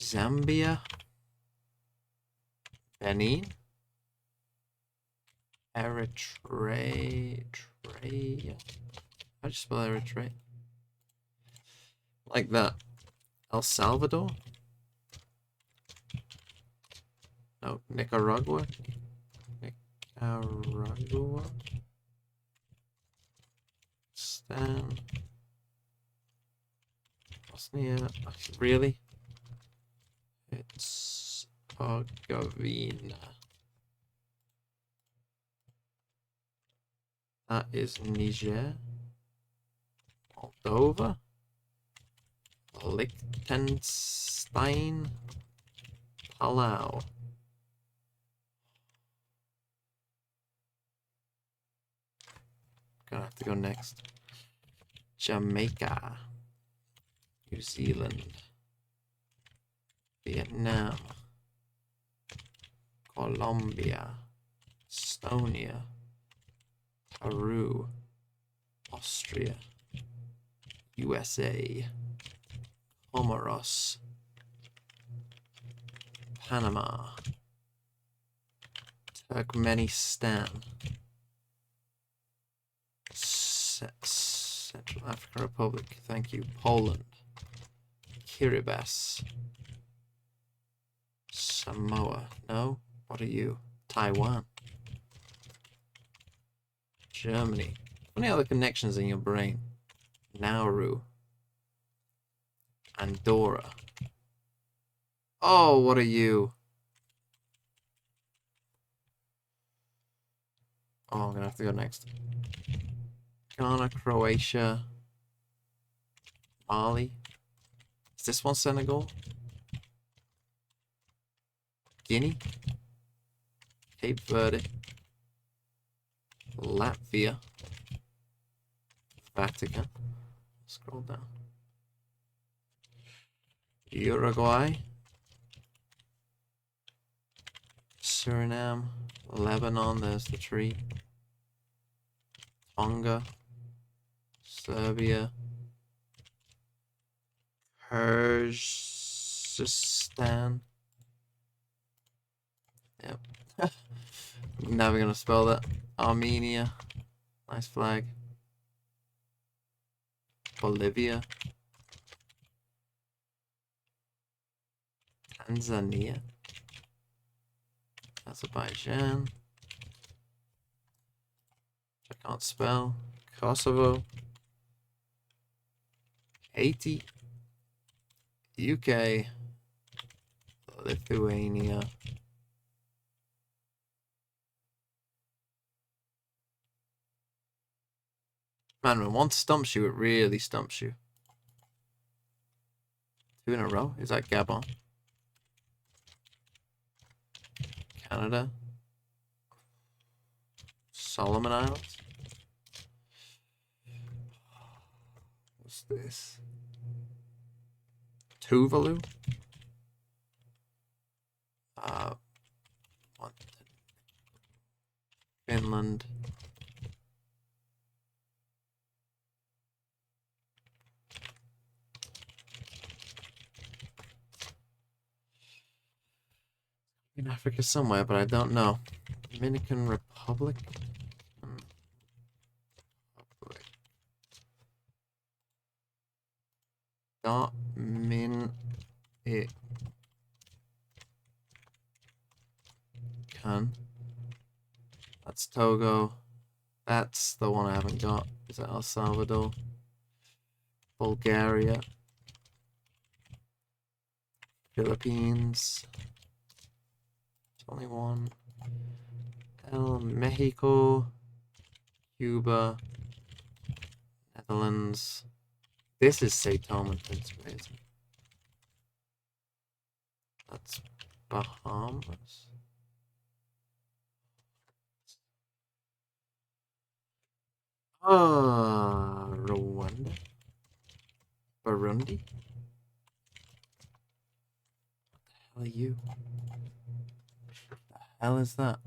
A: Zambia. Benin. Eritrea. How'd you spell Eritrea? Like that. El Salvador? No, Nicaragua? Stan. Bosnia. Really? It's Herzegovina. That is Niger. Moldova. Liechtenstein. Palau. Gonna have to go next. Jamaica. New Zealand. Vietnam. Colombia. Estonia. Peru. Austria. USA. Comoros. Panama. Turkmenistan. Central African Republic. Thank you. Poland. Kiribati. Samoa. No? What are you? Taiwan. Germany. Funny how the connections in your brain. Nauru. Andorra. Oh, what are you? Oh, I'm gonna have to go next. Ghana, Croatia, Mali. Is this one Senegal? Guinea, Cape Verde, Latvia, Vatican. Scroll down. Uruguay, Suriname, Lebanon. There's the tree. Tonga. Serbia, Kyrgyzstan. Yep. Never gonna spell that. Armenia. Nice flag. Bolivia. Tanzania. Azerbaijan. I can't spell. Kosovo. Haiti, UK, Lithuania. Man, when one stumps you, it really stumps you. 2 in a row? Is that Gabon? Canada? Solomon Islands? What's this? Tuvalu? Finland. In Africa somewhere, but I don't know. Dominican Republic? That's Togo. That's the one I haven't got. Is that El Salvador? Bulgaria. Philippines. There's only one. Mexico. Cuba. Netherlands. This is Sao Tome and Principe. That's Bahamas. Rwanda. Burundi. What the hell are you? What the hell is that?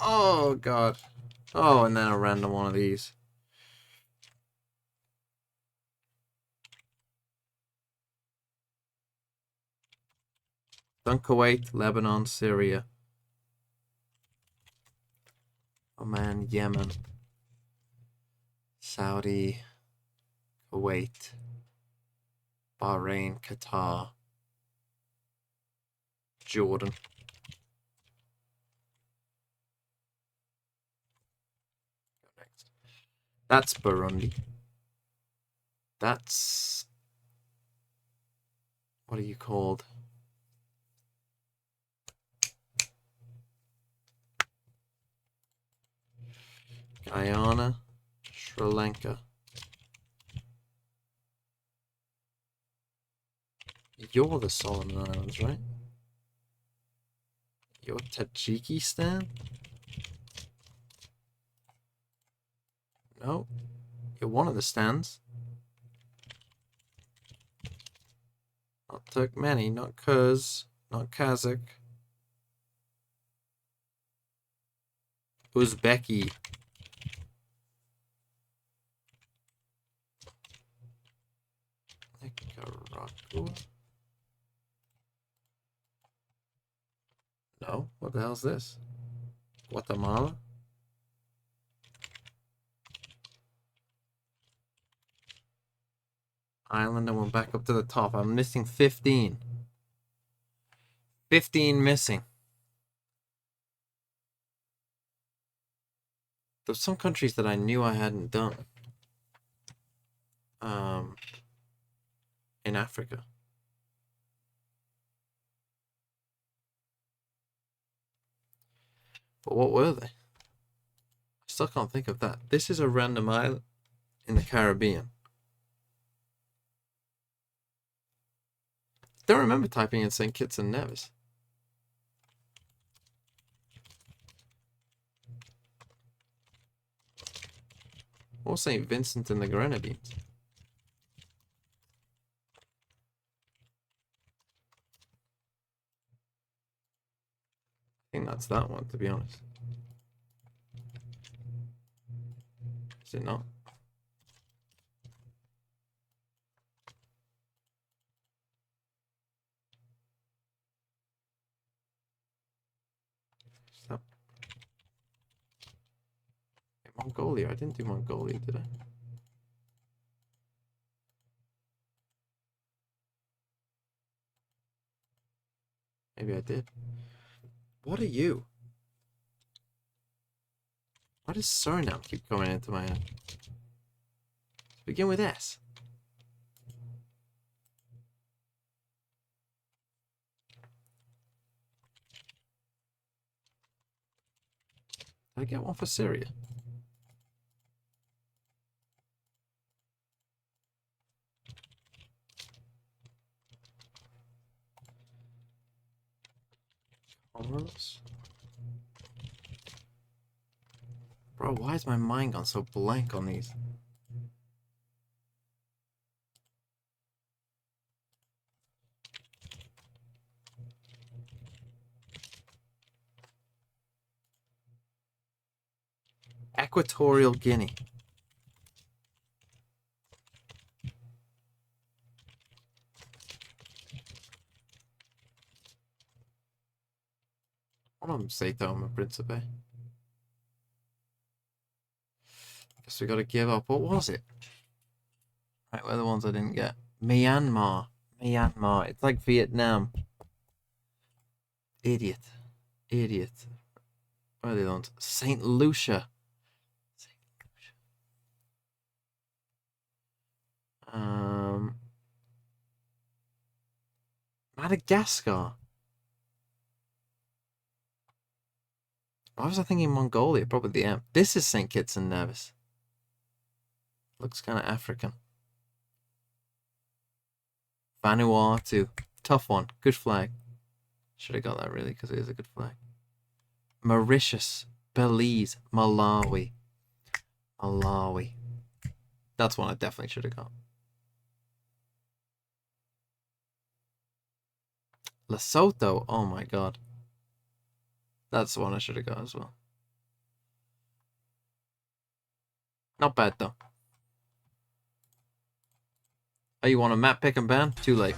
A: Oh god. Oh, and then a random one of these. Done Kuwait, Lebanon, Syria. Oman, Yemen, Saudi, Kuwait, Bahrain, Qatar, Jordan. Go next. That's Burundi. That's... what are you called? Guyana, Sri Lanka. You're the Solomon Islands, right? You're Tajikistan? No. You're one of the stands. Not Turkmeni, not Kyrgyz, not Kazakh. Uzbeki. Nicaragua? No, what the hell's this? Guatemala? Island, and we're back up to the top. I'm missing 15. 15 missing. There's some countries that I knew I hadn't done. In Africa. But what were they? I still can't think of that. This is a random island in the Caribbean. Don't remember typing in St. Kitts and Nevis. Or St. Vincent and the Grenadines. I think that's that one, to be honest. Is it not? Stop. Hey, Mongolia. I didn't do Mongolia, did I? Maybe I did. What are you? Why does Suriname keep coming into my head? Begin with S. I get one for Syria? Bro, why is my mind gone so blank on these? Equatorial Guinea. Vamos aceitar uma príncipe. Guess we gotta give up. What was it? Right, where are the ones I didn't get? Myanmar. Myanmar. It's like Vietnam. Idiot. Idiot. Where are the other ones? St. Lucia. Madagascar. Why was I thinking Mongolia? Probably the M. This is St. Kitts and Nevis. Looks kind of African. Vanuatu. Tough one. Good flag. Should have got that really because it is a good flag. Mauritius. Belize. Malawi. Malawi. That's one I definitely should have got. Lesotho. Oh my god. That's the one I should have got as well. Not bad though. Oh, you want a map pick and ban? Too late.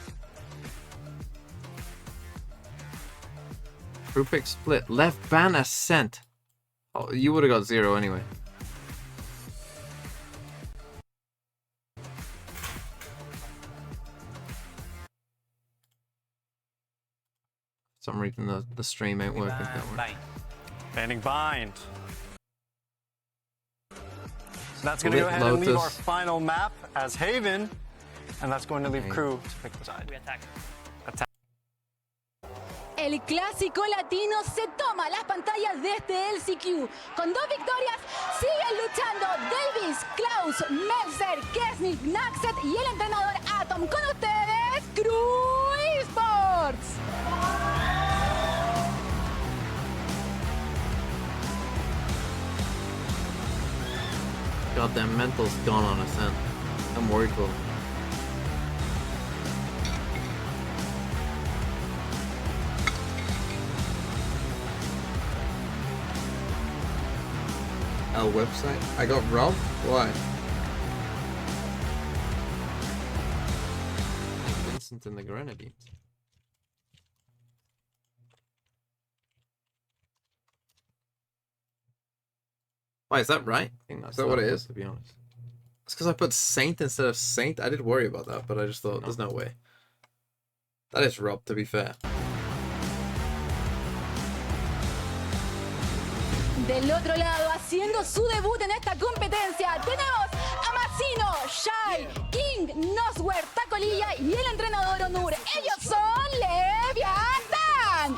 A: Crew pick split. Left ban ascent. Oh, you would have got 0 anyway. For some reason the stream ain't working that way.
N: Banning bind. So that's going to go ahead and leave our final map as Haven, and that's going to leave Crew to pick the side.
S: We attack.
I: El clásico latino se toma las pantallas de este LCQ. Con 2 victorias siguen luchando Davis, Klaus, Melzer, Kesnik, Naxet y el entrenador Atom. Con ustedes, Crew Esports.
A: Goddamn mental's gone on ascent. I'm worried for him. Our website? I got robbed? Why? Vincent and the Grenadines. Why, is that right? Is that what it is? To be honest. It's because I put Saint instead of Saint. I did worry about that, but I just thought, there's no way. That is robbed, to be fair.
I: Del otro lado, haciendo su debut en esta competencia, tenemos a Massino, Shai, King, Noswer, Tacolilla y el entrenador Onur. Ellos son Leviathan.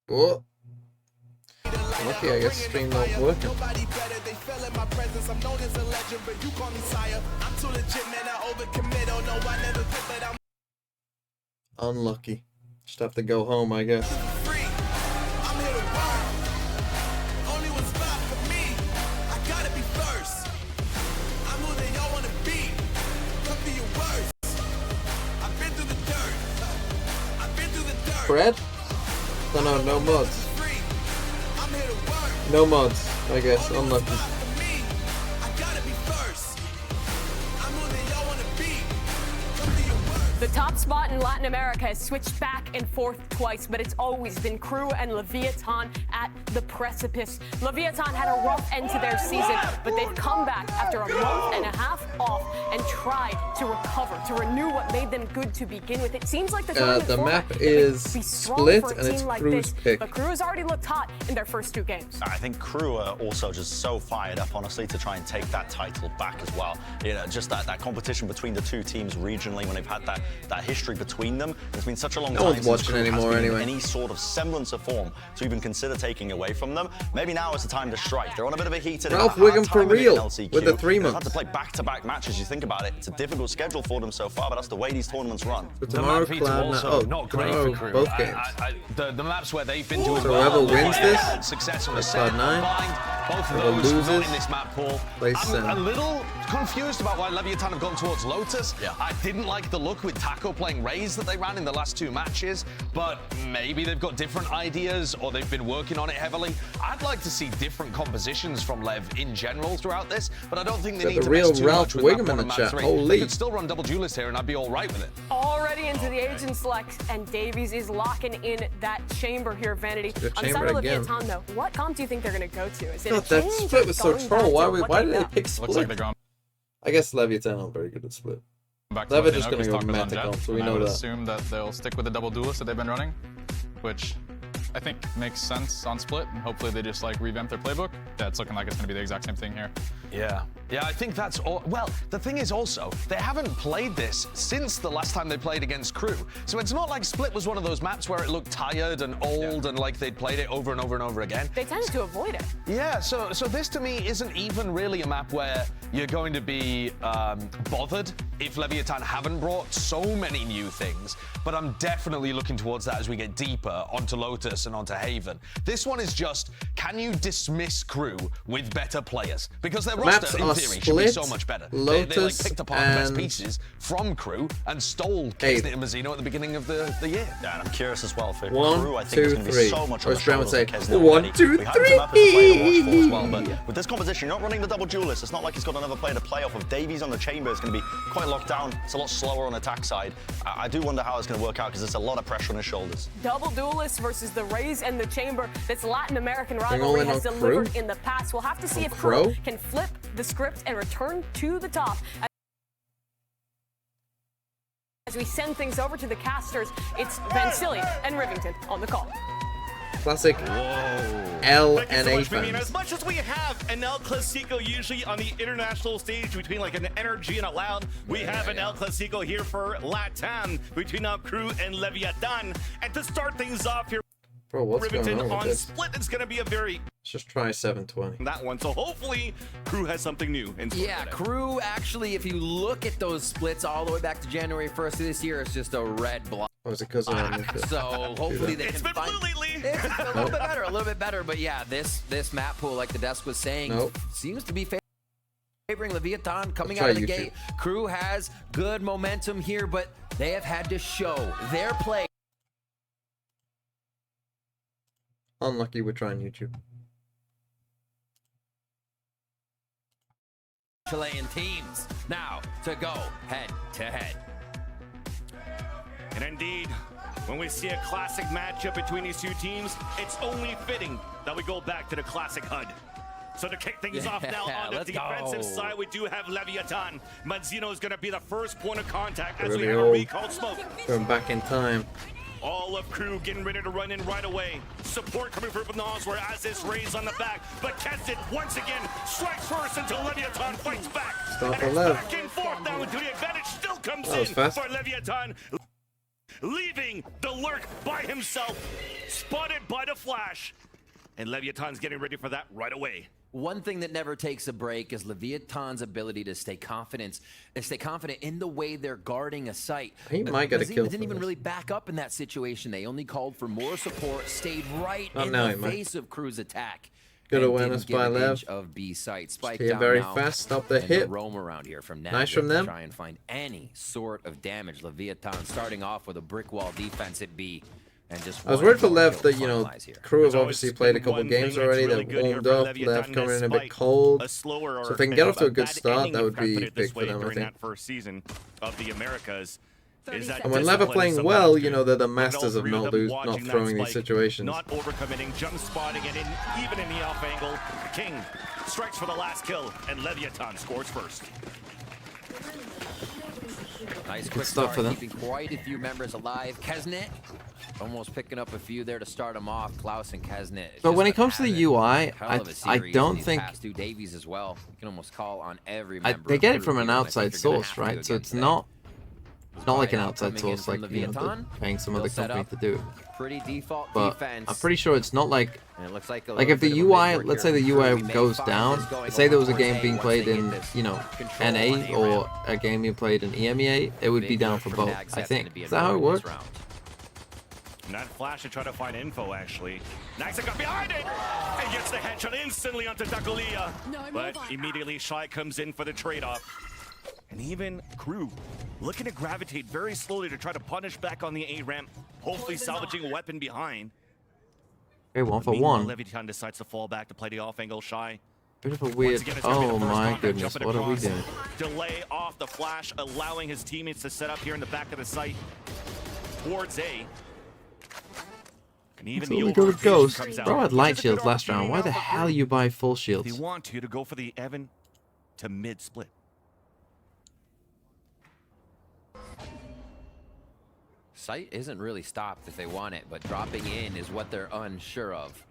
A: Oh. Lucky, I guess stream not working. Unlucky. Just have to go home, I guess. Fred? No, no mods. No mods, I guess. Unlucky.
B: The top spot in Latin America has switched back and forth twice, but it's always been Crew and Leviathan at the precipice. Leviathan had a rough end to their season, but they've come back after a month and a half off and try to recover, to renew what made them good to begin with. It seems like the
A: map is split and it's Crew's pick.
B: But Crew has already looked hot in their first 2 games.
D: I think Crew are also just so fired up, honestly, to try and take that title back as well. You know, just that competition between the 2 teams regionally when they've had that history between them. It's been such a long time since Crew has been in any sort of semblance of form to even consider taking away from them. Maybe now is the time to strike. They're on a bit of a heated
A: Ralph Wiggum for real with the 3 months.
D: They've had to play back-to-back matches. You think about it, it's a difficult schedule for them so far, but that's the way these tournaments run.
A: But tomorrow,
T: not great for Crew.
A: Both games.
T: The maps where they've been doing
A: Rebel wins this.
T: Success on the
A: Cloud 9.
T: Both of those not in this map pool. I'm a little confused about why Leviathan have gone towards Lotus.
D: Yeah.
T: I didn't like the look with Taco playing Raze that they ran in the last 2 matches, but maybe they've got different ideas or they've been working on it heavily. I'd like to see different compositions from Lev in general throughout this, but I don't think they need to mess too much with map 1 and map 3.
A: Holy.
T: You could still run double duelist here and I'd be all right with it.
B: Already into the agent select, and Davies is locking in that chamber here, Vanity. On the side of Leviathan, though, what comp do you think they're going to go to? Is it a
A: that
B: change
A: split was so troll. Why did they pick
E: Looks like
A: split?
E: they're going
A: I guess Leviathan are very good at split.
E: back to
A: Lev
E: what
A: is just going to go Manta comp, so we
E: I
A: know
E: would
A: that.
E: assume that they'll stick with the double duelist that they've been running, which I think makes sense on split, and hopefully they just like revamp their playbook. Yeah, it's looking like it's going to be the exact same thing here.
T: Yeah, I think that's all. Well, the thing is also, they haven't played this since the last time they played against Crew. So it's not like Split was one of those maps where it looked tired and old and like they'd played it over and over and over again.
B: They tended to avoid it.
T: Yeah, so this to me isn't even really a map where you're going to be bothered if Leviathan haven't brought so many new things, but I'm definitely looking towards that as we get deeper onto Lotus and onto Haven. This one is just, can you dismiss Crew with better players? Because their roster, in theory, should be so much better. They like picked apart the best pieces from Crew and stole Kesnit and Mazzino at the beginning of the year.
D: Yeah, and I'm curious as well for
A: One,
D: Crew. I think
A: two,
D: there's going to be
A: three.
D: so much
A: Or
D: on the
A: as Brown would
D: shoulders
A: say,
D: of Kesnit
A: 1,
D: already.
A: 2,
D: We have them up as a player to watch for as well, but with this composition, you're not running the double duelist. It's not like he's got another player to play off of. Davies on the chamber is going to be quite locked down. It's a lot slower on attack side. I do wonder how it's going to work out because there's a lot of pressure on his shoulders.
B: Double duelist versus the Raze and the chamber. This Latin American rivalry has delivered in the past. We'll have to see if Crew can flip the script and return to the top. As we send things over to the casters, it's Vansili and Rivington on the call.
A: Classic LNA
C: fans. As much as we have an El Clasico usually on the international stage between like an Energy and a Loud, we have an El Clasico here for Latam between Crew and Leviathan. And to start things off here,
A: bro, what's
C: Rivington
A: going on with this?
C: Split is going to be a very...
A: Let's just try 720.
C: That one. So hopefully Crew has something new.
V: Yeah, Crew actually, if you look at those splits all the way back to January 1st of this year, it's just a red block.
A: Oh, is it because of
V: So hopefully they can find... It's a little bit better. But yeah, this map pool, like the desk was saying, seems to be favoring Leviathan coming out of the gate. Crew has good momentum here, but they have had to show their play.
A: Unlucky we're trying YouTube.
V: Chilean teams now to go head to head.
C: And indeed, when we see a classic matchup between these two teams, it's only fitting that we go back to the classic HUD. So to kick things off now on the defensive side, we do have Leviathan. Mazzino is going to be the first point of contact as we have a recalled smoke.
A: Going back in time.
C: All of Crew getting ready to run in right away. Support coming from Nosware as this Raze on the back. But Kesnit once again strikes first until Leviathan fights back.
A: Stop
C: and
A: Lev.
C: back and forth now until the advantage still comes
A: in
C: for Leviathan. Leaving the lurk by himself. Spotted by the flash. And Leviathan's getting ready for that right away.
V: One thing that never takes a break is Leviathan's ability to stay confident in the way they're guarding a site.
A: He might get a kill.
V: Didn't even really back up in that situation. They only called for more support, stayed right in the face of Crew's attack.
A: Good awareness by Lev.
V: Of B site. Spike
A: down very fast. Stop the hit.
V: Roam around here from now.
A: Nice from them.
V: Try and find any sort of damage. Leviathan starting off with a brick wall defense at B. And just
A: I was worried for Lev that, you know, Crew have obviously played a couple games already. They've warmed up. Lev coming in a bit cold. So if they can get off to a good start, that would be big for them, I think.
C: That first season of the Americas.
A: And when Lev are playing well, you know, they're the masters of not throwing these situations.
C: Not overcommitting, jump spotting, and even in the off angle, King strikes for the last kill, and Leviathan scores first.
V: Nice quick start for them. Keeping quite a few members alive. Kesnet almost picking up a few there to start them off. Klaus and Kesnet.
A: But when it comes to the UI, I don't think
V: Davies as well. You can almost call on every member.
A: They get it from an outside source, right? So it's not like an outside source, like, you know, they're paying some other company to do it.
V: Pretty default
A: but
V: defense.
A: I'm pretty sure it's not like,
V: it looks like
A: if the UI, let's say the UI goes down, say there was a game being played in, you know, NA or a game being played in EMEA, it would be down for both, I think. Is that how it works?
C: Not Flash to try to find info, actually. Naxa got behind it and gets the headshot instantly onto Takulia. But immediately Shy comes in for the trade-off. And even Crew looking to gravitate very slowly to try to punish back on the A ramp, hopefully salvaging a weapon behind.
A: Okay, 1 for 1.
C: Leviathan decides to fall back to play the off-angle Shy.
A: Bit of a weird. Oh my goodness, what are we doing?
C: Delay off the Flash, allowing his teammates to set up here in the back of the site towards A. And even
A: so we go to Ghost. Bro, I had light shields last round. Why the hell you buy full shields?
C: They want you to go for the Evan to mid split.
V: Sight isn't really stopped if they want it, but dropping in is what they're unsure of.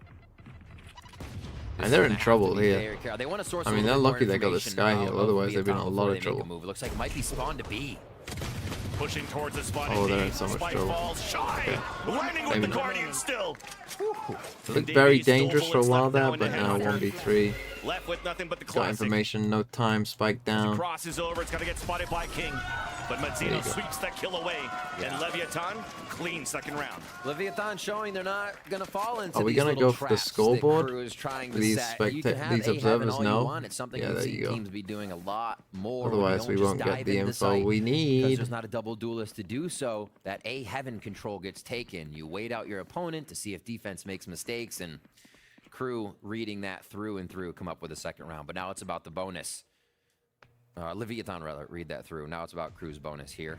A: And they're in trouble here.
V: They want to source
A: I mean, they're lucky they got the Sky here, otherwise they've been in a lot of trouble.
V: Looks like it might be spawned to B.
C: Pushing towards the spot.
A: Oh, they're in so much trouble.
C: Okay. Landing with the Guardian still.
A: Looked very dangerous for a while there, but now 1v3.
C: Left with nothing but the
A: Got
C: classic.
A: information, no time, spike down.
C: Crosses over, it's gonna get spotted by King. But Mazzino sweeps that kill away. And Leviathan, clean second round.
V: Leviathan showing they're not gonna fall into
A: Are we gonna go for the scoreboard? These observers know. Yeah, there you go.
V: Teams be doing a lot more.
A: Otherwise, we won't get the info we need.
V: Because there's not a double duelist to do so. That A heaven control gets taken. You wait out your opponent to see if defense makes mistakes, and Crew reading that through and through come up with a second round. But now it's about the bonus. Leviathan rather read that through. Now it's about Crew's bonus here.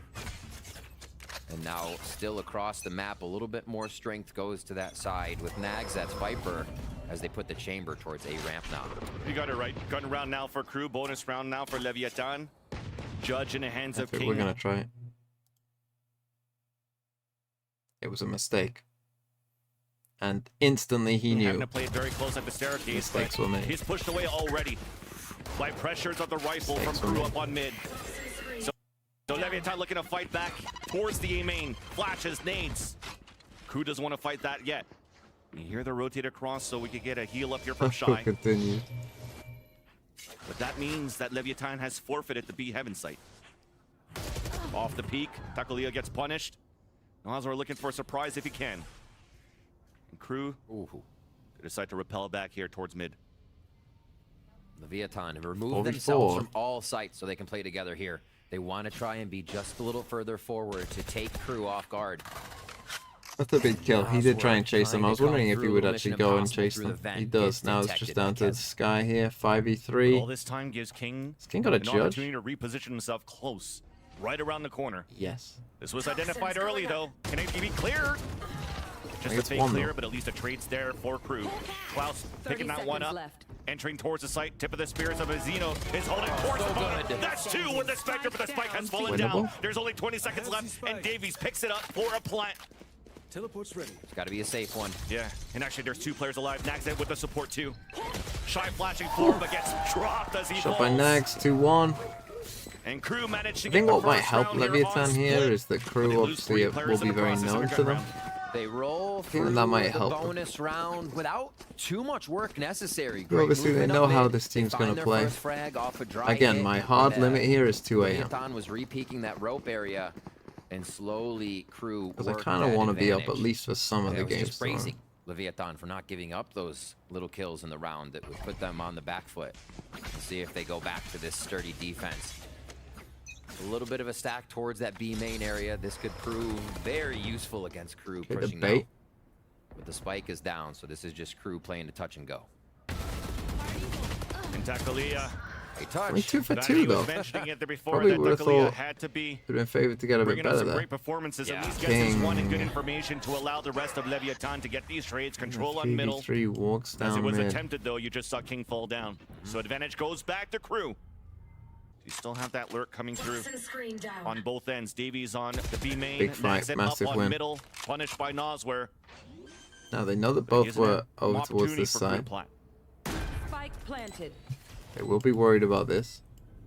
V: And now still across the map, a little bit more strength goes to that side with Nags. That's Viper as they put the chamber towards A ramp now.
C: You got it right. Gun round now for Crew. Bonus round now for Leviathan. Judge in the hands of King.
A: We're gonna try it. It was a mistake. And instantly he knew.
C: Having to play it very close at the staircase.
A: Mistakes were made.
C: He's pushed away already by pressures of the rifle from Crew up on mid. So Leviathan looking to fight back towards the A main. Flashes, nades. Crew doesn't want to fight that yet. You hear the rotate across so we could get a heal up here from Shy.
A: Continue.
C: But that means that Leviathan has forfeited the B heaven site. Off the peak, Takulia gets punished. Nazar looking for a surprise if he can. And Crew decide to repel back here towards mid.
V: Leviathan have removed themselves from all sites so they can play together here. They want to try and be just a little further forward to take Crew off guard.
A: That's a big kill. He did try and chase them. I was wondering if he would actually go and chase them. He does. Now it's just down to the Sky here. 5v3.
C: All this time gives King
A: got a
C: an
A: judge.
C: opportunity to reposition himself close, right around the corner.
A: Yes.
C: This was identified early though. Can it be cleared? Just a fake clear, but at least a trade's there for Crew. Klaus picking that one up. Entering towards the site, tip of the spears of Azino is holding towards the bottom. That's two with the Spectre, but the spike has fallen down. There's only 20 seconds left, and Davies picks it up for a plant.
J: Teleport's ready.
V: It's got to be a safe one.
C: Yeah, and actually there's two players alive. Nags with the support too. Shy flashing forward, but gets dropped as he falls.
A: Shot by Nags, 2-1.
C: And Crew managed to
A: I
C: get
A: think
C: the
A: what might
C: first
A: help
C: round here
A: Leviathan
C: on
A: here
C: split.
A: is that Crew obviously will be very known to them.
V: They roll through
A: And that might
V: the
A: help
V: bonus round without too much work necessary.
A: Well, obviously they know how this team's going to play. Again, my hard limit here is 2 a.m.
V: Leviathan was re-peeking that rope area, and slowly Crew
A: Because I kind of want to be up at least for some of the games.
V: Just praising Leviathan for not giving up those little kills in the round that would put them on the back foot. See if they go back to this sturdy defense. A little bit of a stack towards that B main area. This could prove very useful against Crew pushing now. But the spike is down, so this is just Crew playing to touch and go.
C: And Takulia.
V: A touch.
A: Only 2 for 2 though. Probably would have thought
C: had to be
A: would have been favored to get a bit better
C: some
A: there.
C: great performances. At least gets one and good information to allow the rest of Leviathan to get these trades. Control on middle.
A: 3 walks down
C: As it was
A: mid.
C: attempted though, you just saw King fall down. So advantage goes back to Crew. You still have that lurk coming through on both ends. Davies on the B main.
A: Big fight, massive
C: up on
A: win.
C: middle, punished by Nosware.
A: Now they know that both were over towards this side.
Q: Spike planted.
A: They will be worried about this.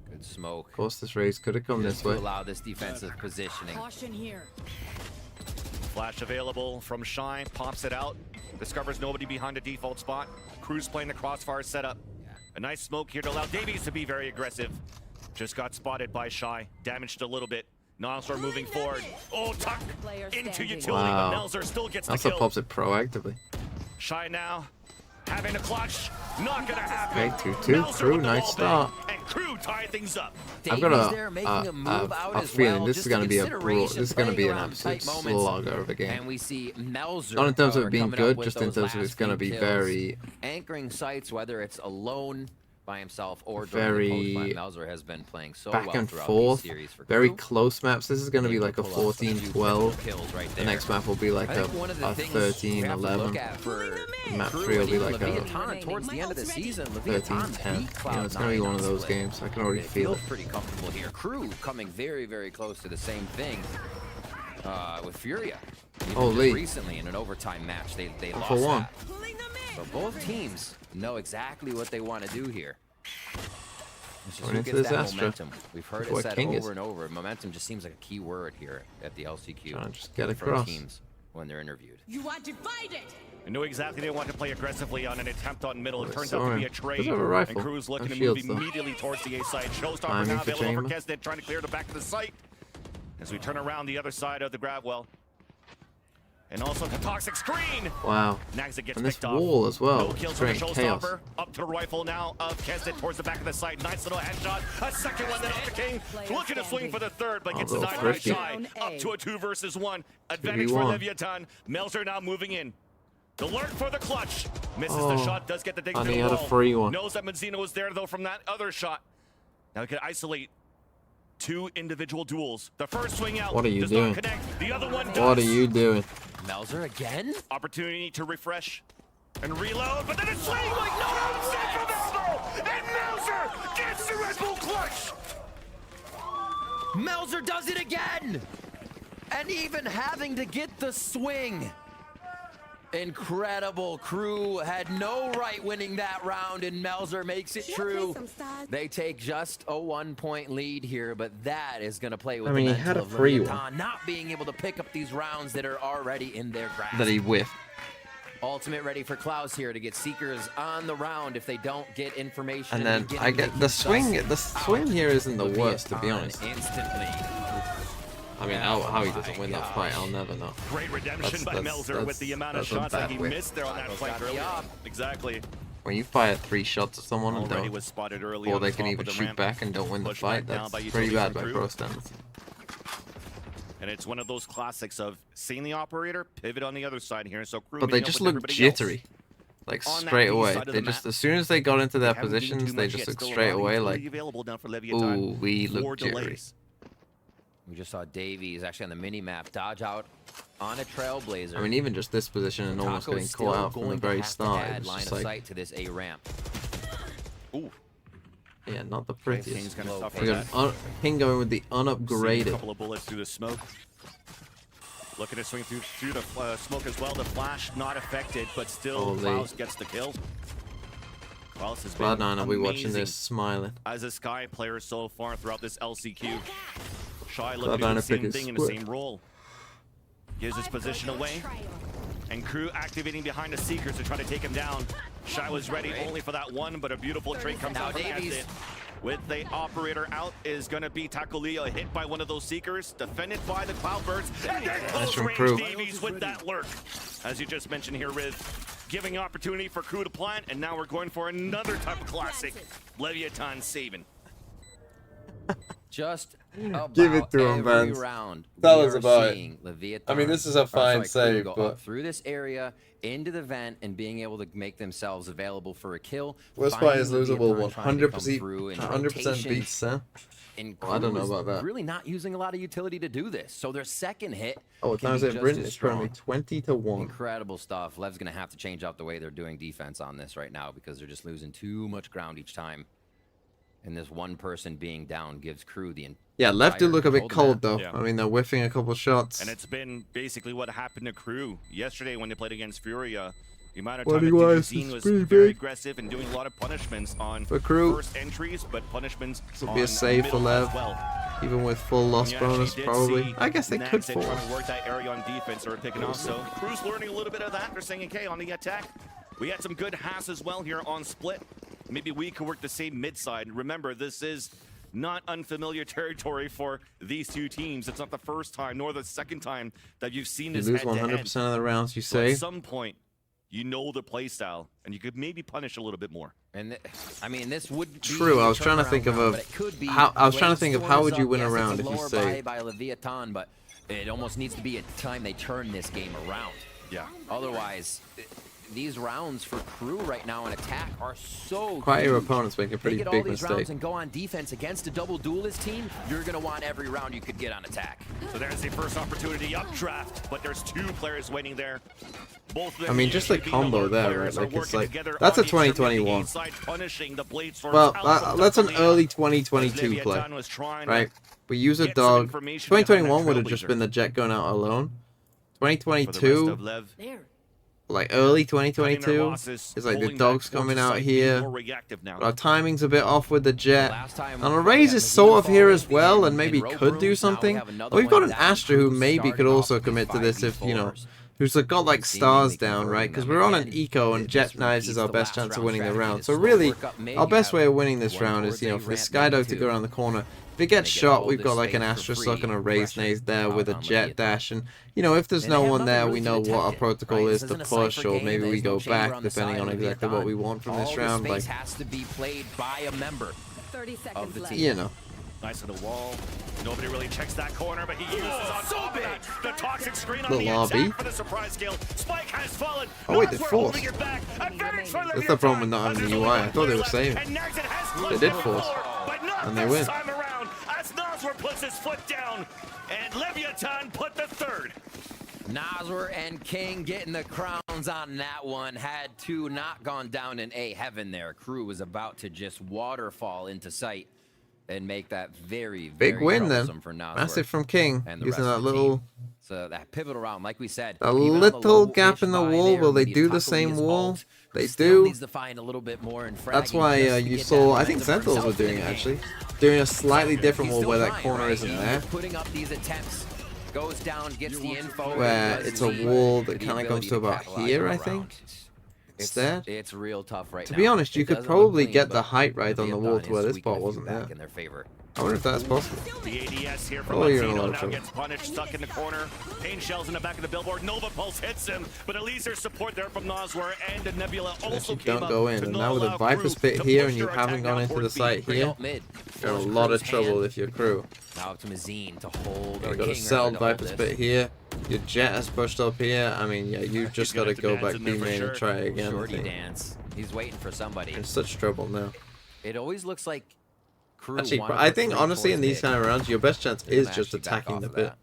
V: Good smoke.
A: Of course, this raise could have come this way.
V: To allow this defensive positioning.
I: Caution here.
C: Flash available from Shy, pops it out, discovers nobody behind a default spot. Cruz playing the crossfire setup. A nice smoke here to allow Davies to be very aggressive. Just got spotted by Shy, damaged a little bit. Nosler moving forward. Oh, tuck into utility,
A: wow.
C: but Melzer still gets the
A: Also
C: kill.
A: pops it proactively.
C: Shy now, having a clutch, not gonna happen.
A: Okay, 2-2, Crew, nice start.
C: And Crew tie things up.
A: I've got a feeling this is going to be this is going to be an absolute slogger of a game.
V: And we see Melzer,
A: not in terms of it being good, just in terms of it's going to be very
V: anchoring sites, whether it's alone by himself or
A: very
V: Melzer has been playing so
A: back
V: well
A: and
V: throughout
A: forth,
V: these series for
A: very
V: Crew.
A: close maps. This is going to be like a 14-12.
V: Right,
A: the next map will be like a 13-11. Map 3 will be like a
V: towards the end of the seaon,
A: 13-10. You know, it's going to be one of those games. I can already feel it.
V: Pretty comfortable here. Crew coming very, very close to the same thing with Furia.
A: Holy.
V: Recently in an overtime match, they lost
A: for one.
V: that. So both teams know exactly what they want to do here. It's just who gets that momentum. We've heard it said over and over. Momentum just seems like a key word here at the LCQ.
A: Trying to just get across.
V: Teams when they're interviewed.
I: You are divided.
C: I knew exactly they wanted to play aggressively on an attempt on middle. It turns out to be a trade.
A: And
C: Cruz looking to move immediately towards the A side. Showstopper now available for Kesnet, trying to clear the back of the site. As we turn around the other side of the grab well. And also the toxic screen.
A: Wow.
C: Naxa gets
A: and this
C: picked
A: wall
C: off.
A: as well.
C: No kills
A: Straight
C: from the
A: chaos.
C: Showstopper. Up to the rifle now of Kesnet towards the back of the site. Nice little headshot. A second one then off the King. Looking to swing for the third, but gets denied by Shy. Up to a 2 versus 1. Advantage for Leviathan. Melzer now moving in. The lurk for the clutch. Misses the shot. Does get the dig
A: and
C: to
A: he
C: the
A: had a
C: wall.
A: free one.
C: Knows that Menzino was there though from that other shot. Now he can isolate 2 individual duels. The first swing out does not connect. The other one does.
A: What are you doing?
V: Melzer again?
C: Opportunity to refresh and reload, but then a swing like no mistake from Melzer! And Melzer gets the Red Bull clutch!
V: Melzer does it again! And even having to get the swing. Incredible. Crew had no right winning that round, and Melzer makes it true. They take just a 1-point lead here, but that is going to play with the
A: he
V: mental
A: had a
V: of
A: free
V: Leviathan,
A: one.
V: not being able to pick up these rounds that are already in their grasp.
A: That he whiffed.
V: Ultimate ready for Klaus here to get Seekers on the round if they don't get information.
A: And then I get the swing. The swing here isn't the worst, to be honest.
V: Instantly.
A: I mean, how he doesn't win that fight, I'll never know.
C: Great redemption by Melzer with the amount of shots that he missed there on that flank earlier. Exactly.
A: When you fire 3 shots at someone and don't,
C: was spotted early
A: or they can even shoot back and don't win the fight, that's pretty bad by pro standards.
C: And it's one of those classics of seeing the operator pivot on the other side here. So Crew
A: but they just look jittery, like straight away. They just, as soon as they got into their positions, they just look straight away like, ooh, we look jittery.
V: We just saw Davies actually on the mini-map dodge out on a Trailblazer.
A: I mean, even just this position and almost getting caught out from the very start. It was
V: line
A: just
V: of
A: like,
V: sight to this A ramp.
C: Ooh.
A: Yeah, not the prettiest.
C: We
A: got King going with the unupgraded.
C: A couple of bullets through the smoke. Looking to swing through the smoke as well. The flash not affected, but still Klaus gets the kill. Klaus has been
A: Cloud9 will be watching this, smiling.
C: As a Sky player so far throughout this LCQ. Shy looking to do the same thing in the same role. Gives his position away. And Crew activating behind the Seekers to try to take him down. Shy was ready only for that one, but a beautiful trade comes out from Kesnet. With the operator out is going to be Takulia, hit by one of those Seekers, defended by the Cloudbirds, and then close range Davies with that lurk. As you just mentioned here, Riz, giving opportunity for Crew to plant, and now we're going for another type of classic. Leviathan saving.
V: Just
A: give it to him, man. Tell us about it. I mean, this is a fine save, but
V: through this area into the vent and being able to make themselves available for a kill.
A: Worst fight is losable. 100% beats, Sam. I don't know about that.
V: Really not using a lot of utility to do this. So their second hit.
A: Oh, times it Britain is currently 20-1.
V: Incredible stuff. Lev's gonna have to change up the way they're doing defense on this right now because they're just losing too much ground each time. And this one person being down gives Crew the
A: Yeah, left do look a bit
V: control
A: cold
V: of
A: though.
C: Yeah.
A: I mean, they're whiffing a couple shots.
C: And it's been basically what happened to Crew yesterday when they played against Furia. The amount of
A: What
C: time
A: do
C: that
A: you
C: Dizzy
A: guys
C: was
A: speak,
C: very
A: big?
C: aggressive and doing a lot of punishments on
A: For Crew.
C: first entries, but punishments
A: Would
C: on
A: be a save for
C: middle as
A: Lev,
C: well.
A: even with full loss
C: You
A: bonus,
C: actually did
A: probably.
C: see
A: I guess they could
C: Nags that
A: force.
C: trying to work that area on defense or picking off. So Crew's learning a little bit of that. They're saying, okay, on the attack, we had some good has as well here on split. Maybe we could work the same mid side. Remember, this is not unfamiliar territory for these two teams. It's not the first time nor the second time that you've seen
A: You
C: this
A: lose
C: head-to-head.
A: 100% of the rounds, you
C: So
A: say.
C: at some point, you know the play style, and you could maybe punish a little bit more.
V: And I mean, this would be
A: True. I was trying to think of a how would you win a round if you say.
V: By Leviathan, but it almost needs to be a time they turn this game around.
C: Yeah.
V: Otherwise, these rounds for Crew right now in attack are so
A: Quite your
V: huge.
A: opponents make a pretty
V: they get
A: big
V: all these
A: mistake.
V: rounds and go on defense against a double duelist team. You're gonna want every round you could get on attack.
C: So there's the first opportunity updraft, but there's two players waiting there. Both of them
A: I mean, just the
C: usually being
A: combo
C: alert
A: there,
C: players
A: right?
C: are
A: Like, it's
C: working
A: like,
C: together
A: that's a
C: on the extremity
A: 2021.
C: inside, punishing the Bladestorms
A: Well,
C: out from
A: that's an
C: Takalea.
A: early 2022
C: Leviathan
A: play,
C: was trying to
A: right? We use a
C: get some
A: dog.
C: information behind that
A: 2021 would have just
C: Trailblazer.
A: been the Jet going out alone.
C: For the rest
A: 2022,
C: of Lev,
A: like early
C: cutting their
A: 2022,
C: losses,
A: is like the
C: pulling
A: dogs
C: back
A: coming
C: towards the
A: out
C: site,
A: here.
C: being more reactive now.
A: Our timing's a bit off with the Jet.
V: Last time
A: And a Raze is sort of here as well, and maybe could do something. And we've got an Astra who maybe could also commit to this if, you know, who's got like stars down, right? Because we're on an eco, and Jet Knives is our best chance of winning the round. So really, our best way of winning this round is, you know, for the Skydog to go around the corner. If it gets shot, we've got like an Astra Suck and a Raze Naze there with a Jet Dash, and you know, if there's no one there, we know what our protocol is to push, or maybe we go back depending on exactly what we want from this round. Like,
V: has to be played by a member
Q: 30 seconds
V: the
Q: left.
V: team.
A: you know.
C: Nice on the wall. Nobody really checks that corner, but he uses on
V: so
C: top of
V: big.
C: that the toxic screen on
A: Little
C: the
A: RB.
C: attack for the surprise kill. Spike has fallen.
A: Oh, wait, they
C: Nosworth
A: forced.
C: holding it back. Advantage for
A: That's the problem with not having the UI. I thought they were saving.
C: And Nags it has
A: They
C: closed
A: did
C: the
A: force.
C: floor, but not
A: And they
C: this
A: win.
C: time around as Nosworth puts his foot down and Leviathan put the third.
V: Nosworth and King getting the crowns on that one. Had to not gone down in a heaven there. Crew was about to just waterfall into sight and make that very, very
A: Big win then.
V: troublesome for Nosworth
A: Massive from King,
V: and the
A: using
V: rest
A: that
V: of the
A: little,
V: team. So that pivotal round, like we said,
A: a
V: even on the
A: little
V: low
A: gap in the
V: HY
A: wall.
V: there,
A: Will they
V: we
A: do
V: need
A: the
V: Takalea's
A: same wall?
V: ult.
A: They
V: Still
A: do.
V: needs to find a little bit more in
A: That's
V: fragging
A: why
V: just to
A: you
V: get
A: saw,
V: that
A: I think
V: momentum for
A: Sentinels were
V: himself in
A: doing
V: the
A: it
V: game.
A: actually. Doing a slightly different
V: He's
A: wall where
V: still
A: that
V: trying,
A: corner
V: right?
A: isn't
V: He's
A: there.
V: putting up these attempts, goes down, gets the info.
A: Where
V: does
A: it's a
V: the-
A: wall that
V: the
A: kind of comes
V: ability
A: to about
V: capitalize
A: here,
V: on
A: I
V: the
A: think.
V: round.
A: Instead.
V: It's real tough right
A: To
V: now.
A: be honest, you
V: It
A: could
V: doesn't look
A: probably
V: clean,
A: get the
V: but
A: height right on the wall to where
V: Leviathan
A: this
V: is
A: spot
V: weakness
A: wasn't
V: back
A: there.
V: in their favor.
A: I wonder if that's possible.
C: The ADS here from
A: Oh, you're in a
C: Latino
A: lot of
C: now
A: trouble.
C: gets punished, stuck in the corner. Pain shells in the back of the billboard. Nova Pulse hits him, but at least there's support there from Nosworth and the Nebula
A: If
C: also
A: you
C: came
A: don't
C: up
A: go in,
C: to
A: and
C: not
A: now with a
C: allow
A: Viper's
C: Crew
A: Pit
C: to
A: here
C: push
A: and you
C: their
A: haven't
C: attack
A: gone
C: down
A: into the
C: towards B.
A: site
V: Bring
A: here,
V: up mid.
A: you're in a
V: Force
A: lot of
V: Crew's
A: trouble
V: hand.
A: if you're Crew.
V: Now up to Mazine to hold.
A: You
V: or
A: got a
V: King,
A: Cell
V: rather, to hold
A: Viper's
V: this.
A: Pit here. Your Jet has pushed up here. I mean, yeah, you've just got to
C: have to
A: go
C: dance
A: back
C: in there
A: B
C: for
A: main
C: sure.
A: and try again. I
V: Shorty
A: think.
V: dance. He's waiting for somebody.
A: In such trouble now.
V: It always looks like Crew.
A: Actually,
V: wanna
A: I
V: put
A: think
V: three
A: honestly in
V: towards
A: these
V: mid.
A: kind of rounds, your best chance
V: They're
A: is
V: gonna
A: just
V: actually back
A: attacking
V: off
A: the
V: of
A: bit.
V: that.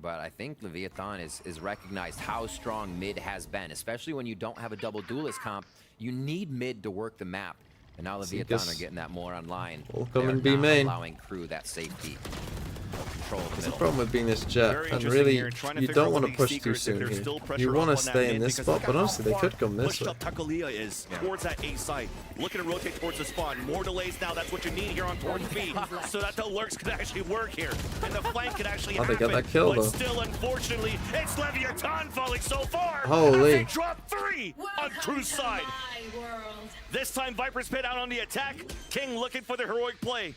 V: But I think Leviathan is recognized how strong mid has been, especially when you don't have a double duelist comp. You need mid to work the map. And now Leviathan
A: Seekers.
V: are getting that more online.
A: Will come
V: They're
A: and be
V: not
A: main.
V: allowing Crew that safety control of the
A: That's the
V: middle.
A: problem with being this Jet,
C: Very
A: and
C: interesting
A: really,
C: here, trying to
A: you
C: figure
A: don't
C: out
A: want
C: what
A: to
C: these
A: push too
C: Seekers, if
A: soon
C: there's
A: here.
C: still pressure
A: You
C: up
A: want
C: on
A: to
C: that
A: stay in
C: mid,
A: this
C: because
A: spot,
C: look
A: but
C: at
A: honestly, they
C: how
A: could
C: far
A: come this
C: pushed
A: way.
C: up Takalea is towards that A site. Looking to rotate towards the spawn. More delays now. That's what you need here on towards B, so that the lurks can actually work here, and the flank can actually
A: Oh, they
C: happen.
A: got that kill,
C: but
A: though.
C: still, unfortunately, it's Leviathan falling so far.
A: Holy.
C: As they drop 3 on Crew's side. This time, Viper's Pit out on the attack. King looking for the heroic play.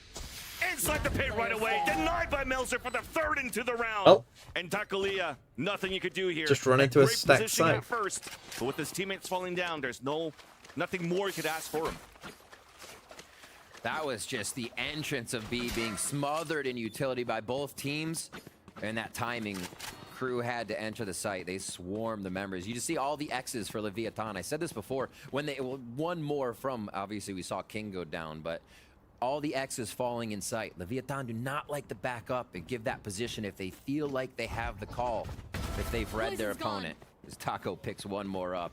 C: Inside the pit right away. Denied by Melzer for the third into the round.
A: Oh.
C: And Takalea, nothing you could do here.
A: Just run into a
C: Great
A: stacked
C: positioning
A: site.
C: at first, but with his teammates falling down, there's nothing more you could ask for him.
V: That was just the entrance of B being smothered in utility by both teams. And that timing, Crew had to enter the site. They swarmed the members. You just see all the X's for Leviathan. I said this before. When they one more from, obviously we saw King go down, but all the X's falling in sight. Leviathan do not like to back up and give that position if they feel like they have the call, if they've read their opponent. As Taco picks one more up.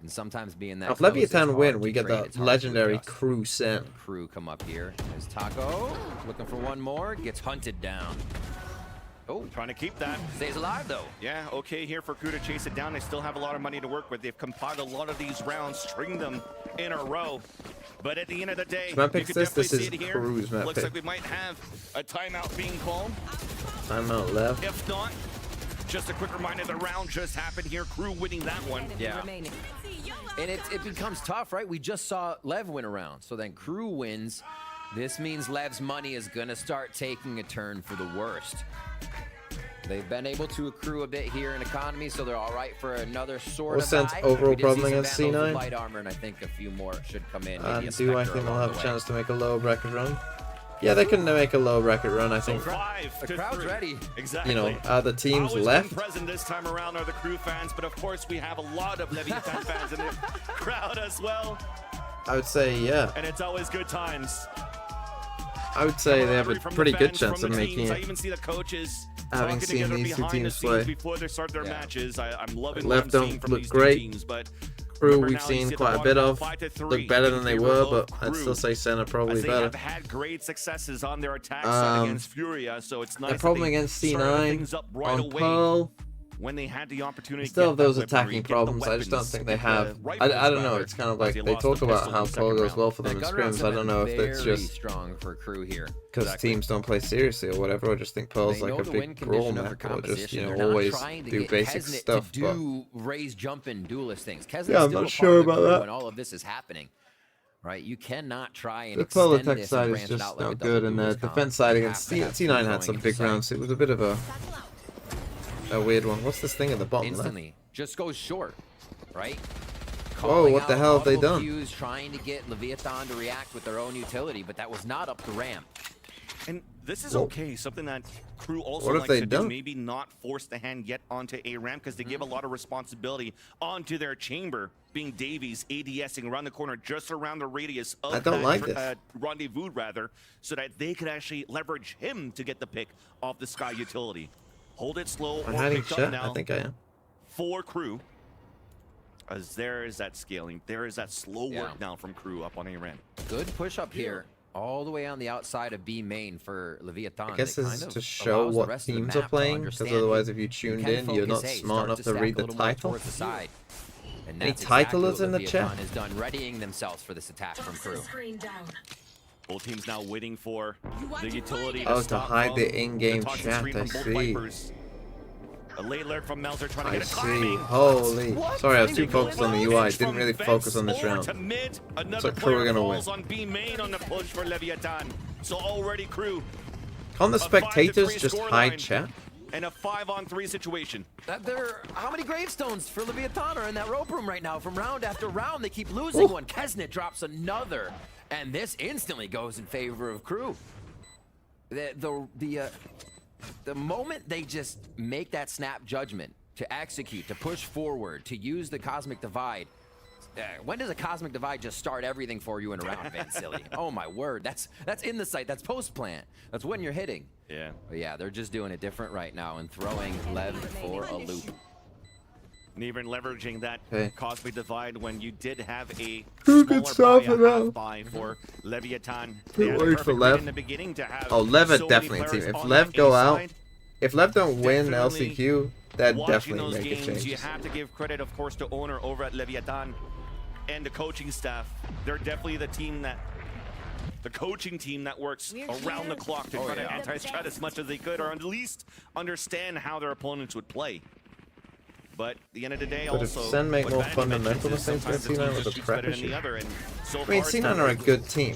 V: And sometimes being that
A: if Leviathan win, we get the legendary Crew Sen.
V: Crew come up here. There's Taco looking for one more. Gets hunted down.
C: Oh, trying to keep that.
V: Stays alive though.
C: Yeah, okay here for Crew to chase it down. They still have a lot of money to work with. They've compiled a lot of these rounds, string them in a row. But at the end of the day,
A: you can definitely see it here.
C: Looks like we might have a timeout being called.
A: Timeout left.
C: If not, just a quick reminder, the round just happened here. Crew winning that one.
V: Yeah. And it becomes tough, right? We just saw Lev win a round. So then Crew wins. This means Lev's money is going to start taking a turn for the worst. They've been able to accrue a bit here in economy, so they're all right for another sort of
A: sense overall problem against C9?
V: Light armor, and I think a few more should come in.
A: Do I think they'll have a chance to make a lower bracket run? Yeah, they can make a low bracket run, I think.
V: The crowd's ready.
C: Exactly.
A: You know, are the teams left?
C: Present this time around are the Crew fans, but of course we have a lot of Leviathan fans in the crowd as well.
A: I would say, yeah.
C: And it's always good times.
A: I would say they have a pretty good chance of making it.
C: I even see the coaches
A: having seen these two teams play
C: before they start their matches. I'm loving
A: Left don't look great. Crew we've seen quite a bit of. Look better than they were, but I'd still say Sen are probably better.
C: They have had great successes on their attack side against Furia, so it's nice.
A: The problem against C9 on Pearl.
C: When they had the opportunity,
A: still have those attacking problems. I just don't think they have. I don't know. It's kind of like they talk about how Pearl goes well for them in scrims. I don't know if it's just
V: strong for Crew here
A: because teams don't play seriously or whatever, or just think Pearl's like a big brawl map, or just always do basic stuff. But
V: raise jumping duelist things.
A: Yeah, I'm not sure about that.
V: When all of this is happening. Right, you cannot try and
A: the Pearl attack side is just not good, and the defense side against C9 had some big rounds. It was a bit of a weird one. What's this thing at the bottom
V: instantly left? Just goes short, right?
A: Oh, what the hell have they done?
V: Q's trying to get Leviathan to react with their own utility, but that was not up the ramp.
C: And this is okay. Something that Crew also likes to do, maybe not force the hand yet onto a ramp because they give a lot of responsibility onto their chamber, being Davies ADSing around the corner, just around the radius of that rendezvous, rather, so that they could actually leverage him to get the pick off the Sky utility. Hold it slow.
A: I'm hiding shit. I think I am.
C: For Crew, as there is that scaling, there is that slow work now from Crew up on a ramp.
V: Good push up here, all the way on the outside of B main for Leviathan.
A: I guess this is to show what teams are playing, because otherwise, if you tuned in, you're not smart enough to read the title. Any titlers in the chat?
V: Is done readying themselves for this attack from Crew.
C: Both teams now waiting for the utility
A: to hide the in-game chat. I see.
C: A late alert from Melzer trying to
A: I
C: get a
A: see. Holy. Sorry, I was too focused on the UI. Didn't really focus on this round. So Crew are gonna win.
C: On B main on the push for Leviathan. So already Crew.
A: Can't the spectators just hide chat?
C: And a 5-on-3 situation.
V: How many gravestones for Leviathan are in that rope room right now? From round after round, they keep losing one. Kesnet drops another. And this instantly goes in favor of Crew. The moment they just make that snap judgment to execute, to push forward, to use the Cosmic Divide. When does a Cosmic Divide just start everything for you in a round, Van Silly? Oh my word, that's in the site, that's post-plant. That's when you're hitting.
C: Yeah.
V: But yeah, they're just doing it different right now and throwing Lev for a loop.
C: And even leveraging that Cosmic Divide when you did have a
A: smaller
C: buy for Leviathan.
A: Don't worry for Lev.
C: In the beginning to have
A: Lev are definitely a team. If Lev go out, if Lev don't win LCQ, that definitely make a change.
C: You have to give credit, of course, to owner over at Leviathan and the coaching staff. They're definitely the team that, the coaching team that works around the clock to try to anti-strat as much as they could, or at least understand how their opponents would play. But at the end of the day,
A: but
C: also,
A: if Sen make more fundamental mistakes against C9 with a prep issue. I mean, C9 are a good team.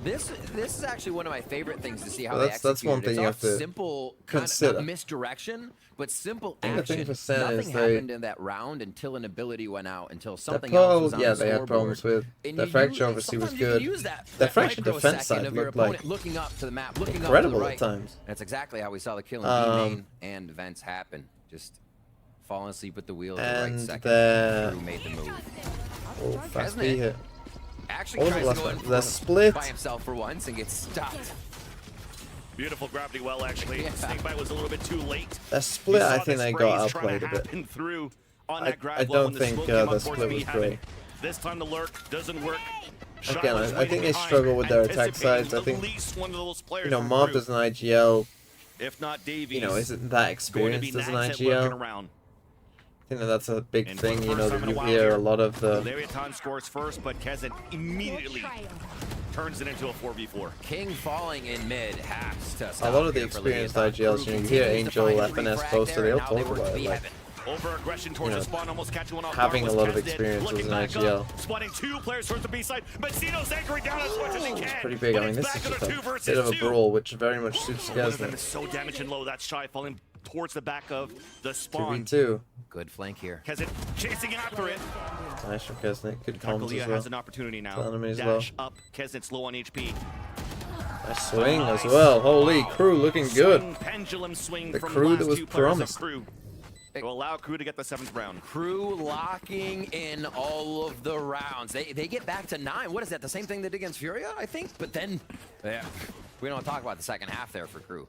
V: This is actually one of my favorite things to see how
A: they
V: execute.
A: That's one thing you have to
V: simple
A: consider.
V: Kind of misdirection, but simple
A: action.
V: The
A: thing for Sen
V: Nothing
A: is
V: happened in that round until an ability went out, until something
A: else
V: was on
A: the
V: they
A: had problems with. The fracture obviously was good. The fracture defense side looked like
V: looking up to the map, looking
A: incredible
V: up to the right.
A: at times.
V: That's exactly how we saw the kill in B-main and events happen. Just falling asleep at the wheel at the right second. Crew made the move.
A: Oh, fast B hit.
V: Actually tries to go in
A: the split
V: by himself for once and gets stopped.
C: Beautiful gravity well, actually. Snakebite was a little bit too late.
A: The split, I think they got outplayed a bit.
C: Through on that grab.
A: I don't think the split was great.
C: This time the lurk doesn't work.
A: Again, I think they struggle with their attack sides. I think, you know, Mob as an IGL,
C: if not Davies,
A: you know, isn't that experienced as an IGL. I think that's a big thing, you know, that you hear a lot of the...
C: Leviathan scores first, but Kezin immediately turns it into a 4v4.
V: King falling in mid has to
A: stop. A lot of the experienced IGLs, you know, you hear Angel, FNS close to, they'll talk about it, like,
C: over-aggression towards the spawn, almost catching one off.
A: Having a lot of experience as an IGL.
C: Spotting 2 players towards the B side. Mazzino's anchoring down as much as he can.
A: It's pretty big. I mean, this is just a bit of a brawl, which very much suits
C: One of them
A: Gesnet.
C: is so damaged and low. That's Shy falling towards the back of the spawn.
A: 2v2.
V: Good flank here.
C: Kezin chasing after it.
A: Nice from Gesnet. Good comms as well.
C: has an opportunity now.
A: Dash
C: well. Up. Kesnet's low on HP.
A: Nice swing as well. Holy, Crew looking good.
C: Pendulum swing
A: the
C: from
A: Crew that was promised.
C: To allow Crew to get the 7th round.
V: Crew locking in all of the rounds. They get back to 9. What is that? The same thing they did against Furia, I think? But then, yeah, we don't talk about the second half there for Crew.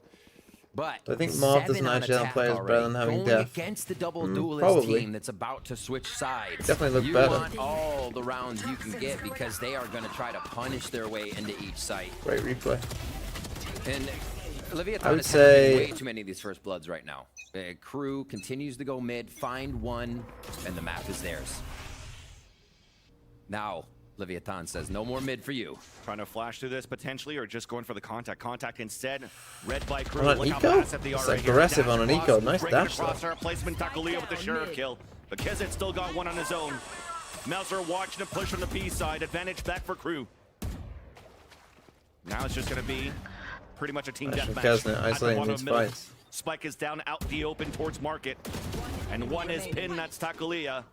V: But
A: I think Mob does an IGL play is better than having Def.
V: Against the double duelist team that's about to switch sides.
A: Definitely look
V: you
A: better.
V: You want all the rounds you can get because they are going to try to punish their way into each site.
A: Great replay.
V: And Leviathan
A: I would
V: is
A: say
V: way too many of these first bloods right now. Crew continues to go mid, find one, and the map is theirs. Now, Leviathan says, no more mid for you.
C: Trying to flash through this potentially, or just going for the contact. Contact instead. Red by Crew.
A: On an eco? It's aggressive on an eco. Nice dash though.
C: Placement, Takulia with the Sheriff kill. But Kezin still got one on his own. Melzer watching him push on the B side. Advantage back for Crew. Now it's just going to be pretty much a team deathmatch.
A: Gesnet isolating these fights.
C: Spike is down out the open towards Market. And one is pinned, that's Takulia.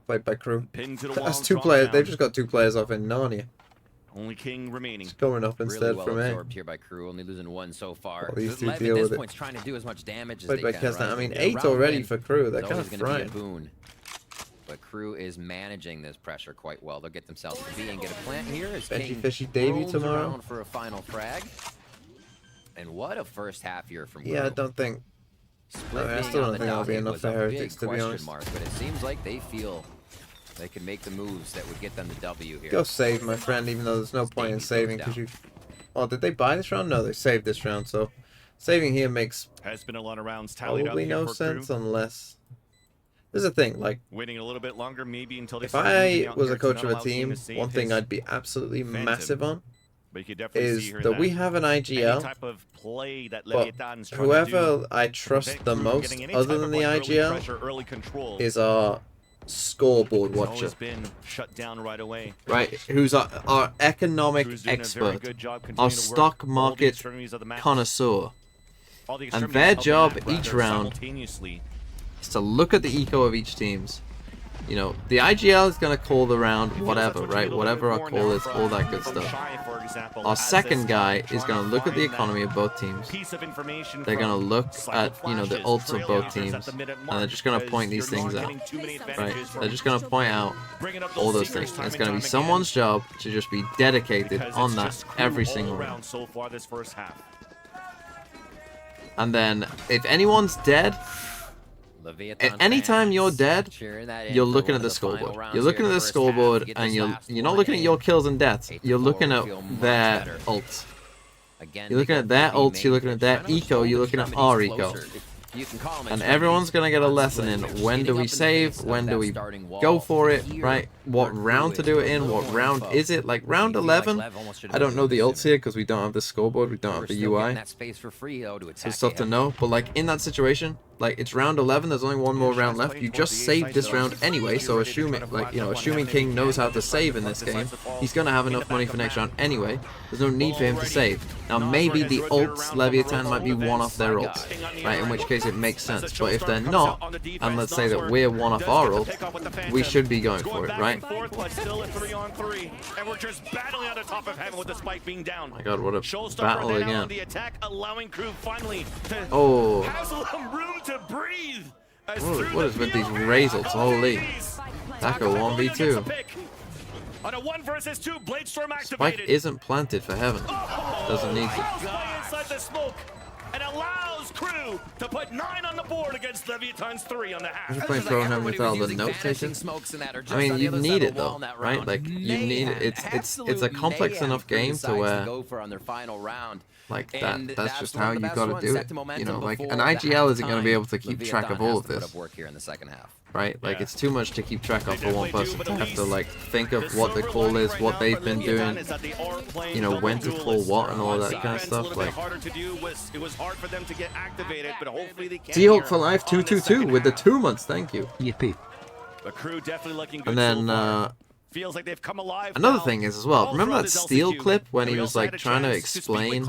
A: Played by Crew.
C: Pinned to the
A: That's
C: wall,
A: 2 players. They've just got 2 players off in Narnia.
C: Only King remaining.
A: Just going up instead
V: really well
A: from A.
V: absorbed here by Crew, only losing 1 so far.
A: Well, these 2
V: Lev
A: deal
V: at this
A: with
V: point's
A: it.
V: trying to do as much damage as
A: Played
V: they
A: by
V: can.
A: Gesnet.
V: Right?
A: I mean,
V: Yeah,
A: 8
V: round
A: already
V: win
A: for Crew. They're
V: is
A: kind
V: always
A: of
V: gonna be a
A: frying.
V: boon. But Crew is managing this pressure quite well. They'll get themselves to B and get a plant here as
A: Veggie
V: King
A: Fishy debut
V: roams
A: tomorrow.
V: around for a final frag. And what a first half here from Crew.
A: Yeah, I don't think. I still don't think that'll be enough for Heretics, to be honest.
V: Mark, but it seems like they feel they can make the moves that would get them the W here.
A: Go save, my friend, even though there's no point in saving because you. Oh, did they buy this round? No, they saved this round, so saving here makes
C: Has been a lot of rounds tallied
A: probably
C: up here
A: no
C: for
A: sense
C: Crew.
A: unless. There's a thing, like,
C: Waiting a little bit longer, maybe until they
A: if
C: start moving
A: I
C: out
A: was
C: here
A: a
C: to
A: coach
C: not
A: of a
C: allow
A: team,
C: to save
A: one thing
C: his
A: I'd be absolutely
C: Phantom.
A: massive on
C: But you could definitely see
A: is
C: here
A: that we have an
C: any
A: IGL,
C: type of play that
A: but
C: Leviathan's trying to
A: whoever
C: do,
A: I trust
C: prevent
A: the
C: Crew
A: most,
C: getting any
A: other
C: type
A: than
C: of,
A: the
C: like, early
A: IGL,
C: pressure, early control.
A: is our scoreboard
C: It's
A: watcher,
C: always been shut down right away.
A: right? Who's our economic
C: Crew's doing a very
A: expert,
C: good job
A: our
C: continuing to work
A: stock
C: all the
A: market
C: extremities of the map.
A: connoisseur,
C: All the
A: and
C: extremities
A: their
C: of the
A: job
C: map,
A: each
C: rather,
A: round
C: simultaneously.
A: is to look at the eco of each team's. You know, the IGL is going to call the round whatever, right? Whatever our call is, all that good stuff. Our second guy is going to look at the economy of both teams. They're going to look at, you know, the ults of both teams, and they're just going to point these things out, right? They're just going to point out all those things. And it's going to be someone's job to just be dedicated on that every single round.
C: So far this first half.
A: And then, if anyone's dead, anytime you're dead, you're looking at the scoreboard. You're looking at the scoreboard, and you're not looking at your kills and deaths. You're looking at their ults. You're looking at their ults. You're looking at their eco. You're looking at our eco. And everyone's gonna get a lesson in when do we save, when do we go for it, right? What round to do it in, what round is it? Like round 11, I don't know the ults here because we don't have the scoreboard, we don't have the UI. So it's tough to know, but like in that situation, like it's round 11, there's only one more round left. You just saved this round anyway, so assuming, like, you know, assuming King knows how to save in this game, he's gonna have enough money for next round anyway. There's no need for him to save. Now maybe the ults, Leviathan might be one off their ults, right? In which case it makes sense. But if they're not, and let's say that we're one off our ult, we should be going for it, right?
C: But still a 3-on-3, and we're just battling on the top of heaven with the spike being down.
A: My God, what a battle again!
C: The attack, allowing Crew finally to have some room to breathe.
A: What is with these Raze ults? Holy, Taco 1v2.
C: On a 1 versus 2, Bladestorm activated.
A: Spike isn't planted for heaven. Doesn't need to.
C: Inside the smoke, and allows Crew to put 9 on the board against Leviathan's 3 on the half.
A: I'm just playing throwing him with all the note taking. I mean, you need it though, right? Like you need it. It's a complex enough game to where like that's just how you gotta do it. You know, like an IGL isn't gonna be able to keep track of all of this. Right? Like it's too much to keep track of for one person to have to like think of what the call is, what they've been doing, you know, when to call what and all that kind of stuff. Like Seahawk for life 222 with the 2 months, thank you.
C: The Crew definitely looking good.
A: And then
C: feels like they've come alive.
A: Another thing is as well. Remember that Steel clip when he was like trying to explain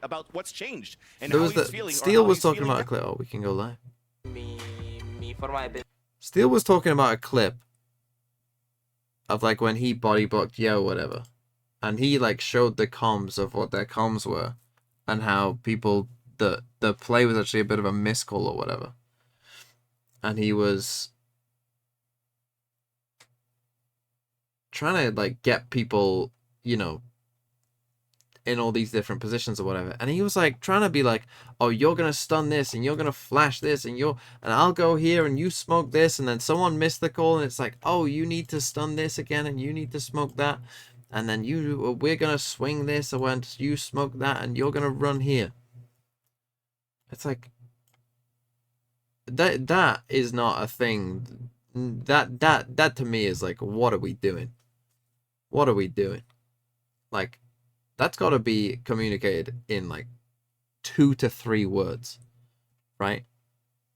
C: about what's changed and
A: there was the Steel was talking about a clip. Oh, we can go live. Steel was talking about a clip of like when he body blocked Yo whatever, and he like showed the comms of what their comms were, and how people the play was actually a bit of a miscall or whatever, and he was trying to like get people, you know, in all these different positions or whatever, and he was like trying to be like, oh, you're gonna stun this and you're gonna flash this and I'll go here and you smoke this, and then someone missed the call and it's like, oh, you need to stun this again and you need to smoke that, and then we're gonna swing this and when you smoke that and you're gonna run here. It's like that is not a thing. That to me is like, what are we doing? What are we doing? Like, that's got to be communicated in like 2 to 3 words, right?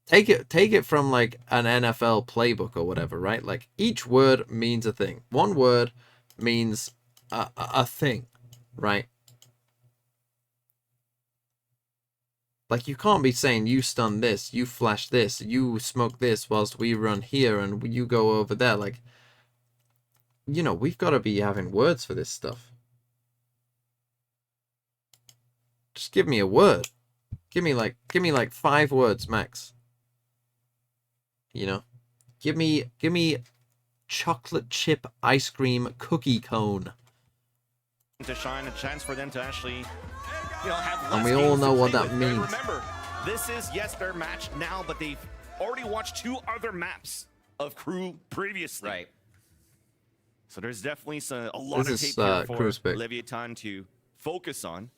A: Take it from like an NFL playbook or whatever, right? Like each word means a thing. One word means a thing, right? Like you can't be saying you stun this, you flash this, you smoke this whilst we run here and you go over there. Like, you know, we've got to be having words for this stuff. Just give me a word. Give me like 5 words max. You know, give me chocolate chip ice cream cookie cone.
C: To shine, a chance for them to actually, you know, have less
A: and we all know what that means.
C: Remember, this is yes their match now, but they've already watched 2 other maps of Crew previously.
V: Right.
C: So there's definitely a lot of tape here for Leviathan to focus on,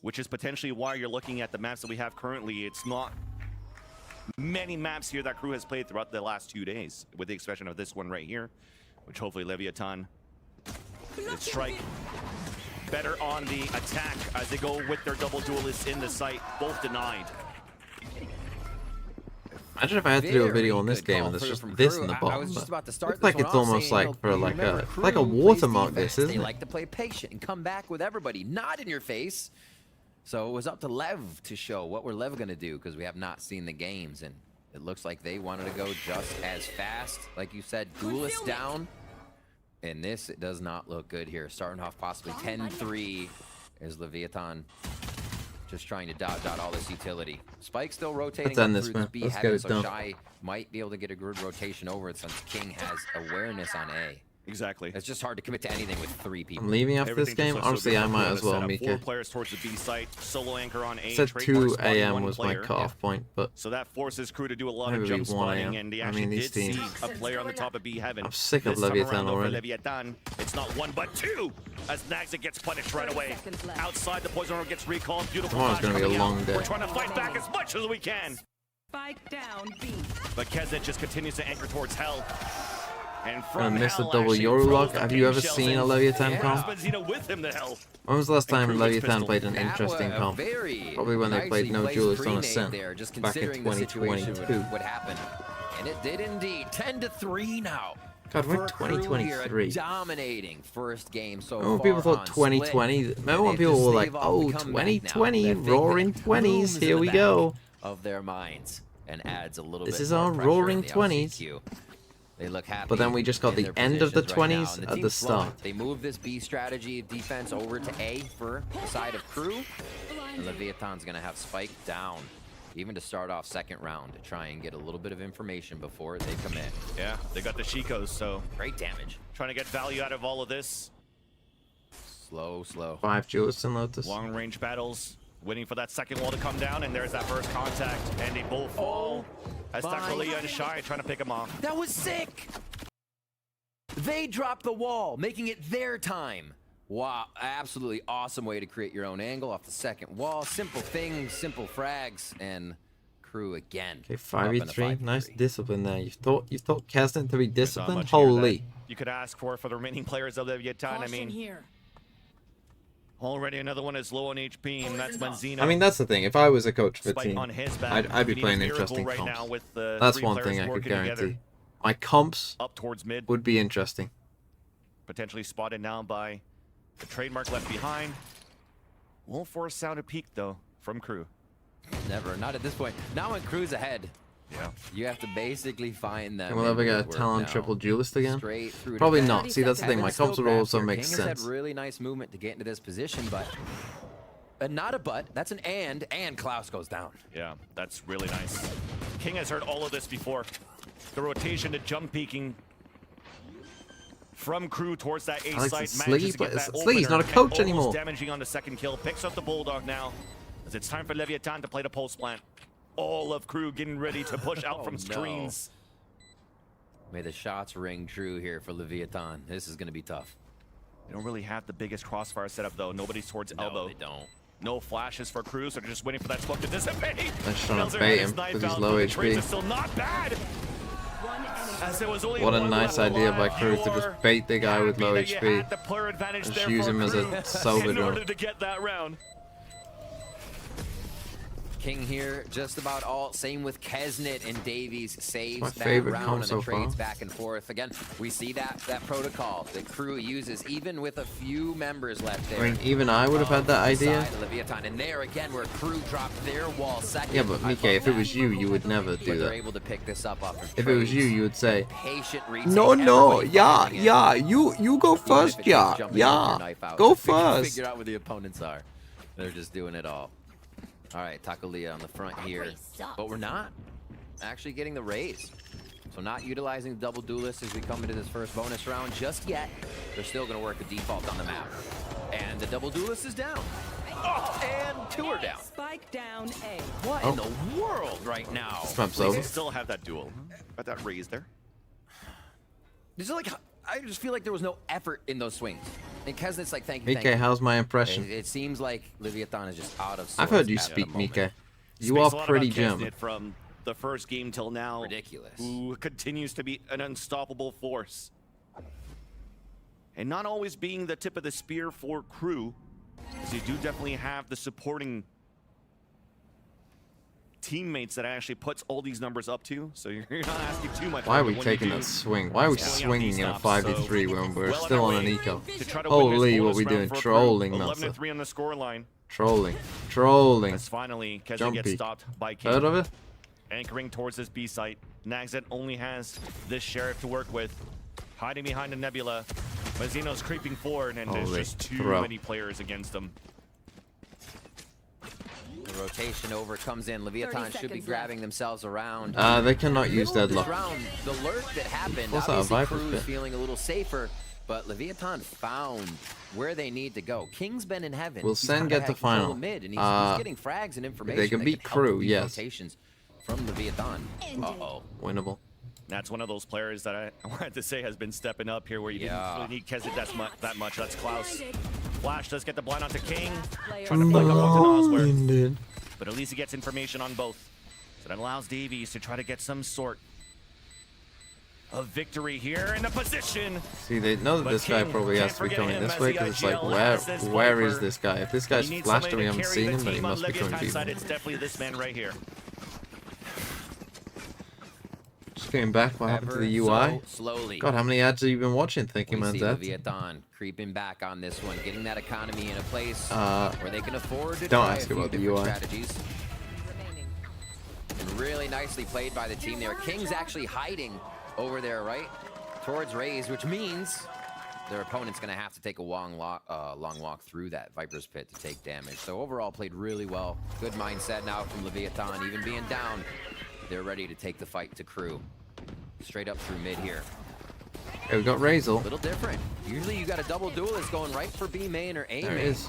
C: which is potentially why you're looking at the maps that we have currently. It's not many maps here that Crew has played throughout the last 2 days, with the exception of this one right here, which hopefully Leviathan will strike better on the attack as they go with their double duelists in the site, both denied.
A: Imagine if I had to do a video on this game and there's just this in the bottom. Looks like it's almost like for like a watermark. This isn't it?
V: They like to play patient and come back with everybody, not in your face. So it was up to Lev to show what we're Lev gonna do, because we have not seen the games, and it looks like they wanted to go just as fast. Like you said, duelist down. And this, it does not look good here. Starting off possibly 10-3 is Leviathan just trying to dodge out all this utility. Spike still rotating through this B heaven, so Shy might be able to get a good rotation over it since King has awareness on A.
C: Exactly.
V: It's just hard to commit to anything with 3 people.
A: I'm leaving after this game. Honestly, I might as well, Mika.
C: 4 players towards the B site. Solo anchor on A.
A: Said 2 a.m. was my cutoff point, but
C: so that forces Crew to do a lot of jump spotting, and they actually did see a player on the top of B heaven.
A: I'm sick of Leviathan already.
C: Leviathan, it's not 1 but 2 as Naxa gets punished right away. Outside, the poison orb gets recalled. Beautiful.
A: Tomorrow's gonna be a long day.
C: We're trying to fight back as much as we can.
Q: Spike down B.
C: But Kezet just continues to anchor towards Hell. And
A: I missed a double Yoru lock. Have you ever seen a Leviathan comp? When was the last time Leviathan played an interesting comp? Probably when they played No Duelist on Ascent back in 2022.
V: What happened? And it did indeed. 10-3 now.
A: God, we're 2023.
V: Dominating first game so far.
A: Remember when people thought 2020? Remember when people were like, "Oh, 2020, roaring 20s, here we go."
V: Of their minds, and adds a little.
A: This
V: bit
A: is our roaring 20s.
V: They look happy.
A: But then we just got the end of the 20s at the start.
V: They move this B strategy of defense over to A for the side of Crew. And Leviathan's going to have Spike down, even to start off second round, to try and get a little bit of information before they come in.
C: Yeah, they got the Shikos, so
V: great damage.
C: Trying to get value out of all of this.
V: Slow.
A: 5 Duelists and Lotus.
C: Long range battles Waiting for that second wall to come down, and there's that first contact, and they both fall. As Takelia and Shy trying to pick him off.
V: That was sick! They dropped the wall, making it their time. Wow, absolutely awesome way to create your own angle off the second wall. Simple things, simple frags, and Crew again.
A: Okay, 5v3. Nice discipline there. You thought Kesnet to be disciplined? Holy.
C: You could ask for the remaining players of Leviathan. I mean,
I: here.
C: Already another one is low on HP, and that's Benzino.
A: I mean, that's the thing. If I was a coach of a
C: Spike
A: team,
C: on his back.
A: I'd be
C: We
A: playing
C: need a
A: interesting
C: miracle right
A: comps.
C: now with the
A: That's
C: three
A: one
C: players
A: thing I could
C: working
A: guarantee.
C: together.
A: My comps
C: Up towards mid.
A: would be interesting.
C: Potentially spotted now by the trademark left behind. Won't force Sound to peek though from Crew.
V: Never, not at this point. Not when Crew's ahead.
C: Yeah.
V: You have to basically find them.
A: Can we ever get a Talon triple duelist again?
V: Straight through
A: Probably
V: to
A: not. See, that's the thing. My comps would also make
V: King
A: sense.
V: has had really nice movement to get into this position, but not a but. That's an and Klaus goes down.
C: Yeah, that's really nice. King has heard all of this before. The rotation to jump peeking from Crew towards that A
A: Alex
C: site.
A: is Slee, but Slee, he's not a
C: opener,
A: coach
C: and
A: anymore.
C: almost damaging on the second kill. Picks up the Bulldog now, as it's time for Leviathan to play the pulse plant. All of Crew getting ready to push out from screens.
V: May the shots ring true here for Leviathan. This is going to be tough.
C: They don't really have the biggest crossfire setup though. Nobody's towards elbow.
V: No, they don't.
C: No flashes for Crew, so they're just waiting for that smoke to dissipate.
A: They're just trying to bait him because he's low HP.
C: Is still not bad. As there was only
A: What a
C: one
A: nice
C: level
A: idea by
C: alive.
A: Crew to just bait the guy with low
C: Happy that you
A: HP.
C: had the player advantage
A: Just
C: there
A: use
C: for
A: him as
C: Crew
A: a salvage
C: in order
A: run.
C: to get that round.
V: King here, just about all. Same with Kesnet and Davies saves
A: My
V: that
A: favorite
V: round
A: comp
V: and the
A: so
V: trades
A: far.
V: back and forth. Again, we see that protocol that Crew uses even with a few members left there.
A: I mean, even I would have had that idea.
V: Leviathan, and there again where Crew dropped their wall second.
A: Yeah, but Mike, if it was you, you would never do
V: But they're
A: that.
V: able to pick this up off of
A: If it was you, you would say,
V: patient
A: no, yeah, you go first, yeah, go first.
V: Figure out where the opponents are. They're just doing it all. All right, Takelia on the front here, but we're not actually getting the raise. So not utilizing the double duelist as we come into this first bonus round just yet. They're still going to work the default on the map. And the double duelist is down. Oh, and two are down.
Q: Spike down A.
V: What in the world right now?
A: This map's
C: They
A: over.
C: still have that duel. Got that raise there.
V: This is like, I just feel like there was no effort in those swings. And Kesnet's like, thank you,
A: Mike,
V: thank you.
A: how's my impression?
V: It seems like Leviathan is just out of sorts.
A: I've heard you
V: at the
A: speak,
V: moment.
A: Mike. You
C: Speaks
A: are
C: a lot
A: pretty
C: about
A: German.
C: Kesnet from the first game till now.
V: Ridiculous.
C: Who continues to be an unstoppable force. And not always being the tip of the spear for Crew, as you do definitely have the supporting teammates that actually puts all these numbers up to, so you're not asking too much.
A: Why are we
C: when you
A: taking
C: do.
A: that swing? Why are we
C: Pulling out
A: swinging in a
C: D-stops,
A: 5v3
C: so
A: when we're
C: well on
A: still
C: our
A: on an
C: way
A: eco?
C: to try to win this
A: Holy, what
C: bonus
A: we
C: round
A: doing?
C: for Crew.
A: Trolling,
C: 11
A: Meltzer.
C: to 3 on the scoreline.
A: Trolling.
C: As finally, Kesnet
A: Jump
C: gets
A: peek.
C: stopped by King.
A: Heard of it?
C: Anchoring towards this B site. Nagzet only has this Sheriff to work with. Hiding behind the Nebula. Mazzino's creeping forward, and there's
A: Holy
C: just too
A: throw.
C: many players against him.
V: The rotation over comes in. Leviathan should be grabbing themselves around.
A: They cannot use
V: This
A: deadlock.
V: round, the lurk that happened,
A: What's that, a
V: obviously
A: Viper's
V: Crew's
A: pit?
V: feeling a little safer, but Leviathan found where they need to go. King's been in heaven.
A: Will
V: He's
A: Sen
V: kinda
A: get
V: had
A: to
V: control of
A: final?
V: Mid, and he's getting frags and information.
A: They can
V: that
A: beat
V: could help
A: Crew,
V: with these
A: yes.
V: rotations from Leviathan. Uh-oh.
A: Winnable.
C: That's one of those players that I wanted to say has been stepping up here, where you didn't really need Kesnet that much. That's Klaus. Flash does get the blind onto King. Trying to flank up onto Nosler. But at least he gets information on both. So that allows Davies to try to get some sort of victory here in the position.
A: See, they know that
C: But
A: this guy
C: King
A: probably has
C: can't
A: to be
C: forget
A: coming
C: him
A: this
C: as
A: way
C: the
A: because it's like,
C: IGL has this
A: where is
C: Viper.
A: this guy? If this guy's
C: He needs
A: flashed and we
C: somebody
A: haven't
C: to carry
A: seen
C: the
A: him, then he
C: team on
A: must be coming
C: Leviathan's
A: deep.
C: side. It's definitely this man right here.
A: Just getting back, what happened to the
V: Ever
A: UI?
V: so slowly.
A: God, how many ads have you been watching? Thinking,
V: We
A: man,
V: see
A: that.
V: Leviathan creeping back on this one, getting that economy in a place where they can afford to
A: don't
V: try
A: ask
V: a few
A: about the
V: different
A: UI.
V: strategies. And really nicely played by the team there. King's actually hiding over there, right? Towards Raze, which means their opponent's going to have to take a long walk through that Viper's Pit to take damage. So overall, played really well. Good mindset now from Leviathan. Even being down, they're ready to take the fight to Crew. Straight up through mid here.
A: Okay, we got Razel.
V: A little different. Usually you got a double duelist going right for B main or A
A: There
V: main.
A: it is.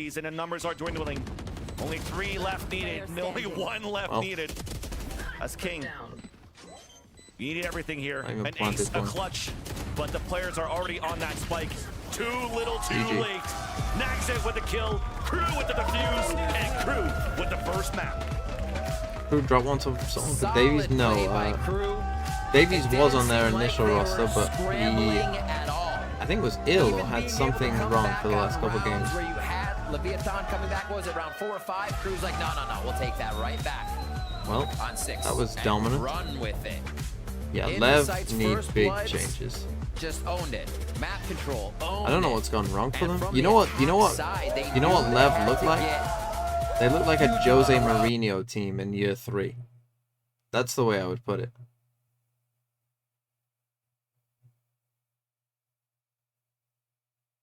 C: 1v1s and the numbers are dwindling. Only 3 left needed. Only 1 left needed. That's King. You need everything here.
A: An
C: ace, a clutch, but the players are already on that spike. Too little, too late. Naxxet with the kill, Crew with the defuse, and Crew with the first map.
A: Crew dropped one to someone for Davies? No. Davies was on their initial roster, but he, I think, was ill or had something wrong for the last couple games.
V: Where you had Leviathan coming back, what was it, round 4 or 5? Crew's like, no, we'll take that right back.
A: Well,
V: on 6.
A: That was dominant.
V: Run with it.
A: Yeah, Lev needs big changes.
V: Just owned it. Map control.
A: I don't know what's gone wrong for them. You know what Lev looked like? They look like a Jose Mourinho team in year 3. That's the way I would put it.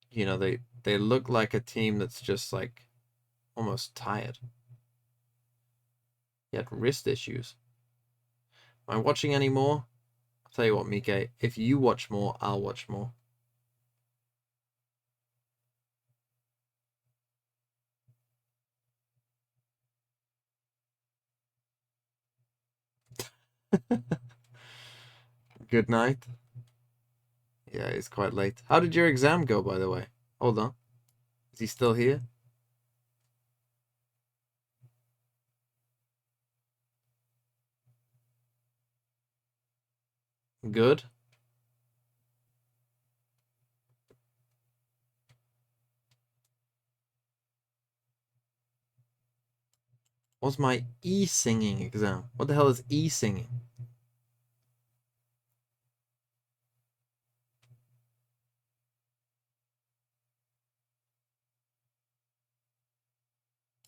A: You know, they look like a team that's just like almost tired. He had wrist issues. Am I watching any more? I'll tell you what, Mike, if you watch more, I'll watch more. Good night. Yeah, it's quite late. How did your exam go, by the way? Hold on. Is he still here? Good. What's my e-singing exam? What the hell is e-singing?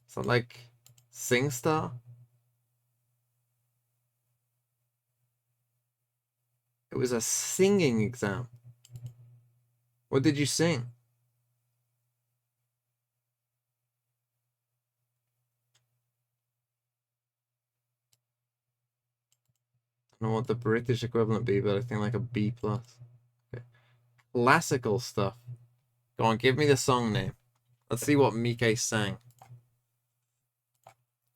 A: So like SingStar? It was a singing exam. What did you sing? I don't know what the British equivalent be, but I think like a B+. Okay. Classical stuff. Go on, give me the song name. Let's see what Mike sang.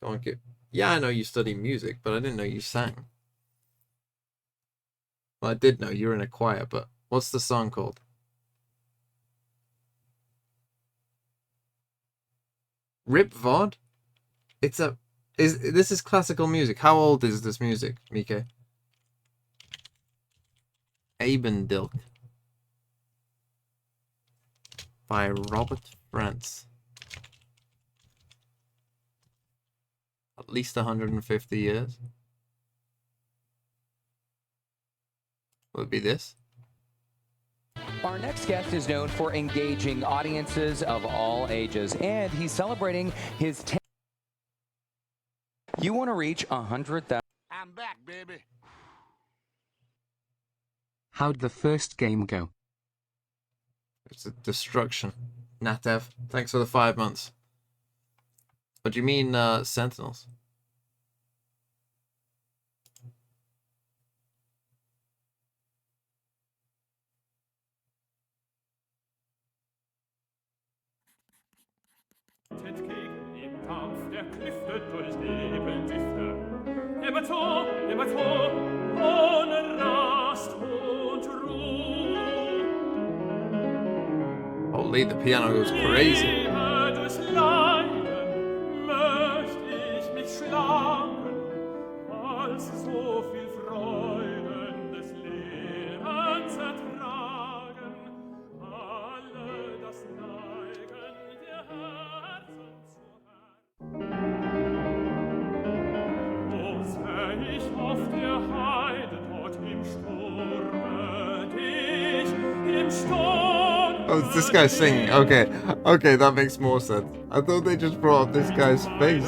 A: Go on, give... Yeah, I know you study music, but I didn't know you sang. Well, I did know you were in a choir, but what's the song called? Rip Vod? This is classical music. How old is this music, Mike? Abendilk by Robert France. At least 150 years. Will it be this?
O: Our next guest is known for engaging audiences of all ages, and he's celebrating his 10th. You want to reach 100,000.
R: I'm back, baby.
W: How'd the first game go?
A: It's a destruction. Natev, thanks for the 5 months. What do you mean, Sentinels?
X: Im Kampf der Klüfte durch Nebelgifte. Immer so, ohne Rast und Ruhe.
A: Holy, the piano goes crazy.
X: Durchs Leiden möcht ich mich schlagen, als so viel Freuden des Lebens ertragen, alle das Neigen der Herzen zu hören. O säh ich auf der Heide dort im Sturme dich, im Sturme.
A: Oh, it's this guy singing. Okay, okay, that makes more sense. I thought they just brought up this guy's face.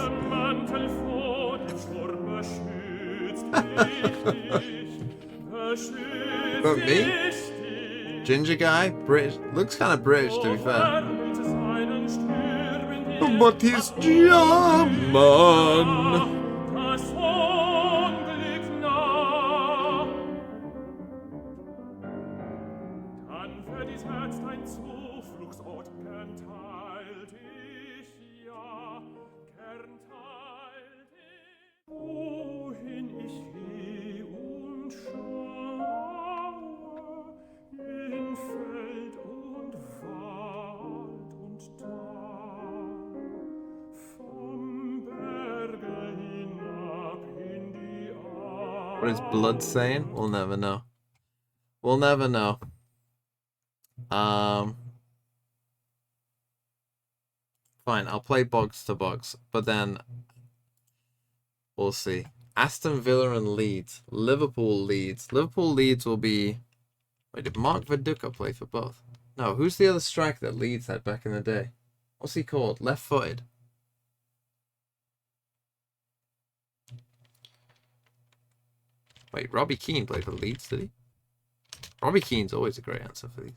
A: But me? Ginger guy? British? Looks kind of British, to be fair. But he's German.
X: Wohin ich geh und schau.
A: What is blood saying? We'll never know. We'll never know. Fine, I'll play box to box, but then we'll see. Aston Villa and Leeds. Liverpool Leeds. Liverpool Leeds will be... Wait, did Mark Viduka play for both? No, who's the other striker that Leeds had back in the day? What's he called? Left-footed. Wait, Robbie Keane played for Leeds, did he? Robbie Keane's always a great answer for these.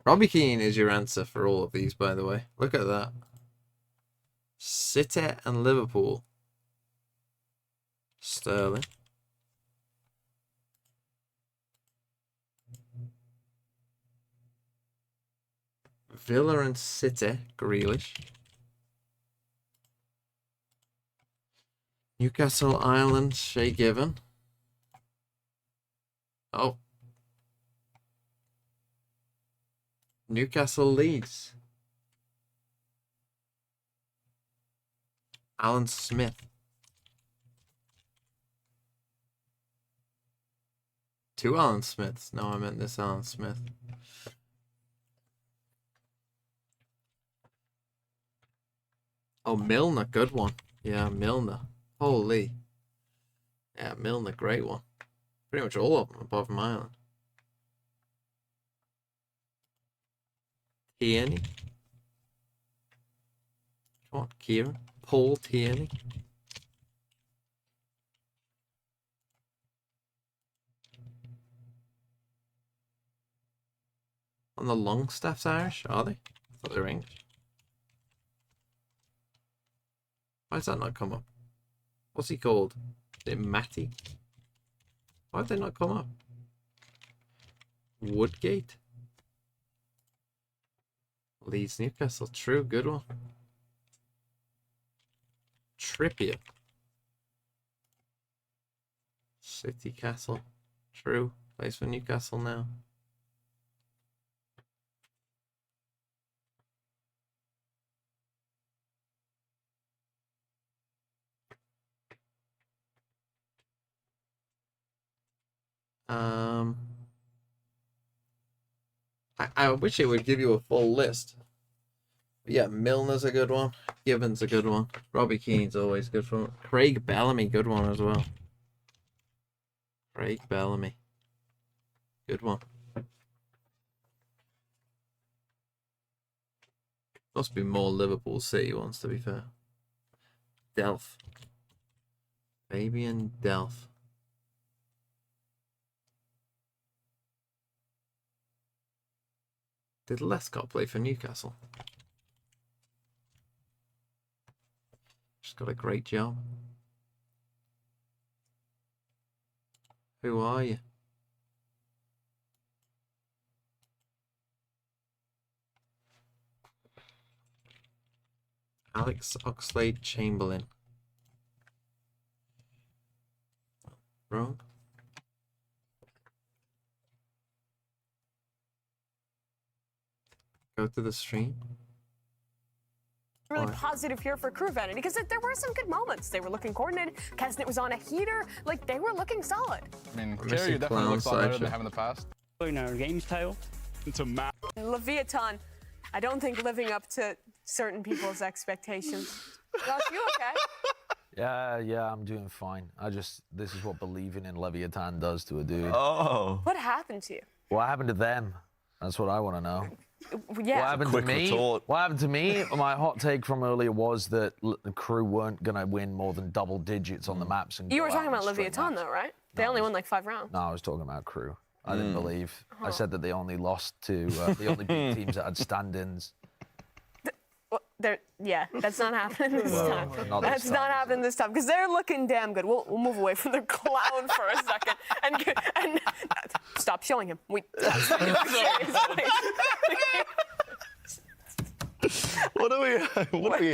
A: Robbie Keane is your answer for all of these, by the way. Look at that. City and Liverpool. Sterling. Villa and City. Grealish. Newcastle, Ireland. Shay Given. Oh. Newcastle, Leeds. Alan Smith. Two Alan Smiths. No, I meant this Alan Smith. Oh, Milner, good one. Yeah, Milner. Holy. Yeah, Milner, great one. Pretty much all of them above Ireland. Tierney. Come on, Kieran. Paul Tierney. And the Longstaff's Irish, are they? I thought they were English. Why does that not come up? What's he called? Is it Matty? Why did they not come up? Woodgate? Leeds, Newcastle. True, good one. Trippier. City Castle. True. Plays for Newcastle now. I wish it would give you a full list. But yeah, Milner's a good one. Gibbons a good one. Robbie Keane's always good for one. Craig Bellamy, good one as well. Craig Bellamy. Good one. Must be more Liverpool City ones, to be fair. Delph. Fabian Delph. Did Lescott play for Newcastle? Just got a great job. Who are you? Alex Oxlade-Chamberlain. Wrong. Go to the stream.
B: Really positive here for Crew Vanity because there were some good moments. They were looking coordinated. Kesnet was on a heater. Like, they were looking solid.
E: I mean, Kerry definitely looks a lot better than they have in the past.
F: In our game's tail.
H: It's a map.
B: Leviathan, I don't think living up to certain people's expectations. Josh, you okay?
T: Yeah, I'm doing fine. This is what believing in Leviathan does to a dude.
D: Oh.
B: What happened to you?
T: What happened to them? That's what I want to know.
B: Yeah.
T: What happened to me? What happened to me? My hot take from earlier was that the Crew weren't going to win more than double digits on the maps. And
B: you were talking about Leviathan, though, right? They only won like 5 rounds.
T: No, I was talking about Crew. I didn't believe. I said that they only lost to the only big teams that had stand-ins.
B: Yeah, that's not happening this time. That's not happening this time because they're looking damn good. We'll move away from the clown for a second and stop showing him.
D: What do we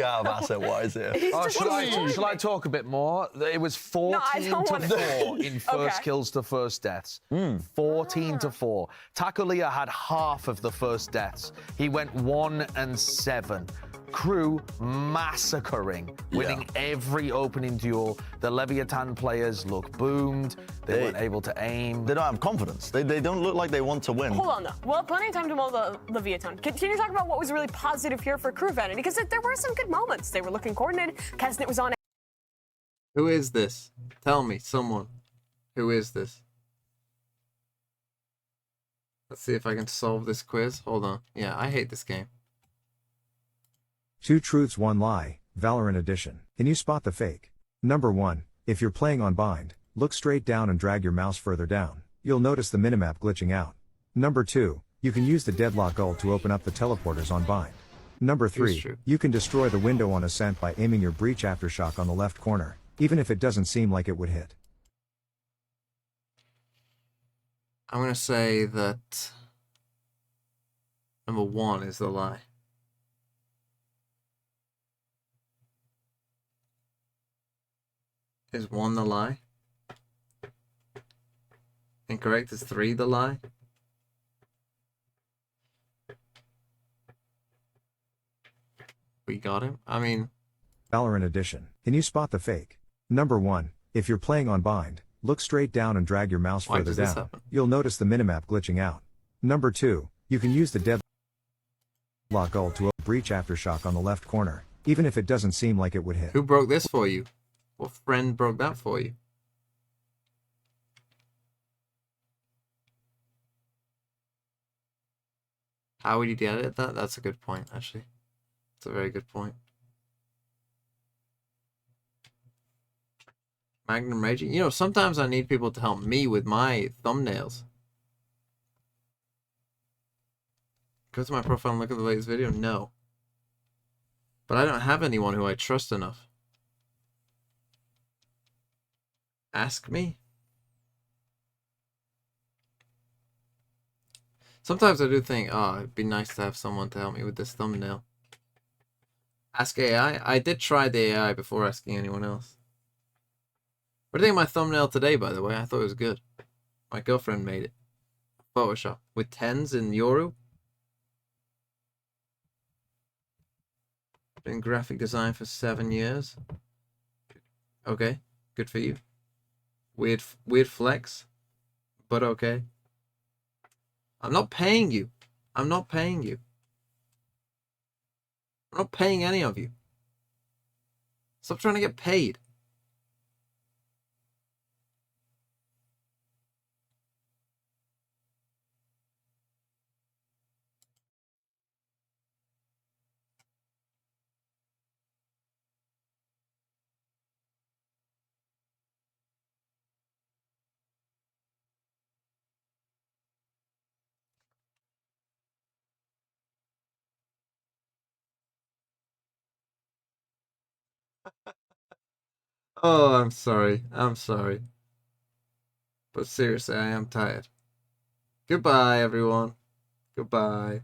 D: have asset-wise here?
T: Shall I talk a bit more? It was 14-4 in first kills to first deaths. 14-4. Takulia had half of the first deaths. He went 1 and 7. Crew massacring, winning every opening duel. The Leviathan players look boomed. They weren't able to aim.
D: They don't have confidence. They don't look like they want to win.
B: Hold on, though. Well, plenty of time to mull the Leviathan. Can you talk about what was really positive here for Crew Vanity? Because there were some good moments. They were looking coordinated. Kesnet was on.
A: Who is this? Tell me, someone. Who is this? Let's see if I can solve this quiz. Hold on. Yeah, I hate this game.
F: 2 truths, 1 lie, Valorant Edition. Can you spot the fake? Number 1, if you're playing on Bind, look straight down and drag your mouse further down. You'll notice the minimap glitching out. Number 2, you can use the deadlock ult to open up the teleporters on Bind. Number 3, you can destroy the window on Ascent by aiming your breach aftershock on the left corner, even if it doesn't seem like it would hit.
A: I'm going to say that number 1 is the lie. Is 1 the lie? Incorrect. Is 3 the lie? We got him. I mean...
F: Valorant Edition. Can you spot the fake? Number 1, if you're playing on Bind, look straight down and drag your mouse further down. You'll notice the minimap glitching out. Number 2, you can use the deadlock ult to breach aftershock on the left corner, even if it doesn't seem like it would hit.
A: Who broke this for you? What friend broke that for you? How would you edit that? That's a good point, actually. It's a very good point. Magnum Raging. You know, sometimes I need people to help me with my thumbnails. Go to my profile and look at the latest video? No. But I don't have anyone who I trust enough. Ask me. Sometimes I do think, oh, it'd be nice to have someone to help me with this thumbnail. Ask AI? I did try the AI before asking anyone else. What do you think of my thumbnail today, by the way? I thought it was good. My girlfriend made it. Photoshop. With 10s in Yoru. Been graphic design for 7 years. Okay. Good for you. Weird flex. But okay. I'm not paying you. I'm not paying you. I'm not paying any of you. Stop trying to get paid. Oh, I'm sorry. I'm sorry. But seriously, I am tired. Goodbye, everyone. Goodbye.